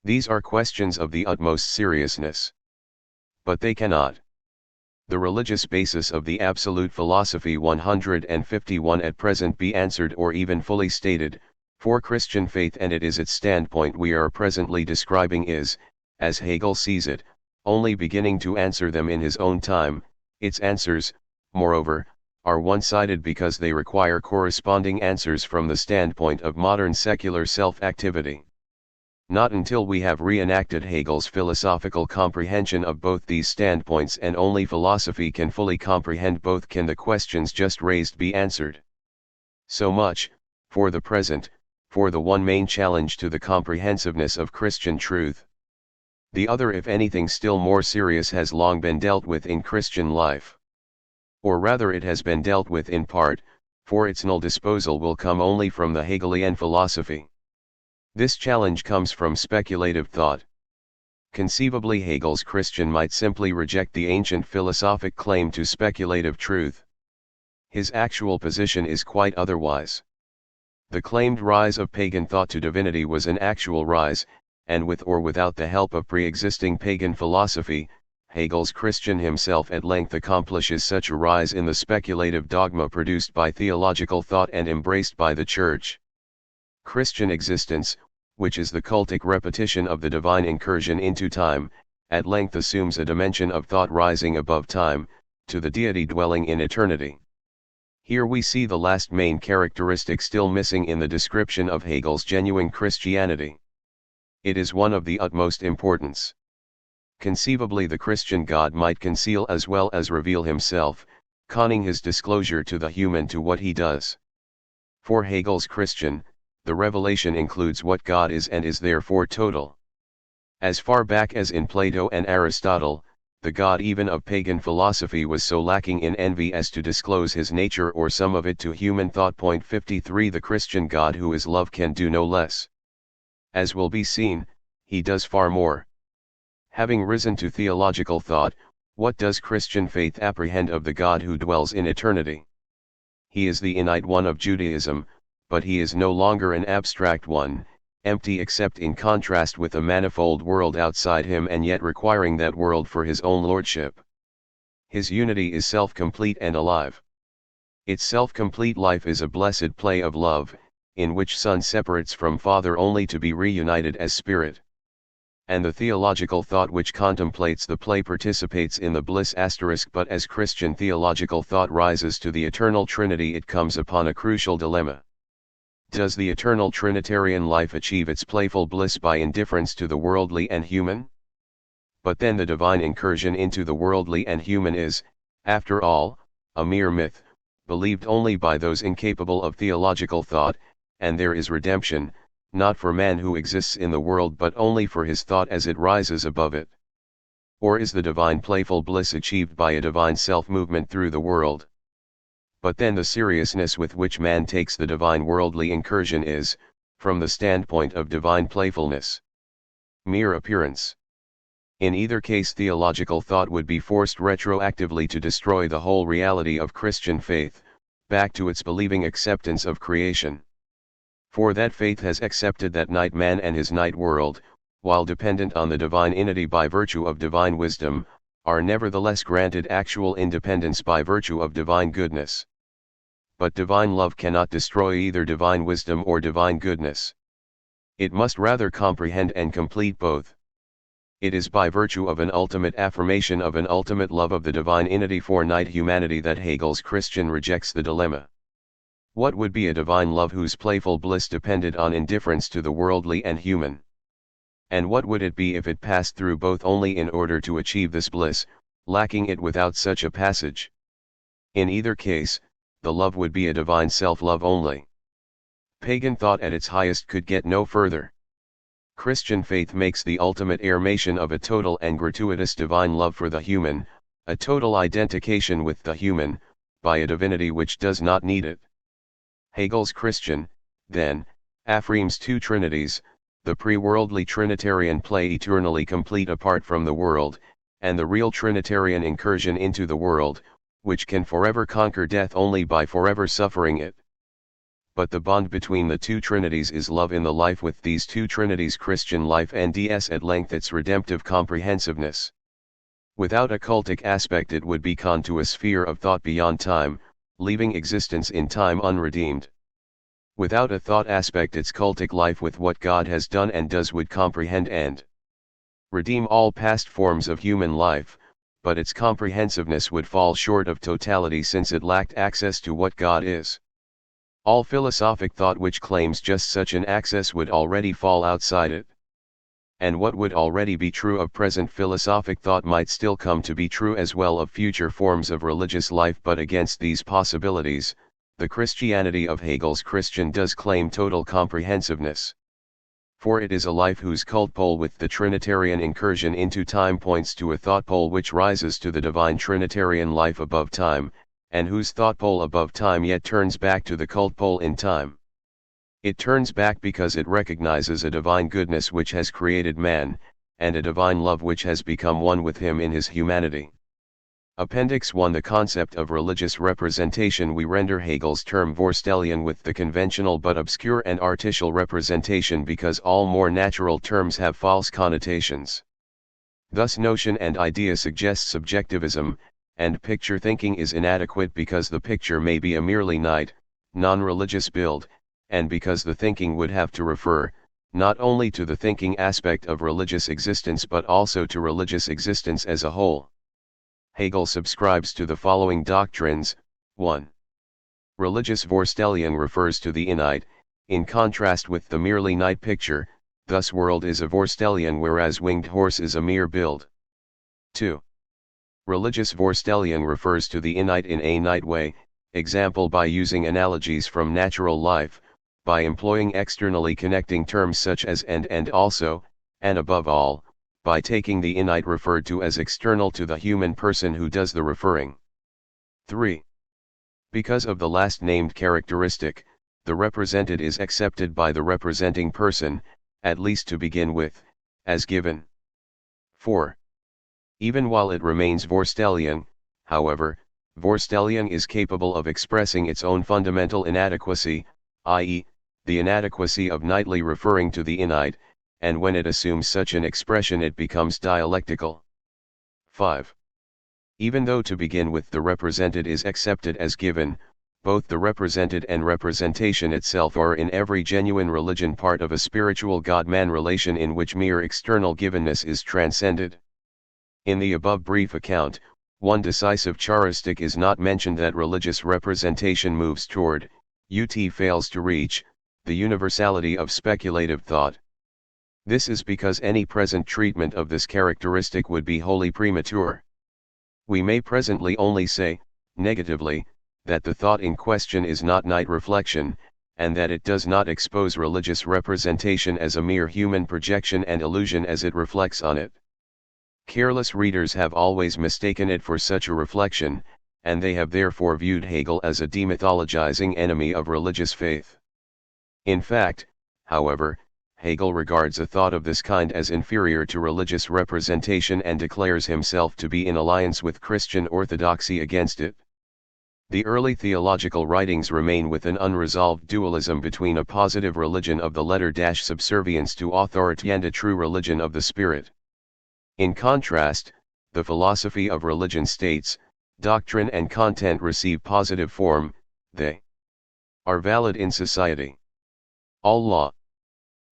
These are questions of the utmost seriousness. But they cannot. The religious basis of the absolute philosophy 151 at present be answered or even fully stated, for Christian faith, and it is its standpoint we are presently describing, is, as Hegel sees it, only beginning to answer them in his own time. Its answers, moreover, are one-sided because they require corresponding answers from the standpoint of modern secular self-activity. Not until we have reenacted Hegel's philosophical comprehension of both these standpoints, and only philosophy can fully comprehend both, can the questions just raised be answered. So much, for the present, for the one main challenge to the comprehensiveness of Christian truth. The other, if anything still more serious, has long been dealt with in Christian life. Or rather it has been dealt with in part, for its null disposal will come only from the Hegelian philosophy. This challenge comes from speculative thought. Conceivably Hegel's Christian might simply reject the ancient philosophic claim to speculative truth. His actual position is quite otherwise. The claimed rise of pagan thought to divinity was an actual rise, and with or without the help of pre-existing pagan philosophy, Hegel's Christian himself at length accomplishes such a rise in the speculative dogma produced by theological thought and embraced by the Church. Christian existence, which is the cultic repetition of the divine incursion into time, at length assumes a dimension of thought rising above time, to the deity dwelling in eternity. Here we see the last main characteristic still missing in the description of Hegel's genuine Christianity. It is one of the utmost importance. Conceivably the Christian God might conceal as well as reveal himself, conning his disclosure to the human to what he does. For Hegel's Christian, the revelation includes what God is and is therefore total. As far back as in Plato and Aristotle, the God even of pagan philosophy was so lacking in envy as to disclose his nature or some of it to human thought. 53 The Christian God, who is love, can do no less. As will be seen, he does far more. Having risen to theological thought, what does Christian faith apprehend of the God who dwells in eternity? He is the innate one of Judaism, but he is no longer an abstract one, empty except in contrast with a manifold world outside him and yet requiring that world for his own lordship. His unity is self-complete and alive. Its self-complete life is a blessed play of love, in which Son separates from Father only to be reunited as Spirit. And the theological thought which contemplates the play participates in the bliss *, but as Christian theological thought rises to the eternal Trinity it comes upon a crucial dilemma. Does the eternal Trinitarian life achieve its playful bliss by indifference to the worldly and human? But then the divine incursion into the worldly and human is, after all, a mere myth, believed only by those incapable of theological thought, and there is redemption, not for man who exists in the world but only for his thought as it rises above it. Or is the divine playful bliss achieved by a divine self-movement through the world? But then the seriousness with which man takes the divine worldly incursion is, from the standpoint of divine playfulness, mere appearance. In either case theological thought would be forced retroactively to destroy the whole reality of Christian faith, back to its believing acceptance of creation. For that faith has accepted that night man and his night world, while dependent on the divine entity by virtue of divine wisdom, are nevertheless granted actual independence by virtue of divine goodness. But divine love cannot destroy either divine wisdom or divine goodness. It must rather comprehend and complete both. It is by virtue of an ultimate affirmation of an ultimate love of the divine entity for night humanity that Hegel's Christian rejects the dilemma. What would be a divine love whose playful bliss depended on indifference to the worldly and human? And what would it be if it passed through both only in order to achieve this bliss, lacking it without such a passage? In either case, the love would be a divine self-love only. Pagan thought at its highest could get no further. Christian faith makes the ultimate affirmation of a total and gratuitous divine love for the human, a total identification with the human, by a divinity which does not need it. Hegel's Christian, then, affirms two trinities, the pre-worldly Trinitarian play eternally complete apart from the world, and the real Trinitarian incursion into the world, which can forever conquer death only by forever suffering it. But the bond between the two trinities is love in the life with these two trinities Christian life and at length its redemptive comprehensiveness. Without a cultic aspect it would be con to a sphere of thought beyond time, leaving existence in time unredeemed. Without a thought aspect its cultic life with what God has done and does would comprehend and redeem all past forms of human life, but its comprehensiveness would fall short of totality since it lacked access to what God is. All philosophic thought which claims just such an access would already fall outside it. And what would already be true of present philosophic thought might still come to be true as well of future forms of religious life, but against these possibilities, the Christianity of Hegel's Christian does claim total comprehensiveness. For it is a life whose cult pole with the Trinitarian incursion into time points to a thought pole which rises to the divine Trinitarian life above time, and whose thought pole above time yet turns back to the cult pole in time. It turns back because it recognizes a divine goodness which has created man, and a divine love which has become one with him in his humanity. Appendix 1 The concept of religious representation. We render Hegel's term Vorstellung with the conventional but obscure and artificial representation because all more natural terms have false connotations. Thus notion and idea suggests subjectivism, and picture thinking is inadequate because the picture may be a merely non-religious build, and because the thinking would have to refer, not only to the thinking aspect of religious existence but also to religious existence as a whole. Hegel subscribes to the following doctrines. 1. Religious Vorstellung refers to the innate, in contrast with the merely night picture, thus world is a Vorstellung whereas winged horse is a mere build. 2. Religious Vorstellung refers to the innate in a night way, example by using analogies from natural life, by employing externally connecting terms such as and also, and above all, by taking the innate referred to as external to the human person who does the referring. 3. Because of the last named characteristic, the represented is accepted by the representing person, at least to begin with, as given. 4. Even while it remains Vorstellung, however, Vorstellung is capable of expressing its own fundamental inadequacy, i.e., the inadequacy of nightly referring to the innate, and when it assumes such an expression it becomes dialectical. 5. Even though to begin with the represented is accepted as given, both the represented and representation itself are in every genuine religion part of a spiritual God-man relation in which mere external givenness is transcended. In the above brief account, one decisive charistic is not mentioned that religious representation moves toward, fails to reach, the universality of speculative thought. This is because any present treatment of this characteristic would be wholly premature. We may presently only say, negatively, that the thought in question is not night reflection, and that it does not expose religious representation as a mere human projection and illusion as it reflects on it. Careless readers have always mistaken it for such a reflection, and they have therefore viewed Hegel as a demythologizing enemy of religious faith. In fact, however, Hegel regards a thought of this kind as inferior to religious representation and declares himself to be in alliance with Christian orthodoxy against it. The early theological writings remain with an unresolved dualism between a positive religion of the letter - subservience to authority and a true religion of the spirit. In contrast, the philosophy of religion states, doctrine and content receive positive form, they are valid in society. All law,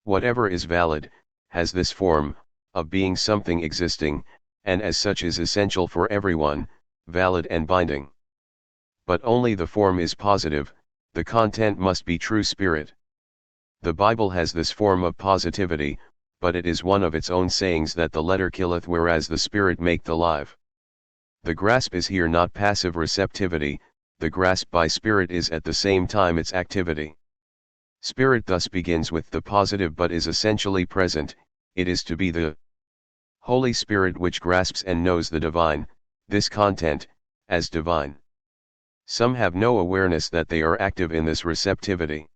whatever is valid, has this form, of being something existing, and as such is essential for everyone, valid and binding. But only the form is positive, the content must be true spirit. The Bible has this form of positivity, but it is one of its own sayings that the letter killeth whereas the spirit maketh alive. The grasp is here not passive receptivity, the grasp by spirit is at the same time its activity. Spirit thus begins with the positive but is essentially present. It is to be the Holy Spirit which grasps and knows the divine, this content, as divine. Some have no awareness that they are active in this receptivity.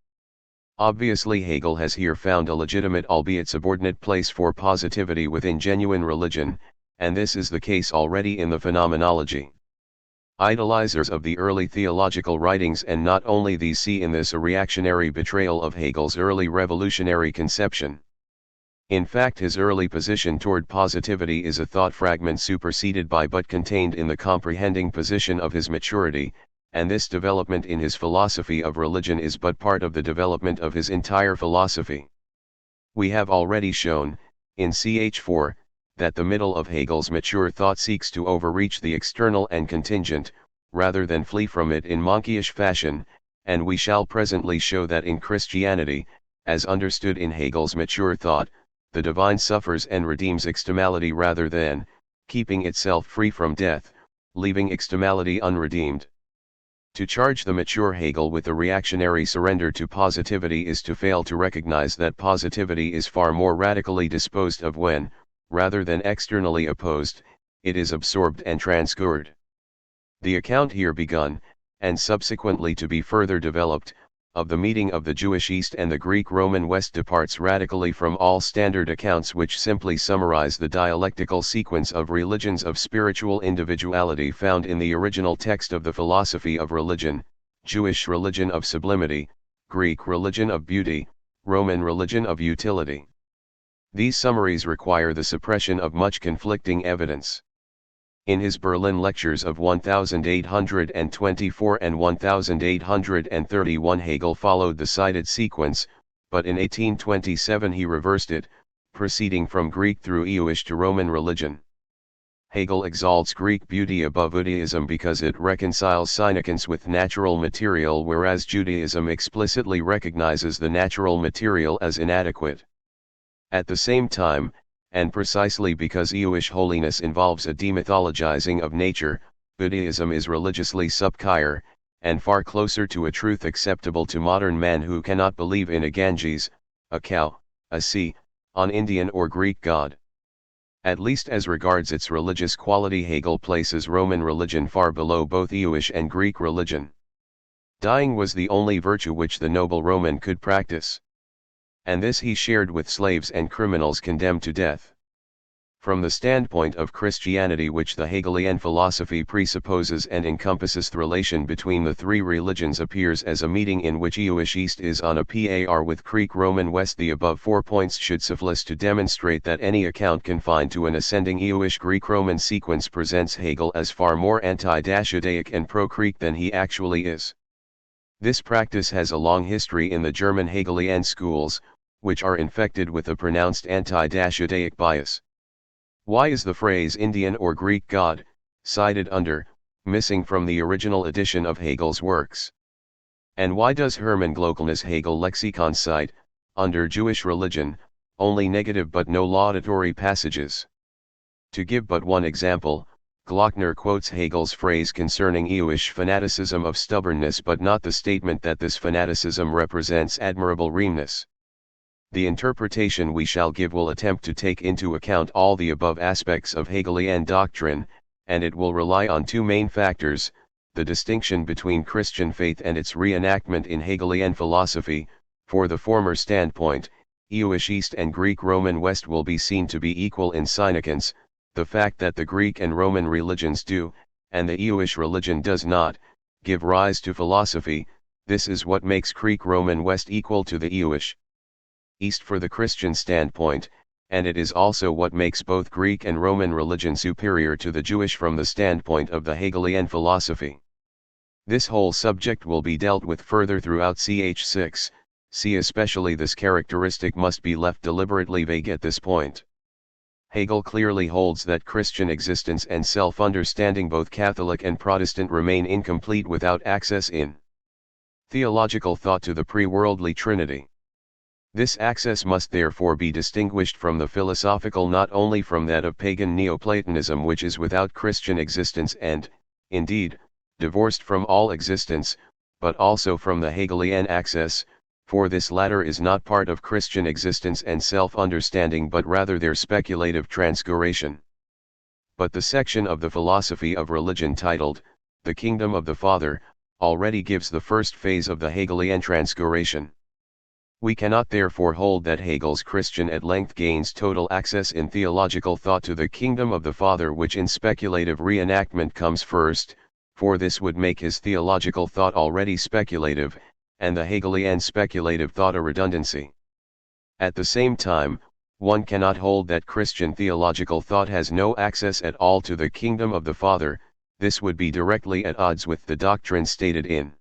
Obviously Hegel has here found a legitimate albeit subordinate place for positivity within genuine religion, and this is the case already in the phenomenology. Idolizers of the early theological writings and not only these see in this a reactionary betrayal of Hegel's early revolutionary conception. In fact, his early position toward positivity is a thought fragment superseded by but contained in the comprehending position of his maturity, and this development in his philosophy of religion is but part of the development of his entire philosophy. We have already shown, in ch. 4, that the middle of Hegel's mature thought seeks to overreach the external and contingent, rather than flee from it in monkeyish fashion, and we shall presently show that in Christianity, as understood in Hegel's mature thought, the divine suffers and redeems externality rather than, keeping itself free from death, leaving externality unredeemed. To charge the mature Hegel with a reactionary surrender to positivity is to fail to recognize that positivity is far more radically disposed of when, rather than externally opposed, it is absorbed and transcurred. The account here begun, and subsequently to be further developed, of the meeting of the Jewish East and the Greek Roman West departs radically from all standard accounts which simply summarize the dialectical sequence of religions of spiritual individuality found in the original text of the philosophy of religion: Jewish religion of sublimity, Greek religion of beauty, Roman religion of utility. These summaries require the suppression of much conflicting evidence. In his Berlin lectures of 1824 and 1831 Hegel followed the cited sequence, but in 1827 he reversed it, proceeding from Greek through Jewish to Roman religion. Hegel exalts Greek beauty above Judaism because it reconciles significance with natural material, whereas Judaism explicitly recognizes the natural material as inadequate. At the same time, and precisely because Jewish holiness involves a demythologizing of nature, Buddhism is religiously subhigher, and far closer to a truth acceptable to modern man who cannot believe in a Ganges, a cow, a sea, an Indian or Greek god. At least as regards its religious quality, Hegel places Roman religion far below both Jewish and Greek religion. Dying was the only virtue which the noble Roman could practice. And this he shared with slaves and criminals condemned to death. From the standpoint of Christianity, which the Hegelian philosophy presupposes and encompasses, the relation between the three religions appears as a meeting in which Jewish East is on a par with Greek Roman West. The above 4 points should suffice to demonstrate that any account confined to an ascending Jewish Greek Roman sequence presents Hegel as far more anti-Judaic and pro-Greek than he actually is. This practice has a long history in the German Hegelian schools, which are infected with a pronounced anti-Judaic bias. Why is the phrase Indian or Greek god, cited under, missing from the original edition of Hegel's works? And why does Hermann Glocken's Hegel lexicon cite, under Jewish religion, only negative but no laudatory passages? To give but one example, Glockner quotes Hegel's phrase concerning Jewish fanaticism of stubbornness, but not the statement that this fanaticism represents admirable reamness. The interpretation we shall give will attempt to take into account all the above aspects of Hegelian doctrine, and it will rely on two main factors: the distinction between Christian faith and its reenactment in Hegelian philosophy. For the former standpoint, Jewish East and Greek Roman West will be seen to be equal in significance. The fact that the Greek and Roman religions do, and the Jewish religion does not, give rise to philosophy, this is what makes Greek Roman West equal to the Jewish East for the Christian standpoint, and it is also what makes both Greek and Roman religion superior to the Jewish from the standpoint of the Hegelian philosophy. This whole subject will be dealt with further throughout ch. 6, see especially this characteristic must be left deliberately vague at this point. Hegel clearly holds that Christian existence and self-understanding, both Catholic and Protestant, remain incomplete without access in theological thought to the pre-worldly Trinity. This access must therefore be distinguished from the philosophical, not only from that of pagan Neoplatonism, which is without Christian existence and, indeed, divorced from all existence, but also from the Hegelian access, for this latter is not part of Christian existence and self-understanding but rather their speculative transgression. But the section of the philosophy of religion titled, The Kingdom of the Father, already gives the first phase of the Hegelian transgression. We cannot therefore hold that Hegel's Christian at length gains total access in theological thought to the kingdom of the Father which in speculative reenactment comes first, for this would make his theological thought already speculative, and the Hegelian speculative thought a redundancy. At the same time, one cannot hold that Christian theological thought has no access at all to the kingdom of the Father. This would be directly at odds with the doctrine stated in.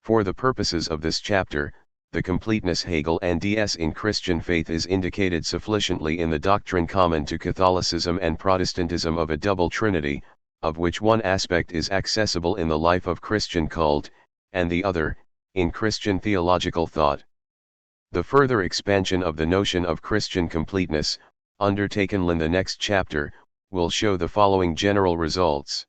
For the purposes of this chapter, the completeness Hegel and DS in Christian faith is indicated sufficiently in the doctrine common to Catholicism and Protestantism of a double trinity, of which one aspect is accessible in the life of Christian cult, and the other, in Christian theological thought. The further expansion of the notion of Christian completeness, undertaken in the next chapter, will show the following general results.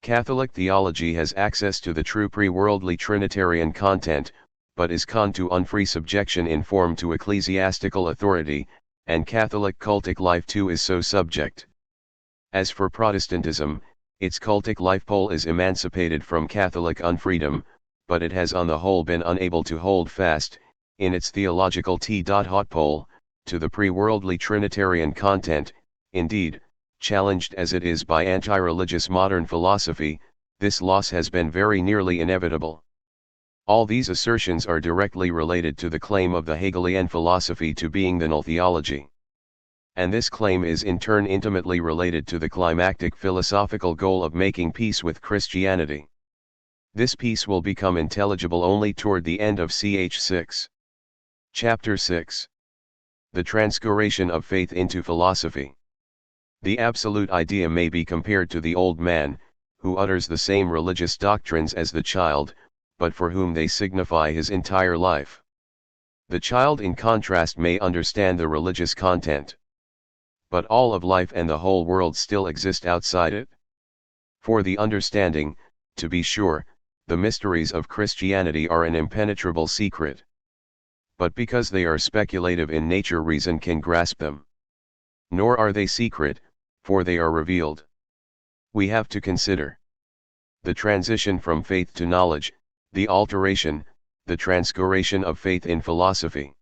Catholic theology has access to the true pre-worldly Trinitarian content, but is con to unfree subjection in form to ecclesiastical authority, and Catholic cultic life too is so subject. As for Protestantism, its cultic life pole is emancipated from Catholic unfreedom, but it has on the whole been unable to hold fast, in its theological T-hot pole, to the pre-worldly Trinitarian content. Indeed, challenged as it is by anti-religious modern philosophy, this loss has been very nearly inevitable. All these assertions are directly related to the claim of the Hegelian philosophy to being the null theology. And this claim is in turn intimately related to the climactic philosophical goal of making peace with Christianity. This peace will become intelligible only toward the end of ch. 6. Chapter 6. The Transgression of Faith into Philosophy. The absolute idea may be compared to the old man, who utters the same religious doctrines as the child, but for whom they signify his entire life. The child in contrast may understand the religious content. But all of life and the whole world still exist outside it. For the understanding, to be sure, the mysteries of Christianity are an impenetrable secret. But because they are speculative in nature, reason can grasp them. Nor are they secret, for they are revealed. We have to consider the transition from faith to knowledge, the alteration, the transgression of faith in philosophy.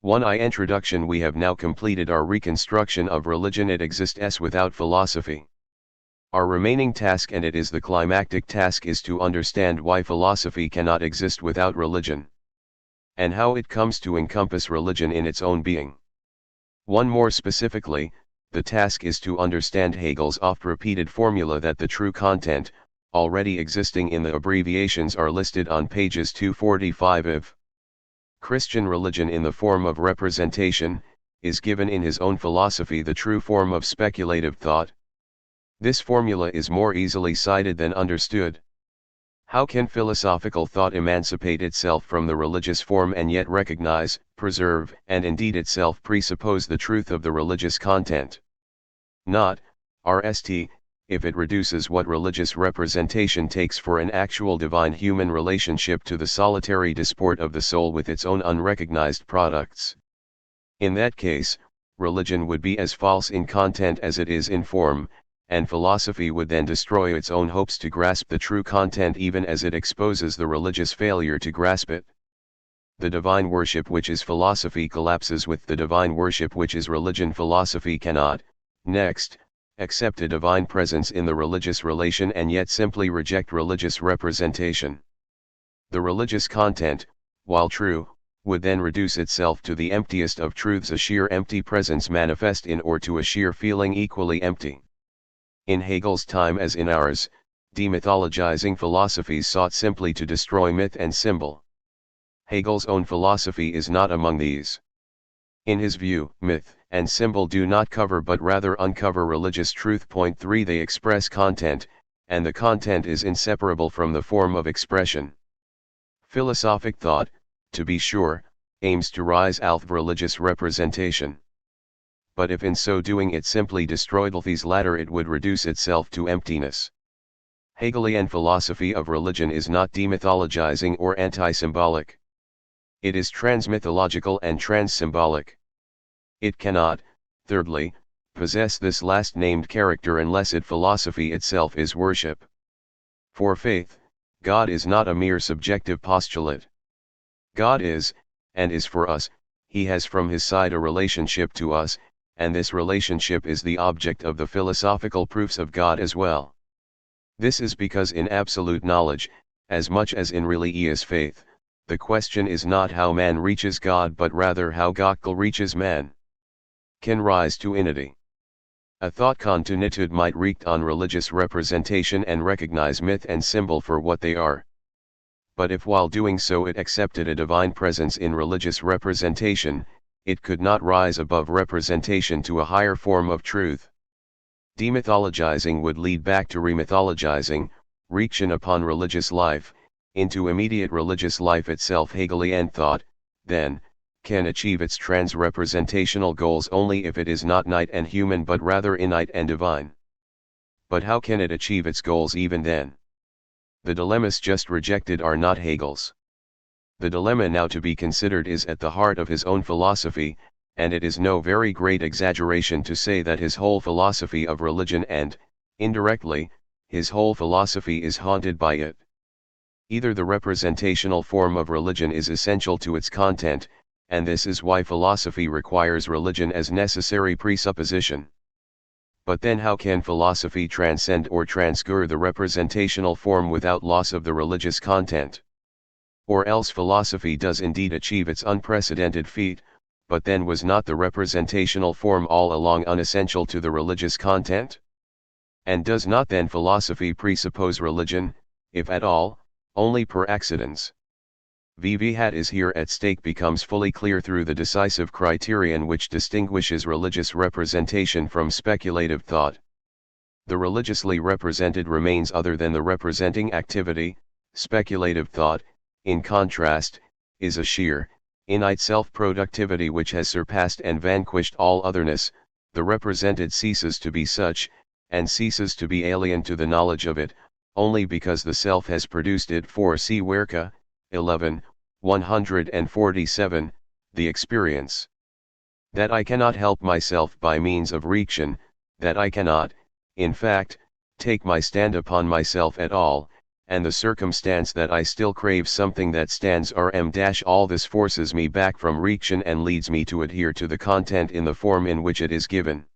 1. Introduction. We have now completed our reconstruction of religion. It exists without philosophy. Our remaining task, and it is the climactic task, is to understand why philosophy cannot exist without religion, and how it comes to encompass religion in its own being. One more specifically, the task is to understand Hegel's oft-repeated formula that the true content, already existing in the abbreviations, are listed on pages 245 of Christian religion in the form of representation, is given in his own philosophy the true form of speculative thought. This formula is more easily cited than understood. How can philosophical thought emancipate itself from the religious form and yet recognize, preserve, and indeed itself presuppose the truth of the religious content? Not, rst, if it reduces what religious representation takes for an actual divine human relationship to the solitary disport of the soul with its own unrecognized products. In that case, religion would be as false in content as it is in form, and philosophy would then destroy its own hopes to grasp the true content even as it exposes the religious failure to grasp it. The divine worship which is philosophy collapses with the divine worship which is religion. Philosophy cannot, next, accept a divine presence in the religious relation and yet simply reject religious representation. The religious content, while true, would then reduce itself to the emptiest of truths, a sheer empty presence manifest in, or to a sheer feeling equally empty. In Hegel's time as in ours, demythologizing philosophies sought simply to destroy myth and symbol. Hegel's own philosophy is not among these. In his view, myth and symbol do not cover but rather uncover religious truth. 3. They express content, and the content is inseparable from the form of expression. Philosophic thought, to be sure, aims to rise out of religious representation. But if in so doing it simply destroyed these latter, it would reduce itself to emptiness. Hegelian philosophy of religion is not demythologizing or anti-symbolic. It is transmythological and transsymbolic. It cannot, thirdly, possess this last named character unless its philosophy itself is worship. For faith, God is not a mere subjective postulate. God is, and is for us, he has from his side a relationship to us, and this relationship is the object of the philosophical proofs of God as well. This is because in absolute knowledge, as much as in religious faith, the question is not how man reaches God but rather how God reaches man. Can rise to unity. A thought continuitude might react on religious representation and recognize myth and symbol for what they are. But if while doing so it accepted a divine presence in religious representation, it could not rise above representation to a higher form of truth. Demythologizing would lead back to remythologizing, reaction upon religious life, into immediate religious life itself. Hegelian thought, then, can achieve its trans-representational goals only if it is not innate and human but rather innate and divine. But how can it achieve its goals even then? The dilemmas just rejected are not Hegel's. The dilemma now to be considered is at the heart of his own philosophy, and it is no very great exaggeration to say that his whole philosophy of religion and, indirectly, his whole philosophy is haunted by it. Either the representational form of religion is essential to its content, and this is why philosophy requires religion as necessary presupposition. But then how can philosophy transcend or transgress the representational form without loss of the religious content? Or else philosophy does indeed achieve its unprecedented feat, but then was not the representational form all along unessential to the religious content? And does not then philosophy presuppose religion, if at all, only per accidens? What is here at stake becomes fully clear through the decisive criterion which distinguishes religious representation from speculative thought. The religiously represented remains other than the representing activity. Speculative thought, in contrast, is a sheer, innate self-productivity which has surpassed and vanquished all otherness. The represented ceases to be such, and ceases to be alien to the knowledge of it, only because the self has produced it. For see Werke, 147, the experience. That I cannot help myself by means of reaction, that I cannot, in fact, take my stand upon myself at all, and the circumstance that I still crave something that stands rm all this forces me back from reaction and leads me to adhere to the content in the form in which it is given.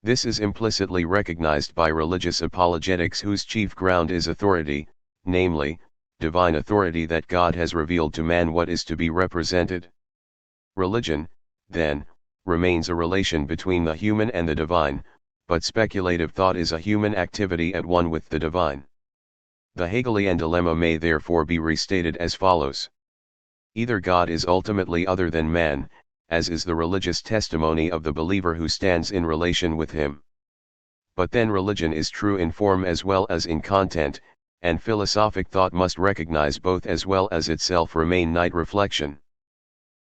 This is implicitly recognized by religious apologetics whose chief ground is authority, namely, divine authority that God has revealed to man what is to be represented. Religion, then, remains a relation between the human and the divine, but speculative thought is a human activity at one with the divine. The Hegelian dilemma may therefore be restated as follows. Either God is ultimately other than man, as is the religious testimony of the believer who stands in relation with him. But then religion is true in form as well as in content, and philosophic thought must recognize both as well as itself remain night reflection.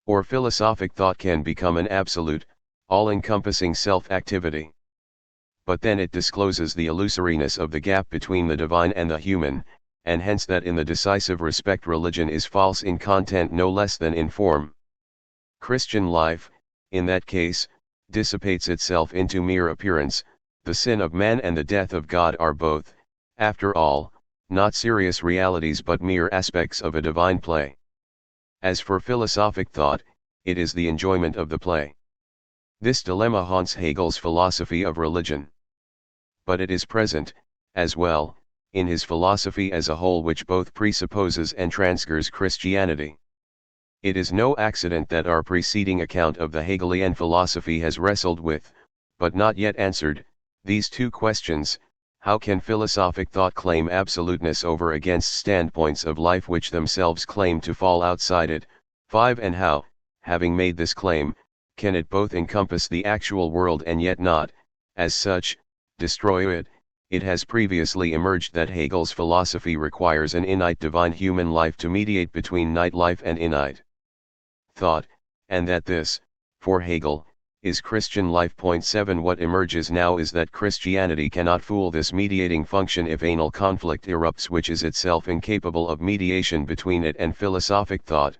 Or philosophic thought can become an absolute, all-encompassing self-activity. But then it discloses the illusoriness of the gap between the divine and the human, and hence that in the decisive respect religion is false in content no less than in form. Christian life, in that case, dissipates itself into mere appearance. The sin of man and the death of God are both, after all, not serious realities but mere aspects of a divine play. As for philosophic thought, it is the enjoyment of the play. This dilemma haunts Hegel's philosophy of religion. But it is present, as well, in his philosophy as a whole, which both presupposes and transgress Christianity. It is no accident that our preceding account of the Hegelian philosophy has wrestled with, but not yet answered, these two questions: how can philosophic thought claim absoluteness over against standpoints of life which themselves claim to fall outside it? 5. And how, having made this claim, can it both encompass the actual world and yet not, as such, destroy it? It has previously emerged that Hegel's philosophy requires an innate divine human life to mediate between night life and innate thought, and that this, for Hegel, is Christian life. 7. What emerges now is that Christianity cannot fool this mediating function if anal conflict erupts which is itself incapable of mediation between it and philosophic thought.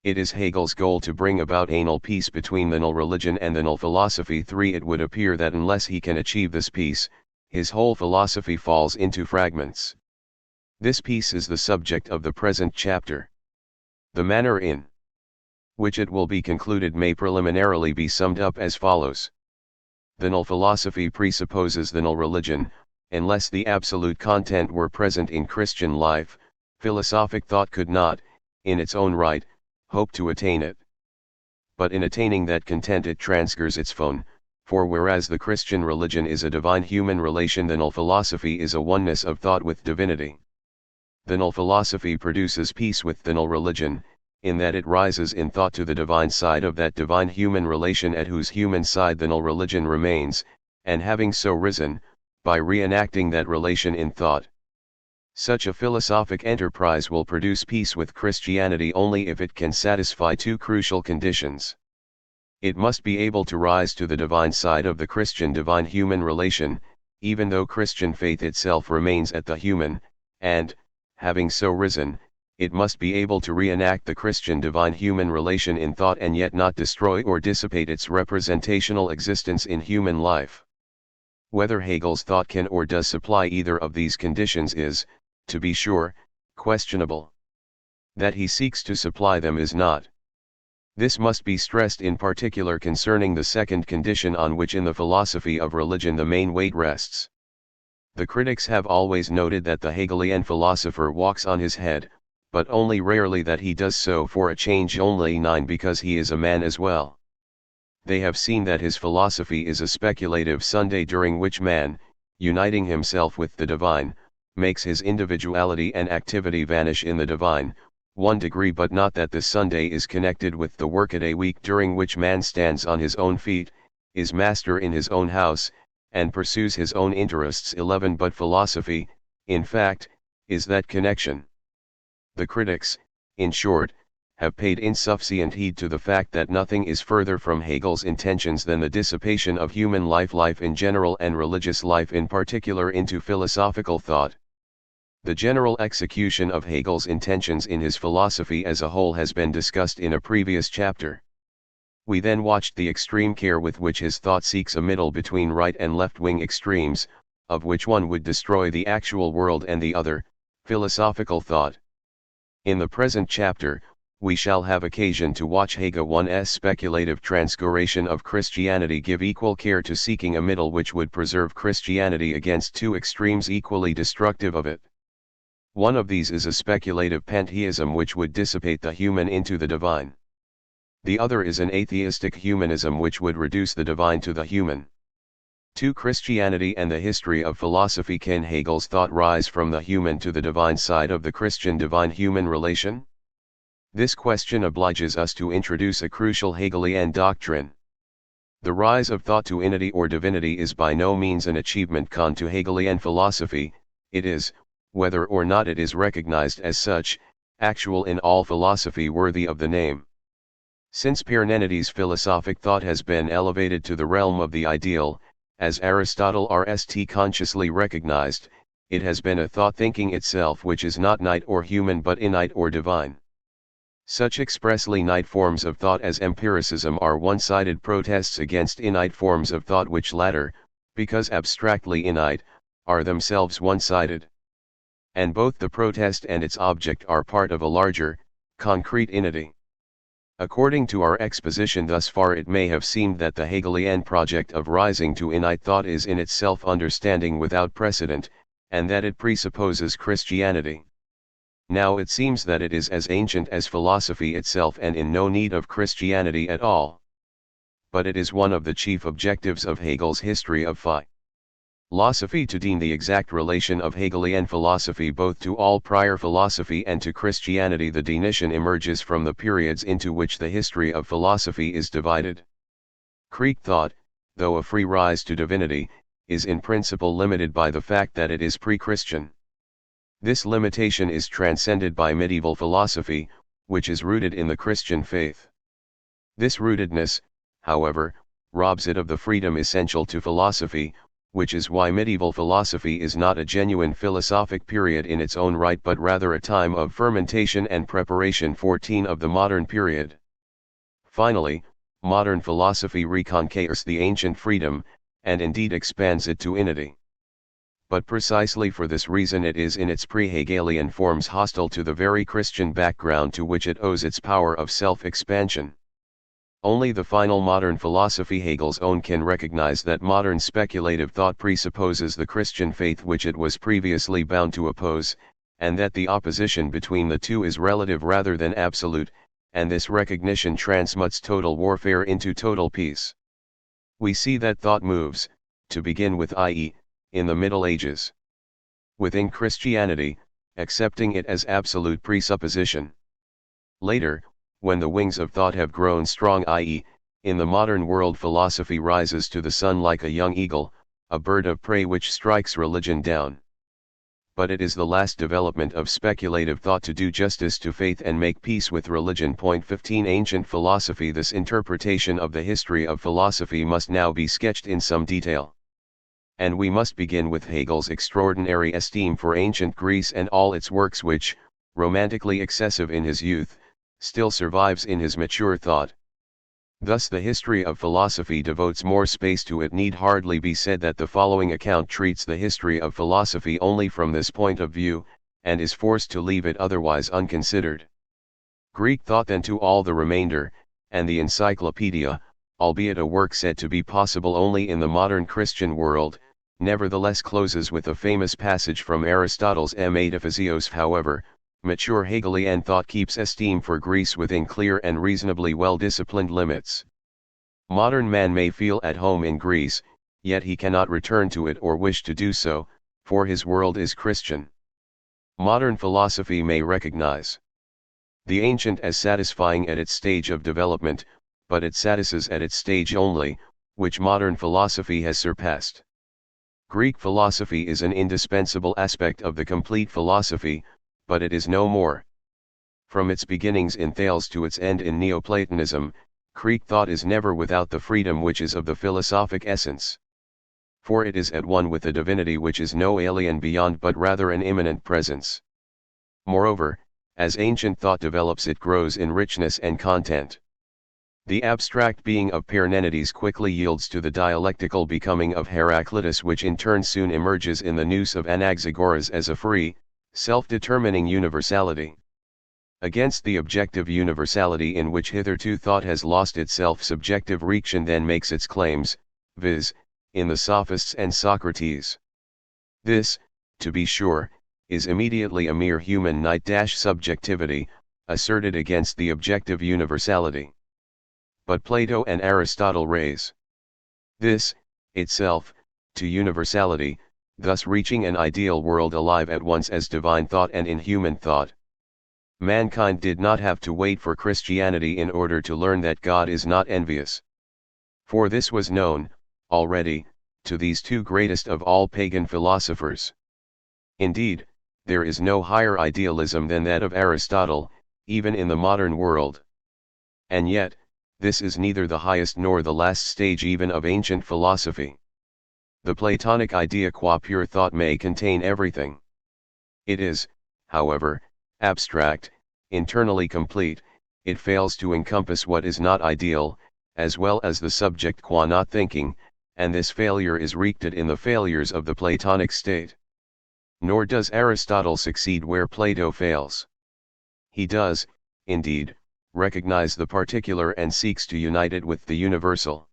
It is Hegel's goal to bring about anal peace between the null religion and the null philosophy. 3. It would appear that unless he can achieve this peace, his whole philosophy falls into fragments. This peace is the subject of the present chapter. The manner in which it will be concluded may preliminarily be summed up as follows. The null philosophy presupposes the null religion. Unless the absolute content were present in Christian life, philosophic thought could not, in its own right, hope to attain it. But in attaining that content it transgress its phone, for whereas the Christian religion is a divine-human relation, the null philosophy is a oneness of thought with divinity. The null philosophy produces peace with the null religion, in that it rises in thought to the divine side of that divine-human relation at whose human side the null religion remains, and having so risen, by reenacting that relation in thought. Such a philosophic enterprise will produce peace with Christianity only if it can satisfy two crucial conditions. It must be able to rise to the divine side of the Christian divine-human relation, even though Christian faith itself remains at the human, and, having so risen, it must be able to reenact the Christian divine-human relation in thought and yet not destroy or dissipate its representational existence in human life. Whether Hegel's thought can or does supply either of these conditions is, to be sure, questionable. That he seeks to supply them is not. This must be stressed in particular concerning the second condition on which in the philosophy of religion the main weight rests. The critics have always noted that the Hegelian philosopher walks on his head, but only rarely that he does so for a change only 9 because he is a man as well. They have seen that his philosophy is a speculative Sunday during which man, uniting himself with the divine, makes his individuality and activity vanish in the divine, 1 degree, but not that the Sunday is connected with the workaday week during which man stands on his own feet, is master in his own house, and pursues his own interests. 11 But philosophy, in fact, is that connection. The critics, in short, have paid insufficient heed to the fact that nothing is further from Hegel's intentions than the dissipation of human life in general and religious life in particular into philosophical thought. The general execution of Hegel's intentions in his philosophy as a whole has been discussed in a previous chapter. We then watched the extreme care with which his thought seeks a middle between right and left-wing extremes, of which one would destroy the actual world and the other, philosophical thought. In the present chapter, we shall have occasion to watch Hegel's speculative transfiguration of Christianity give equal care to seeking a middle which would preserve Christianity against two extremes equally destructive of it. One of these is a speculative pantheism which would dissipate the human into the divine. The other is an atheistic humanism which would reduce the divine to the human. To Christianity and the history of philosophy. Can Hegel's thought rise from the human to the divine side of the Christian divine-human relation? This question obliges us to introduce a crucial Hegelian doctrine. The rise of thought to inity or divinity is by no means an achievement con to Hegelian philosophy. It is, whether or not it is recognized as such, actual in all philosophy worthy of the name. Since Parmenides' philosophic thought has been elevated to the realm of the ideal, as Aristotle RST consciously recognized, it has been a thought thinking itself which is not night or human but innate or divine. Such expressly innate forms of thought as empiricism are one-sided protests against innate forms of thought which latter, because abstractly innate, are themselves one-sided. And both the protest and its object are part of a larger, concrete innity. According to our exposition thus far, it may have seemed that the Hegelian project of rising to innate thought is in itself understanding without precedent, and that it presupposes Christianity. Now it seems that it is as ancient as philosophy itself and in no need of Christianity at all. But it is one of the chief objectives of Hegel's history of philosophy to deem the exact relation of Hegelian philosophy both to all prior philosophy and to Christianity. The definition emerges from the periods into which the history of philosophy is divided. Greek thought, though a free rise to divinity, is in principle limited by the fact that it is pre-Christian. This limitation is transcended by medieval philosophy, which is rooted in the Christian faith. This rootedness, however, robs it of the freedom essential to philosophy, which is why medieval philosophy is not a genuine philosophic period in its own right but rather a time of fermentation and preparation for of the modern period. Finally, modern philosophy reconquers the ancient freedom, and indeed expands it to unity. But precisely for this reason it is in its pre-Hegelian forms hostile to the very Christian background to which it owes its power of self-expansion. Only the final modern philosophy Hegel's own can recognize that modern speculative thought presupposes the Christian faith which it was previously bound to oppose, and that the opposition between the two is relative rather than absolute, and this recognition transmutes total warfare into total peace. We see that thought moves, to begin with i.e., in the Middle Ages. Within Christianity, accepting it as absolute presupposition. Later, when the wings of thought have grown strong i.e., in the modern world philosophy rises to the sun like a young eagle, a bird of prey which strikes religion down. But it is the last development of speculative thought to do justice to faith and make peace with religion. 15 Ancient philosophy. This interpretation of the history of philosophy must now be sketched in some detail. And we must begin with Hegel's extraordinary esteem for ancient Greece and all its works which, romantically excessive in his youth, still survives in his mature thought. Thus the history of philosophy devotes more space to it. Need hardly be said that the following account treats the history of philosophy only from this point of view, and is forced to leave it otherwise unconsidered. Greek thought then to all the remainder, and the encyclopedia, albeit a work said to be possible only in the modern Christian world, nevertheless closes with a famous passage from Aristotle's Metaphysios. However, mature Hegelian thought keeps esteem for Greece within clear and reasonably well-disciplined limits. Modern man may feel at home in Greece, yet he cannot return to it or wish to do so, for his world is Christian. Modern philosophy may recognize the ancient as satisfying at its stage of development, but it satisfies at its stage only, which modern philosophy has surpassed. Greek philosophy is an indispensable aspect of the complete philosophy, but it is no more. From its beginnings in Thales to its end in Neoplatonism, Greek thought is never without the freedom which is of the philosophic essence. For it is at one with the divinity which is no alien beyond but rather an immanent presence. Moreover, as ancient thought develops it grows in richness and content. The abstract being of Parmenides quickly yields to the dialectical becoming of Heraclitus, which in turn soon emerges in the nous of Anaxagoras as a free, self-determining universality. Against the objective universality in which hitherto thought has lost itself, subjective reaction then makes its claims, viz., in the Sophists and Socrates. This, to be sure, is immediately a mere human subjectivity, asserted against the objective universality. But Plato and Aristotle raise this, itself, to universality, thus reaching an ideal world alive at once as divine thought and in human thought. Mankind did not have to wait for Christianity in order to learn that God is not envious. For this was known, already, to these two greatest of all pagan philosophers. Indeed, there is no higher idealism than that of Aristotle, even in the modern world. And yet, this is neither the highest nor the last stage even of ancient philosophy. The Platonic idea qua pure thought may contain everything. It is, however, abstract, internally complete, it fails to encompass what is not ideal, as well as the subject qua not thinking, and this failure is wreaked in the failures of the Platonic state. Nor does Aristotle succeed where Plato fails. He does, indeed, recognize the particular and seeks to unite it with the universal.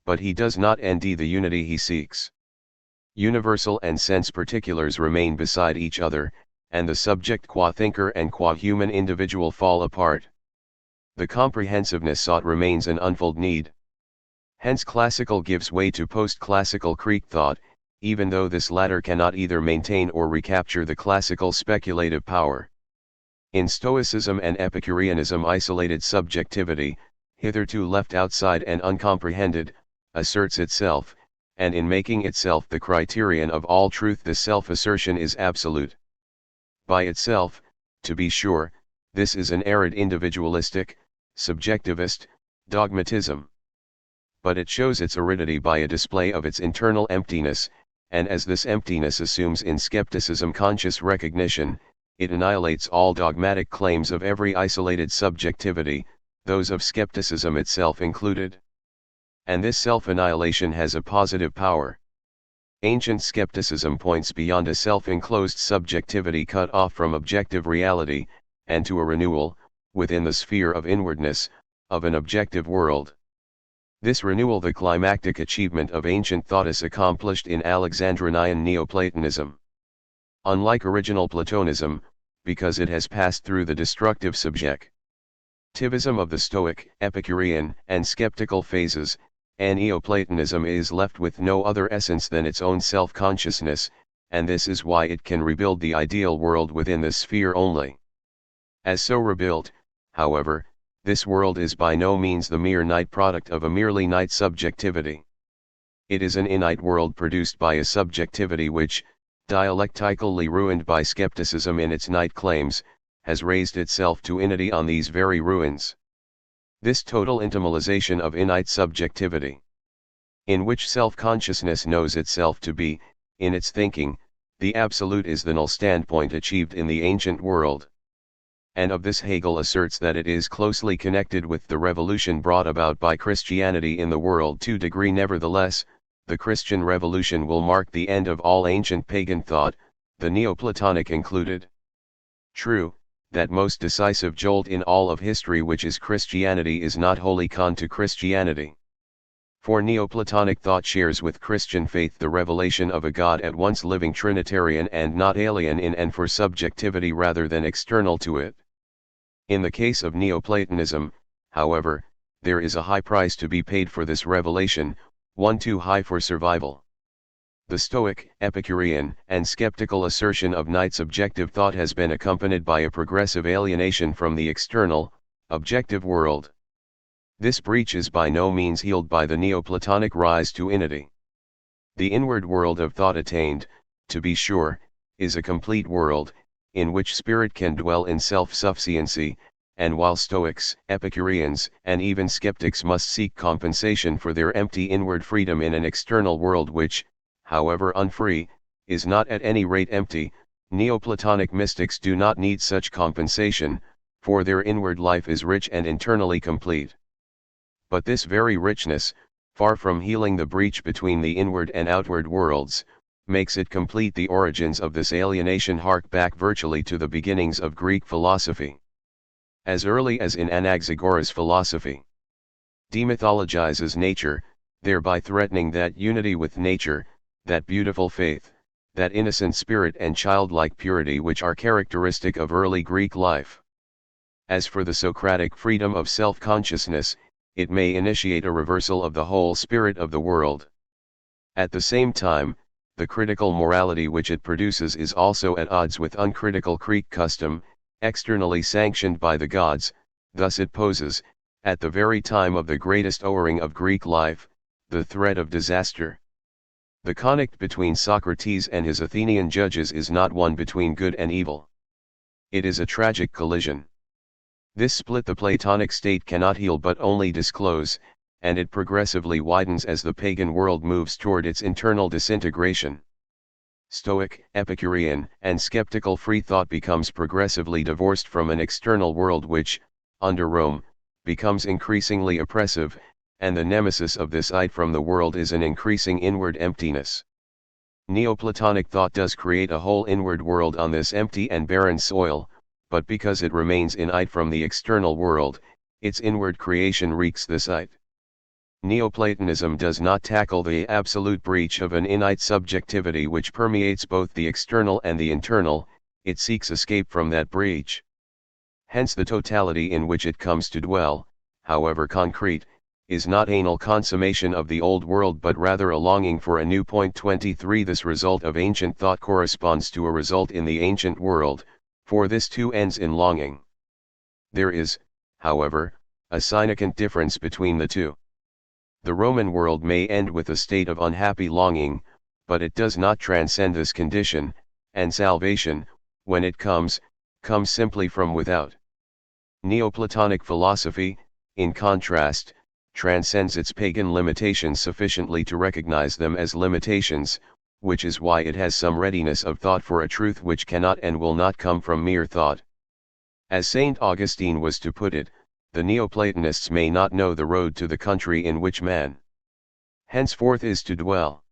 But he does not nd the unity he seeks. Universal and sense particulars remain beside each other, and the subject qua thinker and qua human individual fall apart. The comprehensiveness sought remains an unfulfilled need. Hence classical gives way to post-classical Greek thought, even though this latter cannot either maintain or recapture the classical speculative power. In Stoicism and Epicureanism, isolated subjectivity, hitherto left outside and uncomprehended, asserts itself, and in making itself the criterion of all truth this self-assertion is absolute. By itself, to be sure, this is an arid individualistic, subjectivist, dogmatism. but it shows its aridity by a display of its internal emptiness, and as this emptiness assumes in skepticism conscious recognition, it annihilates all dogmatic claims of every isolated subjectivity, those of skepticism itself included. And this self-annihilation has a positive power. Ancient skepticism points beyond a self-enclosed subjectivity cut off from objective reality, and to a renewal, within the sphere of inwardness, of an objective world. This renewal, the climactic achievement of ancient thought, is accomplished in Alexandrinian Neoplatonism. Unlike original Platonism, because it has passed through the destructive subjectivism of the Stoic, Epicurean, and skeptical phases, Neoplatonism is left with no other essence than its own self-consciousness, and this is why it can rebuild the ideal world within this sphere only. As so rebuilt, however, this world is by no means the mere night product of a merely night subjectivity. It is an innate world produced by a subjectivity which, dialectically ruined by skepticism in its night claims, has raised itself to innity on these very ruins. This total intimalization of innate subjectivity, in which self-consciousness knows itself to be, in its thinking, the absolute, is the null standpoint achieved in the ancient world. And of this Hegel asserts that it is closely connected with the revolution brought about by Christianity in the world to degree. Nevertheless, the Christian revolution will mark the end of all ancient pagan thought, the Neoplatonic included. True, that most decisive jolt in all of history, which is Christianity, is not wholly con to Christianity. For Neoplatonic thought shares with Christian faith the revelation of a God at once living Trinitarian and not alien in and for subjectivity rather than external to it. In the case of Neoplatonism, however, there is a high price to be paid for this revelation, one too high for survival. The Stoic, Epicurean, and skeptical assertion of night subjective thought has been accompanied by a progressive alienation from the external, objective world. This breach is by no means healed by the Neoplatonic rise to innity. The inward world of thought attained, to be sure, is a complete world, in which spirit can dwell in self-sufficiency, and while Stoics, Epicureans, and even skeptics must seek compensation for their empty inward freedom in an external world which, however unfree, is not at any rate empty, Neoplatonic mystics do not need such compensation, for their inward life is rich and internally complete. But this very richness, far from healing the breach between the inward and outward worlds, makes it complete. The origins of this alienation hark back virtually to the beginnings of Greek philosophy. As early as in Anaxagoras' philosophy, demythologizes nature, thereby threatening that unity with nature, that beautiful faith, that innocent spirit and childlike purity which are characteristic of early Greek life. As for the Socratic freedom of self-consciousness, it may initiate a reversal of the whole spirit of the world. At the same time, the critical morality which it produces is also at odds with uncritical Greek custom, externally sanctioned by the gods. Thus it poses, at the very time of the greatest owing of Greek life, the threat of disaster. The conflict between Socrates and his Athenian judges is not one between good and evil. It is a tragic collision. This split the Platonic state cannot heal but only disclose, and it progressively widens as the pagan world moves toward its internal disintegration. Stoic, Epicurean, and skeptical free thought becomes progressively divorced from an external world which, under Rome, becomes increasingly oppressive, and the nemesis of this id from the world is an increasing inward emptiness. Neoplatonic thought does create a whole inward world on this empty and barren soil, but because it remains in id from the external world, its inward creation wreaks this id. Neoplatonism does not tackle the absolute breach of an innate subjectivity which permeates both the external and the internal, it seeks escape from that breach. Hence the totality in which it comes to dwell, however concrete, is not anal consummation of the old world but rather a longing for a new. 23 This result of ancient thought corresponds to a result in the ancient world, for this too ends in longing. There is, however, a significant difference between the two. The Roman world may end with a state of unhappy longing, but it does not transcend this condition, and salvation, when it comes simply from without. Neoplatonic philosophy, in contrast, transcends its pagan limitations sufficiently to recognize them as limitations, which is why it has some readiness of thought for a truth which cannot and will not come from mere thought. As St. Augustine was to put it, the Neoplatonists may not know the road to the country in which man henceforth is to dwell.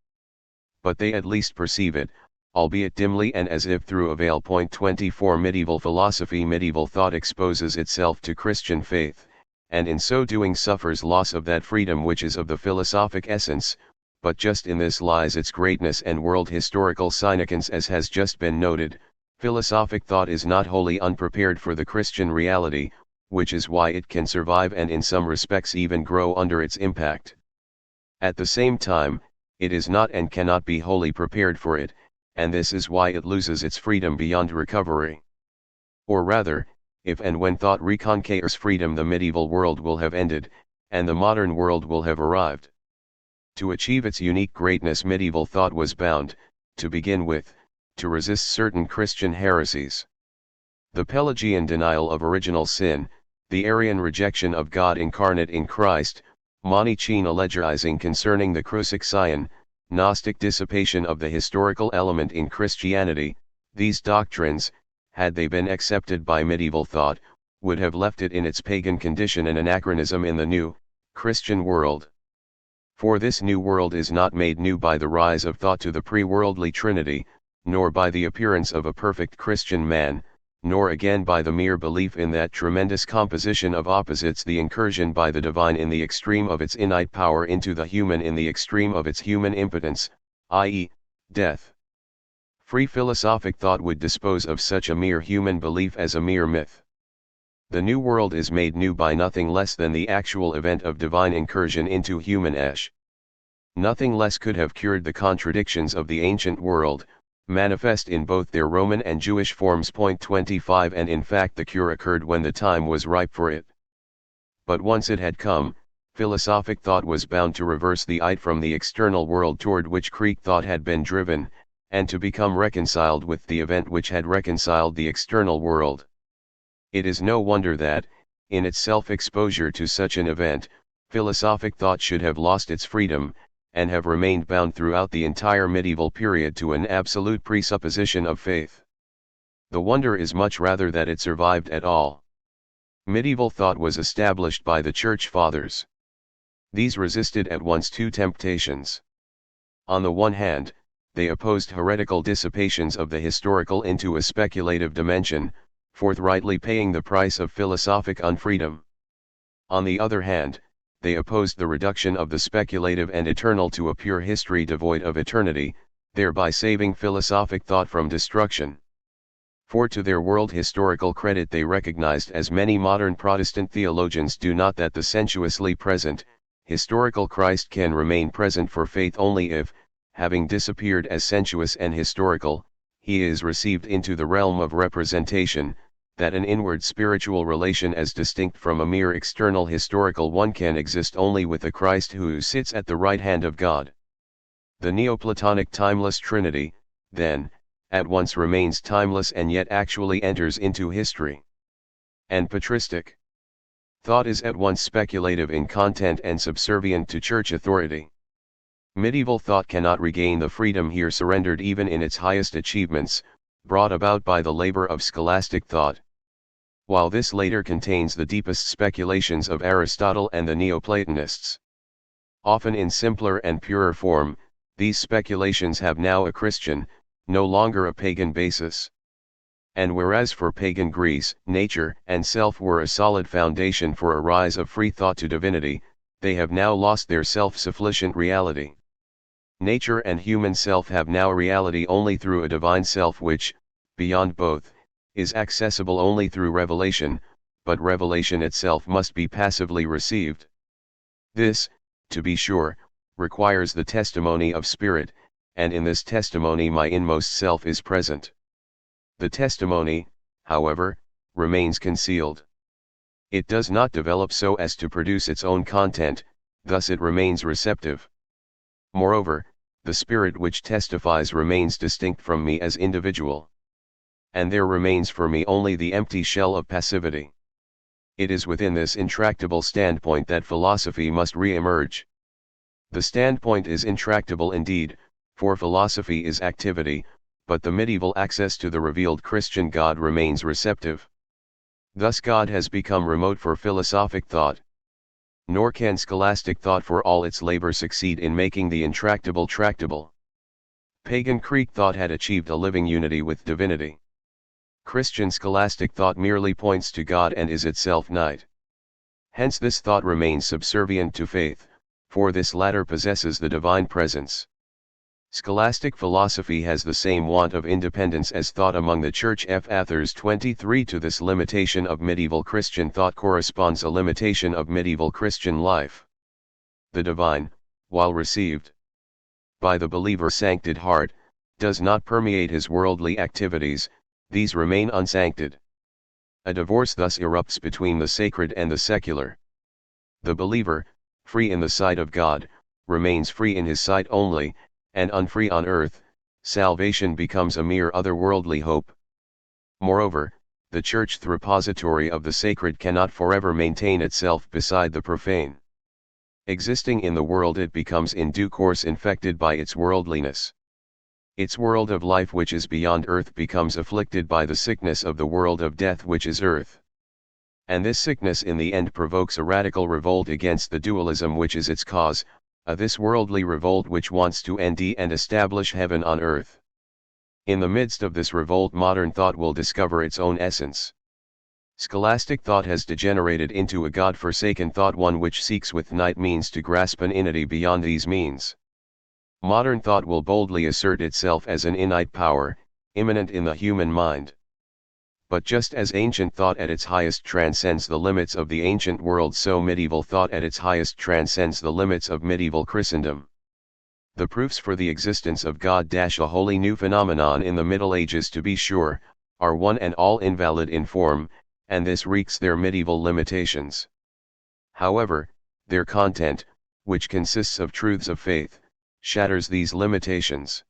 But they at least perceive it, albeit dimly and as if through a veil. 24 Medieval philosophy. Medieval thought exposes itself to Christian faith, and in so doing suffers loss of that freedom which is of the philosophic essence, but just in this lies its greatness and world historical significance. As has just been noted, philosophic thought is not wholly unprepared for the Christian reality, which is why it can survive and in some respects even grow under its impact. At the same time, it is not and cannot be wholly prepared for it, and this is why it loses its freedom beyond recovery. Or rather, if and when thought reconquers freedom, the medieval world will have ended, and the modern world will have arrived. To achieve its unique greatness, medieval thought was bound, to begin with, to resist certain Christian heresies. The Pelagian denial of original sin, the Arian rejection of God incarnate in Christ, Manichaean allegorizing concerning the crucifixion, Gnostic dissipation of the historical element in Christianity. These doctrines, had they been accepted by medieval thought, would have left it in its pagan condition, an anachronism in the new, Christian world. For this new world is not made new by the rise of thought to the pre-worldly Trinity, nor by the appearance of a perfect Christian man, nor again by the mere belief in that tremendous composition of opposites, the incursion by the divine in the extreme of its innate power into the human in the extreme of its human impotence, i.e., death. Free philosophic thought would dispose of such a mere human belief as a mere myth. The new world is made new by nothing less than the actual event of divine incursion into human flesh. Nothing less could have cured the contradictions of the ancient world, manifest in both their Roman and Jewish forms. 25 And in fact the cure occurred when the time was ripe for it. But once it had come, philosophic thought was bound to reverse the eye from the external world toward which Greek thought had been driven, and to become reconciled with the event which had reconciled the external world. It is no wonder that, in its self-exposure to such an event, philosophic thought should have lost its freedom, and have remained bound throughout the entire medieval period to an absolute presupposition of faith. The wonder is much rather that it survived at all. Medieval thought was established by the Church Fathers. These resisted at once two temptations. On the one hand, they opposed heretical dissipations of the historical into a speculative dimension, forthrightly paying the price of philosophic unfreedom. On the other hand, they opposed the reduction of the speculative and eternal to a pure history devoid of eternity, thereby saving philosophic thought from destruction. For to their world historical credit they recognized, as many modern Protestant theologians do not, that the sensuously present, historical Christ can remain present for faith only if, having disappeared as sensuous and historical, he is received into the realm of representation, that an inward spiritual relation as distinct from a mere external historical one can exist only with a Christ who sits at the right hand of God. The Neoplatonic timeless Trinity, then, at once remains timeless and yet actually enters into history. And patristic thought is at once speculative in content and subservient to church authority. Medieval thought cannot regain the freedom here surrendered even in its highest achievements, brought about by the labor of scholastic thought. While this later contains the deepest speculations of Aristotle and the Neoplatonists. Often in simpler and purer form, these speculations have now a Christian, no longer a pagan basis. And whereas for pagan Greece, nature and self were a solid foundation for a rise of free thought to divinity, they have now lost their self-sufficient reality. Nature and human self have now reality only through a divine self which, beyond both, is accessible only through revelation, but revelation itself must be passively received. This, to be sure, requires the testimony of spirit, and in this testimony my inmost self is present. The testimony, however, remains concealed. It does not develop so as to produce its own content, thus it remains receptive. Moreover, the spirit which testifies remains distinct from me as individual. And there remains for me only the empty shell of passivity. It is within this intractable standpoint that philosophy must re-emerge. The standpoint is intractable indeed, for philosophy is activity, but the medieval access to the revealed Christian God remains receptive. Thus God has become remote for philosophic thought. Nor can scholastic thought for all its labor succeed in making the intractable tractable. Pagan Greek thought had achieved a living unity with divinity. Christian scholastic thought merely points to God and is itself night. Hence this thought remains subservient to faith, for this latter possesses the divine presence. Scholastic philosophy has the same want of independence as thought among the Church. Authors 23. To this limitation of medieval Christian thought corresponds a limitation of medieval Christian life. The divine, while received by the believer's sancted heart, does not permeate his worldly activities, these remain unsancted. A divorce thus erupts between the sacred and the secular. The believer, free in the sight of God, remains free in his sight only, and unfree on earth. Salvation becomes a mere otherworldly hope. Moreover, the church repository of the sacred cannot forever maintain itself beside the profane. Existing in the world, it becomes in due course infected by its worldliness. Its world of life which is beyond earth becomes afflicted by the sickness of the world of death which is earth. And this sickness in the end provokes a radical revolt against the dualism which is its cause, this worldly revolt which wants to end and establish heaven on earth. In the midst of this revolt, modern thought will discover its own essence. Scholastic thought has degenerated into a God-forsaken thought, one which seeks with night means to grasp an inity beyond these means. Modern thought will boldly assert itself as an innate power, immanent in the human mind. But just as ancient thought at its highest transcends the limits of the ancient world, so medieval thought at its highest transcends the limits of medieval Christendom. The proofs for the existence of God - a wholly new phenomenon in the Middle Ages to be sure, are one and all invalid in form, and this wreaks their medieval limitations. However, their content, which consists of truths of faith, shatters these limitations.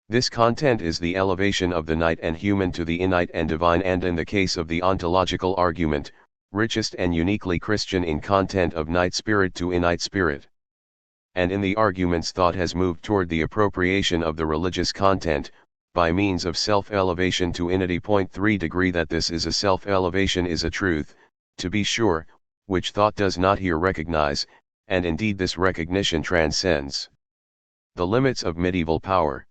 This content is the elevation of the night and human to the innate and divine, and in the case of the ontological argument, richest and uniquely Christian in content of night spirit to innate spirit. And in the arguments, thought has moved toward the appropriation of the religious content, by means of self-elevation to innity. 3 degree that this is a self-elevation is a truth, to be sure, which thought does not here recognize, and indeed this recognition transcends the limits of medieval power.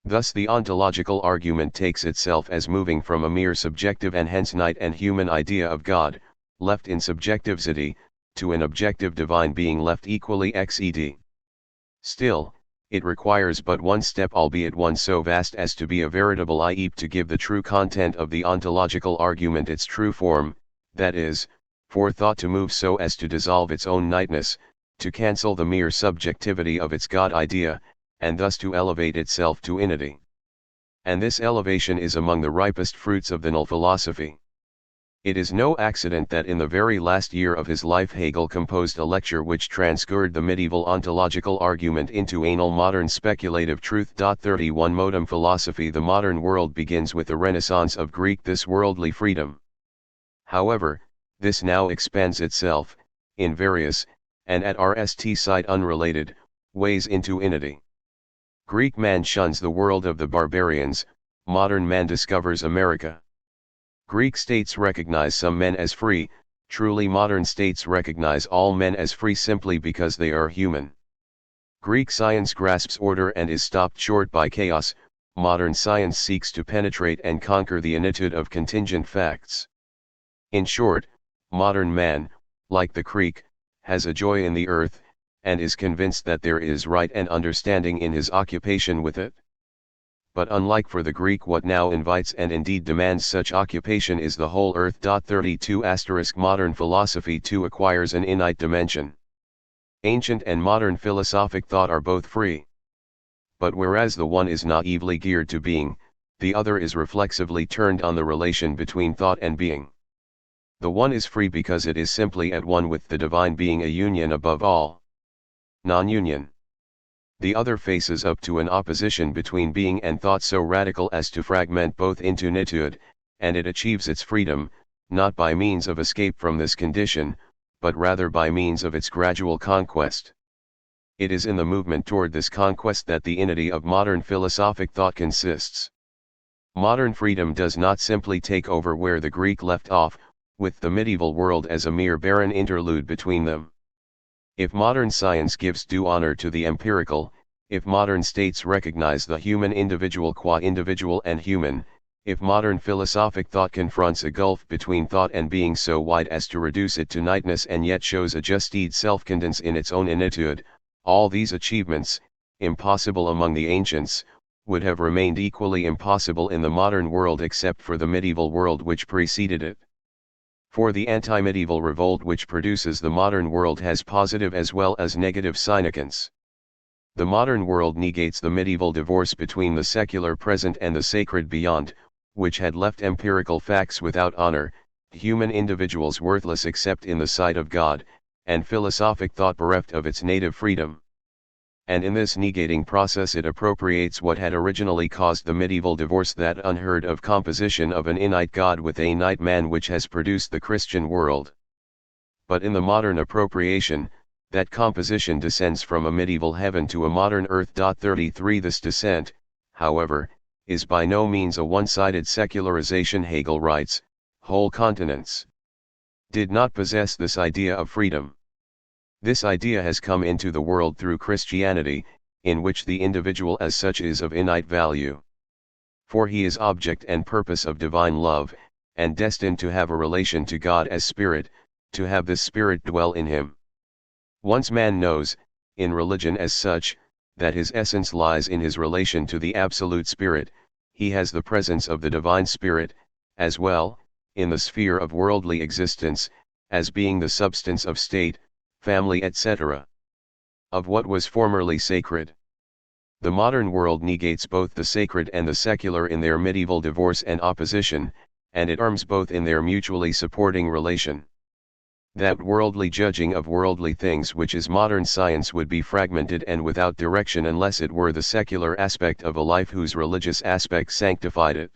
Thus the ontological argument takes itself as moving from a mere subjective and hence night and human idea of God, left in subjectivity, to an objective divine being left equally XED. Still, it requires but one step, albeit one so vast as to be a veritable leap, to give the true content of the ontological argument its true form, that is, for thought to move so as to dissolve its own nightness, to cancel the mere subjectivity of its God idea, and thus to elevate itself to innity. And this elevation is among the ripest fruits of the null philosophy. It is no accident that in the very last year of his life Hegel composed a lecture which transfigured the medieval ontological argument into a null modern speculative truth. 31 Modem philosophy. The modern world begins with the renaissance of Greek this worldly freedom. However, this now expands itself, in various, and at RST side unrelated, ways into innity. Greek man shuns the world of the barbarians, modern man discovers America. Greek states recognize some men as free, truly modern states recognize all men as free simply because they are human. Greek science grasps order and is stopped short by chaos, modern science seeks to penetrate and conquer the initude of contingent facts. In short, modern man, like the Greek, has a joy in the earth, and is convinced that there is right and understanding in his occupation with it. But unlike for the Greek, what now invites and indeed demands such occupation is the whole earth. 32 Modern philosophy too acquires an innate dimension. Ancient and modern philosophic thought are both free. But whereas the one is naively geared to being, the other is reflexively turned on the relation between thought and being. The one is free because it is simply at one with the divine being, a union above all non-union. The other faces up to an opposition between being and thought so radical as to fragment both into nitude, and it achieves its freedom, not by means of escape from this condition, but rather by means of its gradual conquest. It is in the movement toward this conquest that the unity of modern philosophic thought consists. Modern freedom does not simply take over where the Greek left off, with the medieval world as a mere barren interlude between them. If modern science gives due honor to the empirical, if modern states recognize the human individual qua individual and human, if modern philosophic thought confronts a gulf between thought and being so wide as to reduce it to nightness and yet shows a justede self-condens in its own initude, all these achievements, impossible among the ancients, would have remained equally impossible in the modern world except for the medieval world which preceded it. For the anti-medieval revolt which produces the modern world has positive as well as negative significance. The modern world negates the medieval divorce between the secular present and the sacred beyond, which had left empirical facts without honor, human individuals worthless except in the sight of God, and philosophic thought bereft of its native freedom. And in this negating process it appropriates what had originally caused the medieval divorce, that unheard of composition of an innate God with a night man which has produced the Christian world. But in the modern appropriation, that composition descends from a medieval heaven to a modern earth. 33 This descent, however, is by no means a one-sided secularization. Hegel writes, whole continents did not possess this idea of freedom. This idea has come into the world through Christianity, in which the individual as such is of innate value. For he is object and purpose of divine love, and destined to have a relation to God as Spirit, to have this Spirit dwell in him. Once man knows, in religion as such, that his essence lies in his relation to the Absolute Spirit, he has the presence of the Divine Spirit, as well, in the sphere of worldly existence, as being the substance of state, family, etc. Of what was formerly sacred. The modern world negates both the sacred and the secular in their medieval divorce and opposition, and it arms both in their mutually supporting relation. That worldly judging of worldly things which is modern science would be fragmented and without direction unless it were the secular aspect of a life whose religious aspect sanctified it.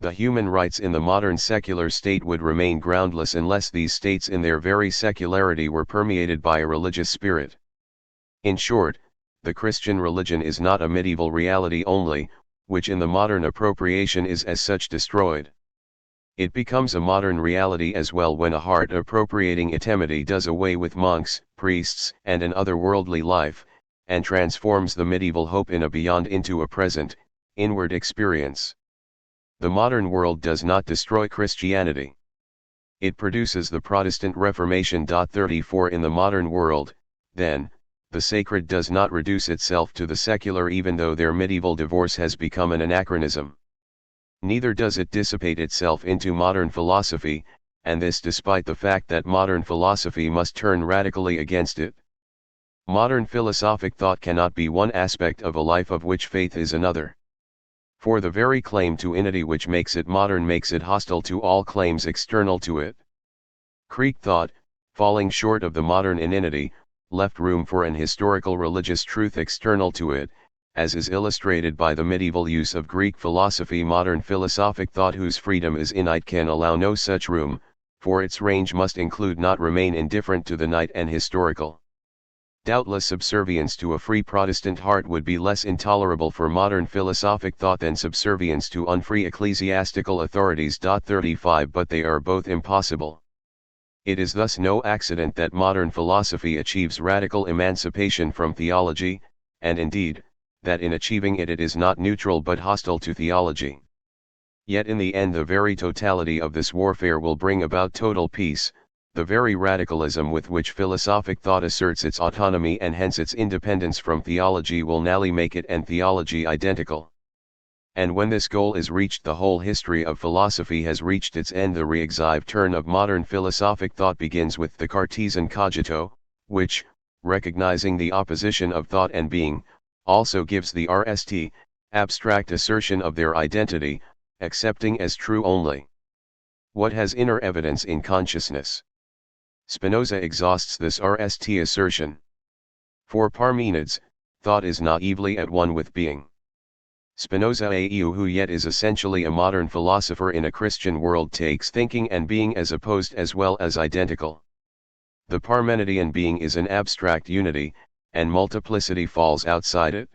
The human rights in the modern secular state would remain groundless unless these states in their very secularity were permeated by a religious spirit. In short, the Christian religion is not a medieval reality only, which in the modern appropriation is as such destroyed. It becomes a modern reality as well when a heart appropriating etymity does away with monks, priests, and an otherworldly life, and transforms the medieval hope in a beyond into a present, inward experience. The modern world does not destroy Christianity. It produces the Protestant Reformation. 34 In the modern world, then, the sacred does not reduce itself to the secular even though their medieval divorce has become an anachronism. Neither does it dissipate itself into modern philosophy, and this despite the fact that modern philosophy must turn radically against it. Modern philosophic thought cannot be one aspect of a life of which faith is another. For the very claim to unity which makes it modern makes it hostile to all claims external to it. Greek thought, falling short of the modern in unity, left room for an historical religious truth external to it, as is illustrated by the medieval use of Greek philosophy. Modern philosophic thought whose freedom is innate can allow no such room, for its range must include not remain indifferent to the night and historical. Doubtless subservience to a free Protestant heart would be less intolerable for modern philosophic thought than subservience to unfree ecclesiastical authorities. 35 But they are both impossible. It is thus no accident that modern philosophy achieves radical emancipation from theology, and indeed, that in achieving it it is not neutral but hostile to theology. Yet in the end the very totality of this warfare will bring about total peace. The very radicalism with which philosophic thought asserts its autonomy and hence its independence from theology will nally make it and theology identical. And when this goal is reached the whole history of philosophy has reached its end. The reexhive turn of modern philosophic thought begins with the Cartesian cogito, which, recognizing the opposition of thought and being, also gives the RST, abstract assertion of their identity, accepting as true only what has inner evidence in consciousness. Spinoza exhausts this RST assertion. For Parmenides, thought is naively at one with being. Spinoza who yet is essentially a modern philosopher in a Christian world takes thinking and being as opposed as well as identical. The Parmenidean being is an abstract unity, and multiplicity falls outside it.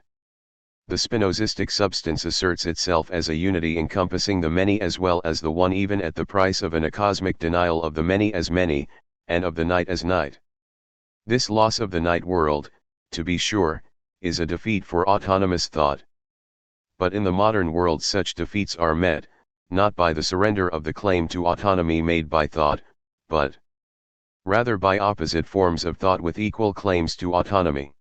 The Spinozistic substance asserts itself as a unity encompassing the many as well as the one, even at the price of an acosmic denial of the many as many, and of the night as night. This loss of the night world, to be sure, is a defeat for autonomous thought. But in the modern world such defeats are met, not by the surrender of the claim to autonomy made by thought, but rather by opposite forms of thought with equal claims to autonomy.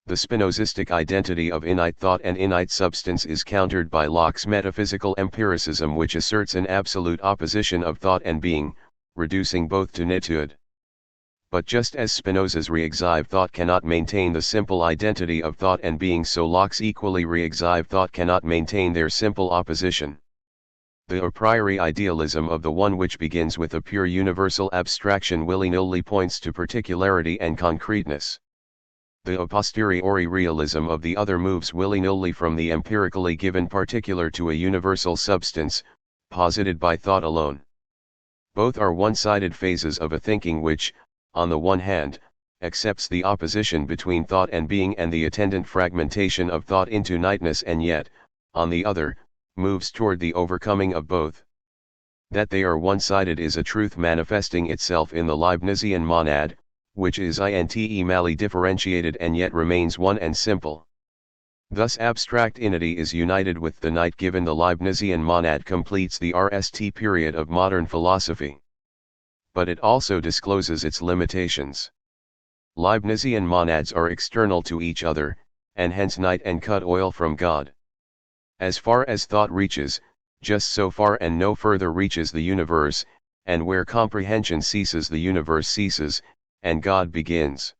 The Spinozistic identity of innate thought and innate substance is countered by Locke's metaphysical empiricism, which asserts an absolute opposition of thought and being, reducing both to nitude. But just as Spinoza's re-exive thought cannot maintain the simple identity of thought and being, so Locke's equally re-exive thought cannot maintain their simple opposition. The a priori idealism of the one, which begins with a pure universal abstraction, willy-nilly points to particularity and concreteness. The a posteriori realism of the other moves willy-nilly from the empirically given particular to a universal substance, posited by thought alone. Both are one-sided phases of a thinking which, on the one hand, accepts the opposition between thought and being and the attendant fragmentation of thought into nightness, and yet, on the other, moves toward the overcoming of both. That they are one-sided is a truth manifesting itself in the Leibnizian monad, which is intellectually differentiated and yet remains one and simple. Thus abstract entity is united with the night given the Leibnizian monad completes the RST period of modern philosophy. But it also discloses its limitations. Leibnizian monads are external to each other, and hence night and cut oil from God. As far as thought reaches, just so far and no further reaches the universe, and where comprehension ceases the universe ceases, and God begins.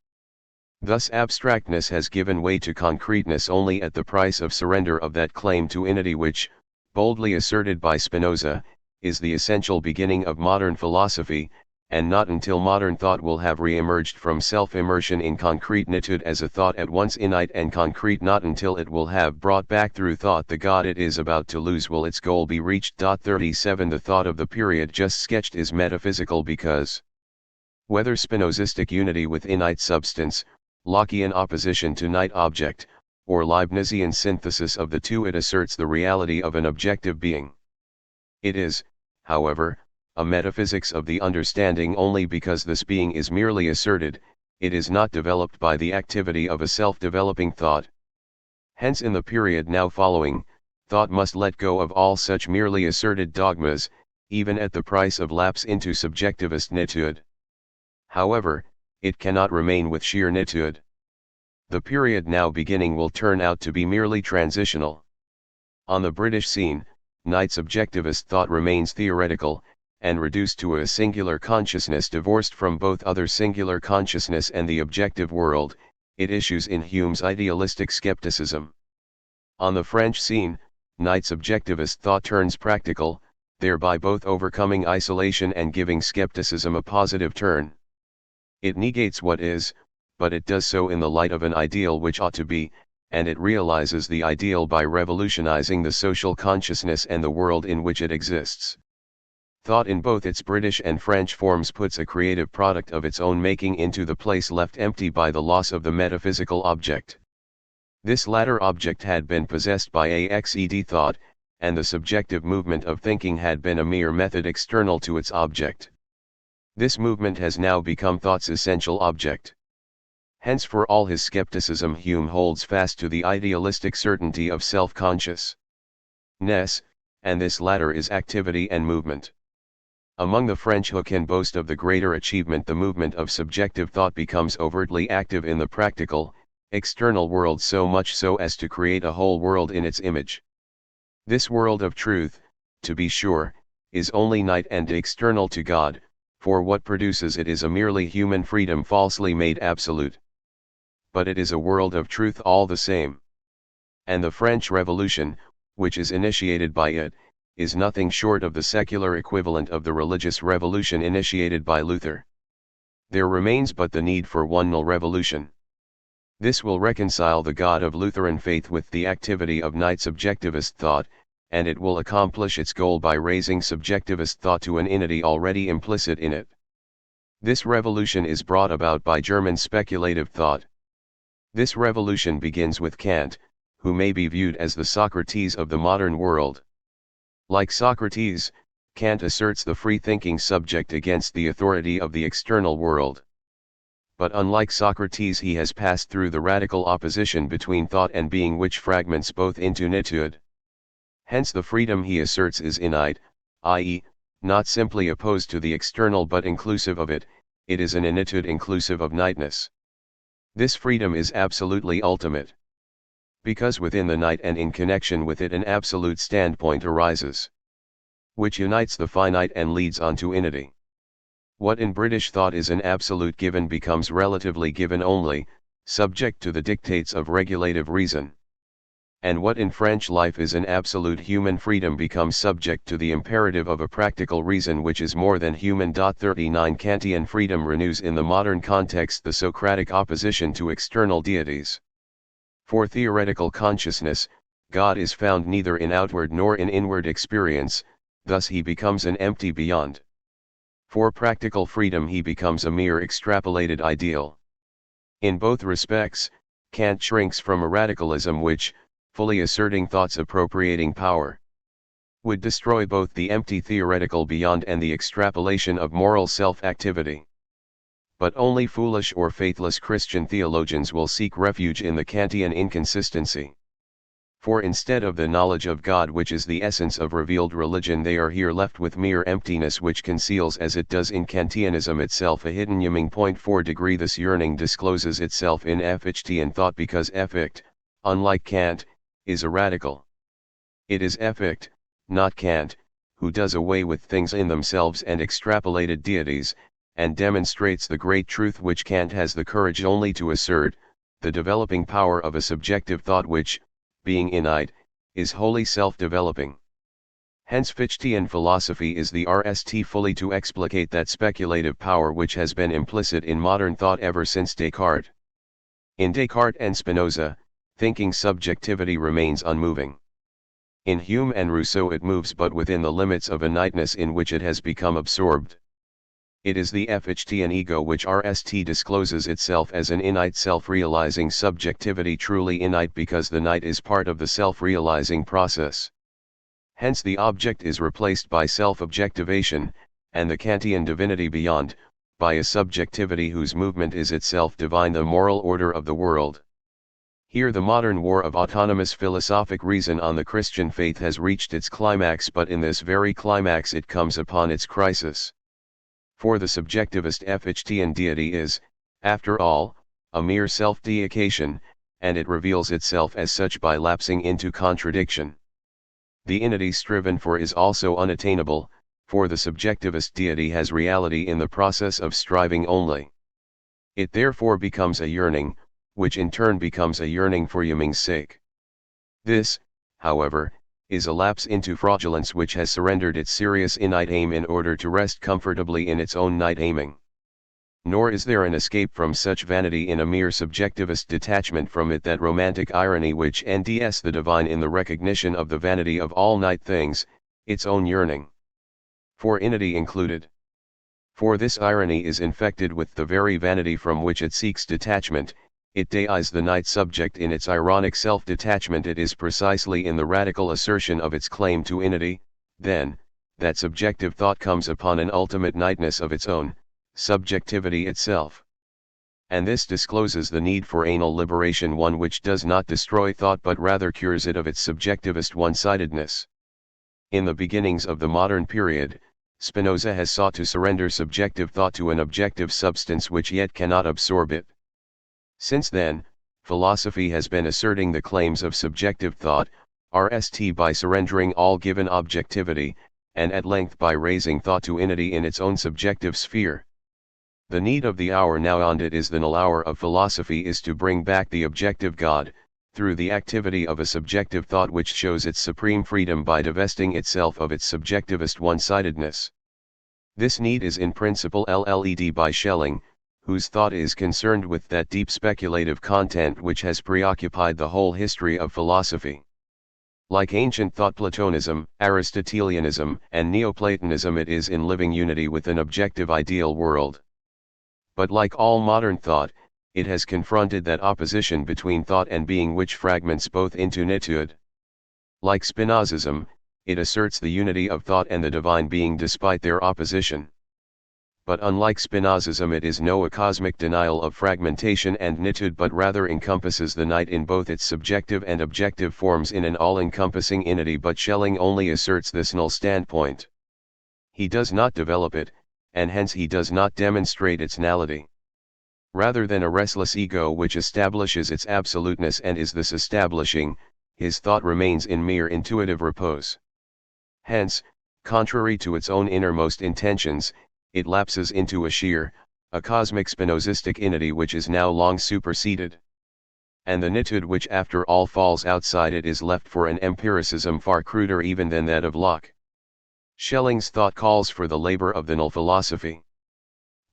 Thus abstractness has given way to concreteness only at the price of surrender of that claim to unity which, boldly asserted by Spinoza, is the essential beginning of modern philosophy, and not until modern thought will have re-emerged from self-immersion in concrete nitude as a thought at once innate and concrete, not until it will have brought back through thought the God it is about to lose will its goal be reached. 37 The thought of the period just sketched is metaphysical because, whether Spinozistic unity with innate substance, Lockean opposition to night object, or Leibnizian synthesis of the two, it asserts the reality of an objective being. It is, however, a metaphysics of the understanding only because this being is merely asserted, it is not developed by the activity of a self-developing thought. Hence in the period now following, thought must let go of all such merely asserted dogmas, even at the price of lapse into subjectivist nitude. However, it cannot remain with sheer nitude. The period now beginning will turn out to be merely transitional. On the British scene, night subjectivist thought remains theoretical, and reduced to a singular consciousness divorced from both other singular consciousness and the objective world, it issues in Hume's idealistic skepticism. On the French scene, night subjectivist thought turns practical, thereby both overcoming isolation and giving skepticism a positive turn. It negates what is, but it does so in the light of an ideal which ought to be, and it realizes the ideal by revolutionizing the social consciousness and the world in which it exists. Thought in both its British and French forms puts a creative product of its own making into the place left empty by the loss of the metaphysical object. This latter object had been possessed by AXED thought, and the subjective movement of thinking had been a mere method external to its object. This movement has now become thought's essential object. Hence for all his skepticism Hume holds fast to the idealistic certainty of self-consciousness, and this latter is activity and movement. Among the French who can boast of the greater achievement, the movement of subjective thought becomes overtly active in the practical, external world, so much so as to create a whole world in its image. This world of truth, to be sure, is only night and external to God, for what produces it is a merely human freedom falsely made absolute. But it is a world of truth all the same. And the French Revolution, which is initiated by it, is nothing short of the secular equivalent of the religious revolution initiated by Luther. There remains but the need for one null revolution. This will reconcile the God of Lutheran faith with the activity of Knight subjectivist thought, and it will accomplish its goal by raising subjectivist thought to an unity already implicit in it. This revolution is brought about by German speculative thought. This revolution begins with Kant, who may be viewed as the Socrates of the modern world. Like Socrates, Kant asserts the free-thinking subject against the authority of the external world. But unlike Socrates, he has passed through the radical opposition between thought and being which fragments both into nitude. Hence the freedom he asserts is innate, i.e., not simply opposed to the external but inclusive of it, it is an initude inclusive of nightness. This freedom is absolutely ultimate. Because within the night and in connection with it an absolute standpoint arises, which unites the finite and leads on to unity. What in British thought is an absolute given becomes relatively given only, subject to the dictates of regulative reason. And what in French life is an absolute human freedom becomes subject to the imperative of a practical reason which is more than human. 39 Kantian freedom renews in the modern context the Socratic opposition to external deities. For theoretical consciousness, God is found neither in outward nor in inward experience, thus he becomes an empty beyond. For practical freedom he becomes a mere extrapolated ideal. In both respects, Kant shrinks from a radicalism which, fully asserting thought's appropriating power, would destroy both the empty theoretical beyond and the extrapolation of moral self-activity. But only foolish or faithless Christian theologians will seek refuge in the Kantian inconsistency. For instead of the knowledge of God which is the essence of revealed religion, they are here left with mere emptiness which conceals as it does in Kantianism itself a hidden yearning. 4 degree This yearning discloses itself in Fichte thought because Fichte, unlike Kant, is a radical. It is Fichte, not Kant, who does away with things in themselves and extrapolated deities, and demonstrates the great truth which Kant has the courage only to assert, the developing power of a subjective thought which, being innate, is wholly self-developing. Hence Fichtean philosophy is the RST fully to explicate that speculative power which has been implicit in modern thought ever since Descartes. In Descartes and Spinoza, thinking subjectivity remains unmoving. In Hume and Rousseau it moves but within the limits of inniteness in which it has become absorbed. It is the Fichtean ego which RST discloses itself as an innate self-realizing subjectivity, truly innate because the night is part of the self-realizing process. Hence the object is replaced by self-objectivation, and the Kantian divinity beyond, by a subjectivity whose movement is itself divine, the moral order of the world. Here the modern war of autonomous philosophic reason on the Christian faith has reached its climax, but in this very climax it comes upon its crisis. For the subjectivist Fichtean deity is, after all, a mere self-deication, and it reveals itself as such by lapsing into contradiction. The unity striven for is also unattainable, for the subjectivist deity has reality in the process of striving only. It therefore becomes a yearning, which in turn becomes a yearning for yearning's sake. This, however, is a lapse into fraudulence which has surrendered its serious innate aim in order to rest comfortably in its own night aiming. Nor is there an escape from such vanity in a mere subjectivist detachment from it, that romantic irony which NDS the divine in the recognition of the vanity of all night things, its own yearning for unity included. For this irony is infected with the very vanity from which it seeks detachment. It deises the night subject in its ironic self-detachment. It is precisely in the radical assertion of its claim to unity, then, that subjective thought comes upon an ultimate nightness of its own, subjectivity itself. And this discloses the need for anal liberation, one which does not destroy thought but rather cures it of its subjectivist one-sidedness. In the beginnings of the modern period, Spinoza has sought to surrender subjective thought to an objective substance which yet cannot absorb it. Since then, philosophy has been asserting the claims of subjective thought, RST, by surrendering all given objectivity, and at length by raising thought to unity in its own subjective sphere. The need of the hour now, and it is the null hour of philosophy, is to bring back the objective God, through the activity of a subjective thought which shows its supreme freedom by divesting itself of its subjectivist one-sidedness. This need is in principle LLED by Schelling, whose thought is concerned with that deep speculative content which has preoccupied the whole history of philosophy. Like ancient thought, Platonism, Aristotelianism, and Neoplatonism, it is in living unity with an objective ideal world. But like all modern thought, it has confronted that opposition between thought and being which fragments both into nitude. Like Spinozism, it asserts the unity of thought and the divine being despite their opposition. But unlike Spinozism, it is no cosmic denial of fragmentation and nitude, but rather encompasses the night in both its subjective and objective forms in an all-encompassing unity. But Schelling only asserts this null standpoint. He does not develop it, and hence he does not demonstrate its nullity. Rather than a restless ego which establishes its absoluteness and is thus establishing, his thought remains in mere intuitive repose. Hence, contrary to its own innermost intentions, it lapses into a cosmic Spinozistic unity which is now long superseded. And the nitude which after all falls outside it is left for an empiricism far cruder even than that of Locke. Schelling's thought calls for the labor of the null philosophy.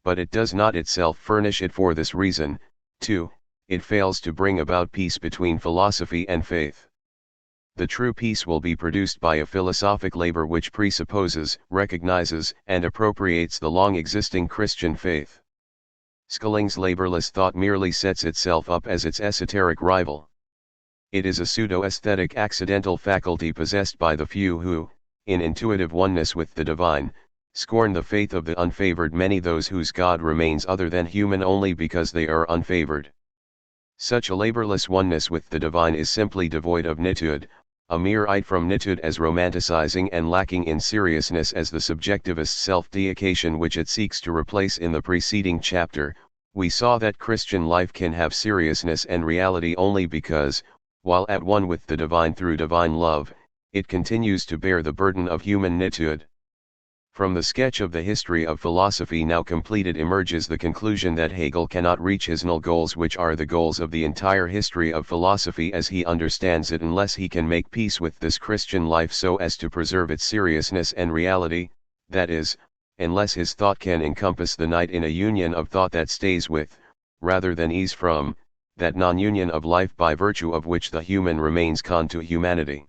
But it does not itself furnish it. For this reason, too, it fails to bring about peace between philosophy and faith. The true peace will be produced by a philosophic labor which presupposes, recognizes, and appropriates the long-existing Christian faith. Schelling's laborless thought merely sets itself up as its esoteric rival. It is a pseudo-aesthetic accidental faculty possessed by the few who, in intuitive oneness with the divine, scorn the faith of the unfavored many, those whose God remains other than human only because they are unfavored. Such a laborless oneness with the divine is simply devoid of nitude, a mere id from nitude, as romanticizing and lacking in seriousness as the subjectivist self-deication which it seeks to replace. In the preceding chapter, we saw that Christian life can have seriousness and reality only because, while at one with the divine through divine love, it continues to bear the burden of human nitude. From the sketch of the history of philosophy now completed emerges the conclusion that Hegel cannot reach his null goals, which are the goals of the entire history of philosophy as he understands it, unless he can make peace with this Christian life so as to preserve its seriousness and reality, that is, unless his thought can encompass the night in a union of thought that stays with, rather than ease from, that non-union of life by virtue of which the human remains con to humanity.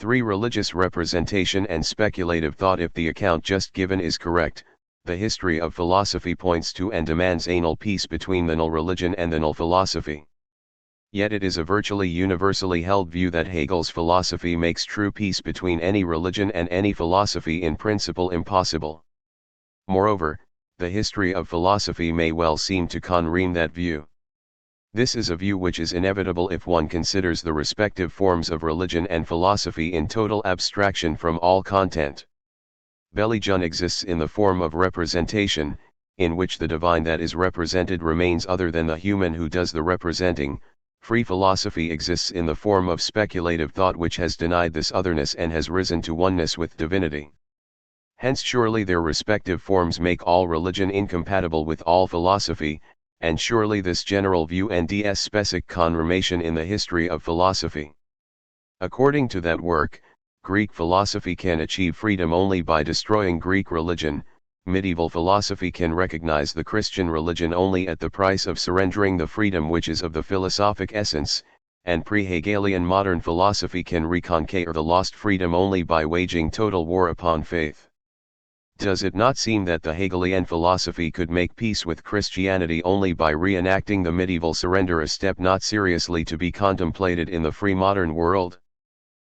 3. Religious representation and speculative thought. If the account just given is correct, the history of philosophy points to and demands a null peace between the null religion and the null philosophy. Yet it is a virtually universally held view that Hegel's philosophy makes true peace between any religion and any philosophy in principle impossible. Moreover, the history of philosophy may well seem to confirm that view. This is a view which is inevitable if one considers the respective forms of religion and philosophy in total abstraction from all content. Religion exists in the form of representation, in which the divine that is represented remains other than the human who does the representing. Free philosophy exists in the form of speculative thought, which has denied this otherness and has risen to oneness with divinity. Hence surely their respective forms make all religion incompatible with all philosophy, and surely this general view ends specific confirmation in the history of philosophy. According to that work, Greek philosophy can achieve freedom only by destroying Greek religion. Medieval philosophy can recognize the Christian religion only at the price of surrendering the freedom which is of the philosophic essence, and pre-Hegelian modern philosophy can reconquer the lost freedom only by waging total war upon faith. Does it not seem that the Hegelian philosophy could make peace with Christianity only by reenacting the medieval surrender, a step not seriously to be contemplated in the free modern world?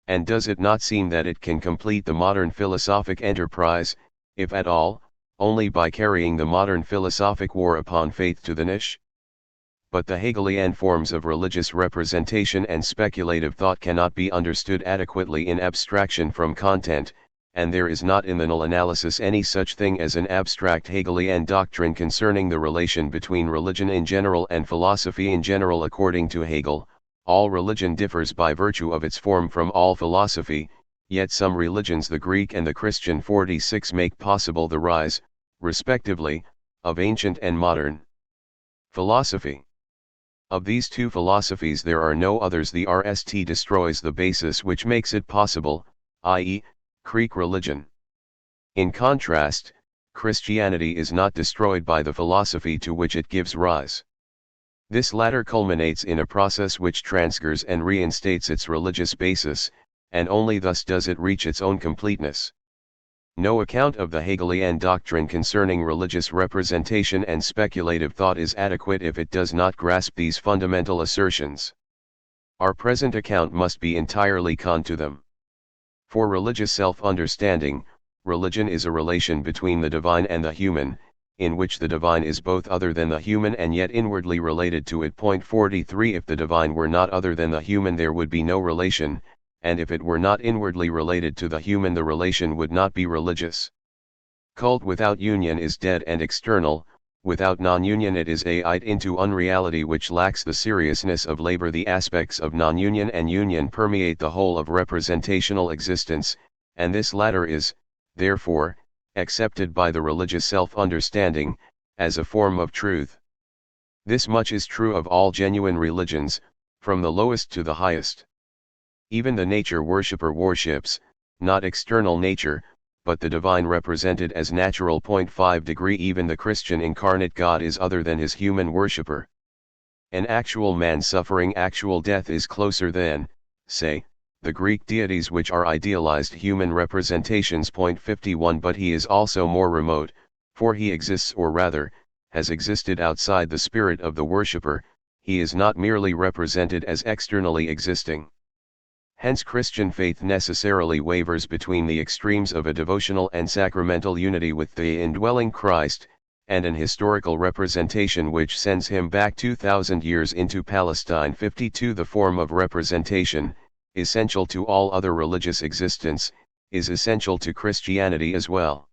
And does it not seem that it can complete the modern philosophic enterprise, if at all, only by carrying the modern philosophic war upon faith to the niche? But the Hegelian forms of religious representation and speculative thought cannot be understood adequately in abstraction from content, and there is not in the null analysis any such thing as an abstract Hegelian doctrine concerning the relation between religion in general and philosophy in general. According to Hegel, all religion differs by virtue of its form from all philosophy, yet some religions, the Greek and the Christian 46, make possible the rise, respectively, of ancient and modern philosophy. Of these two philosophies there are no others. The RST destroys the basis which makes it possible, i.e., Greek religion. In contrast, Christianity is not destroyed by the philosophy to which it gives rise. This latter culminates in a process which transgresses and reinstates its religious basis, and only thus does it reach its own completeness. No account of the Hegelian doctrine concerning religious representation and speculative thought is adequate if it does not grasp these fundamental assertions. Our present account must be entirely con to them. For religious self-understanding, religion is a relation between the divine and the human, in which the divine is both other than the human and yet inwardly related to it. 43 If the divine were not other than the human, there would be no relation, and if it were not inwardly related to the human, the relation would not be religious. Cult without union is dead and external, without non-union it is a into unreality which lacks the seriousness of labor. The aspects of non-union and union permeate the whole of representational existence, and this latter is, therefore, accepted by the religious self-understanding, as a form of truth. This much is true of all genuine religions, from the lowest to the highest. Even the nature worshipper worships, not external nature, but the divine represented as natural. 5 Even the Christian incarnate God is other than his human worshipper. An actual man suffering actual death is closer than, say, the Greek deities which are idealized human representations. 51 But he is also more remote, for he exists, or rather, has existed outside the spirit of the worshipper. He is not merely represented as externally existing. Hence Christian faith necessarily wavers between the extremes of a devotional and sacramental unity with the indwelling Christ, and an historical representation which sends him back 2,000 years into Palestine. 52 The form of representation, essential to all other religious existence, is essential to Christianity as well.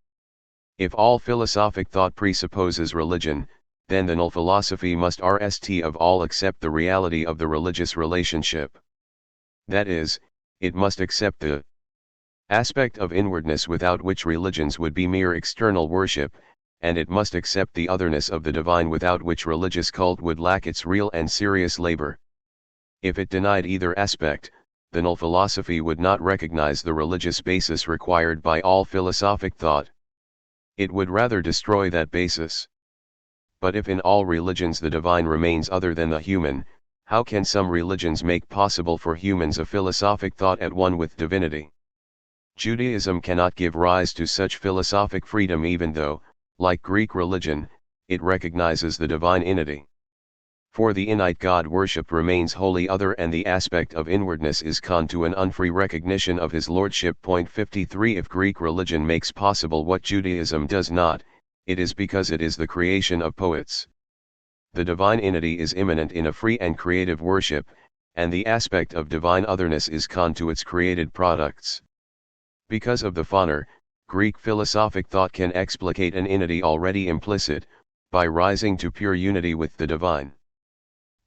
If all philosophic thought presupposes religion, then the null philosophy must rest of all accept the reality of the religious relationship. That is, it must accept the aspect of inwardness without which religions would be mere external worship, and it must accept the otherness of the divine without which religious cult would lack its real and serious labor. If it denied either aspect, the null philosophy would not recognize the religious basis required by all philosophic thought. It would rather destroy that basis. But if in all religions the divine remains other than the human, how can some religions make possible for humans a philosophic thought at one with divinity? Judaism cannot give rise to such philosophic freedom, even though, like Greek religion, it recognizes the divine inity. For the innate God worship remains wholly other, and the aspect of inwardness is con to an unfree recognition of his lordship. 53 If Greek religion makes possible what Judaism does not, it is because it is the creation of poets. The divine inity is immanent in a free and creative worship, and the aspect of divine otherness is con to its created products. Because of the phaner, Greek philosophic thought can explicate an inity already implicit, by rising to pure unity with the divine.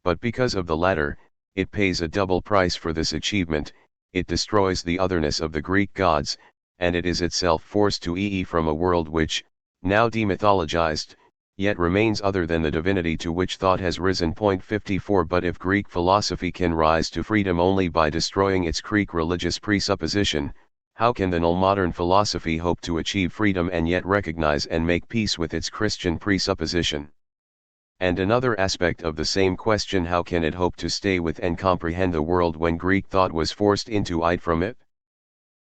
But because of the latter, it pays a double price for this achievement. It destroys the otherness of the Greek gods, and it is itself forced to from a world which, now demythologized, yet remains other than the divinity to which thought has risen. 54 But if Greek philosophy can rise to freedom only by destroying its Greek religious presupposition, how can the null modern philosophy hope to achieve freedom and yet recognize and make peace with its Christian presupposition? And another aspect of the same question: how can it hope to stay with and comprehend the world when Greek thought was forced into it from it?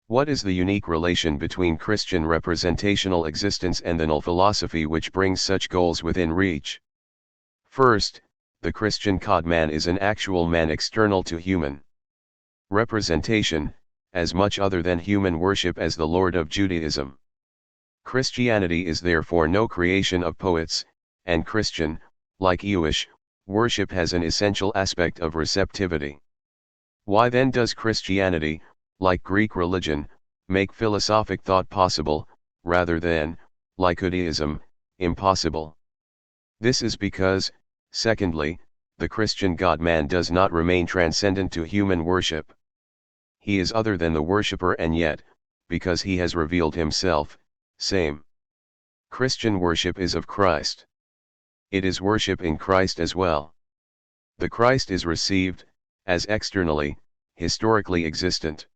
What is the unique relation between Christian representational existence and the null philosophy which brings such goals within reach? First, the Christian God-man is an actual man external to human representation, as much other than human worship as the Lord of Judaism. Christianity is therefore no creation of poets, and Christian, like Jewish, worship has an essential aspect of receptivity. Why then does Christianity, like Greek religion, make philosophic thought possible, rather than, like Judaism, impossible? This is because, secondly, the Christian God-man does not remain transcendent to human worship. He is other than the worshipper, and yet, because he has revealed himself, same. Christian worship is of Christ. It is worship in Christ as well. The Christ is received, as externally, historically existent.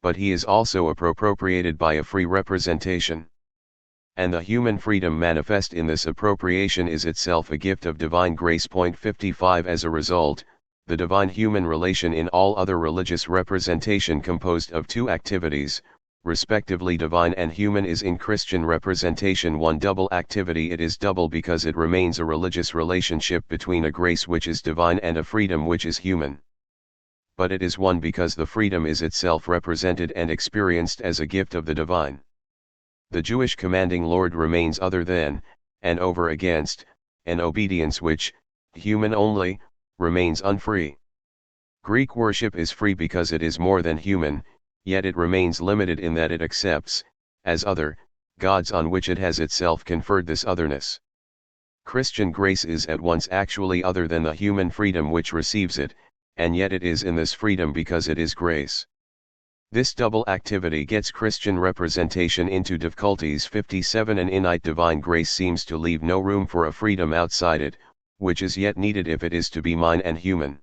But he is also appropriated by a free representation. And the human freedom manifest in this appropriation is itself a gift of divine grace. 55 As a result, the divine-human relation in all other religious representation composed of two activities, respectively divine and human, is in Christian representation one double activity. It is double because it remains a religious relationship between a grace which is divine and a freedom which is human. But it is one because the freedom is itself represented and experienced as a gift of the divine. The Jewish commanding Lord remains other than, and over against, an obedience which, human only, remains unfree. Greek worship is free because it is more than human, yet it remains limited in that it accepts, as other, gods on which it has itself conferred this otherness. Christian grace is at once actually other than the human freedom which receives it, and yet it is in this freedom because it is grace. This double activity gets Christian representation into difficulties. 57 An innate divine grace seems to leave no room for a freedom outside it, which is yet needed if it is to be mine and human.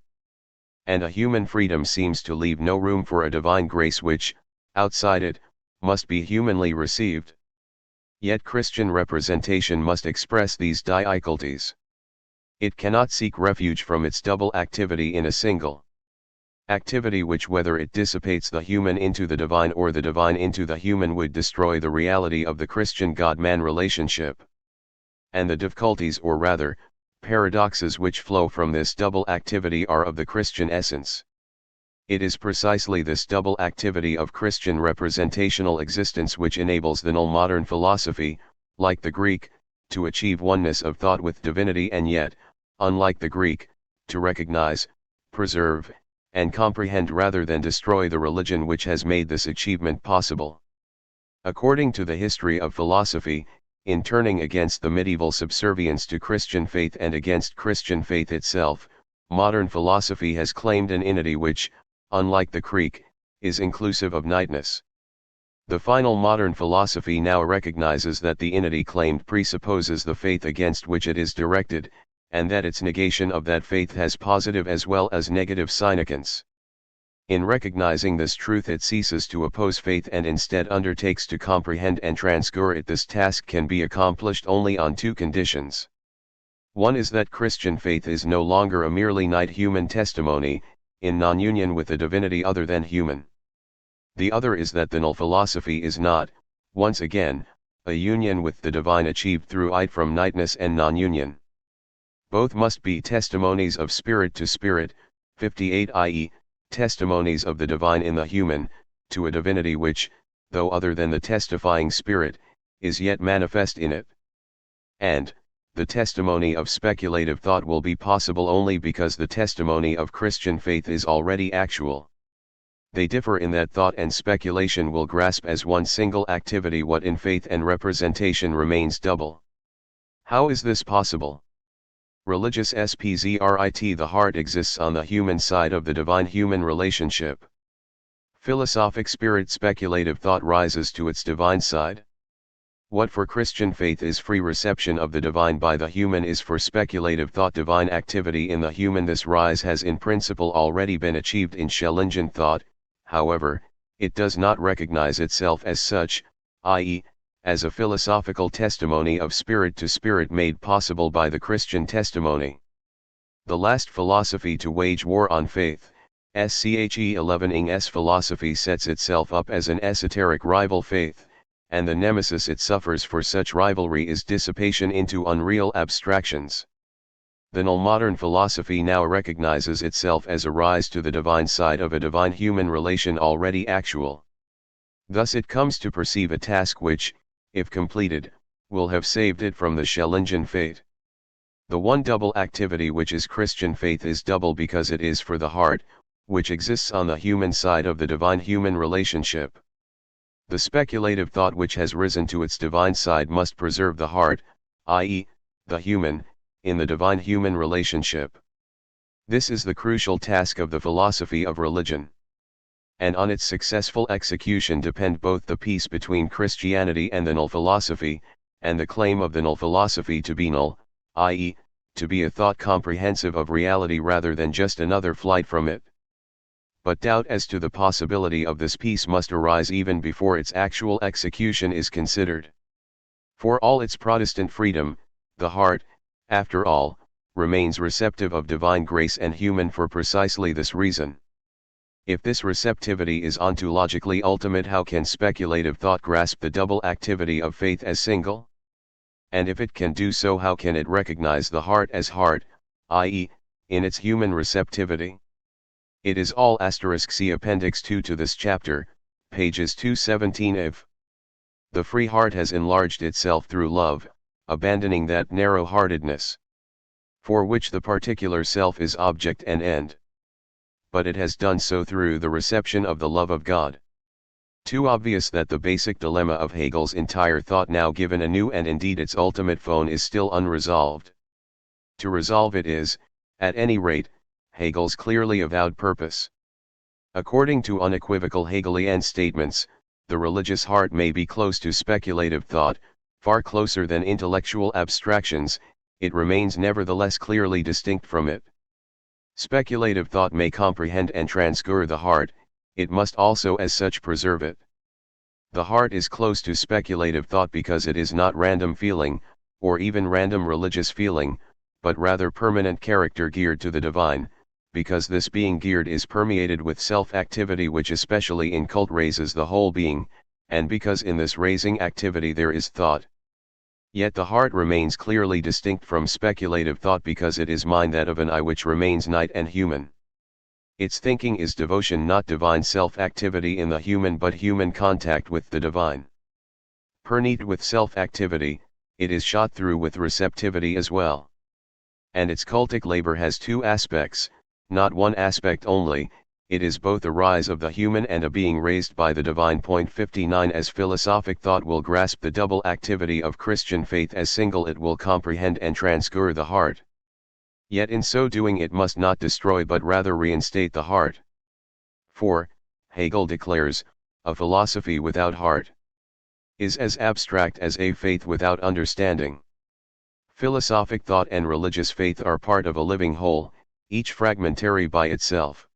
And a human freedom seems to leave no room for a divine grace which, outside it, must be humanly received. Yet Christian representation must express these difficulties. It cannot seek refuge from its double activity in a single activity which, whether it dissipates the human into the divine or the divine into the human, would destroy the reality of the Christian God-man relationship. And the difficulties, or rather, paradoxes which flow from this double activity are of the Christian essence. It is precisely this double activity of Christian representational existence which enables the null modern philosophy, like the Greek, to achieve oneness of thought with divinity and yet, unlike the Greek, to recognize, preserve, and comprehend rather than destroy the religion which has made this achievement possible. According to the history of philosophy, in turning against the medieval subservience to Christian faith and against Christian faith itself, modern philosophy has claimed an unity which, unlike the Greek, is inclusive of nightiness. The final modern philosophy now recognizes that the unity claimed presupposes the faith against which it is directed, and that its negation of that faith has positive as well as negative significance. In recognizing this truth, it ceases to oppose faith and instead undertakes to comprehend and transgress it. This task can be accomplished only on two conditions. One is that Christian faith is no longer a merely night human testimony, in non-union with a divinity other than human. The other is that the null philosophy is not, once again, a union with the divine achieved through it from nightness and non-union. Both must be testimonies of spirit to spirit, 58, i.e., testimonies of the divine in the human, to a divinity which, though other than the testifying spirit, is yet manifest in it. And, the testimony of speculative thought will be possible only because the testimony of Christian faith is already actual. They differ in that thought and speculation will grasp as one single activity what in faith and representation remains double. How is this possible? Religious spzrit. The heart exists on the human side of the divine-human relationship. Philosophic spirit speculative thought rises to its divine side. What for Christian faith is free reception of the divine by the human is for speculative thought divine activity in the human. This rise has in principle already been achieved in Schellingian thought, however, it does not recognize itself as such, i.e., as a philosophical testimony of spirit to spirit made possible by the Christian testimony. The last philosophy to wage war on faith, SCHE 11ing's philosophy sets itself up as an esoteric rival faith, and the nemesis it suffers for such rivalry is dissipation into unreal abstractions. The null modern philosophy now recognizes itself as a rise to the divine side of a divine-human relation already actual. Thus it comes to perceive a task which, if completed, will have saved it from the Schellingian fate. The one double activity which is Christian faith is double because it is for the heart, which exists on the human side of the divine-human relationship. The speculative thought which has risen to its divine side must preserve the heart, i.e., the human, in the divine-human relationship. This is the crucial task of the philosophy of religion. And on its successful execution depend both the peace between Christianity and the null philosophy, and the claim of the null philosophy to be null, i.e., to be a thought comprehensive of reality rather than just another flight from it. But doubt as to the possibility of this peace must arise even before its actual execution is considered. For all its Protestant freedom, the heart, after all, remains receptive of divine grace and human for precisely this reason. If this receptivity is ontologically ultimate, how can speculative thought grasp the double activity of faith as single? And if it can do so, how can it recognize the heart as heart, i.e., in its human receptivity? It is all * see Appendix 2 to this chapter, pages 217 if. The free heart has enlarged itself through love, abandoning that narrow-heartedness, for which the particular self is object and end. But it has done so through the reception of the love of God. Too obvious that the basic dilemma of Hegel's entire thought, now given a new and indeed its ultimate phone, is still unresolved. To resolve it is, at any rate, Hegel's clearly avowed purpose. According to unequivocal Hegelian statements, the religious heart may be close to speculative thought, far closer than intellectual abstractions. It remains nevertheless clearly distinct from it. Speculative thought may comprehend and transgress the heart, it must also as such preserve it. The heart is close to speculative thought because it is not random feeling, or even random religious feeling, but rather permanent character geared to the divine, because this being geared is permeated with self-activity which especially in cult raises the whole being, and because in this raising activity there is thought. Yet the heart remains clearly distinct from speculative thought because it is mind that of an I which remains night and human. Its thinking is devotion, not divine self-activity in the human but human contact with the divine. Permeated with self-activity, it is shot through with receptivity as well. And its cultic labor has two aspects, not one aspect only. It is both a rise of the human and a being raised by the divine. 59 As philosophic thought will grasp the double activity of Christian faith as single, it will comprehend and transgress the heart. Yet in so doing it must not destroy but rather reinstate the heart. For, Hegel declares, a philosophy without heart is as abstract as a faith without understanding. Philosophic thought and religious faith are part of a living whole, each fragmentary by itself.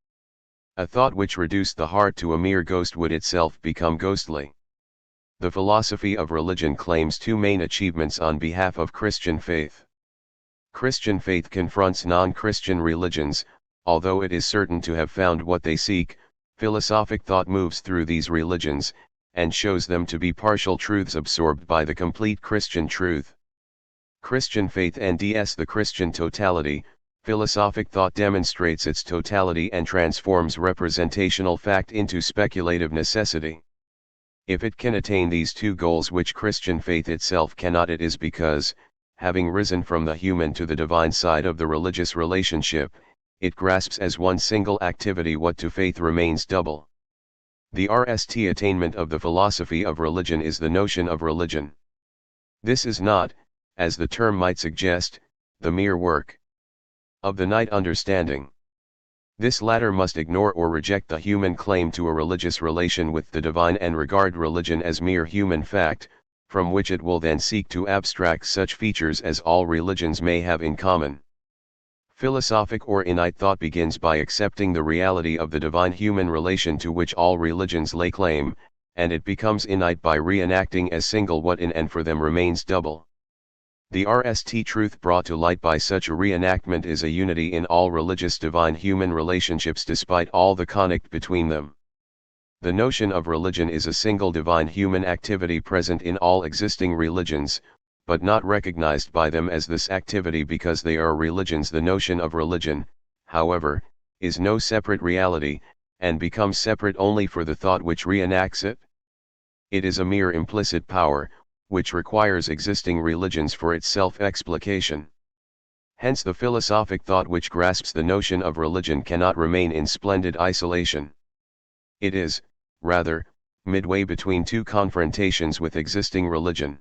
A thought which reduced the heart to a mere ghost would itself become ghostly. The philosophy of religion claims two main achievements on behalf of Christian faith. Christian faith confronts non-Christian religions. Although it is certain to have found what they seek, philosophic thought moves through these religions, and shows them to be partial truths absorbed by the complete Christian truth. Christian faith NDS the Christian totality. Philosophic thought demonstrates its totality and transforms representational fact into speculative necessity. If it can attain these two goals which Christian faith itself cannot, it is because, having risen from the human to the divine side of the religious relationship, it grasps as one single activity what to faith remains double. The RST attainment of the philosophy of religion is the notion of religion. This is not, as the term might suggest, the mere work of the night understanding. This latter must ignore or reject the human claim to a religious relation with the divine and regard religion as mere human fact, from which it will then seek to abstract such features as all religions may have in common. Philosophic or innate thought begins by accepting the reality of the divine-human relation to which all religions lay claim, and it becomes innate by reenacting as single what in and for them remains double. The RST truth brought to light by such a reenactment is a unity in all religious divine-human relationships despite all the conflict between them. The notion of religion is a single divine-human activity present in all existing religions, but not recognized by them as this activity because they are religions. The notion of religion, however, is no separate reality, and becomes separate only for the thought which reenacts it. It is a mere implicit power, which requires existing religions for its self-explication. Hence the philosophic thought which grasps the notion of religion cannot remain in splendid isolation. It is, rather, midway between two confrontations with existing religion.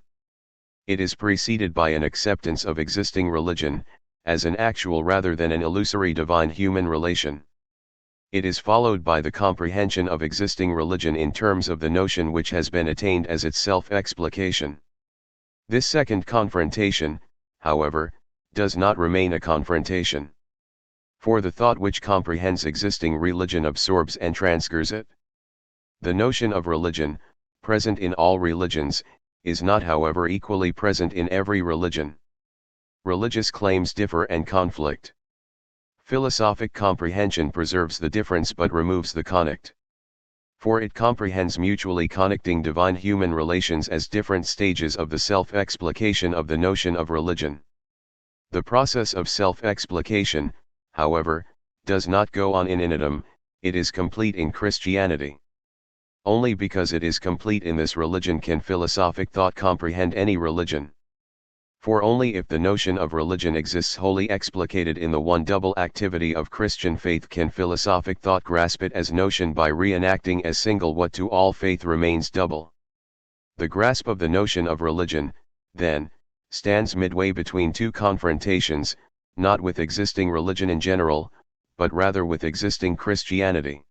It is preceded by an acceptance of existing religion, as an actual rather than an illusory divine-human relation. It is followed by the comprehension of existing religion in terms of the notion which has been attained as its self-explication. This second confrontation, however, does not remain a confrontation. For the thought which comprehends existing religion absorbs and transgresses it. The notion of religion, present in all religions, is not however equally present in every religion. Religious claims differ and conflict. Philosophic comprehension preserves the difference but removes the connect. For it comprehends mutually connecting divine-human relations as different stages of the self-explication of the notion of religion. The process of self-explication, however, does not go on in infinitum, it is complete in Christianity. Only because it is complete in this religion can philosophic thought comprehend any religion. For only if the notion of religion exists wholly explicated in the one double activity of Christian faith can philosophic thought grasp it as notion by reenacting as single what to all faith remains double. The grasp of the notion of religion, then, stands midway between two confrontations, not with existing religion in general, but rather with existing Christianity.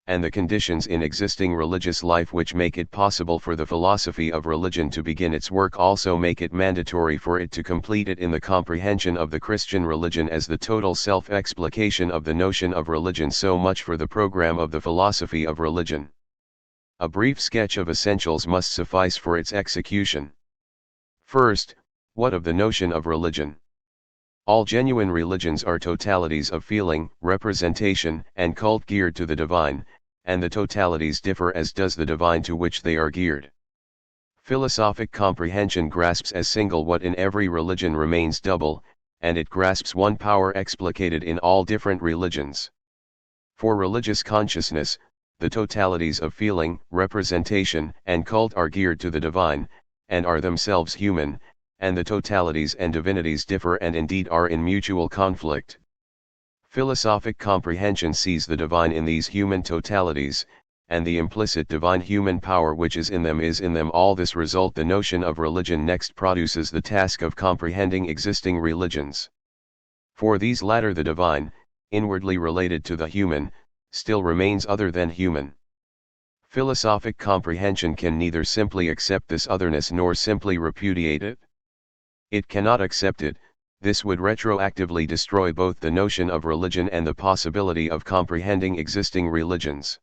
And the conditions in existing religious life which make it possible for the philosophy of religion to begin its work also make it mandatory for it to complete it in the comprehension of the Christian religion as the total self-explication of the notion of religion. So much for the program of the philosophy of religion. A brief sketch of essentials must suffice for its execution. First, what of the notion of religion? All genuine religions are totalities of feeling, representation, and cult geared to the divine, and the totalities differ as does the divine to which they are geared. Philosophic comprehension grasps as single what in every religion remains double, and it grasps one power explicated in all different religions. For religious consciousness, the totalities of feeling, representation, and cult are geared to the divine, and are themselves human, and the totalities and divinities differ and indeed are in mutual conflict. Philosophic comprehension sees the divine in these human totalities, and the implicit divine human power which is in them. All this result the notion of religion next produces the task of comprehending existing religions. For these latter the divine, inwardly related to the human, still remains other than human. Philosophic comprehension can neither simply accept this otherness nor simply repudiate it. It cannot accept it, this would retroactively destroy both the notion of religion and the possibility of comprehending existing religions.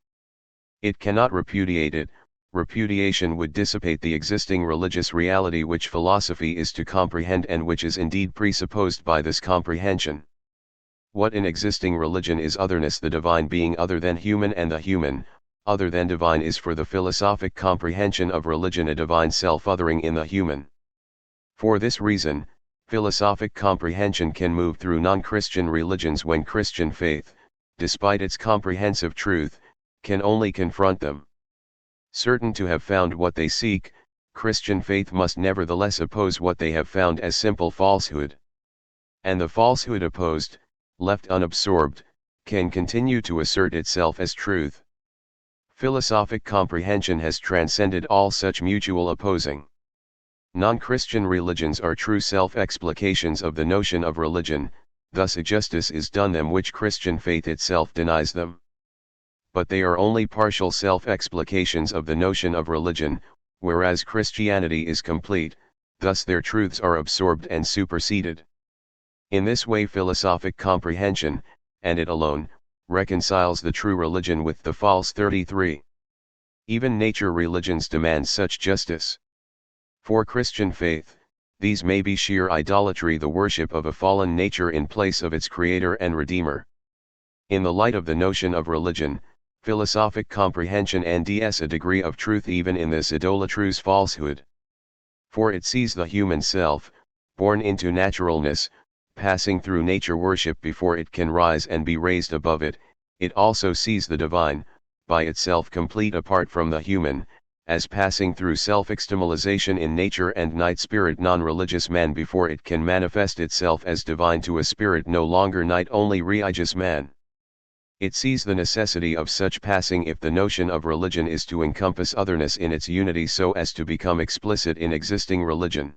It cannot repudiate it, repudiation would dissipate the existing religious reality which philosophy is to comprehend and which is indeed presupposed by this comprehension. What in existing religion is otherness, the divine being other than human, and the human, other than divine, is for the philosophic comprehension of religion a divine self-othering in the human. For this reason, philosophic comprehension can move through non-Christian religions when Christian faith, despite its comprehensive truth, can only confront them. Certain to have found what they seek, Christian faith must nevertheless oppose what they have found as simple falsehood. And the falsehood opposed, left unabsorbed, can continue to assert itself as truth. Philosophic comprehension has transcended all such mutual opposing. Non-Christian religions are true self-explications of the notion of religion, thus a justice is done them which Christian faith itself denies them. But they are only partial self-explications of the notion of religion, whereas Christianity is complete, thus their truths are absorbed and superseded. In this way philosophic comprehension, and it alone, reconciles the true religion with the false. 33. Even nature religions demand such justice. For Christian faith, these may be sheer idolatry, the worship of a fallen nature in place of its creator and redeemer. In the light of the notion of religion, philosophic comprehension adds a degree of truth even in this idolatrous falsehood. For it sees the human self, born into naturalness, passing through nature worship before it can rise and be raised above it. It also sees the divine, by itself complete apart from the human, as passing through self-externalization in nature and night spirit non-religious man before it can manifest itself as divine to a spirit no longer night only religious man. It sees the necessity of such passing if the notion of religion is to encompass otherness in its unity so as to become explicit in existing religion.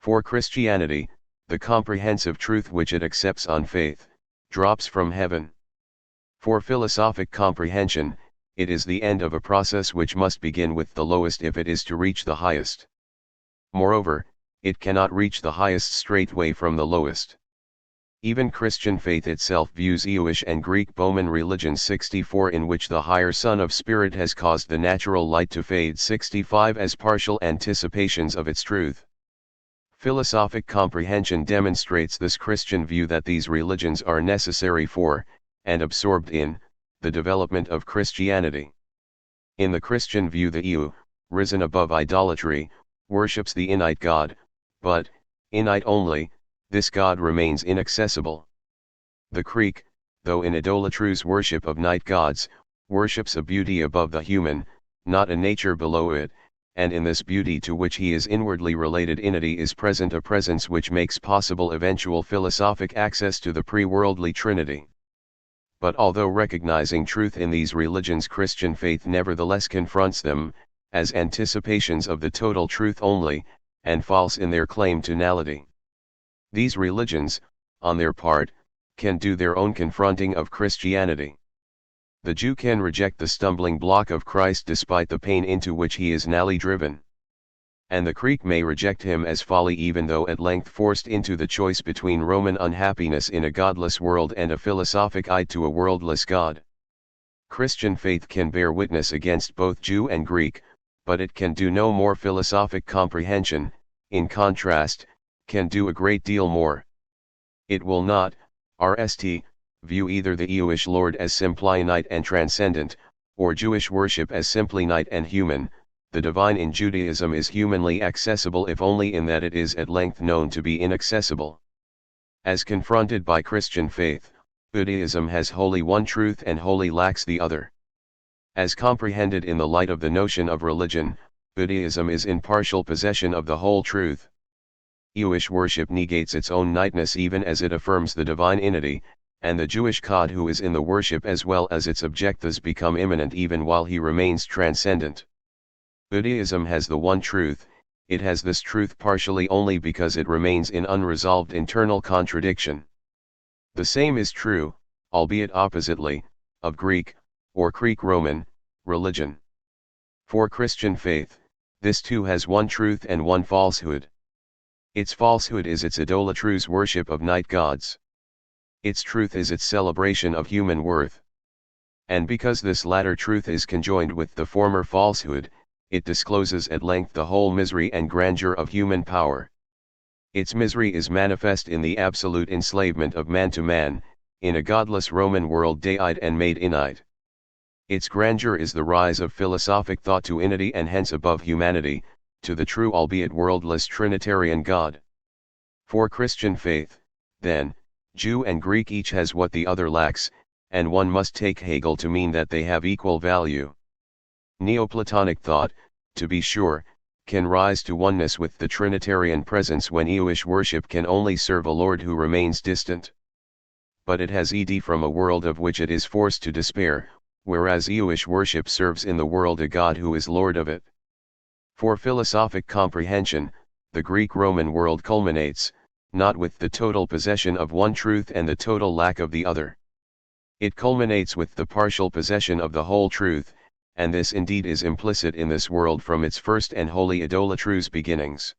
For Christianity, the comprehensive truth which it accepts on faith, drops from heaven. For philosophic comprehension, it is the end of a process which must begin with the lowest if it is to reach the highest. Moreover, it cannot reach the highest straightway from the lowest. Even Christian faith itself views Jewish and Greek Roman religions 64 in which the higher Son of Spirit has caused the natural light to fade 65 as partial anticipations of its truth. Philosophic comprehension demonstrates this Christian view that these religions are necessary for, and absorbed in, the development of Christianity. In the Christian view the EU, risen above idolatry, worships the innate God, but, innate only, this God remains inaccessible. The Greek, though in idolatrous worship of night gods, worships a beauty above the human, not a nature below it, and in this beauty to which he is inwardly related innity is present a presence which makes possible eventual philosophic access to the pre-worldly Trinity. But although recognizing truth in these religions, Christian faith nevertheless confronts them, as anticipations of the total truth only, and false in their claim to nullity. These religions, on their part, can do their own confronting of Christianity. The Jew can reject the stumbling block of Christ despite the pain into which he is nally driven. And the Greek may reject him as folly even though at length forced into the choice between Roman unhappiness in a godless world and a philosophic eye to a worldless God. Christian faith can bear witness against both Jew and Greek, but it can do no more philosophic comprehension, in contrast, can do a great deal more. It will not, rst, view either the Jewish Lord as simply innate and transcendent, or Jewish worship as simply innate and human. The divine in Judaism is humanly accessible if only in that it is at length known to be inaccessible. As confronted by Christian faith, Judaism has wholly one truth and wholly lacks the other. As comprehended in the light of the notion of religion, Judaism is in partial possession of the whole truth. Jewish worship negates its own nightness even as it affirms the divine innity, and the Jewish God who is in the worship as well as its objectives become immanent even while he remains transcendent. Judaism has the one truth, it has this truth partially only because it remains in unresolved internal contradiction. The same is true, albeit oppositely, of Greek, or Greek-Roman, religion. For Christian faith, this too has one truth and one falsehood. Its falsehood is its idolatrous worship of night gods. Its truth is its celebration of human worth. And because this latter truth is conjoined with the former falsehood, it discloses at length the whole misery and grandeur of human power. Its misery is manifest in the absolute enslavement of man to man, in a godless Roman world deide and made innate. Its grandeur is the rise of philosophic thought to innity and hence above humanity, to the true albeit worldless Trinitarian God. For Christian faith, then, Jew and Greek each has what the other lacks, and one must take Hegel to mean that they have equal value. Neoplatonic thought, to be sure, can rise to oneness with the Trinitarian presence when Jewish worship can only serve a Lord who remains distant. But it has ed from a world of which it is forced to despair, whereas Jewish worship serves in the world a God who is Lord of it. For philosophic comprehension, the Greek-Roman world culminates, not with the total possession of one truth and the total lack of the other. It culminates with the partial possession of the whole truth, and this indeed is implicit in this world from its first and wholly idolatrous beginnings.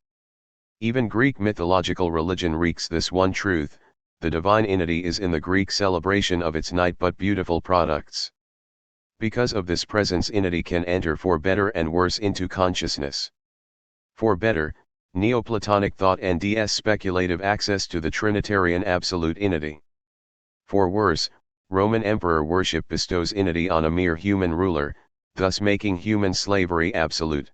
Even Greek mythological religion reeks this one truth, the divine innity is in the Greek celebration of its night but beautiful products. Because of this presence innity can enter for better and worse into consciousness. For better, Neoplatonic thought and speculative access to the Trinitarian absolute innity. For worse, Roman emperor worship bestows innity on a mere human ruler, thus making human slavery absolute.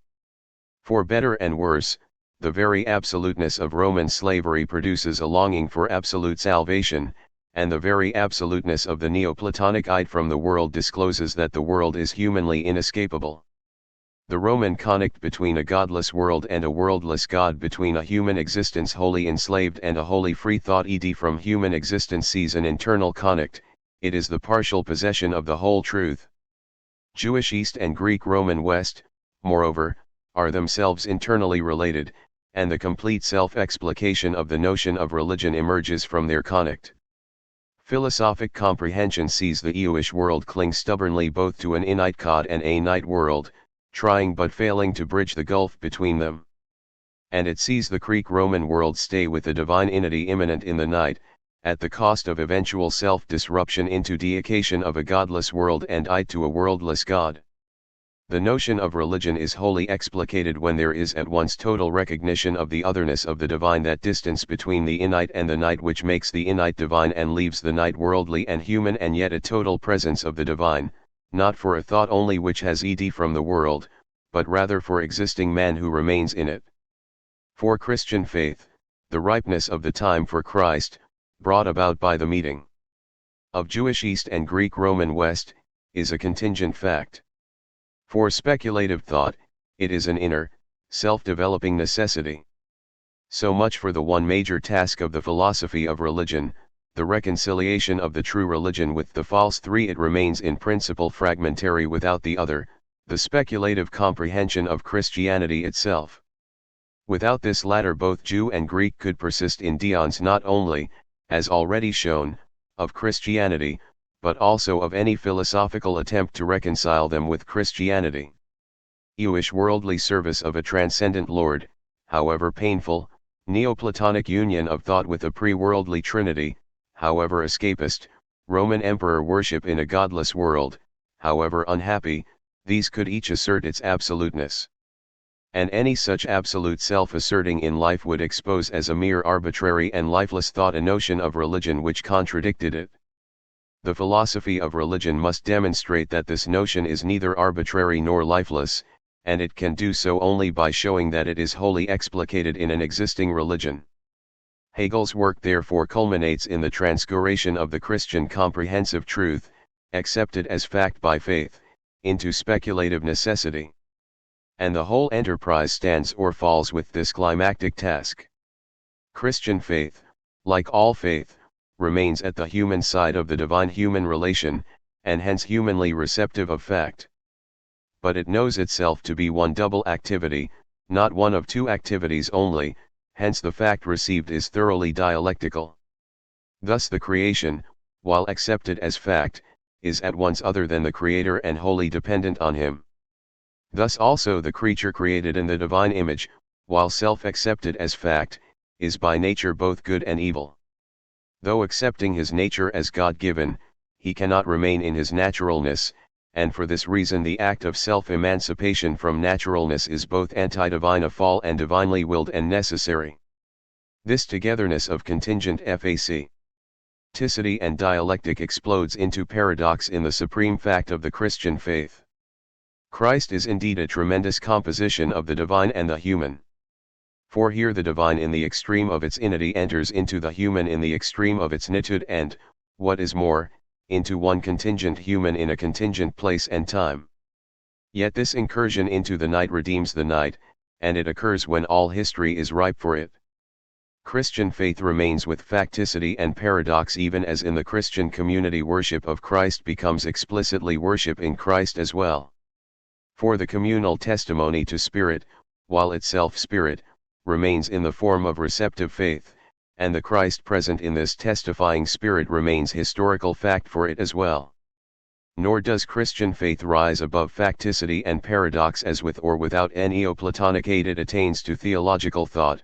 For better and worse, the very absoluteness of Roman slavery produces a longing for absolute salvation, and the very absoluteness of the Neoplatonic ide from the world discloses that the world is humanly inescapable. The Roman connect between a godless world and a worldless God, between a human existence wholly enslaved and a wholly free thought ed from human existence, sees an internal connect, it is the partial possession of the whole truth. Jewish East and Greek-Roman West, moreover, are themselves internally related, and the complete self-explication of the notion of religion emerges from their connect. Philosophic comprehension sees the Jewish world cling stubbornly both to an innate God and a night world, trying but failing to bridge the gulf between them. And it sees the Greek-Roman world stay with the divine innity immanent in the night, at the cost of eventual self-disruption into deification of a godless world and to a worldless God. The notion of religion is wholly explicated when there is at once total recognition of the otherness of the divine, that distance between the innate and the night which makes the innate divine and leaves the night worldly and human, and yet a total presence of the divine, not for a thought only which has ed from the world, but rather for existing man who remains in it. For Christian faith, the ripeness of the time for Christ, brought about by the meeting of Jewish East and Greek Roman West, is a contingent fact. For speculative thought, it is an inner, self-developing necessity. So much for the one major task of the philosophy of religion, the reconciliation of the true religion with the false three. It remains in principle fragmentary without the other, the speculative comprehension of Christianity itself. Without this latter, both Jew and Greek could persist in deons not only, as already shown, of Christianity, but also of any philosophical attempt to reconcile them with Christianity. Jewish worldly service of a transcendent Lord, however painful, Neoplatonic union of thought with a pre-worldly Trinity, however escapist, Roman emperor worship in a godless world, however unhappy, these could each assert its absoluteness. And any such absolute self-asserting in life would expose as a mere arbitrary and lifeless thought a notion of religion which contradicted it. The philosophy of religion must demonstrate that this notion is neither arbitrary nor lifeless, and it can do so only by showing that it is wholly explicated in an existing religion. Hegel's work therefore culminates in the transfiguration of the Christian comprehensive truth, accepted as fact by faith, into speculative necessity. And the whole enterprise stands or falls with this climactic task. Christian faith, like all faith, remains at the human side of the divine-human relation, and hence humanly receptive of fact. But it knows itself to be one double activity, not one of two activities only, hence the fact received is thoroughly dialectical. Thus the creation, while accepted as fact, is at once other than the Creator and wholly dependent on Him. Thus also the creature created in the divine image, while self-accepted as fact, is by nature both good and evil. Though accepting his nature as God-given, he cannot remain in his naturalness, and for this reason the act of self-emancipation from naturalness is both anti-divine, a fall, and divinely willed and necessary. This togetherness of contingent facticity and dialectic explodes into paradox in the supreme fact of the Christian faith. Christ is indeed a tremendous composition of the divine and the human. For here the divine in the extreme of its inity enters into the human in the extreme of its nitude and, what is more, into one contingent human in a contingent place and time. Yet this incursion into the night redeems the night, and it occurs when all history is ripe for it. Christian faith remains with facticity and paradox even as in the Christian community worship of Christ becomes explicitly worship in Christ as well. For the communal testimony to Spirit, while itself Spirit, remains in the form of receptive faith, and the Christ present in this testifying Spirit remains historical fact for it as well. Nor does Christian faith rise above facticity and paradox as with or without Neoplatonic aid it attains to theological thought.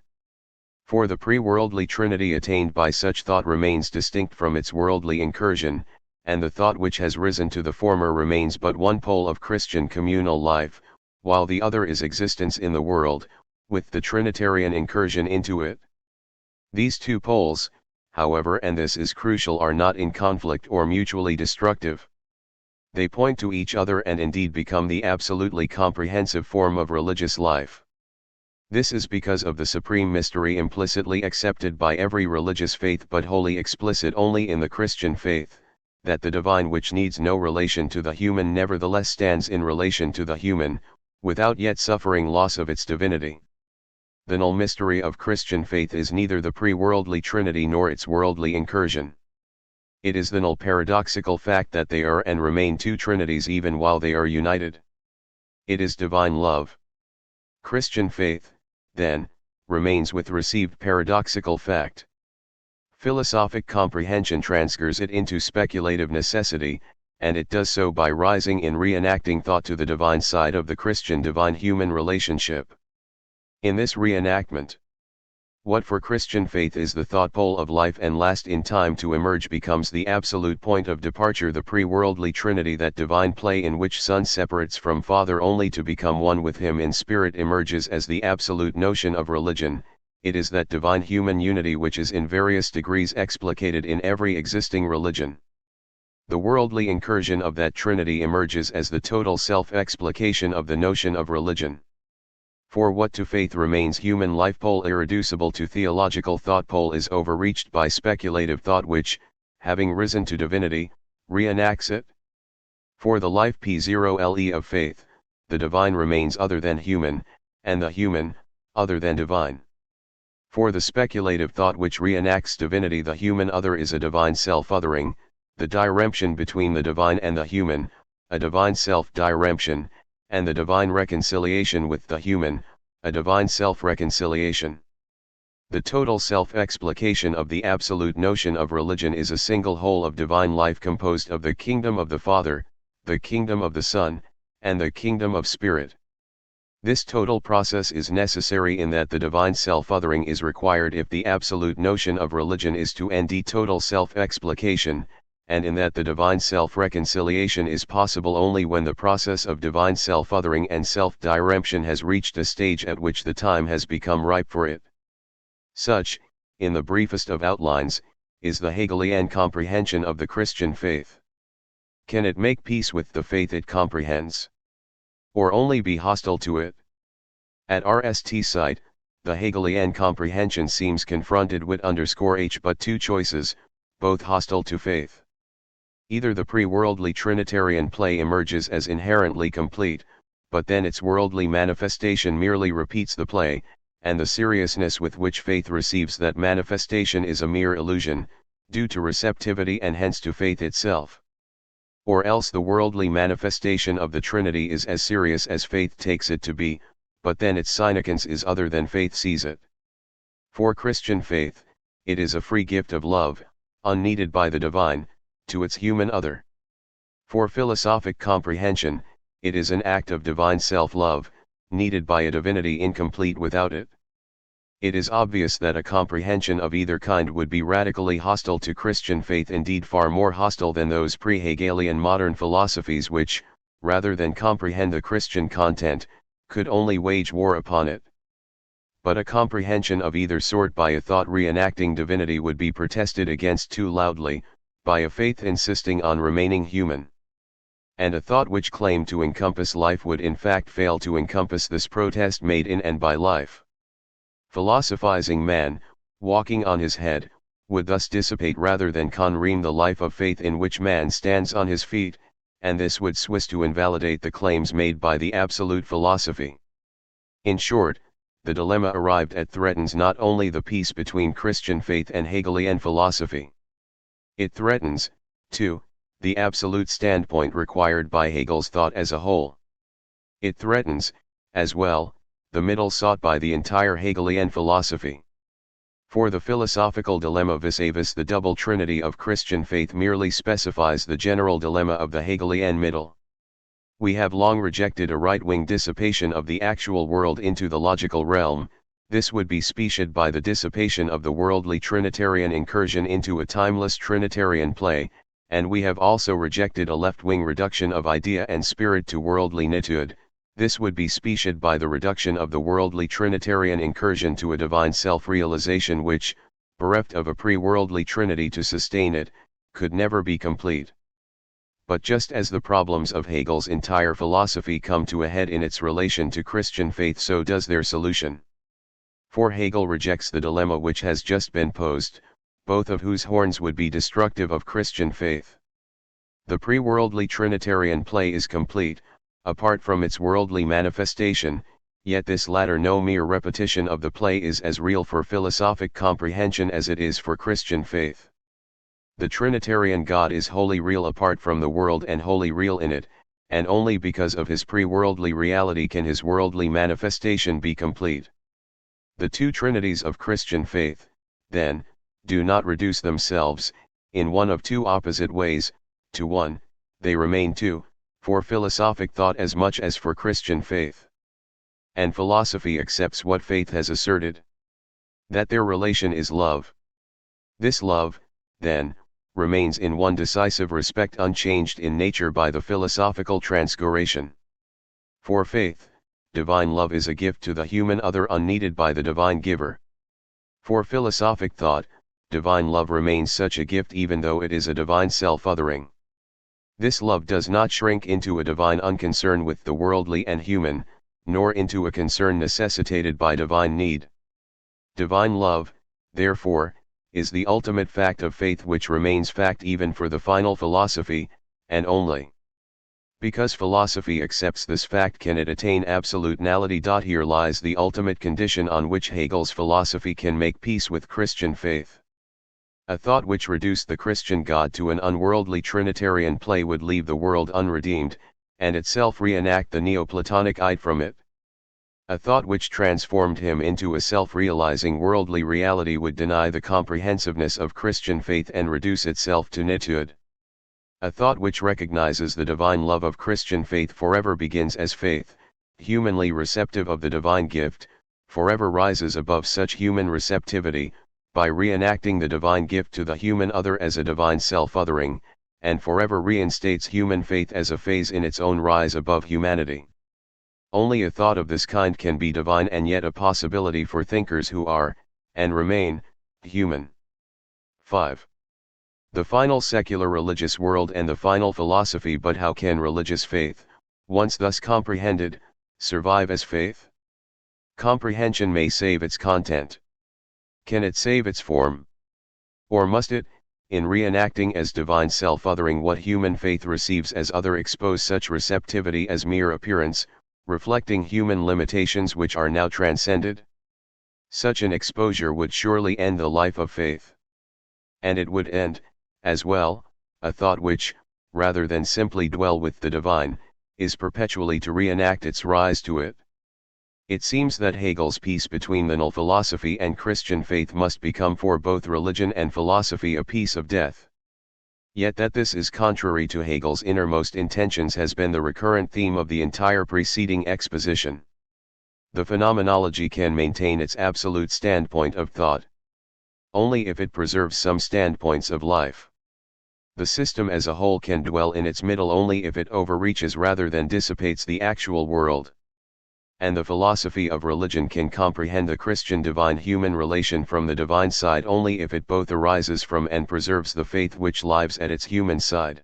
For the pre-worldly Trinity attained by such thought remains distinct from its worldly incursion, and the thought which has risen to the former remains but one pole of Christian communal life, while the other is existence in the world, with the Trinitarian incursion into it. These two poles, however, and this is crucial, are not in conflict or mutually destructive. They point to each other and indeed become the absolutely comprehensive form of religious life. This is because of the supreme mystery implicitly accepted by every religious faith but wholly explicit only in the Christian faith, that the divine which needs no relation to the human nevertheless stands in relation to the human, without yet suffering loss of its divinity. The null mystery of Christian faith is neither the pre-worldly Trinity nor its worldly incursion. It is the null paradoxical fact that they are and remain two Trinities even while they are united. It is divine love. Christian faith, then, remains with received paradoxical fact. Philosophic comprehension transfers it into speculative necessity, and it does so by rising in reenacting thought to the divine side of the Christian divine-human relationship. In this reenactment, What for Christian faith is the thought pole of life and last in time to emerge becomes the absolute point of departure, the pre-worldly trinity, that divine play in which Son separates from Father only to become one with Him in spirit, emerges as the absolute notion of religion. It is that divine human unity which is in various degrees explicated in every existing religion. The worldly incursion of that trinity emerges as the total self-explication of the notion of religion. For what to faith remains human life pole irreducible to theological thought pole is overreached by speculative thought which, having risen to divinity, reenacts it. For the life P0LE of faith, the divine remains other than human, and the human, other than divine. For the speculative thought which reenacts divinity, the human other is a divine self-othering, the diremption between the divine and the human, a divine self-diremption, and the divine reconciliation with the human, a divine self-reconciliation. The total self-explication of the absolute notion of religion is a single whole of divine life composed of the kingdom of the Father, the kingdom of the Son, and the kingdom of Spirit. This total process is necessary in that the divine self-othering is required if the absolute notion of religion is to end total self-explication, and in that the divine self-reconciliation is possible only when the process of divine self-othering and self-diremption has reached a stage at which the time has become ripe for it. Such, in the briefest of outlines, is the Hegelian comprehension of the Christian faith. Can it make peace with the faith it comprehends? Or only be hostile to it? At RST site, the Hegelian comprehension seems confronted with _H but two choices, both hostile to faith. Either the pre-worldly Trinitarian play emerges as inherently complete, but then its worldly manifestation merely repeats the play, and the seriousness with which faith receives that manifestation is a mere illusion, due to receptivity and hence to faith itself. Or else the worldly manifestation of the Trinity is as serious as faith takes it to be, but then its significance is other than faith sees it. For Christian faith, it is a free gift of love, unneeded by the divine, to its human other. For philosophic comprehension, it is an act of divine self-love, needed by a divinity incomplete without it. It is obvious that a comprehension of either kind would be radically hostile to Christian faith, indeed far more hostile than those pre-Hegelian modern philosophies which, rather than comprehend the Christian content, could only wage war upon it. But a comprehension of either sort by a thought reenacting divinity would be protested against too loudly, by a faith insisting on remaining human. And a thought which claimed to encompass life would in fact fail to encompass this protest made in and by life. Philosophizing man, walking on his head, would thus dissipate rather than conream the life of faith in which man stands on his feet, and this would swiss to invalidate the claims made by the absolute philosophy. In short, the dilemma arrived at threatens not only the peace between Christian faith and Hegelian philosophy. It threatens, too, the absolute standpoint required by Hegel's thought as a whole. It threatens, as well, the middle sought by the entire Hegelian philosophy. For the philosophical dilemma vis-a-vis the double trinity of Christian faith merely specifies the general dilemma of the Hegelian middle. We have long rejected a right-wing dissipation of the actual world into the logical realm. This would be specified by the dissipation of the worldly Trinitarian incursion into a timeless Trinitarian play, and we have also rejected a left-wing reduction of idea and spirit to worldlinitude. This would be specified by the reduction of the worldly Trinitarian incursion to a divine self-realization which, bereft of a pre-worldly Trinity to sustain it, could never be complete. But just as the problems of Hegel's entire philosophy come to a head in its relation to Christian faith, so does their solution. For Hegel rejects the dilemma which has just been posed, both of whose horns would be destructive of Christian faith. The pre-worldly Trinitarian play is complete, apart from its worldly manifestation, yet this latter no mere repetition of the play is as real for philosophic comprehension as it is for Christian faith. The Trinitarian God is wholly real apart from the world and wholly real in it, and only because of his pre-worldly reality can his worldly manifestation be complete. The two trinities of Christian faith, then, do not reduce themselves, in one of two opposite ways, to one. They remain two, for philosophic thought as much as for Christian faith. And philosophy accepts what faith has asserted. that their relation is love. This love, then, remains in one decisive respect unchanged in nature by the philosophical transgression. For faith, divine love is a gift to the human other unneeded by the divine giver. For philosophic thought, divine love remains such a gift even though it is a divine self-othering. This love does not shrink into a divine unconcern with the worldly and human, nor into a concern necessitated by divine need. Divine love, therefore, is the ultimate fact of faith which remains fact even for the final philosophy, and only because philosophy accepts this fact can it attain absolute nullity. Here lies the ultimate condition on which Hegel's philosophy can make peace with Christian faith. A thought which reduced the Christian God to an unworldly Trinitarian play would leave the world unredeemed, and itself reenact the Neoplatonic Ide from it. A thought which transformed him into a self-realizing worldly reality would deny the comprehensiveness of Christian faith and reduce itself to nitude. A thought which recognizes the divine love of Christian faith forever begins as faith, humanly receptive of the divine gift, forever rises above such human receptivity, by reenacting the divine gift to the human other as a divine self-othering, and forever reinstates human faith as a phase in its own rise above humanity. Only a thought of this kind can be divine and yet a possibility for thinkers who are, and remain, human. 5. The final secular religious world and the final philosophy. But how can religious faith, once thus comprehended, survive as faith? Comprehension may save its content. Can it save its form? Or must it, in reenacting as divine self-othering what human faith receives as other, expose such receptivity as mere appearance, reflecting human limitations which are now transcended? Such an exposure would surely end the life of faith. And it would end, as well, a thought which, rather than simply dwell with the divine, is perpetually to reenact its rise to it. It seems that Hegel's peace between the null philosophy and Christian faith must become for both religion and philosophy a peace of death. Yet that this is contrary to Hegel's innermost intentions has been the recurrent theme of the entire preceding exposition. The phenomenology can maintain its absolute standpoint of thought only if it preserves some standpoints of life. The system as a whole can dwell in its middle only if it overreaches rather than dissipates the actual world. And the philosophy of religion can comprehend the Christian divine-human relation from the divine side only if it both arises from and preserves the faith which lives at its human side.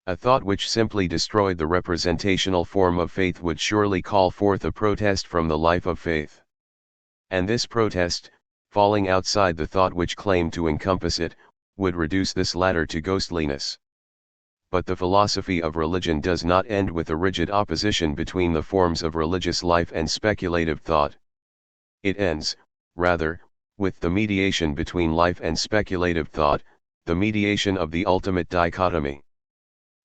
A thought which simply destroyed the representational form of faith would surely call forth a protest from the life of faith. And this protest, falling outside the thought which claimed to encompass it, would reduce this latter to ghostliness. But the philosophy of religion does not end with a rigid opposition between the forms of religious life and speculative thought. It ends, rather, with the mediation between life and speculative thought, the mediation of the ultimate dichotomy.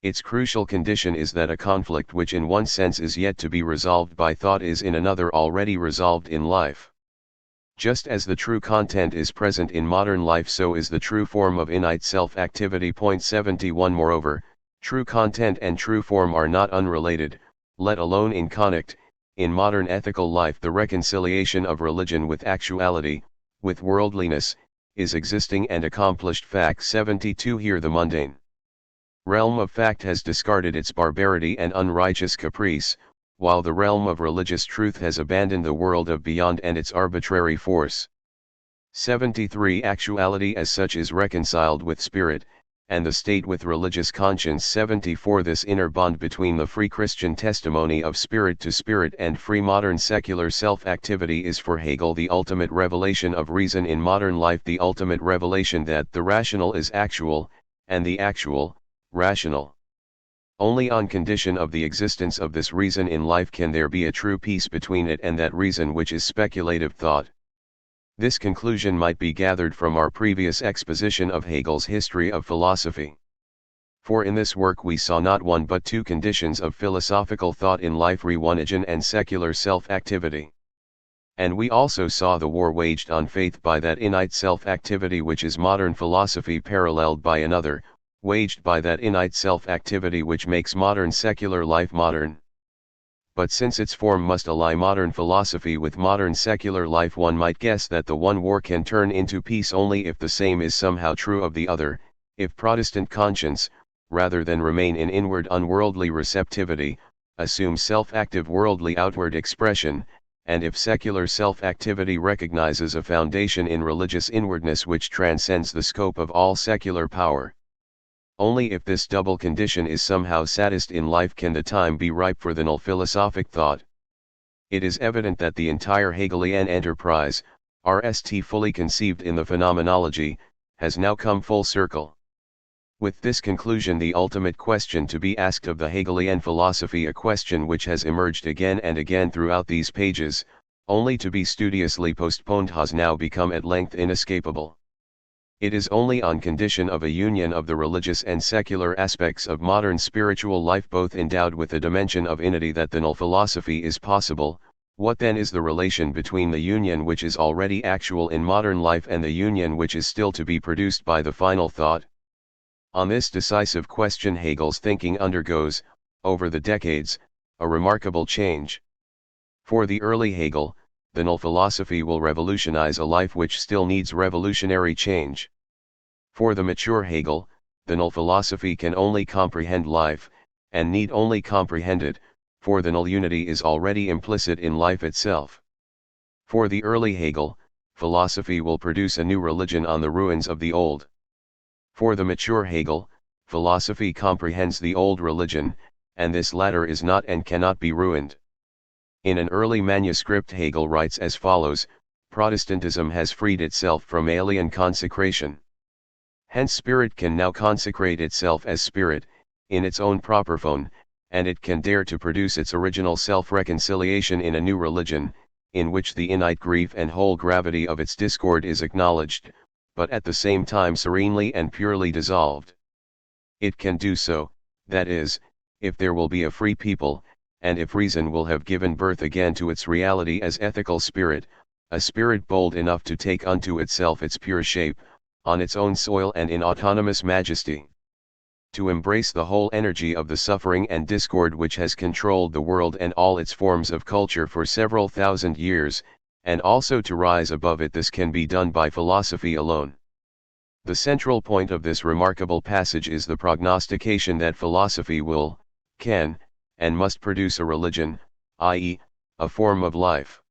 Its crucial condition is that a conflict which in one sense is yet to be resolved by thought is in another already resolved in life. Just as the true content is present in modern life, so is the true form of innate self-activity. 71 Moreover, true content and true form are not unrelated, let alone inconnect. In modern ethical life the reconciliation of religion with actuality, with worldliness, is existing and accomplished fact. 72 Here the mundane realm of fact has discarded its barbarity and unrighteous caprice, while the realm of religious truth has abandoned the world of beyond and its arbitrary force. 73 Actuality as such is reconciled with spirit, and the state with religious conscience. 74 This inner bond between the free Christian testimony of spirit to spirit and free modern secular self-activity is for Hegel the ultimate revelation of reason in modern life, the ultimate revelation that the rational is actual, and the actual, rational. Only on condition of the existence of this reason in life can there be a true peace between it and that reason which is speculative thought. This conclusion might be gathered from our previous exposition of Hegel's history of philosophy. For in this work we saw not one but two conditions of philosophical thought in life: religion and secular self-activity. And we also saw the war waged on faith by that innate self-activity which is modern philosophy, paralleled by another, waged by that innate self-activity which makes modern secular life modern. but since its form must ally modern philosophy with modern secular life, one might guess that the one war can turn into peace only if the same is somehow true of the other, if Protestant conscience, rather than remain in inward unworldly receptivity, assumes self-active worldly outward expression, and if secular self-activity recognizes a foundation in religious inwardness which transcends the scope of all secular power. Only if this double condition is somehow satisfied in life can the time be ripe for the null philosophic thought. It is evident that the entire Hegelian enterprise, RST fully conceived in the Phenomenology, has now come full circle. With this conclusion, the ultimate question to be asked of the Hegelian philosophy, a question which has emerged again and again throughout these pages, only to be studiously postponed, has now become at length inescapable. It is only on condition of a union of the religious and secular aspects of modern spiritual life, both endowed with a dimension of unity, that the null philosophy is possible. What then is the relation between the union which is already actual in modern life and the union which is still to be produced by the final thought? On this decisive question Hegel's thinking undergoes, over the decades, a remarkable change. For the early Hegel, the null philosophy will revolutionize a life which still needs revolutionary change. For the mature Hegel, the null philosophy can only comprehend life, and need only comprehend it, for the null unity is already implicit in life itself. For the early Hegel, philosophy will produce a new religion on the ruins of the old. For the mature Hegel, philosophy comprehends the old religion, and this latter is not and cannot be ruined. In an early manuscript Hegel writes as follows: Protestantism has freed itself from alien consecration. Hence spirit can now consecrate itself as spirit, in its own proper form, and it can dare to produce its original self-reconciliation in a new religion, in which the innate grief and whole gravity of its discord is acknowledged, but at the same time serenely and purely dissolved. It can do so, that is, if there will be a free people, and if reason will have given birth again to its reality as ethical spirit, a spirit bold enough to take unto itself its pure shape, on its own soil and in autonomous majesty. To embrace the whole energy of the suffering and discord which has controlled the world and all its forms of culture for several thousand years, and also to rise above it. This can be done by philosophy alone. The central point of this remarkable passage is the prognostication that philosophy will, can, and must produce a religion, i.e., a form of life.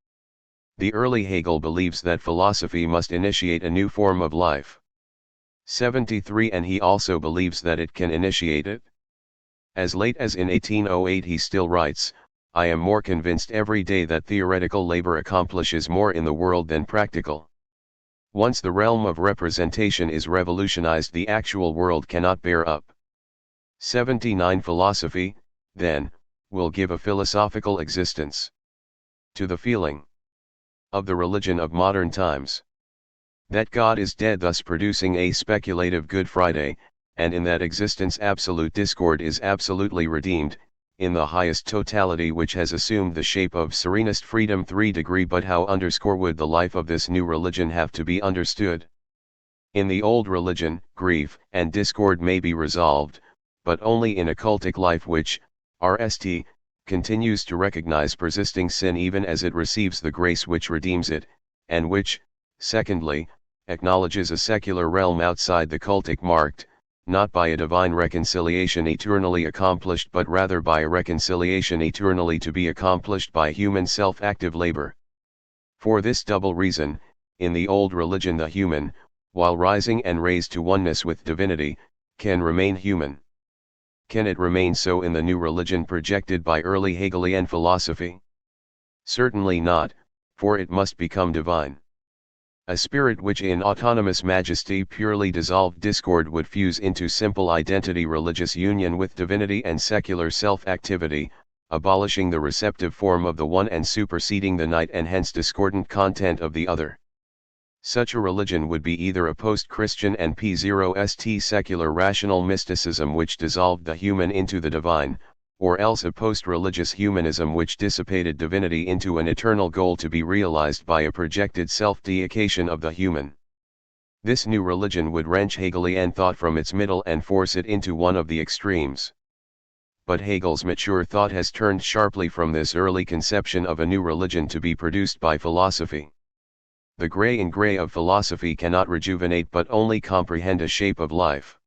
The early Hegel believes that philosophy must initiate a new form of life. 73 And he also believes that it can initiate it. As late as in 1808 he still writes, I am more convinced every day that theoretical labor accomplishes more in the world than practical. Once the realm of representation is revolutionized, the actual world cannot bear up. 79 Philosophy, then, will give a philosophical existence to the feeling of the religion of modern times. That God is dead, thus producing a speculative Good Friday, and in that existence absolute discord is absolutely redeemed, in the highest totality which has assumed the shape of serenest freedom. 3 But how would the life of this new religion have to be understood? In the old religion, grief and discord may be resolved, but only in a cultic life which, RST, continues to recognize persisting sin even as it receives the grace which redeems it, and which, secondly, acknowledges a secular realm outside the cultic, marked, not by a divine reconciliation eternally accomplished, but rather by a reconciliation eternally to be accomplished by human self-active labor. For this double reason, in the old religion the human, while rising and raised to oneness with divinity, can remain human. Can it remain so in the new religion projected by early Hegelian philosophy? Certainly not, for it must become divine. A spirit which in autonomous majesty purely dissolved discord would fuse into simple identity religious union with divinity and secular self-activity, abolishing the receptive form of the one and superseding the night and hence discordant content of the other. Such a religion would be either a post-Christian and P0st secular rational mysticism which dissolved the human into the divine, or else a post-religious humanism which dissipated divinity into an eternal goal to be realized by a projected self-deification of the human. This new religion would wrench Hegelian thought from its middle and force it into one of the extremes. but Hegel's mature thought has turned sharply from this early conception of a new religion to be produced by philosophy. The gray in gray of philosophy cannot rejuvenate but only comprehend a shape of life.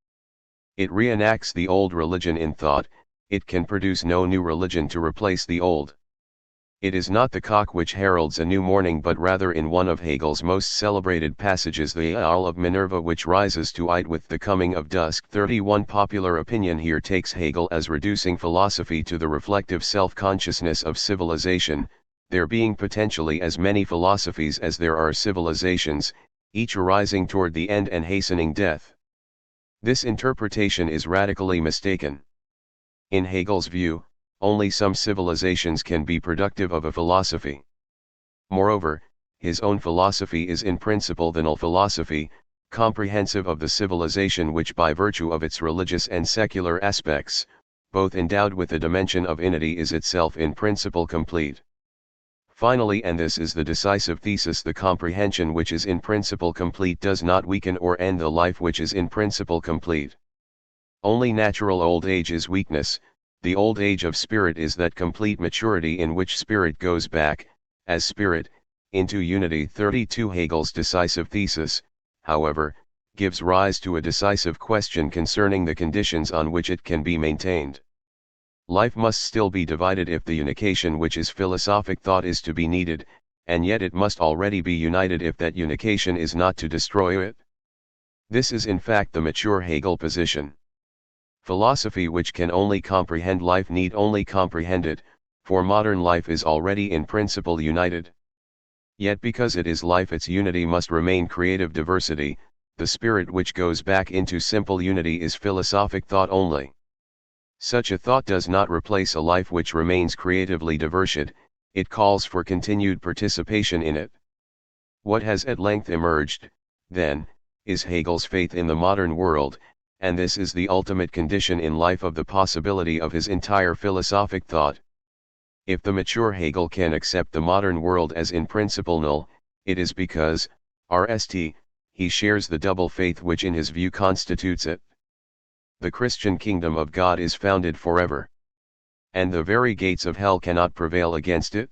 It reenacts the old religion in thought, it can produce no new religion to replace the old. It is not the cock which heralds a new morning but rather in one of Hegel's most celebrated passages the owl of Minerva which rises to it with the coming of dusk. 31 Popular opinion here takes Hegel as reducing philosophy to the reflective self-consciousness of civilization, there being potentially as many philosophies as there are civilizations, each arising toward the end and hastening death. This interpretation is radically mistaken. In Hegel's view, only some civilizations can be productive of a philosophy. Moreover, his own philosophy is in principle the null philosophy, comprehensive of the civilization which by virtue of its religious and secular aspects, both endowed with the dimension of inity is itself in principle complete. Finally, and this is the decisive thesis, the comprehension which is in principle complete does not weaken or end the life which is in principle complete. Only natural old age is weakness, the old age of spirit is that complete maturity in which spirit goes back, as spirit, into unity. 32 Hegel's decisive thesis, however, gives rise to a decisive question concerning the conditions on which it can be maintained. Life must still be divided if the unication which is philosophic thought is to be needed, and yet it must already be united if that unication is not to destroy it. This is in fact the mature Hegel position. Philosophy which can only comprehend life need only comprehend it, for modern life is already in principle united. Yet because it is life its unity must remain creative diversity, the spirit which goes back into simple unity is philosophic thought only. Such a thought does not replace a life which remains creatively diverse, it calls for continued participation in it. What has at length emerged, then, is Hegel's faith in the modern world, and this is the ultimate condition in life of the possibility of his entire philosophic thought. If the mature Hegel can accept the modern world as in principle null, it is because, RST, he shares the double faith which in his view constitutes it. The Christian kingdom of God is founded forever. And the very gates of hell cannot prevail against it.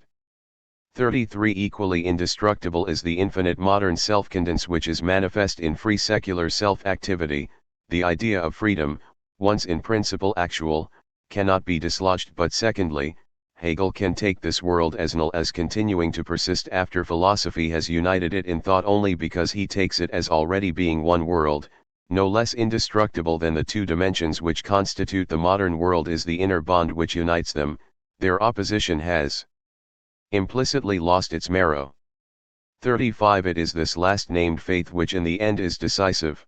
33 Equally indestructible is the infinite modern self-condensence which is manifest in free secular self-activity, the idea of freedom, once in principle actual, cannot be dislodged. But secondly, Hegel can take this world as null as continuing to persist after philosophy has united it in thought only because he takes it as already being one world, no less indestructible than the two dimensions which constitute the modern world is the inner bond which unites them. Their opposition has implicitly lost its marrow. 35 It is this last named faith which in the end is decisive.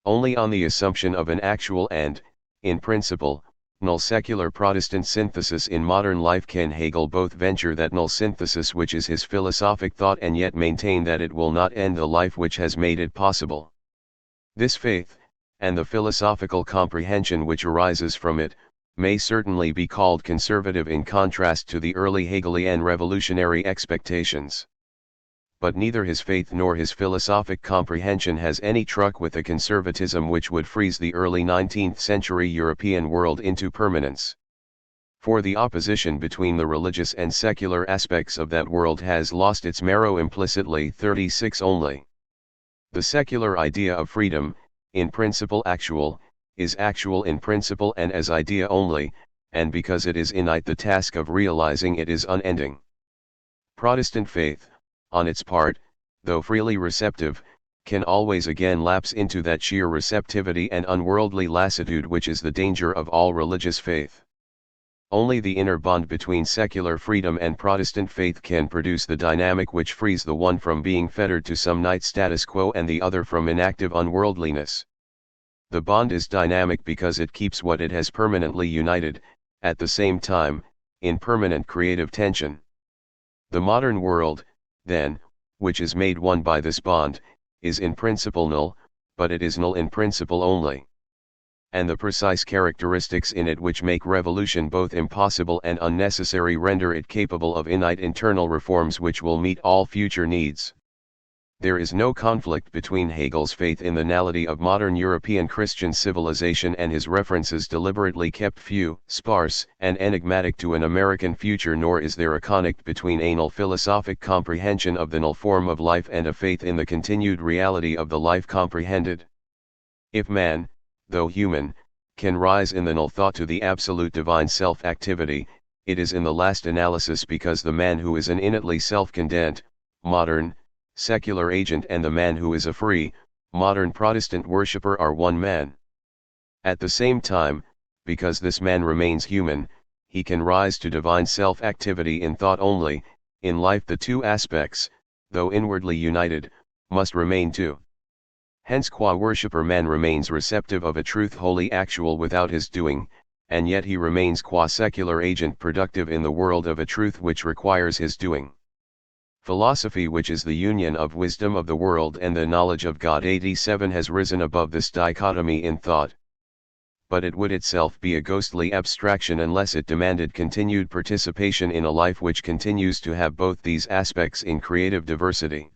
Only on the assumption of an actual and, in principle, null secular Protestant synthesis in modern life can Hegel both venture that null synthesis which is his philosophic thought and yet maintain that it will not end the life which has made it possible. This faith, and the philosophical comprehension which arises from it, may certainly be called conservative in contrast to the early Hegelian revolutionary expectations. But neither his faith nor his philosophic comprehension has any truck with the conservatism which would freeze the early 19th century European world into permanence. For the opposition between the religious and secular aspects of that world has lost its marrow implicitly. 36 Only the secular idea of freedom, in principle actual, is actual in principle and as idea only, and because it is in it the task of realizing it is unending. Protestant faith, on its part, though freely receptive, can always again lapse into that sheer receptivity and unworldly lassitude which is the danger of all religious faith. Only the inner bond between secular freedom and Protestant faith can produce the dynamic which frees the one from being fettered to some night status quo and the other from inactive unworldliness. The bond is dynamic because it keeps what it has permanently united, at the same time, in permanent creative tension. The modern world, then, which is made one by this bond, is in principle null, but it is null in principle only. And the precise characteristics in it which make revolution both impossible and unnecessary render it capable of innate internal reforms which will meet all future needs. There is no conflict between Hegel's faith in the nullity of modern European Christian civilization and his references deliberately kept few, sparse, and enigmatic to an American future, nor is there a connect between a null philosophic comprehension of the null form of life and a faith in the continued reality of the life comprehended. If man, though human, can rise in the null thought to the absolute divine self-activity, it is in the last analysis because the man who is an innately self-content, modern, secular agent and the man who is a free, modern Protestant worshipper are one man. At the same time, because this man remains human, he can rise to divine self-activity in thought only. In life the two aspects, though inwardly united, must remain two. Hence qua worshipper man remains receptive of a truth wholly actual without his doing, and yet he remains qua secular agent productive in the world of a truth which requires his doing. Philosophy, which is the union of wisdom of the world and the knowledge of God, 87 has risen above this dichotomy in thought. But it would itself be a ghostly abstraction unless it demanded continued participation in a life which continues to have both these aspects in creative diversity.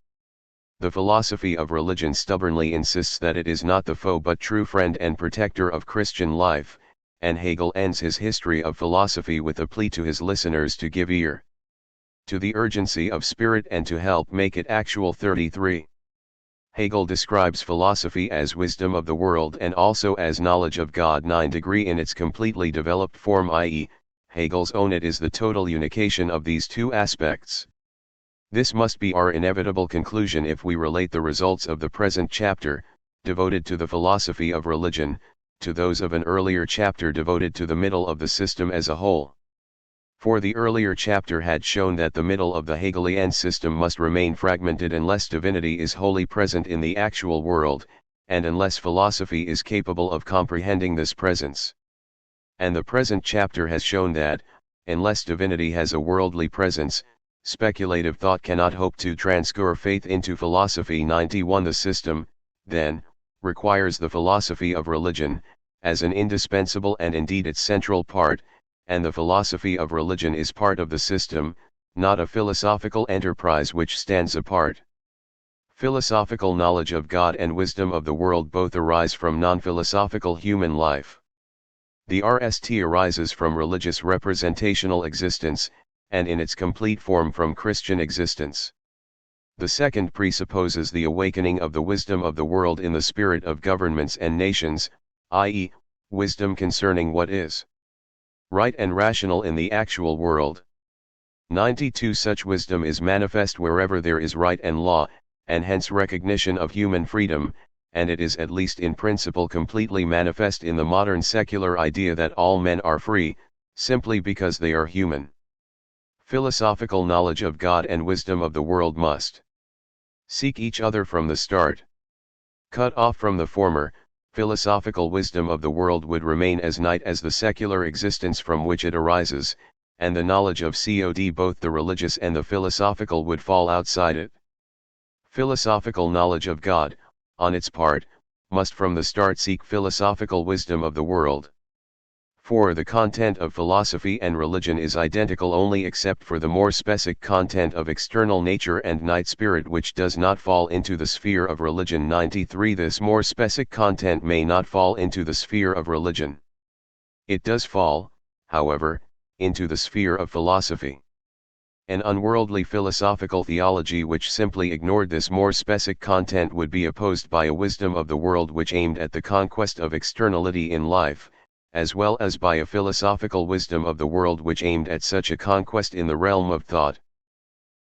The philosophy of religion stubbornly insists that it is not the foe but true friend and protector of Christian life, and Hegel ends his history of philosophy with a plea to his listeners to give ear to the urgency of spirit and to help make it actual. 33. Hegel describes philosophy as wisdom of the world and also as knowledge of God 9 in its completely developed form, i.e., Hegel's own it is the total unification of these two aspects. This must be our inevitable conclusion if we relate the results of the present chapter, devoted to the philosophy of religion, to those of an earlier chapter devoted to the middle of the system as a whole. For the earlier chapter had shown that the middle of the Hegelian system must remain fragmented unless divinity is wholly present in the actual world, and unless philosophy is capable of comprehending this presence. And the present chapter has shown that, unless divinity has a worldly presence, speculative thought cannot hope to transfer faith into philosophy. 91. The system, then, requires the philosophy of religion, as an indispensable and indeed its central part, and the philosophy of religion is part of the system, not a philosophical enterprise which stands apart. Philosophical knowledge of God and wisdom of the world both arise from non-philosophical human life. The RST arises from religious representational existence, and in its complete form from Christian existence. The second presupposes the awakening of the wisdom of the world in the spirit of governments and nations, i.e., wisdom concerning what is right and rational in the actual world. 92. Such wisdom is manifest wherever there is right and law, and hence recognition of human freedom, and it is at least in principle completely manifest in the modern secular idea that all men are free, simply because they are human. Philosophical knowledge of God and wisdom of the world must seek each other from the start. Cut off from the former, philosophical wisdom of the world would remain as night as the secular existence from which it arises, and the knowledge of God, both the religious and the philosophical, would fall outside it. Philosophical knowledge of God, on its part, must from the start seek philosophical wisdom of the world. For the content of philosophy and religion is identical only except for the more specific content of external nature and night spirit, which does not fall into the sphere of religion. 93. This more specific content may not fall into the sphere of religion. It does fall, however, into the sphere of philosophy. An unworldly philosophical theology which simply ignored this more specific content would be opposed by a wisdom of the world which aimed at the conquest of externality in life, as well as by a philosophical wisdom of the world which aimed at such a conquest in the realm of thought.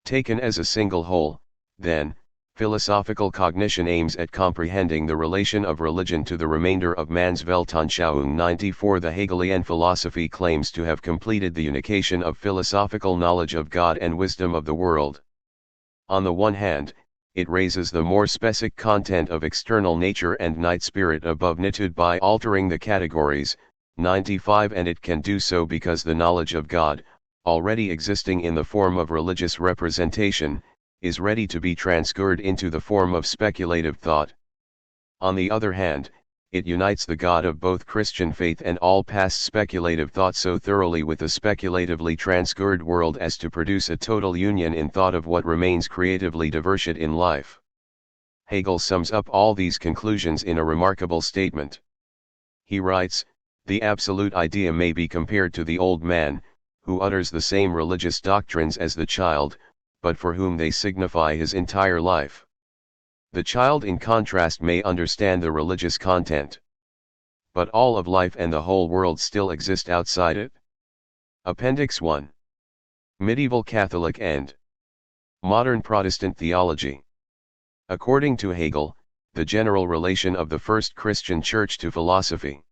Taken as a single whole, then, philosophical cognition aims at comprehending the relation of religion to the remainder of man's Weltanschauung. 94. The Hegelian philosophy claims to have completed the unification of philosophical knowledge of God and wisdom of the world. On the one hand, it raises the more specific content of external nature and night spirit above nitude by altering the categories. 95. And it can do so because the knowledge of God, already existing in the form of religious representation, is ready to be transferred into the form of speculative thought. On the other hand, it unites the God of both Christian faith and all past speculative thought so thoroughly with the speculatively transferred world as to produce a total union in thought of what remains creatively divergent in life. Hegel sums up all these conclusions in a remarkable statement. He writes, "The absolute idea may be compared to the old man, who utters the same religious doctrines as the child, but for whom they signify his entire life. The child in contrast may understand the religious content. But all of life and the whole world still exist outside it." Appendix 1. Medieval Catholic and Modern Protestant Theology. According to Hegel, the general relation of the first Christian church to philosophy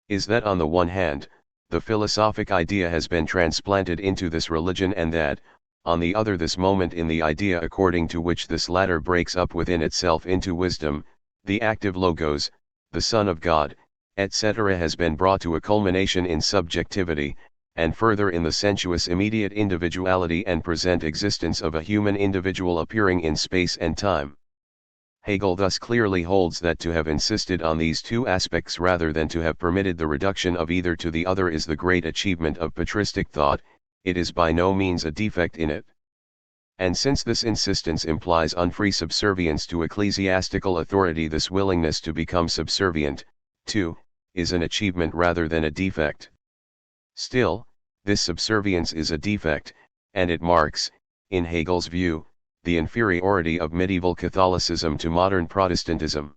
is that on the one hand, the philosophic idea has been transplanted into this religion, and that, on the other, this moment in the idea according to which this latter breaks up within itself into wisdom, the active logos, the Son of God, etc., has been brought to a culmination in subjectivity, and further in the sensuous immediate individuality and present existence of a human individual appearing in space and time. Hegel thus clearly holds that to have insisted on these two aspects rather than to have permitted the reduction of either to the other is the great achievement of patristic thought. It is by no means a defect in it. And since this insistence implies unfree subservience to ecclesiastical authority, this willingness to become subservient, too, is an achievement rather than a defect. Still, this subservience is a defect, and it marks, in Hegel's view, the inferiority of medieval Catholicism to modern Protestantism.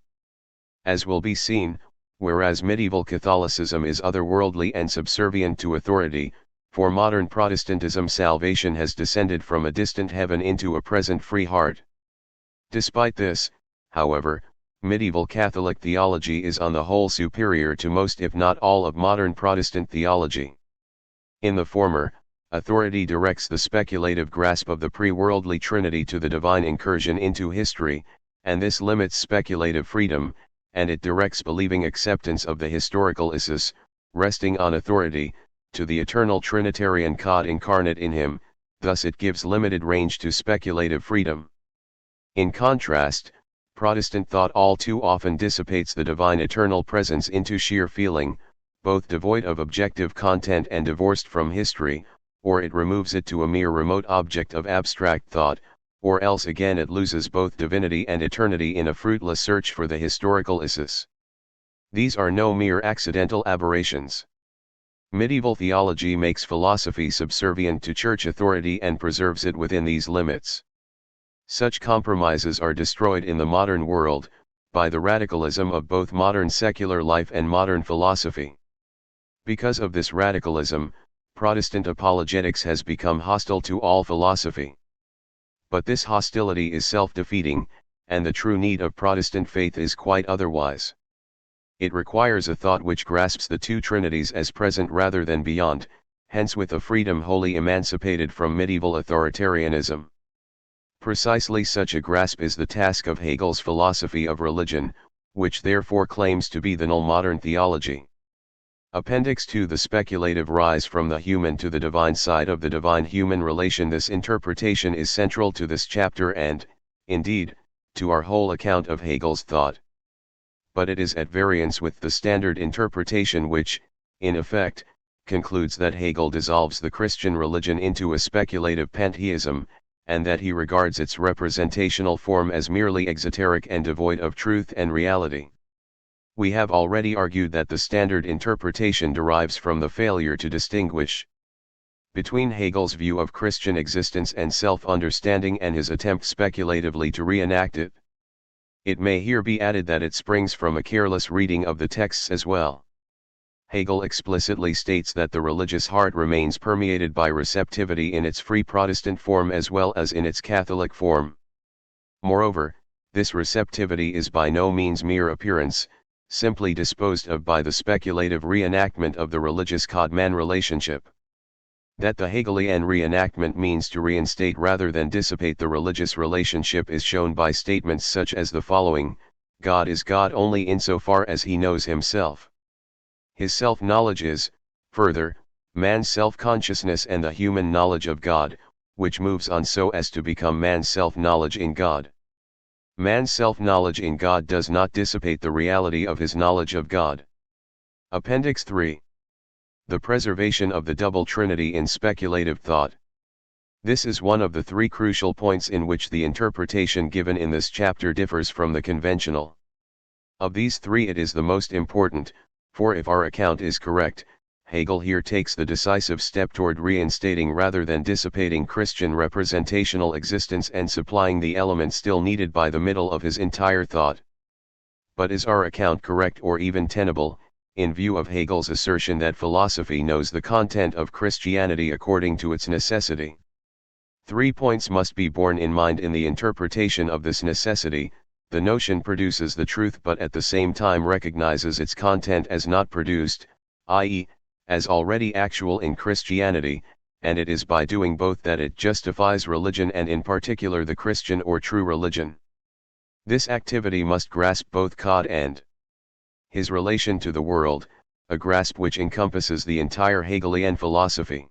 As will be seen, whereas medieval Catholicism is otherworldly and subservient to authority, for modern Protestantism salvation has descended from a distant heaven into a present free heart. Despite this, however, medieval Catholic theology is on the whole superior to most if not all of modern Protestant theology. In the former, authority directs the speculative grasp of the pre-worldly Trinity to the divine incursion into history, and this limits speculative freedom, and it directs believing acceptance of the historical isis, resting on authority, to the eternal Trinitarian God incarnate in him, thus it gives limited range to speculative freedom. In contrast, Protestant thought all too often dissipates the divine eternal presence into sheer feeling, both devoid of objective content and divorced from history, or it removes it to a mere remote object of abstract thought, or else again it loses both divinity and eternity in a fruitless search for the historical isis. These are no mere accidental aberrations. Medieval theology makes philosophy subservient to church authority and preserves it within these limits. Such compromises are destroyed in the modern world, by the radicalism of both modern secular life and modern philosophy. Because of this radicalism, Protestant apologetics has become hostile to all philosophy. But this hostility is self-defeating, and the true need of Protestant faith is quite otherwise. It requires a thought which grasps the two trinities as present rather than beyond, hence with a freedom wholly emancipated from medieval authoritarianism. Precisely such a grasp is the task of Hegel's philosophy of religion, which therefore claims to be the null modern theology. Appendix 2. The speculative rise from the human to the divine side of the divine-human relation. This interpretation is central to this chapter and, indeed, to our whole account of Hegel's thought. But it is at variance with the standard interpretation which, in effect, concludes that Hegel dissolves the Christian religion into a speculative pantheism, and that he regards its representational form as merely exoteric and devoid of truth and reality. We have already argued that the standard interpretation derives from the failure to distinguish between Hegel's view of Christian existence and self-understanding and his attempt speculatively to reenact it. It may here be added that it springs from a careless reading of the texts as well. Hegel explicitly states that the religious heart remains permeated by receptivity in its free Protestant form as well as in its Catholic form. Moreover, this receptivity is by no means mere appearance, simply disposed of by the speculative reenactment of the religious God-man relationship. That the Hegelian reenactment means to reinstate rather than dissipate the religious relationship is shown by statements such as the following: God is God only insofar as he knows himself. His self-knowledge is, further, man's self-consciousness and the human knowledge of God, which moves on so as to become man's self-knowledge in God. Man's self-knowledge in God does not dissipate the reality of his knowledge of God. Appendix 3. The preservation of the double trinity in speculative thought. This is one of the three crucial points in which the interpretation given in this chapter differs from the conventional. Of these three it is the most important, for if our account is correct, Hegel here takes the decisive step toward reinstating rather than dissipating Christian representational existence and supplying the element still needed by the middle of his entire thought. But is our account correct or even tenable, in view of Hegel's assertion that philosophy knows the content of Christianity according to its necessity? 3 points must be borne in mind in the interpretation of this necessity. The notion produces the truth but at the same time recognizes its content as not produced, i.e., as already actual in Christianity, and it is by doing both that it justifies religion and in particular the Christian or true religion. This activity must grasp both God and his relation to the world, a grasp which encompasses the entire Hegelian philosophy.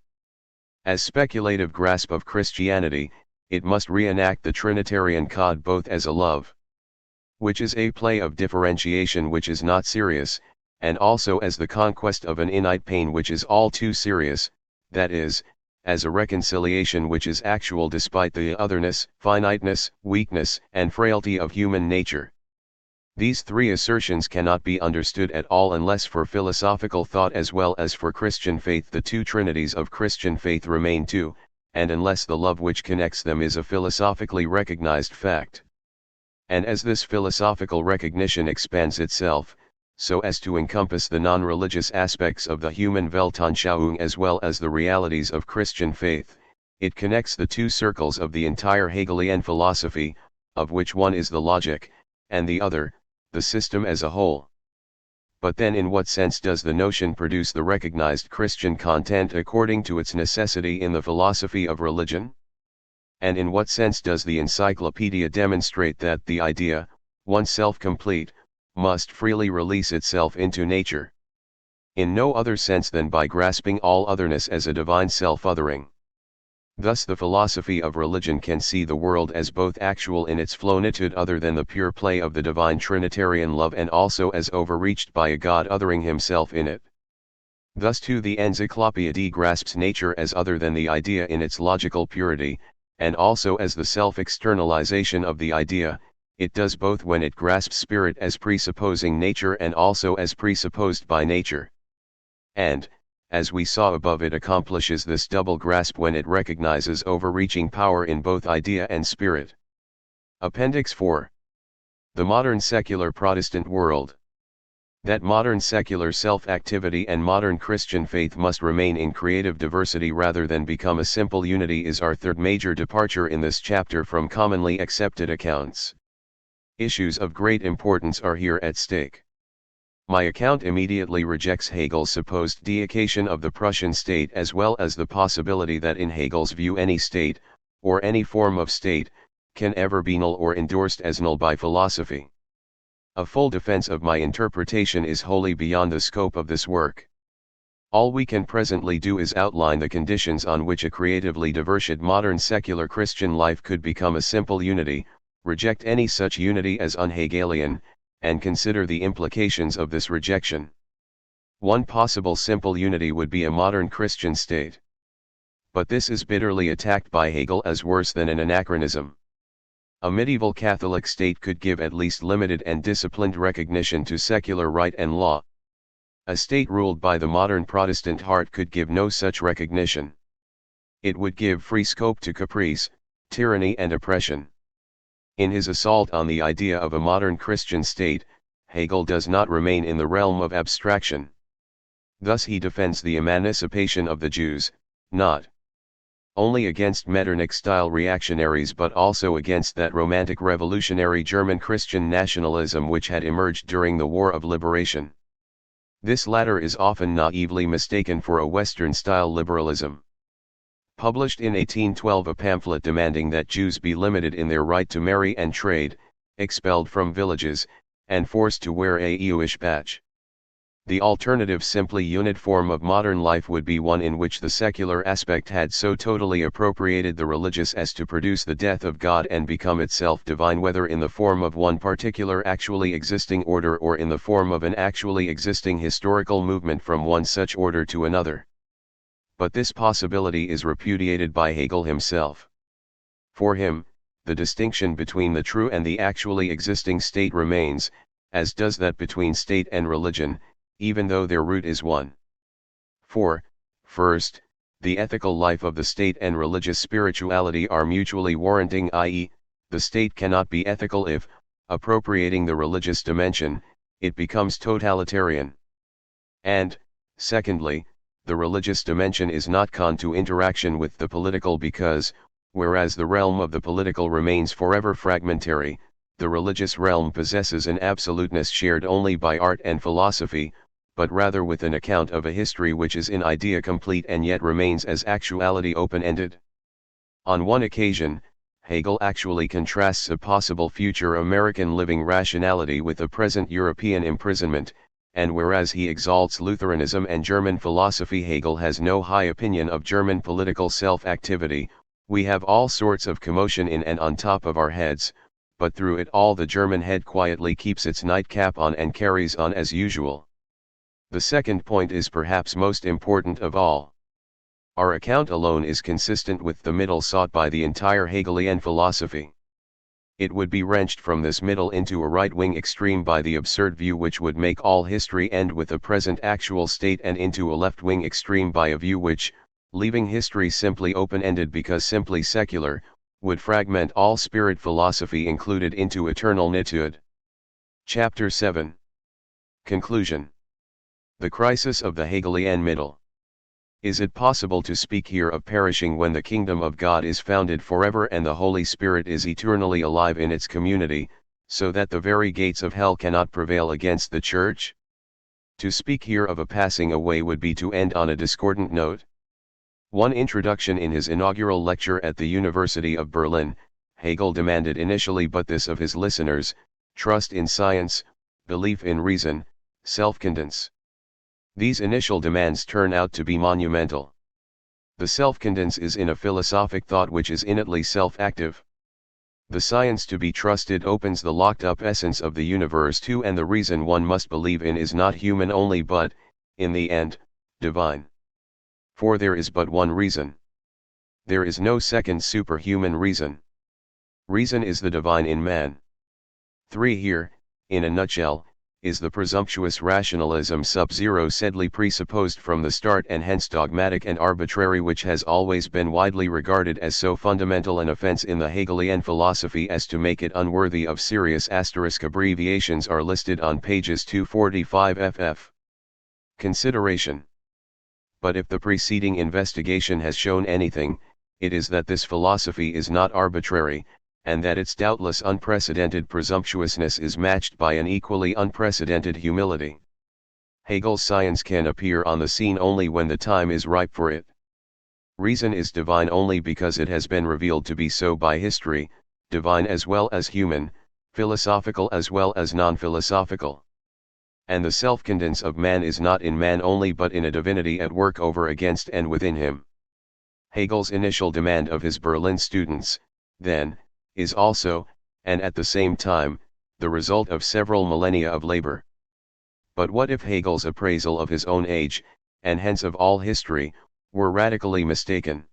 As speculative grasp of Christianity, it must reenact the Trinitarian God both as a love, which is a play of differentiation which is not serious, and also as the conquest of an innate pain which is all too serious, that is, as a reconciliation which is actual despite the otherness, finiteness, weakness, and frailty of human nature. These three assertions cannot be understood at all unless for philosophical thought as well as for Christian faith the two trinities of Christian faith remain two, and unless the love which connects them is a philosophically recognized fact. And as this philosophical recognition expands itself, so as to encompass the non-religious aspects of the human Weltanschauung as well as the realities of Christian faith, it connects the two circles of the entire Hegelian philosophy, of which one is the logic, and the other, the system as a whole. But then in what sense does the notion produce the recognized Christian content according to its necessity in the philosophy of religion? And in what sense does the encyclopedia demonstrate that the idea, once self-complete, must freely release itself into nature? In no other sense than by grasping all otherness as a divine self-othering. Thus the philosophy of religion can see the world as both actual in its flowitude other than the pure play of the divine Trinitarian love and also as overreached by a God othering himself in it. Thus too the encyclopedia grasps nature as other than the idea in its logical purity, and also as the self-externalization of the idea. It does both when it grasps spirit as presupposing nature and also as presupposed by nature. And, as we saw above, it accomplishes this double grasp when it recognizes overreaching power in both idea and spirit. Appendix 4. The modern secular Protestant world. That modern secular self-activity and modern Christian faith must remain in creative diversity rather than become a simple unity is our third major departure in this chapter from commonly accepted accounts. Issues of great importance are here at stake. My account immediately rejects Hegel's supposed deification of the Prussian state as well as the possibility that in Hegel's view any state, or any form of state, can ever be null or endorsed as null by philosophy. A full defense of my interpretation is wholly beyond the scope of this work. All we can presently do is outline the conditions on which a creatively diverse modern secular Christian life could become a simple unity, reject any such unity as un-Hegelian, and consider the implications of this rejection. One possible simple unity would be a modern Christian state. But this is bitterly attacked by Hegel as worse than an anachronism. A medieval Catholic state could give at least limited and disciplined recognition to secular right and law. A state ruled by the modern Protestant heart could give no such recognition. It would give free scope to caprice, tyranny and oppression. In his assault on the idea of a modern Christian state, Hegel does not remain in the realm of abstraction. Thus he defends the emancipation of the Jews, not only against Metternich-style reactionaries but also against that romantic revolutionary German Christian nationalism which had emerged during the War of Liberation. This latter is often naively mistaken for a Western-style liberalism. Published in 1812 a pamphlet demanding that Jews be limited in their right to marry and trade, expelled from villages, and forced to wear a Jewish badge. The alternative simply unit form of modern life would be one in which the secular aspect had so totally appropriated the religious as to produce the death of God and become itself divine, whether in the form of one particular actually existing order or in the form of an actually existing historical movement from one such order to another. But this possibility is repudiated by Hegel himself. For him, the distinction between the true and the actually existing state remains, as does that between state and religion, even though their root is one. For, first, the ethical life of the state and religious spirituality are mutually warranting, i.e., the state cannot be ethical if, appropriating the religious dimension, it becomes totalitarian. And, secondly, the religious dimension is not to interaction with the political because, whereas the realm of the political remains forever fragmentary, the religious realm possesses an absoluteness shared only by art and philosophy, but rather with an account of a history which is in idea complete and yet remains as actuality open-ended. On one occasion, Hegel actually contrasts a possible future American living rationality with a present European imprisonment, and whereas he exalts Lutheranism and German philosophy, Hegel has no high opinion of German political self-activity. We have all sorts of commotion in and on top of our heads, but through it all the German head quietly keeps its nightcap on and carries on as usual. The second point is perhaps most important of all. Our account alone is consistent with the middle sought by the entire Hegelian philosophy. It would be wrenched from this middle into a right-wing extreme by the absurd view which would make all history end with the present actual state, and into a left-wing extreme by a view which, leaving history simply open-ended because simply secular, would fragment all spirit philosophy included into eternal nitude. Chapter 7. Conclusion. The crisis of the Hegelian middle. Is it possible to speak here of perishing when the kingdom of God is founded forever and the Holy Spirit is eternally alive in its community, so that the very gates of hell cannot prevail against the Church? To speak here of a passing away would be to end on a discordant note. One introduction in his inaugural lecture at the University of Berlin, Hegel demanded initially but this of his listeners: trust in science, belief in reason, self-condens. These initial demands turn out to be monumental. The self-condens is in a philosophic thought which is innately self-active. The science to be trusted opens the locked-up essence of the universe too, and the reason one must believe in is not human only but, in the end, divine. For there is but one reason. There is no second superhuman reason. Reason is the divine in man. 3. Here, in a nutshell, is the presumptuous rationalism sub-zero sedly presupposed from the start and hence dogmatic and arbitrary, which has always been widely regarded as so fundamental an offense in the Hegelian philosophy as to make it unworthy of serious asterisk abbreviations are listed on pages 245 ff. Consideration. But if the preceding investigation has shown anything, it is that this philosophy is not arbitrary, and that its doubtless unprecedented presumptuousness is matched by an equally unprecedented humility. Hegel's science can appear on the scene only when the time is ripe for it. Reason is divine only because it has been revealed to be so by history, divine as well as human, philosophical as well as non-philosophical. And the self-condens of man is not in man only but in a divinity at work over against and within him. Hegel's initial demand of his Berlin students, then, is also, and at the same time, the result of several millennia of labor. But what if Hegel's appraisal of his own age, and hence of all history, were radically mistaken?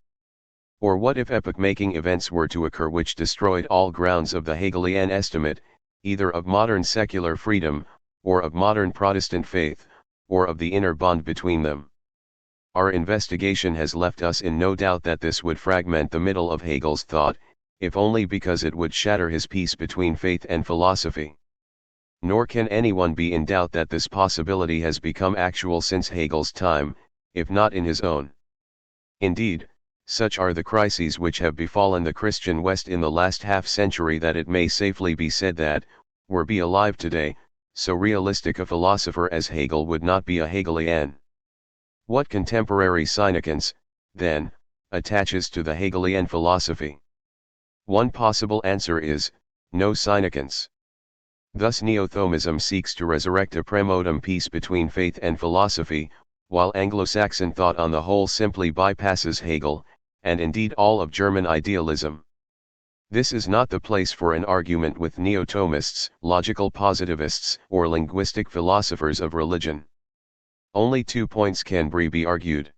Or what if epoch-making events were to occur which destroyed all grounds of the Hegelian estimate, either of modern secular freedom, or of modern Protestant faith, or of the inner bond between them? Our investigation has left us in no doubt that this would fragment the middle of Hegel's thought, if only because it would shatter his peace between faith and philosophy. Nor can anyone be in doubt that this possibility has become actual since Hegel's time, if not in his own. Indeed, such are the crises which have befallen the Christian West in the last half-century that it may safely be said that, were he alive today, so realistic a philosopher as Hegel would not be a Hegelian. What contemporary significance, then, attaches to the Hegelian philosophy? One possible answer is, no significance. Thus Neo-Thomism seeks to resurrect a premodem peace between faith and philosophy, while Anglo-Saxon thought on the whole simply bypasses Hegel, and indeed all of German idealism. This is not the place for an argument with Neo-Thomists, logical positivists, or linguistic philosophers of religion. Only 2 points can be argued.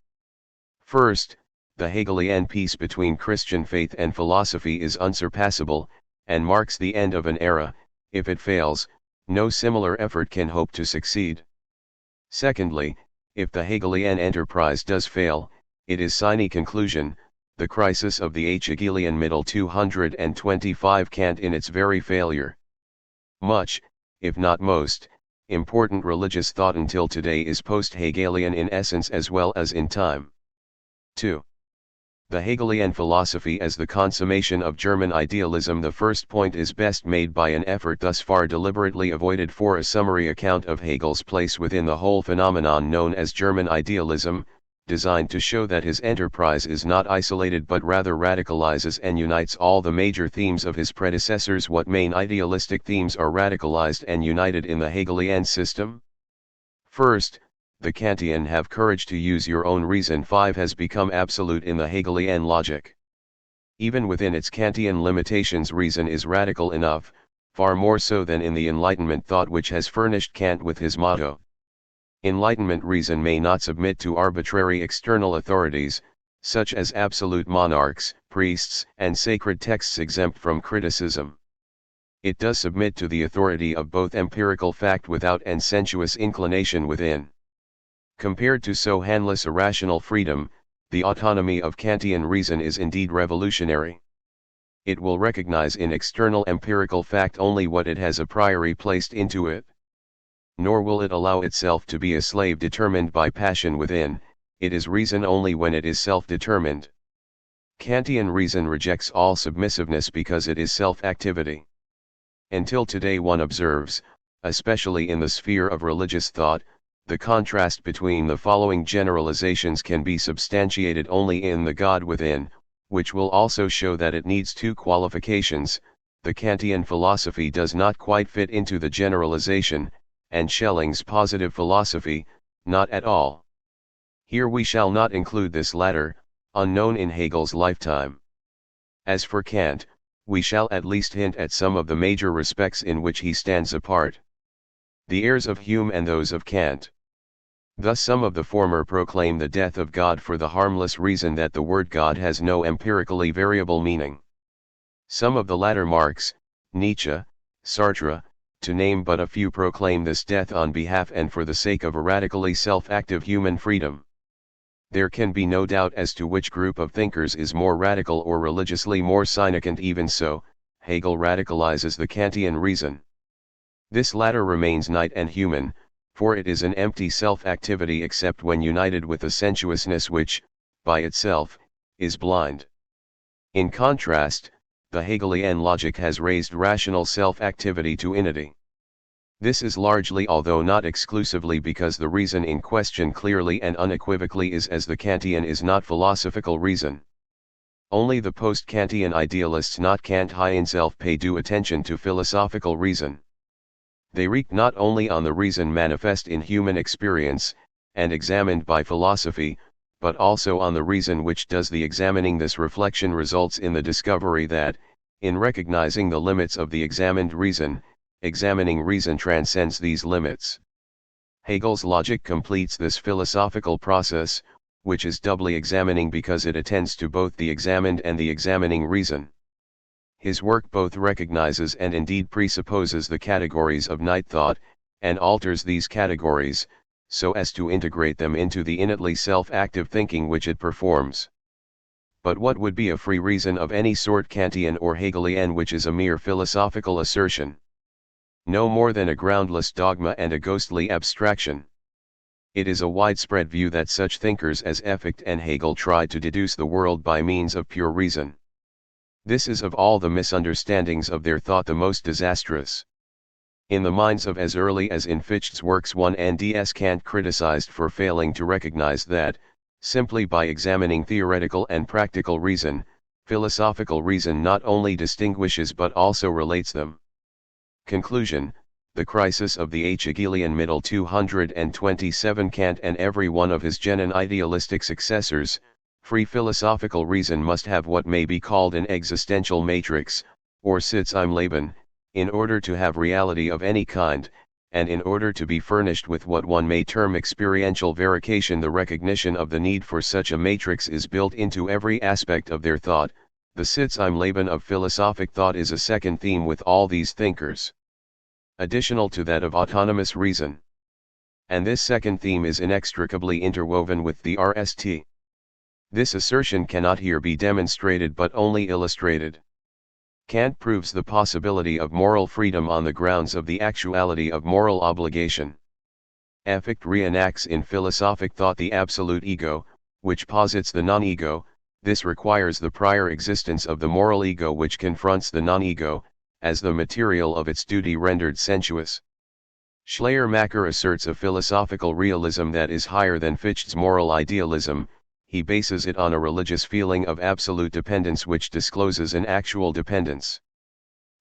First, the Hegelian peace between Christian faith and philosophy is unsurpassable, and marks the end of an era. If it fails, no similar effort can hope to succeed. Secondly, if the Hegelian enterprise does fail, it is sine conclusion, the crisis of the Hegelian middle 225 Kant in its very failure. Much, if not most, important religious thought until today is post-Hegelian in essence as well as in time. 2. The Hegelian philosophy as the consummation of German idealism. The first point is best made by an effort thus far deliberately avoided for a summary account of Hegel's place within the whole phenomenon known as German idealism, designed to show that his enterprise is not isolated but rather radicalizes and unites all the major themes of his predecessors. What main idealistic themes are radicalized and united in the Hegelian system? First, the Kantian have courage to use your own reason 5 has become absolute in the Hegelian logic. Even within its Kantian limitations, reason is radical enough, far more so than in the Enlightenment thought which has furnished Kant with his motto. Enlightenment reason may not submit to arbitrary external authorities, such as absolute monarchs, priests, and sacred texts exempt from criticism. It does submit to the authority of both empirical fact without and sensuous inclination within. Compared to so handless a rational freedom, the autonomy of Kantian reason is indeed revolutionary. It will recognize in external empirical fact only what it has a priori placed into it. Nor will it allow itself to be a slave determined by passion within. It is reason only when it is self-determined. Kantian reason rejects all submissiveness because it is self-activity. Until today one observes, especially in the sphere of religious thought, the contrast between the following generalizations can be substantiated only in the God within, which will also show that it needs two qualifications. The Kantian philosophy does not quite fit into the generalization, and Schelling's positive philosophy, not at all. Here we shall not include this latter, unknown in Hegel's lifetime. As for Kant, we shall at least hint at some of the major respects in which he stands apart. The heirs of Hume and those of Kant. Thus some of the former proclaim the death of God for the harmless reason that the word God has no empirically variable meaning. Some of the latter, Marx, Nietzsche, Sartre, to name but a few, proclaim this death on behalf and for the sake of a radically self-active human freedom. There can be no doubt as to which group of thinkers is more radical or religiously more cynic, and even so, Hegel radicalizes the Kantian reason. This latter remains night and human, for it is an empty self-activity except when united with a sensuousness which, by itself, is blind. In contrast, the Hegelian logic has raised rational self-activity to inity. This is largely, although not exclusively, because the reason in question clearly and unequivocally is as the Kantian is not philosophical reason. Only the post-Kantian idealists, not Kant himself, pay due attention to philosophical reason. They reek not only on the reason manifest in human experience, and examined by philosophy, but also on the reason which does the examining. This reflection results in the discovery that, in recognizing the limits of the examined reason, examining reason transcends these limits. Hegel's logic completes this philosophical process, which is doubly examining because it attends to both the examined and the examining reason. His work both recognizes and indeed presupposes the categories of night thought, and alters these categories, so as to integrate them into the innately self-active thinking which it performs. But what would be a free reason of any sort, Kantian or Hegelian, which is a mere philosophical assertion? No more than a groundless dogma and a ghostly abstraction. It is a widespread view that such thinkers as Fichte and Hegel tried to deduce the world by means of pure reason. This is of all the misunderstandings of their thought the most disastrous. In the minds of as early as in Fichte's works 1 and ds, Kant criticized for failing to recognize that, simply by examining theoretical and practical reason, philosophical reason not only distinguishes but also relates them. Conclusion: the crisis of the Hegelian middle 227 Kant and every one of his genuine idealistic successors. Free philosophical reason must have what may be called an existential matrix, or Sitz im Leben, in order to have reality of any kind, and in order to be furnished with what one may term experiential verification, the recognition of the need for such a matrix is built into every aspect of their thought. The Sitz im Leben of philosophic thought is a second theme with all these thinkers, additional to that of autonomous reason. And this second theme is inextricably interwoven with the RST. This assertion cannot here be demonstrated but only illustrated. Kant proves the possibility of moral freedom on the grounds of the actuality of moral obligation. Fichte reenacts in philosophic thought the absolute ego, which posits the non-ego. This requires the prior existence of the moral ego, which confronts the non-ego, as the material of its duty rendered sensuous. Schleiermacher asserts a philosophical realism that is higher than Fichte's moral idealism. He bases it on a religious feeling of absolute dependence which discloses an actual dependence.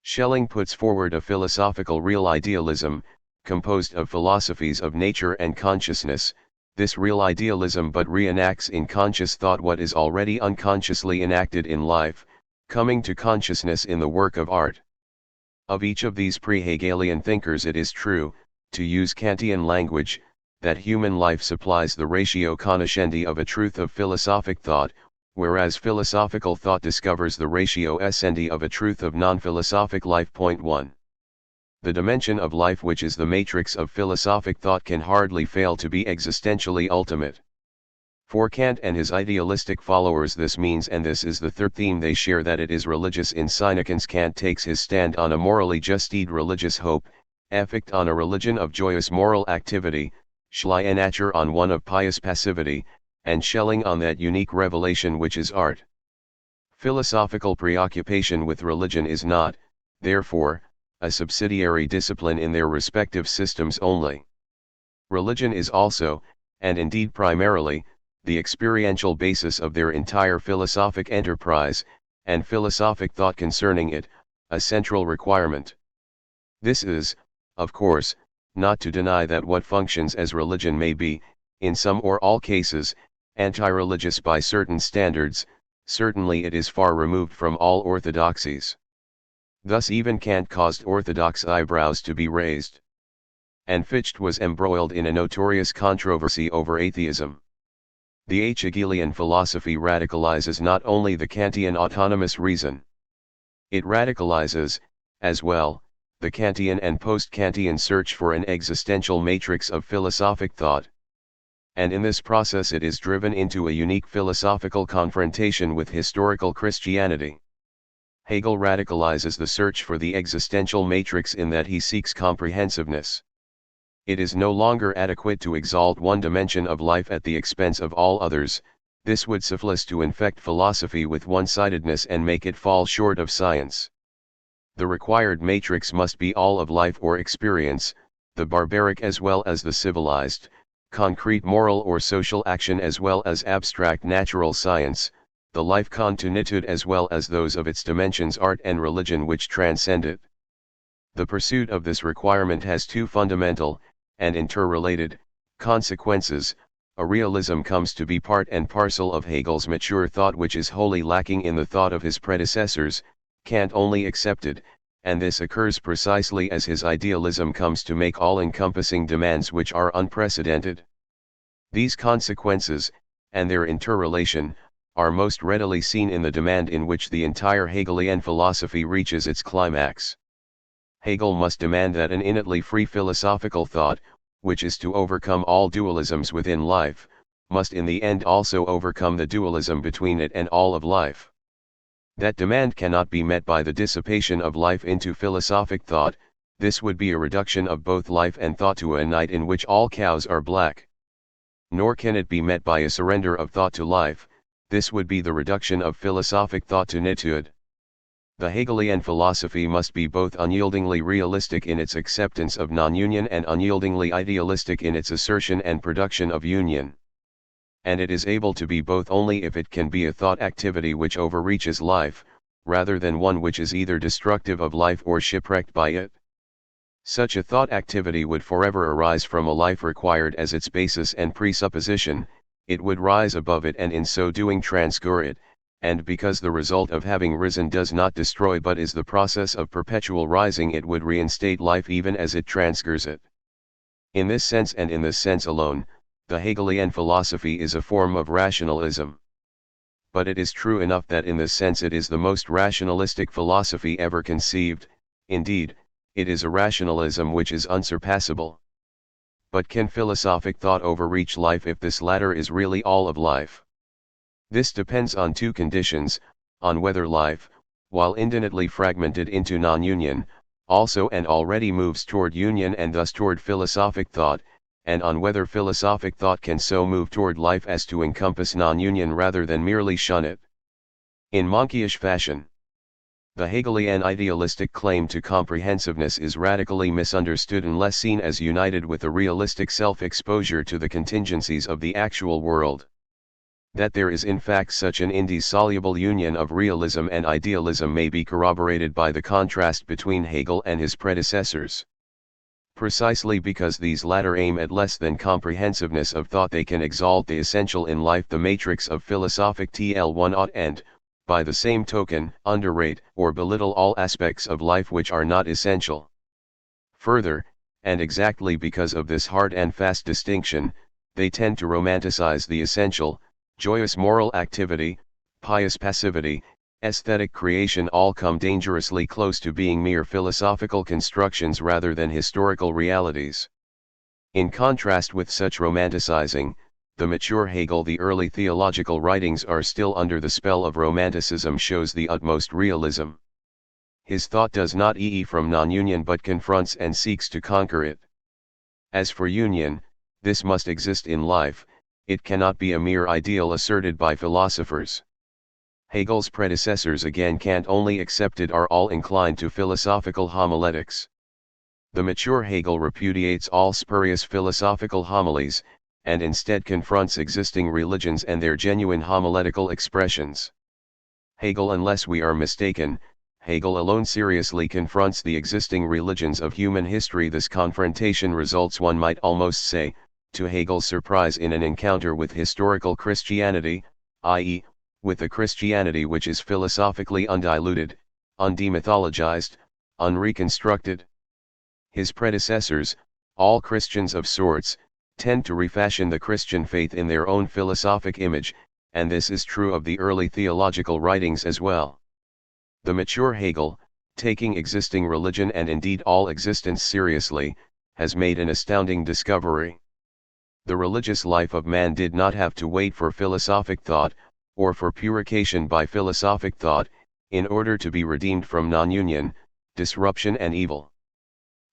Schelling puts forward a philosophical real idealism, composed of philosophies of nature and consciousness. This real idealism but reenacts in conscious thought what is already unconsciously enacted in life, coming to consciousness in the work of art. Of each of these pre-Hegelian thinkers it is true, to use Kantian language, that human life supplies the ratio cognoscendi of a truth of philosophic thought, whereas philosophical thought discovers the ratio essendi of a truth of non-philosophic life. 1. The dimension of life which is the matrix of philosophic thought can hardly fail to be existentially ultimate. For Kant and his idealistic followers this means, and this is the third theme they share, that it is religious. In Sinekens Kant takes his stand on a morally justed religious hope, Fichte on a religion of joyous moral activity, Schleiermacher on one of pious passivity, and Schelling on that unique revelation which is art. Philosophical preoccupation with religion is not, therefore, a subsidiary discipline in their respective systems only. Religion is also, and indeed primarily, the experiential basis of their entire philosophic enterprise, and philosophic thought concerning it, a central requirement. This is, of course, not to deny that what functions as religion may be, in some or all cases, anti-religious by certain standards. Certainly it is far removed from all orthodoxies. Thus even Kant caused orthodox eyebrows to be raised. And Fichte was embroiled in a notorious controversy over atheism. The Hegelian philosophy radicalizes not only the Kantian autonomous reason. It radicalizes, as well, the Kantian and post-Kantian search for an existential matrix of philosophic thought. And in this process it is driven into a unique philosophical confrontation with historical Christianity. Hegel radicalizes the search for the existential matrix in that he seeks comprehensiveness. It is no longer adequate to exalt one dimension of life at the expense of all others. This would suffice to infect philosophy with one-sidedness and make it fall short of science. The required matrix must be all of life or experience, the barbaric as well as the civilized, concrete moral or social action as well as abstract natural science, the life continuitude as well as those of its dimensions art and religion which transcend it. The pursuit of this requirement has two fundamental, and interrelated, consequences. A realism comes to be part and parcel of Hegel's mature thought which is wholly lacking in the thought of his predecessors, Kant only accepted, and this occurs precisely as his idealism comes to make all-encompassing demands which are unprecedented. These consequences, and their interrelation, are most readily seen in the demand in which the entire Hegelian philosophy reaches its climax. Hegel must demand that an innately free philosophical thought, which is to overcome all dualisms within life, must in the end also overcome the dualism between it and all of life. That demand cannot be met by the dissipation of life into philosophic thought. This would be a reduction of both life and thought to a night in which all cows are black. Nor can it be met by a surrender of thought to life. This would be the reduction of philosophic thought to nitude. The Hegelian philosophy must be both unyieldingly realistic in its acceptance of non-union and unyieldingly idealistic in its assertion and production of union. And it is able to be both only if it can be a thought activity which overreaches life, rather than one which is either destructive of life or shipwrecked by it. Such a thought activity would forever arise from a life required as its basis and presupposition. It would rise above it and in so doing transcure it, and because the result of having risen does not destroy but is the process of perpetual rising, it would reinstate life even as it transcures it. In this sense and in this sense alone, the Hegelian philosophy is a form of rationalism. But it is true enough that in this sense it is the most rationalistic philosophy ever conceived. Indeed, it is a rationalism which is unsurpassable. But can philosophic thought overreach life if this latter is really all of life? This depends on two conditions: on whether life, while infinitely fragmented into non-union, also and already moves toward union and thus toward philosophic thought, and on whether philosophic thought can so move toward life as to encompass non-union rather than merely shun it. In monkeyish fashion, the Hegelian idealistic claim to comprehensiveness is radically misunderstood unless seen as united with a realistic self-exposure to the contingencies of the actual world. That there is in fact such an indissoluble union of realism and idealism may be corroborated by the contrast between Hegel and his predecessors. Precisely because these latter aim at less than comprehensiveness of thought, they can exalt the essential in life, the matrix of philosophic TL1 and, by the same token, underrate or belittle all aspects of life which are not essential. Further, and exactly because of this hard and fast distinction, they tend to romanticize the essential. Joyous moral activity, pious passivity, aesthetic creation all come dangerously close to being mere philosophical constructions rather than historical realities. In contrast with such romanticizing, the mature Hegel, the early theological writings are still under the spell of romanticism, shows the utmost realism. His thought does not from non-union but confronts and seeks to conquer it. As for union, this must exist in life. It cannot be a mere ideal asserted by philosophers. Hegel's predecessors again Kant only accepted are all inclined to philosophical homiletics. The mature Hegel repudiates all spurious philosophical homilies, and instead confronts existing religions and their genuine homiletical expressions. Hegel, unless we are mistaken, Hegel alone seriously confronts the existing religions of human history. This confrontation results, one might almost say, to Hegel's surprise, in an encounter with historical Christianity, i.e., with a Christianity which is philosophically undiluted, undemythologized, unreconstructed. His predecessors, all Christians of sorts, tend to refashion the Christian faith in their own philosophic image, and this is true of the early theological writings as well. The mature Hegel, taking existing religion and indeed all existence seriously, has made an astounding discovery. The religious life of man did not have to wait for philosophic thought, or for purification by philosophic thought, in order to be redeemed from non-union, disruption and evil.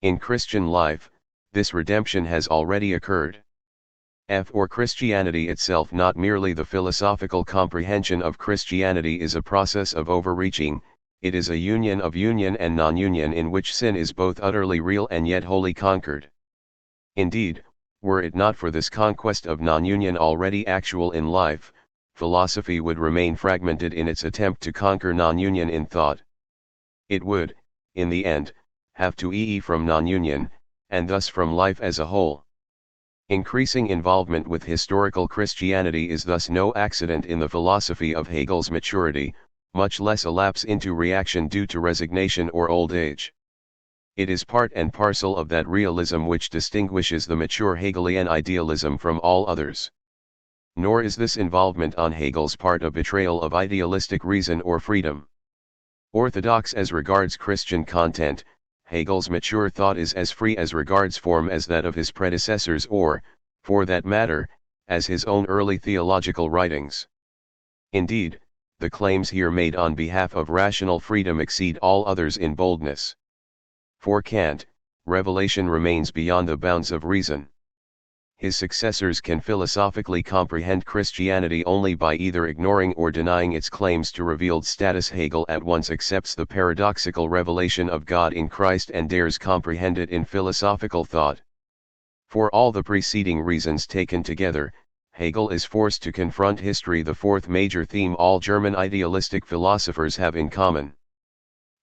In Christian life, this redemption has already occurred. For Christianity itself, not merely the philosophical comprehension of Christianity, is a process of overreaching, it is a union of union and non-union in which sin is both utterly real and yet wholly conquered. Indeed, were it not for this conquest of non-union already actual in life, philosophy would remain fragmented in its attempt to conquer non-union in thought. It would, in the end, have to from non-union, and thus from life as a whole. Increasing involvement with historical Christianity is thus no accident in the philosophy of Hegel's maturity, much less a lapse into reaction due to resignation or old age. It is part and parcel of that realism which distinguishes the mature Hegelian idealism from all others. Nor is this involvement on Hegel's part a betrayal of idealistic reason or freedom. Orthodox as regards Christian content, Hegel's mature thought is as free as regards form as that of his predecessors, or, for that matter, as his own early theological writings. Indeed, the claims here made on behalf of rational freedom exceed all others in boldness. For Kant, revelation remains beyond the bounds of reason. His successors can philosophically comprehend Christianity only by either ignoring or denying its claims to revealed status. Hegel at once accepts the paradoxical revelation of God in Christ and dares comprehend it in philosophical thought. For all the preceding reasons taken together, Hegel is forced to confront history, the fourth major theme all German idealistic philosophers have in common.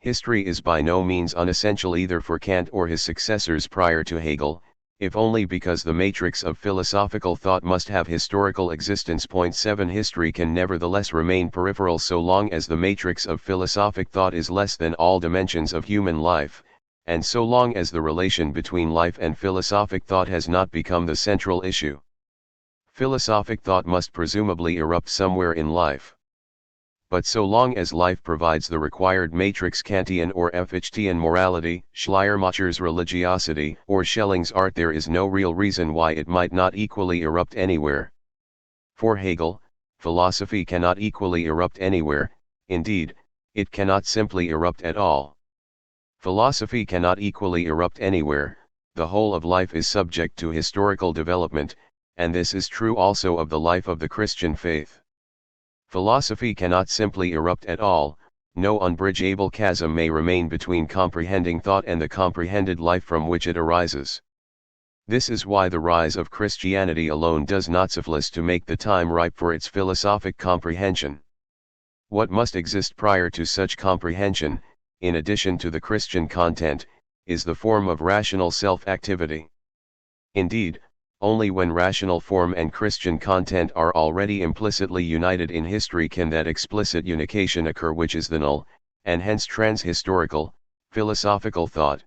History is by no means unessential either for Kant or his successors prior to Hegel, if only because the matrix of philosophical thought must have historical existence. 7 History can nevertheless remain peripheral so long as the matrix of philosophic thought is less than all dimensions of human life, and so long as the relation between life and philosophic thought has not become the central issue. Philosophic thought must presumably erupt somewhere in life. But so long as life provides the required matrix Kantian or Fichtian morality, Schleiermacher's religiosity, or Schelling's art, there is no real reason why it might not equally erupt anywhere. For Hegel, philosophy cannot equally erupt anywhere, indeed, it cannot simply erupt at all. Philosophy cannot equally erupt anywhere, the whole of life is subject to historical development, and this is true also of the life of the Christian faith. Philosophy cannot simply erupt at all, no unbridgeable chasm may remain between comprehending thought and the comprehended life from which it arises. This is why the rise of Christianity alone does not suffice to make the time ripe for its philosophic comprehension. What must exist prior to such comprehension, in addition to the Christian content, is the form of rational self-activity. Indeed, only when rational form and Christian content are already implicitly united in history can that explicit unification occur which is the null, and hence trans-historical, philosophical thought.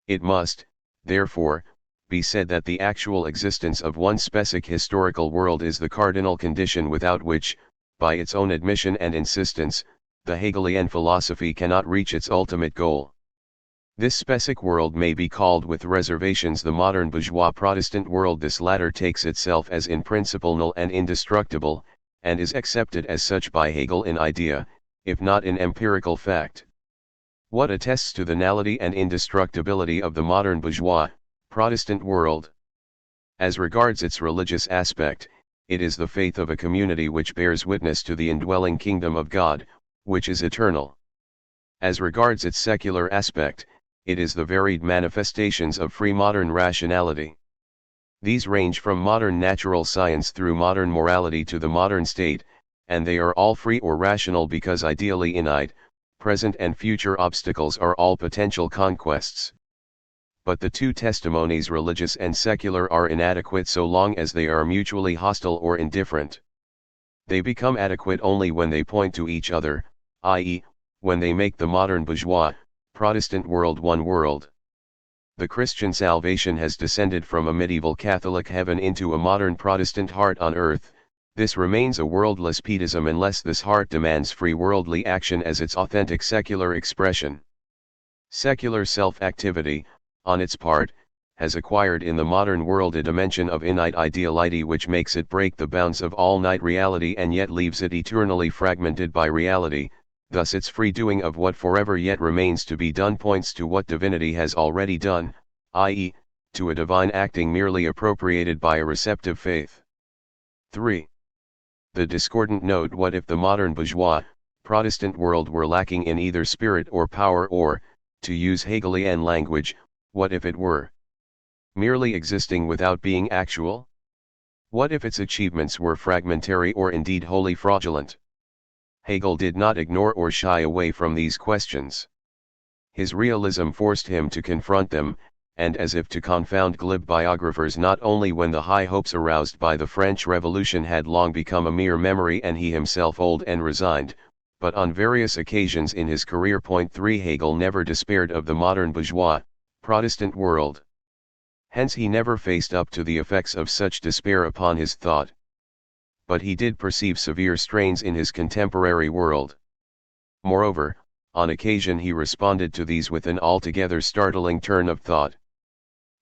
It must, therefore, be said that the actual existence of one specific historical world is the cardinal condition without which, by its own admission and insistence, the Hegelian philosophy cannot reach its ultimate goal. This specific world may be called with reservations the modern bourgeois Protestant world. This latter takes itself as in principle null and indestructible, and is accepted as such by Hegel in idea, if not in empirical fact. What attests to the nullity and indestructibility of the modern bourgeois Protestant world? As regards its religious aspect, it is the faith of a community which bears witness to the indwelling kingdom of God, which is eternal. As regards its secular aspect, it is the varied manifestations of free modern rationality. These range from modern natural science through modern morality to the modern state, and they are all free or rational because ideally innate, present and future obstacles are all potential conquests. But the two testimonies, religious and secular, are inadequate so long as they are mutually hostile or indifferent. They become adequate only when they point to each other, i.e., when they make the modern bourgeois Protestant world one world. The Christian salvation has descended from a medieval Catholic heaven into a modern Protestant heart on earth. This remains a worldless pietism unless this heart demands free worldly action as its authentic secular expression. Secular self-activity, on its part, has acquired in the modern world a dimension of innate ideality which makes it break the bounds of all-night reality and yet leaves it eternally fragmented by reality. Thus its free doing of what forever yet remains to be done points to what divinity has already done, i.e., to a divine acting merely appropriated by a receptive faith. 3. The discordant note: what if the modern bourgeois Protestant world were lacking in either spirit or power, or, to use Hegelian language, what if it were merely existing without being actual? What if its achievements were fragmentary or indeed wholly fraudulent? Hegel did not ignore or shy away from these questions. His realism forced him to confront them, and as if to confound glib biographers, not only when the high hopes aroused by the French Revolution had long become a mere memory and he himself old and resigned, but on various occasions in his career. 3. Hegel never despaired of the modern bourgeois Protestant world. Hence he never faced up to the effects of such despair upon his thought. But he did perceive severe strains in his contemporary world. Moreover, on occasion he responded to these with an altogether startling turn of thought.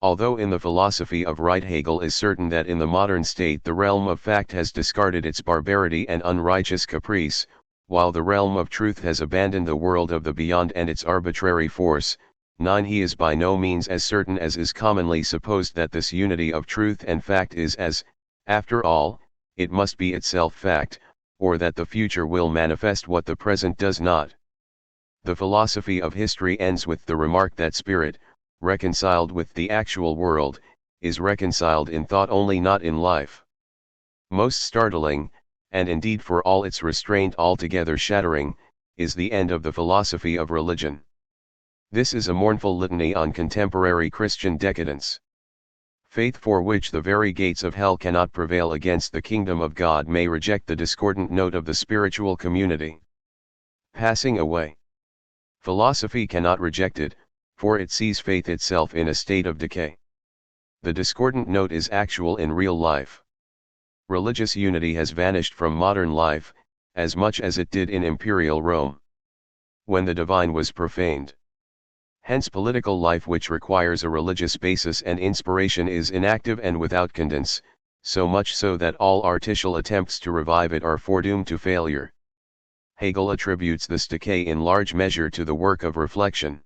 Although in the philosophy of right Hegel is certain that in the modern state the realm of fact has discarded its barbarity and unrighteous caprice, while the realm of truth has abandoned the world of the beyond and its arbitrary force. 9. He is by no means as certain as is commonly supposed that this unity of truth and fact is as, after all, it must be itself fact, or that the future will manifest what the present does not. The philosophy of history ends with the remark that spirit, reconciled with the actual world, is reconciled in thought only, not in life. Most startling, and indeed for all its restraint altogether shattering, is the end of the philosophy of religion. This is a mournful litany on contemporary Christian decadence. Faith, for which the very gates of hell cannot prevail against the kingdom of God, may reject the discordant note of the spiritual community. Passing away. Philosophy cannot reject it, for it sees faith itself in a state of decay. The discordant note is actual in real life. Religious unity has vanished from modern life, as much as it did in imperial Rome, when the divine was profaned. Hence political life, which requires a religious basis and inspiration, is inactive and without cadence, so much so that all artificial attempts to revive it are foredoomed to failure. Hegel attributes this decay in large measure to the work of reflection.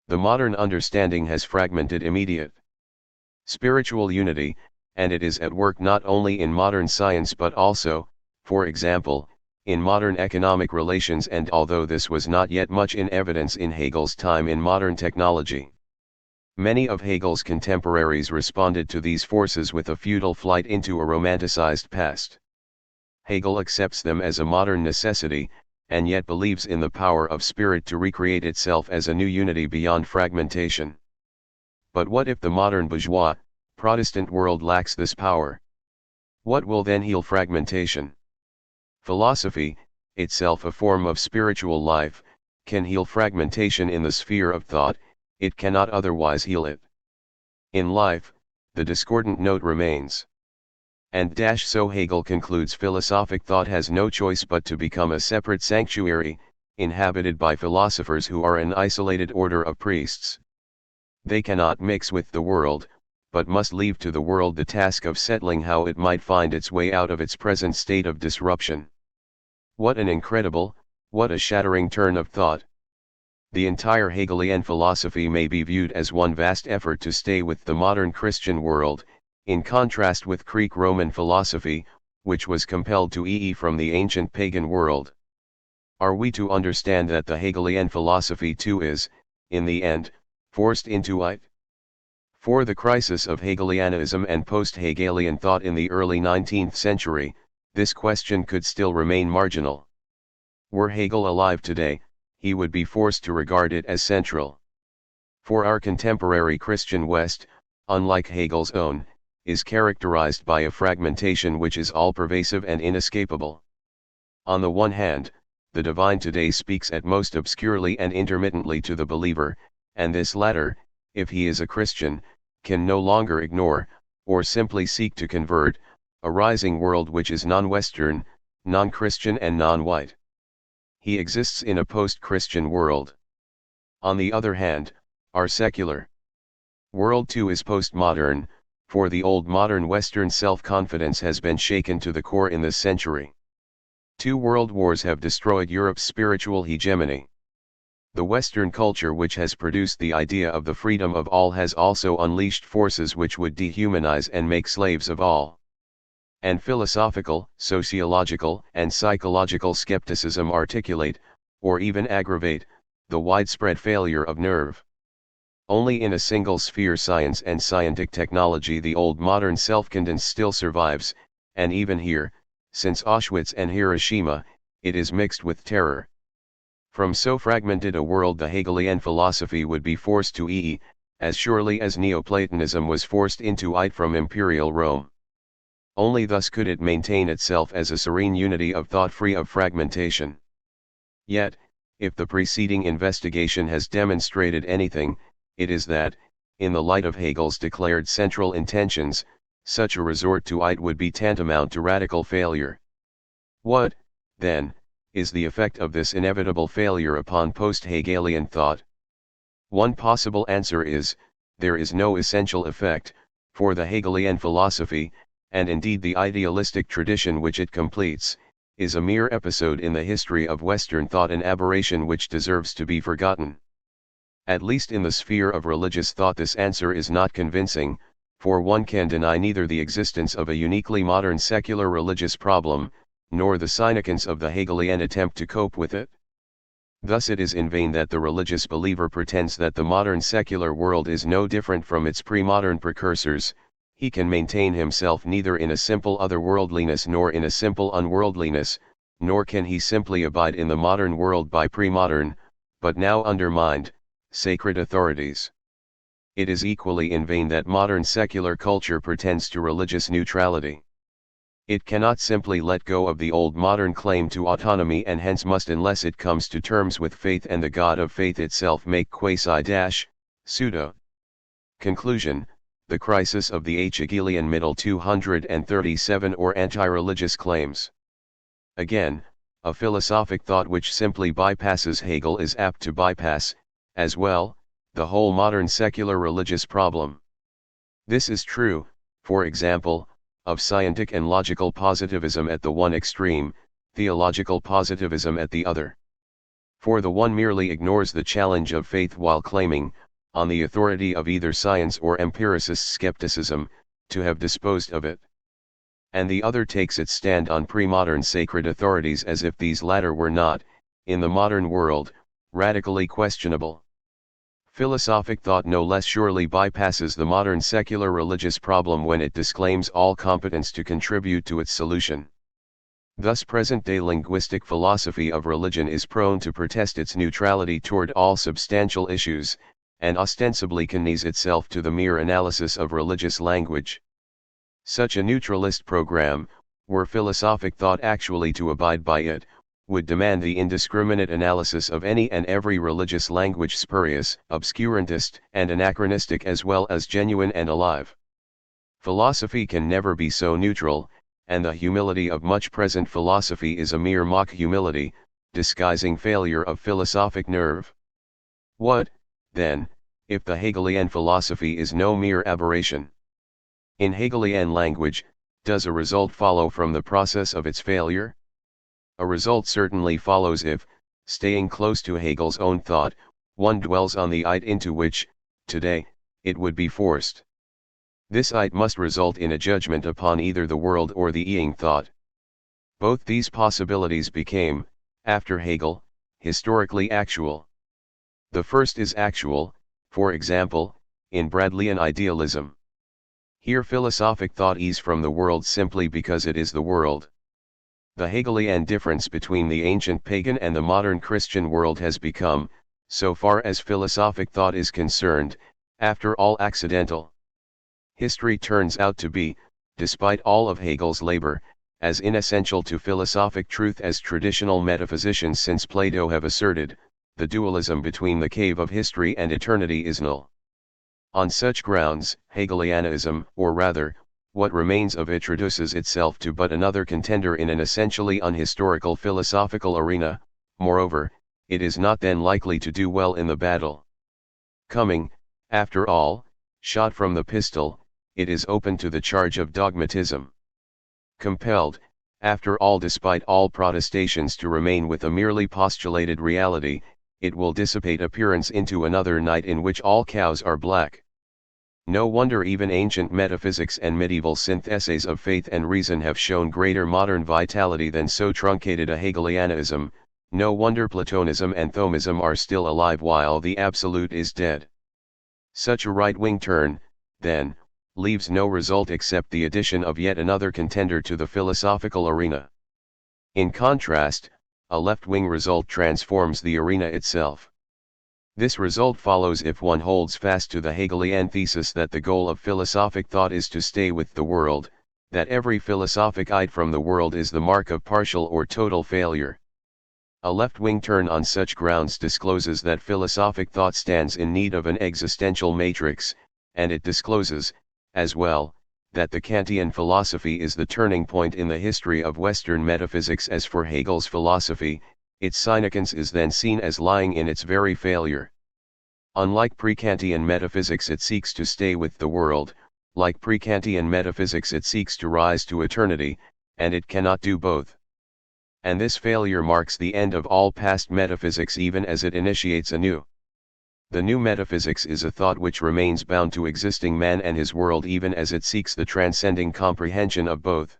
The modern understanding has fragmented immediate spiritual unity, and it is at work not only in modern science but also, for example, in modern economic relations, and although this was not yet much in evidence in Hegel's time, in modern technology. Many of Hegel's contemporaries responded to these forces with a futile flight into a romanticized past. Hegel accepts them as a modern necessity, and yet believes in the power of spirit to recreate itself as a new unity beyond fragmentation. But what if the modern bourgeois, Protestant world lacks this power? What will then heal fragmentation? Philosophy, itself a form of spiritual life, can heal fragmentation in the sphere of thought, it cannot otherwise heal it. In life, the discordant note remains. And so Hegel concludes philosophic thought has no choice but to become a separate sanctuary, inhabited by philosophers who are an isolated order of priests. They cannot mix with the world, but must leave to the world the task of settling how it might find its way out of its present state of disruption. What an incredible, what a shattering turn of thought! The entire Hegelian philosophy may be viewed as one vast effort to stay with the modern Christian world, in contrast with Greek-Roman philosophy, which was compelled to flee from the ancient pagan world. Are we to understand that the Hegelian philosophy too is, in the end, forced into it? For the crisis of Hegelianism and post-Hegelian thought in the early 19th century, this question could still remain marginal. Were Hegel alive today, he would be forced to regard it as central. For our contemporary Christian West, unlike Hegel's own, is characterized by a fragmentation which is all-pervasive and inescapable. On the one hand, the divine today speaks at most obscurely and intermittently to the believer, and this latter, if he is a Christian, can no longer ignore, or simply seek to convert, a rising world which is non-Western, non-Christian and non-white. He exists in a post-Christian world. On the other hand, our secular world too is postmodern, for the old modern Western self-confidence has been shaken to the core in this century. 2 world wars have destroyed Europe's spiritual hegemony. The Western culture, which has produced the idea of the freedom of all, has also unleashed forces which would dehumanize and make slaves of all. And philosophical, sociological, and psychological skepticism articulate, or even aggravate, the widespread failure of nerve. Only in a single sphere, science and scientific technology, the old modern self-confidence still survives, and even here, since Auschwitz and Hiroshima, it is mixed with terror. From so fragmented a world the Hegelian philosophy would be forced to flee, as surely as Neoplatonism was forced into it from imperial Rome. Only thus could it maintain itself as a serene unity of thought free of fragmentation. Yet, if the preceding investigation has demonstrated anything, it is that, in the light of Hegel's declared central intentions, such a resort to it would be tantamount to radical failure. What, then, is the effect of this inevitable failure upon post-Hegelian thought? One possible answer is, there is no essential effect, for the Hegelian philosophy, and indeed the idealistic tradition which it completes, is a mere episode in the history of Western thought, an aberration which deserves to be forgotten. At least in the sphere of religious thought this answer is not convincing, for one can deny neither the existence of a uniquely modern secular religious problem, nor the significance of the Hegelian attempt to cope with it. Thus it is in vain that the religious believer pretends that the modern secular world is no different from its pre-modern precursors. He can maintain himself neither in a simple otherworldliness nor in a simple unworldliness, nor can he simply abide in the modern world by pre-modern, but now undermined, sacred authorities. It is equally in vain that modern secular culture pretends to religious neutrality. It cannot simply let go of the old modern claim to autonomy, and hence must, unless it comes to terms with faith and the God of faith itself, make quasi-pseudo. Conclusion: the crisis of the Hegelian middle 237 or anti-religious claims. Again, a philosophic thought which simply bypasses Hegel is apt to bypass, as well, the whole modern secular religious problem. This is true, for example, of scientific and logical positivism at the one extreme, theological positivism at the other. For the one merely ignores the challenge of faith while claiming, on the authority of either science or empiricist skepticism, to have disposed of it. And the other takes its stand on pre-modern sacred authorities as if these latter were not, in the modern world, radically questionable. Philosophic thought no less surely bypasses the modern secular religious problem when it disclaims all competence to contribute to its solution. Thus present-day linguistic philosophy of religion is prone to protest its neutrality toward all substantial issues, and ostensibly confines itself to the mere analysis of religious language. Such a neutralist program, were philosophic thought actually to abide by it, would demand the indiscriminate analysis of any and every religious language, spurious, obscurantist, and anachronistic as well as genuine and alive. Philosophy can never be so neutral, and the humility of much present philosophy is a mere mock humility, disguising failure of philosophic nerve. What, then, if the Hegelian philosophy is no mere aberration? In Hegelian language, does a result follow from the process of its failure? A result certainly follows if, staying close to Hegel's own thought, one dwells on the id into which, today, it would be forced. This id must result in a judgment upon either the world or the being thought. Both these possibilities became, after Hegel, historically actual. The first is actual, for example, in Bradleyan idealism. Here philosophic thought is from the world simply because it is the world. The Hegelian difference between the ancient pagan and the modern Christian world has become, so far as philosophic thought is concerned, after all accidental. History turns out to be, despite all of Hegel's labor, as inessential to philosophic truth as traditional metaphysicians since Plato have asserted. The dualism between the cave of history and eternity is null. On such grounds, Hegelianism, or rather, what remains of it, reduces itself to but another contender in an essentially unhistorical philosophical arena. Moreover, it is not then likely to do well in the battle. Coming, after all, shot from the pistol, it is open to the charge of dogmatism. Compelled, after all, despite all protestations, to remain with a merely postulated reality, it will dissipate appearance into another night in which all cows are black. No wonder even ancient metaphysics and medieval syntheses of faith and reason have shown greater modern vitality than so truncated a Hegelianism. No wonder Platonism and Thomism are still alive while the Absolute is dead. Such a right-wing turn, then, leaves no result except the addition of yet another contender to the philosophical arena. In contrast, a left-wing result transforms the arena itself. This result follows if one holds fast to the Hegelian thesis that the goal of philosophic thought is to stay with the world, that every philosophic id from the world is the mark of partial or total failure. A left-wing turn on such grounds discloses that philosophic thought stands in need of an existential matrix, and it discloses, as well, that the Kantian philosophy is the turning point in the history of Western metaphysics. As for Hegel's philosophy, its significance is then seen as lying in its very failure. Unlike pre-Kantian metaphysics, it seeks to stay with the world. Like pre-Kantian metaphysics, it seeks to rise to eternity, and it cannot do both. And this failure marks the end of all past metaphysics even as it initiates a new. The new metaphysics is a thought which remains bound to existing man and his world even as it seeks the transcending comprehension of both.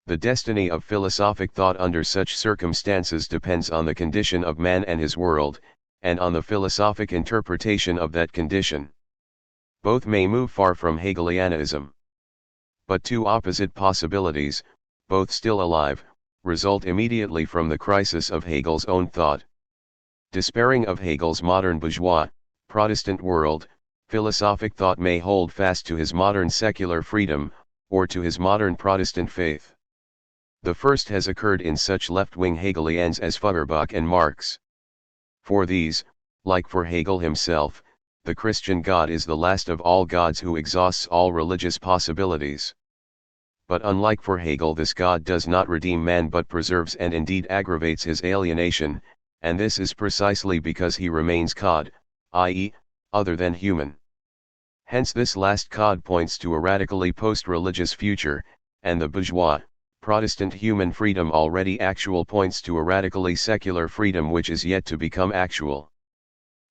The destiny of philosophic thought under such circumstances depends on the condition of man and his world, and on the philosophic interpretation of that condition. Both may move far from Hegelianism. But two opposite possibilities, both still alive, result immediately from the crisis of Hegel's own thought. Despairing of Hegel's modern bourgeois, Protestant world, philosophic thought may hold fast to his modern secular freedom, or to his modern Protestant faith. The first has occurred in such left-wing Hegelians as Feuerbach and Marx. For these, like for Hegel himself, the Christian God is the last of all gods who exhausts all religious possibilities. But unlike for Hegel, this God does not redeem man but preserves and indeed aggravates his alienation, and this is precisely because he remains cod, i.e., other than human. Hence this last cod points to a radically post-religious future, and the bourgeois, Protestant human freedom already actual points to a radically secular freedom which is yet to become actual.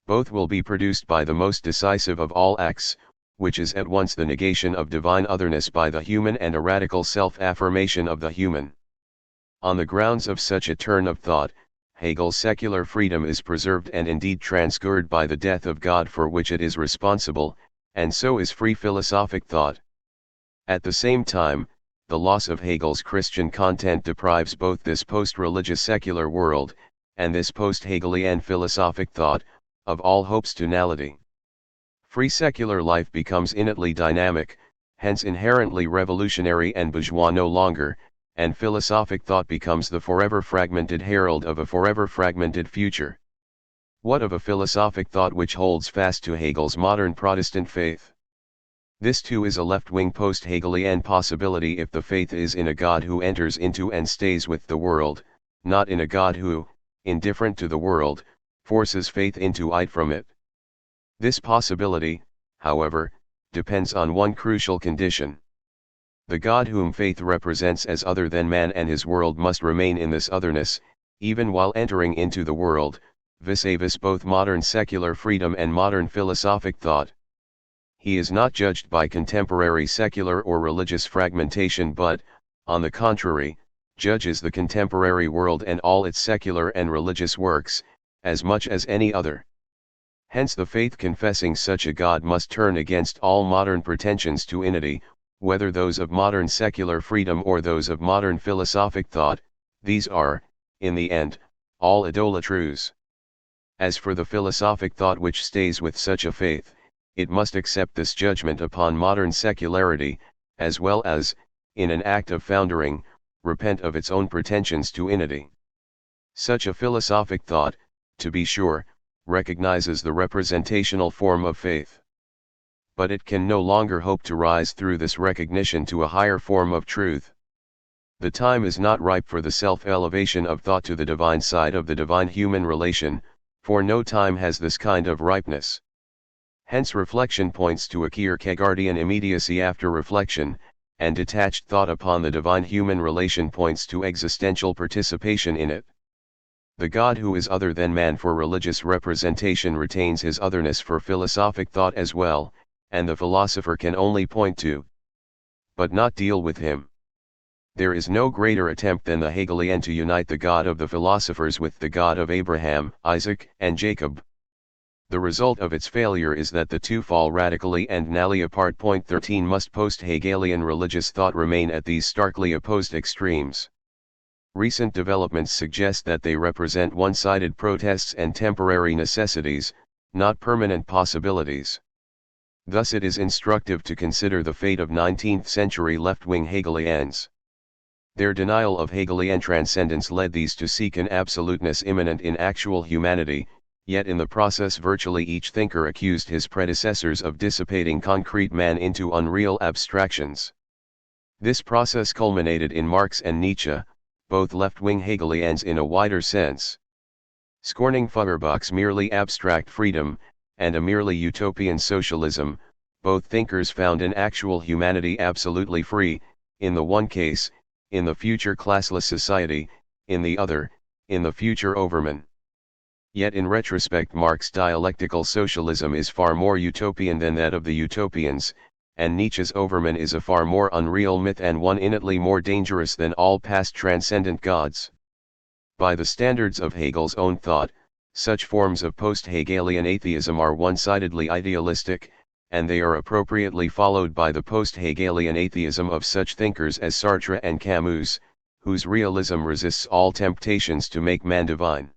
Both will be produced by the most decisive of all acts, which is at once the negation of divine otherness by the human and a radical self-affirmation of the human. On the grounds of such a turn of thought, Hegel's secular freedom is preserved and indeed transgressed by the death of God for which it is responsible, and so is free philosophic thought. At the same time, the loss of Hegel's Christian content deprives both this post-religious secular world, and this post-Hegelian philosophic thought, of all hopes to nullity. Free secular life becomes innately dynamic, hence inherently revolutionary and bourgeois no longer, and philosophic thought becomes the forever fragmented herald of a forever fragmented future. What of a philosophic thought which holds fast to Hegel's modern Protestant faith? This too is a left-wing post-Hegelian possibility if the faith is in a God who enters into and stays with the world, not in a God who, indifferent to the world, forces faith into it from it. This possibility, however, depends on one crucial condition. The God whom faith represents as other than man and his world must remain in this otherness, even while entering into the world, vis-a-vis both modern secular freedom and modern philosophic thought. He is not judged by contemporary secular or religious fragmentation but, on the contrary, judges the contemporary world and all its secular and religious works, as much as any other. Hence the faith confessing such a God must turn against all modern pretensions to unity, whether those of modern secular freedom or those of modern philosophic thought. These are, in the end, all idolatries. As for the philosophic thought which stays with such a faith, it must accept this judgment upon modern secularity, as well as, in an act of foundering, repent of its own pretensions to unity. Such a philosophic thought, to be sure, recognizes the representational form of faith. But it can no longer hope to rise through this recognition to a higher form of truth. The time is not ripe for the self-elevation of thought to the divine side of the divine-human relation, for no time has this kind of ripeness. Hence reflection points to a Kierkegaardian immediacy after reflection, and detached thought upon the divine-human relation points to existential participation in it. The God who is other than man for religious representation retains his otherness for philosophic thought as well, and the philosopher can only point to, but not deal with him. There is no greater attempt than the Hegelian to unite the God of the philosophers with the God of Abraham, Isaac, and Jacob. The result of its failure is that the two fall radically and nally apart. 13 Must post-Hegelian religious thought remain at these starkly opposed extremes? Recent developments suggest that they represent one-sided protests and temporary necessities, not permanent possibilities. Thus it is instructive to consider the fate of 19th-century left-wing Hegelians. Their denial of Hegelian transcendence led these to seek an absoluteness immanent in actual humanity, yet in the process virtually each thinker accused his predecessors of dissipating concrete man into unreal abstractions. This process culminated in Marx and Nietzsche, both left-wing Hegelians in a wider sense. Scorning Feuerbach's merely abstract freedom, and a merely utopian socialism, both thinkers found an actual humanity absolutely free, in the one case, in the future classless society, in the other, in the future overman. Yet in retrospect Marx's dialectical socialism is far more utopian than that of the utopians, and Nietzsche's overman is a far more unreal myth and one innately more dangerous than all past transcendent gods. By the standards of Hegel's own thought, such forms of post-Hegelian atheism are one-sidedly idealistic, and they are appropriately followed by the post-Hegelian atheism of such thinkers as Sartre and Camus, whose realism resists all temptations to make man divine.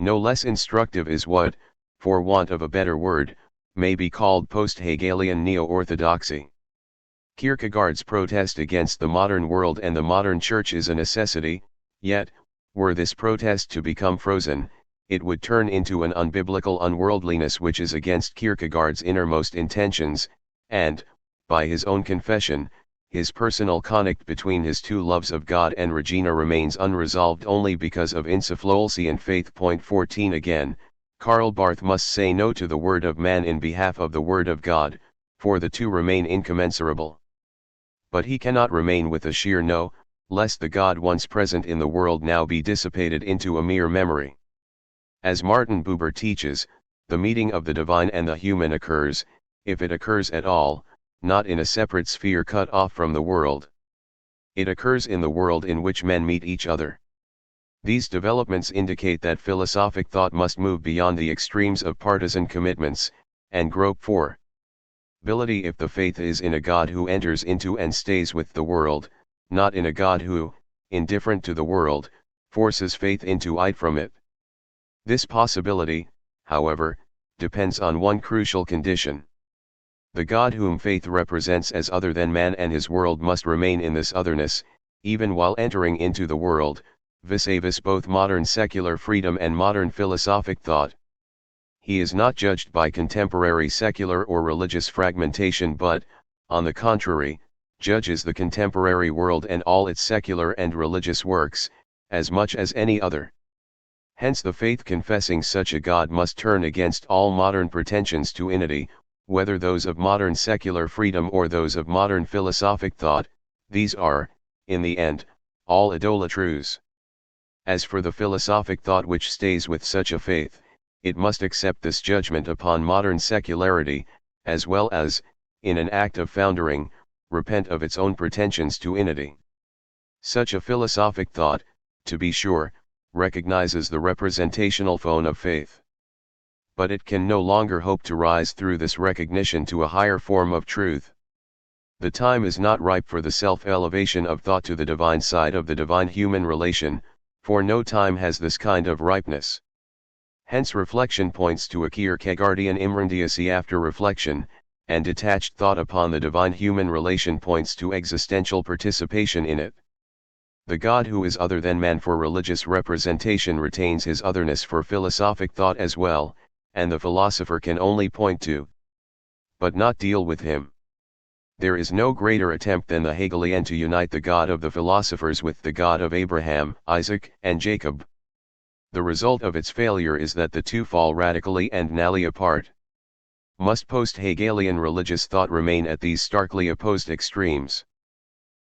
No less instructive is what, for want of a better word, may be called post-Hegelian neo-orthodoxy. Kierkegaard's protest against the modern world and the modern church is a necessity, yet, were this protest to become frozen, it would turn into an unbiblical unworldliness which is against Kierkegaard's innermost intentions, and, by his own confession, his personal conflict between his two loves of God and Regina remains unresolved only because of insufficiency and faith. 14 Again, Karl Barth must say no to the word of man in behalf of the word of God, for the two remain incommensurable. But he cannot remain with a sheer no, lest the God once present in the world now be dissipated into a mere memory. As Martin Buber teaches, the meeting of the divine and the human occurs, if it occurs at all, not in a separate sphere cut off from the world. It occurs in the world in which men meet each other. These developments indicate that philosophic thought must move beyond the extremes of partisan commitments, and grope for ability if the faith is in a God who enters into and stays with the world, not in a God who, indifferent to the world, forces faith into it from it. This possibility, however, depends on one crucial condition. The God whom faith represents as other than man and his world must remain in this otherness, even while entering into the world, vis-a-vis both modern secular freedom and modern philosophic thought. He is not judged by contemporary secular or religious fragmentation but, on the contrary, judges the contemporary world and all its secular and religious works, as much as any other. Hence the faith confessing such a God must turn against all modern pretensions to unity, whether those of modern secular freedom or those of modern philosophic thought. These are, in the end, all idolatries. As for the philosophic thought which stays with such a faith, it must accept this judgment upon modern secularity, as well as, in an act of foundering, repent of its own pretensions to unity. Such a philosophic thought, to be sure, recognizes the representational phone of faith. But it can no longer hope to rise through this recognition to a higher form of truth. The time is not ripe for the self-elevation of thought to the divine side of the divine-human relation, for no time has this kind of ripeness. Hence reflection points to a Kierkegaardian immediacy after reflection, and detached thought upon the divine-human relation points to existential participation in it. The God who is other than man for religious representation retains his otherness for philosophic thought as well, and the philosopher can only point to, but not deal with him. There is no greater attempt than the Hegelian to unite the God of the philosophers with the God of Abraham, Isaac, and Jacob. The result of its failure is that the two fall radically and nally apart. Must post-Hegelian religious thought remain at these starkly opposed extremes?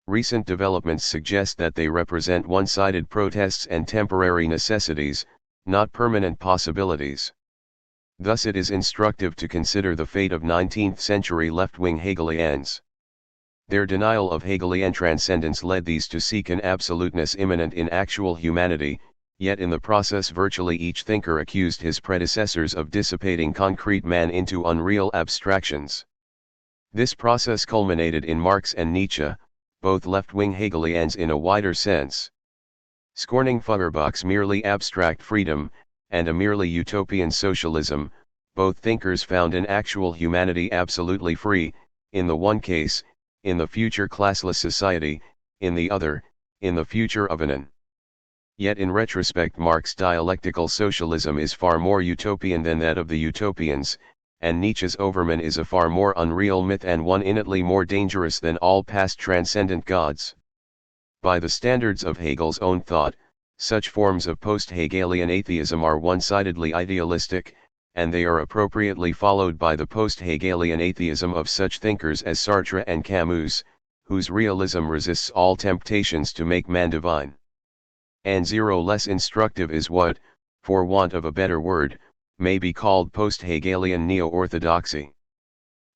Recent developments suggest that they represent one-sided protests and temporary necessities, not permanent possibilities. Thus it is instructive to consider the fate of 19th-century left-wing Hegelians. Their denial of Hegelian transcendence led these to seek an absoluteness immanent in actual humanity, yet in the process virtually each thinker accused his predecessors of dissipating concrete man into unreal abstractions. This process culminated in Marx and Nietzsche, both left-wing Hegelians in a wider sense. Scorning Feuerbach's merely abstract freedom, and a merely utopian socialism, both thinkers found an actual humanity absolutely free, in the one case, in the future classless society, in the other, in the future of an. Yet in retrospect Marx's dialectical socialism is far more utopian than that of the utopians, and Nietzsche's Overman is a far more unreal myth and one innately more dangerous than all past transcendent gods. By the standards of Hegel's own thought, such forms of post-Hegelian atheism are one-sidedly idealistic, and they are appropriately followed by the post-Hegelian atheism of such thinkers as Sartre and Camus, whose realism resists all temptations to make man divine. And zero less instructive is what, for want of a better word, may be called post-Hegelian neo-orthodoxy.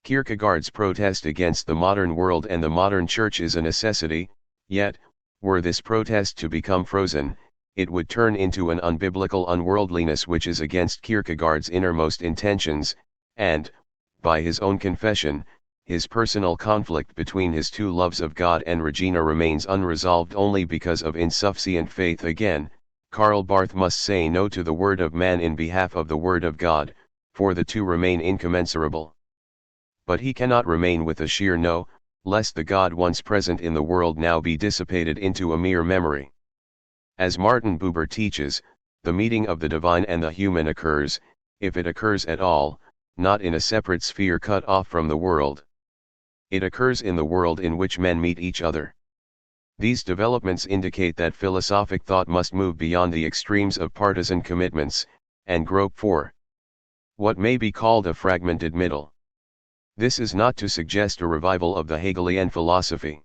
Kierkegaard's protest against the modern world and the modern church is a necessity, yet, were this protest to become frozen, it would turn into an unbiblical unworldliness which is against Kierkegaard's innermost intentions, and, by his own confession, his personal conflict between his two loves of God and Regina remains unresolved only because of insufficient faith. Again, Karl Barth must say no to the word of man in behalf of the word of God, for the two remain incommensurable. But he cannot remain with a sheer no, lest the God once present in the world now be dissipated into a mere memory. As Martin Buber teaches, the meeting of the divine and the human occurs, if it occurs at all, not in a separate sphere cut off from the world. It occurs in the world in which men meet each other. These developments indicate that philosophic thought must move beyond the extremes of partisan commitments, and grope for what may be called a fragmented middle. This is not to suggest a revival of the Hegelian philosophy.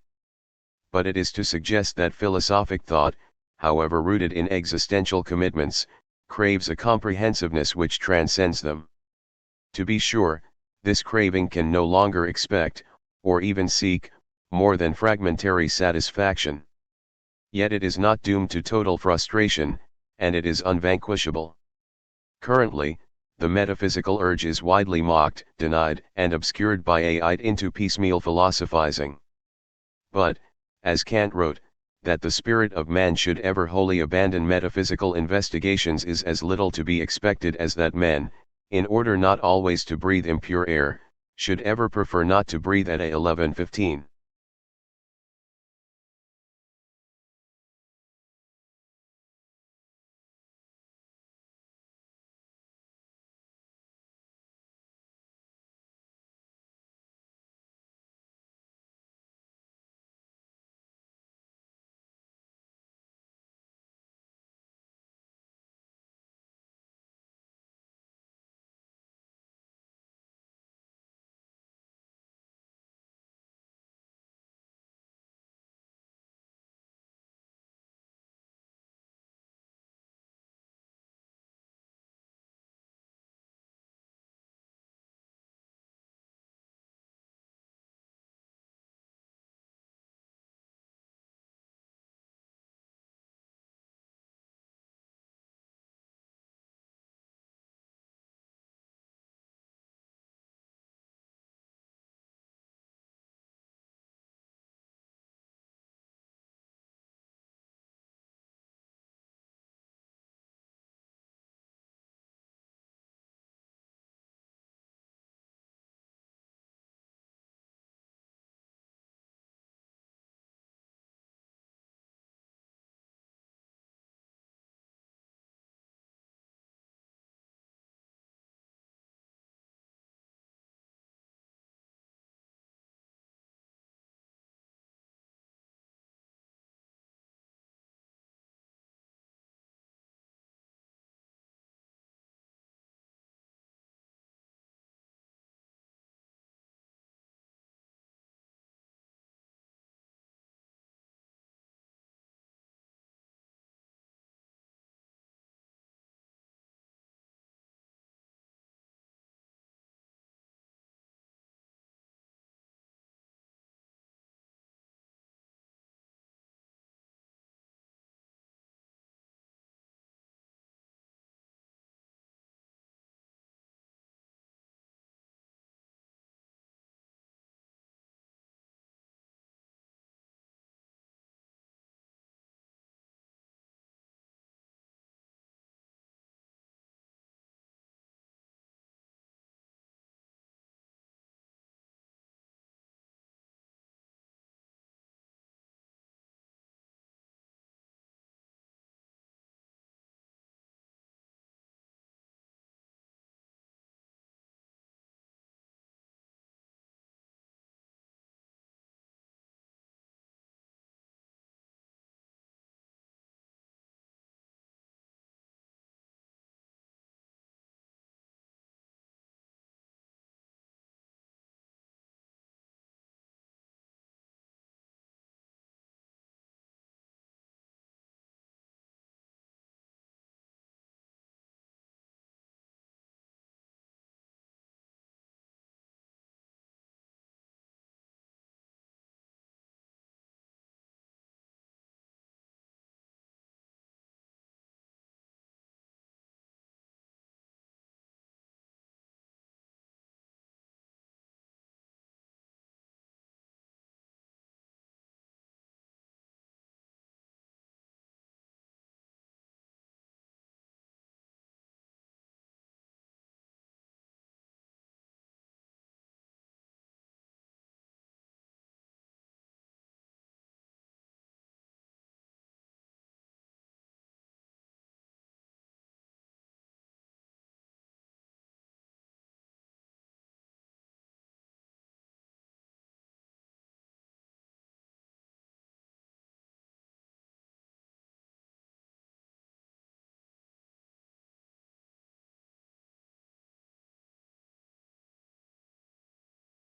But it is to suggest that philosophic thought, however rooted in existential commitments, craves a comprehensiveness which transcends them. To be sure, this craving can no longer expect, or even seek, more than fragmentary satisfaction. Yet it is not doomed to total frustration, and it is unvanquishable. Currently, the metaphysical urge is widely mocked, denied, and obscured by aid into piecemeal philosophizing. But, as Kant wrote, that the spirit of man should ever wholly abandon metaphysical investigations is as little to be expected as that men, in order not always to breathe impure air, should ever prefer not to breathe at a 11:15.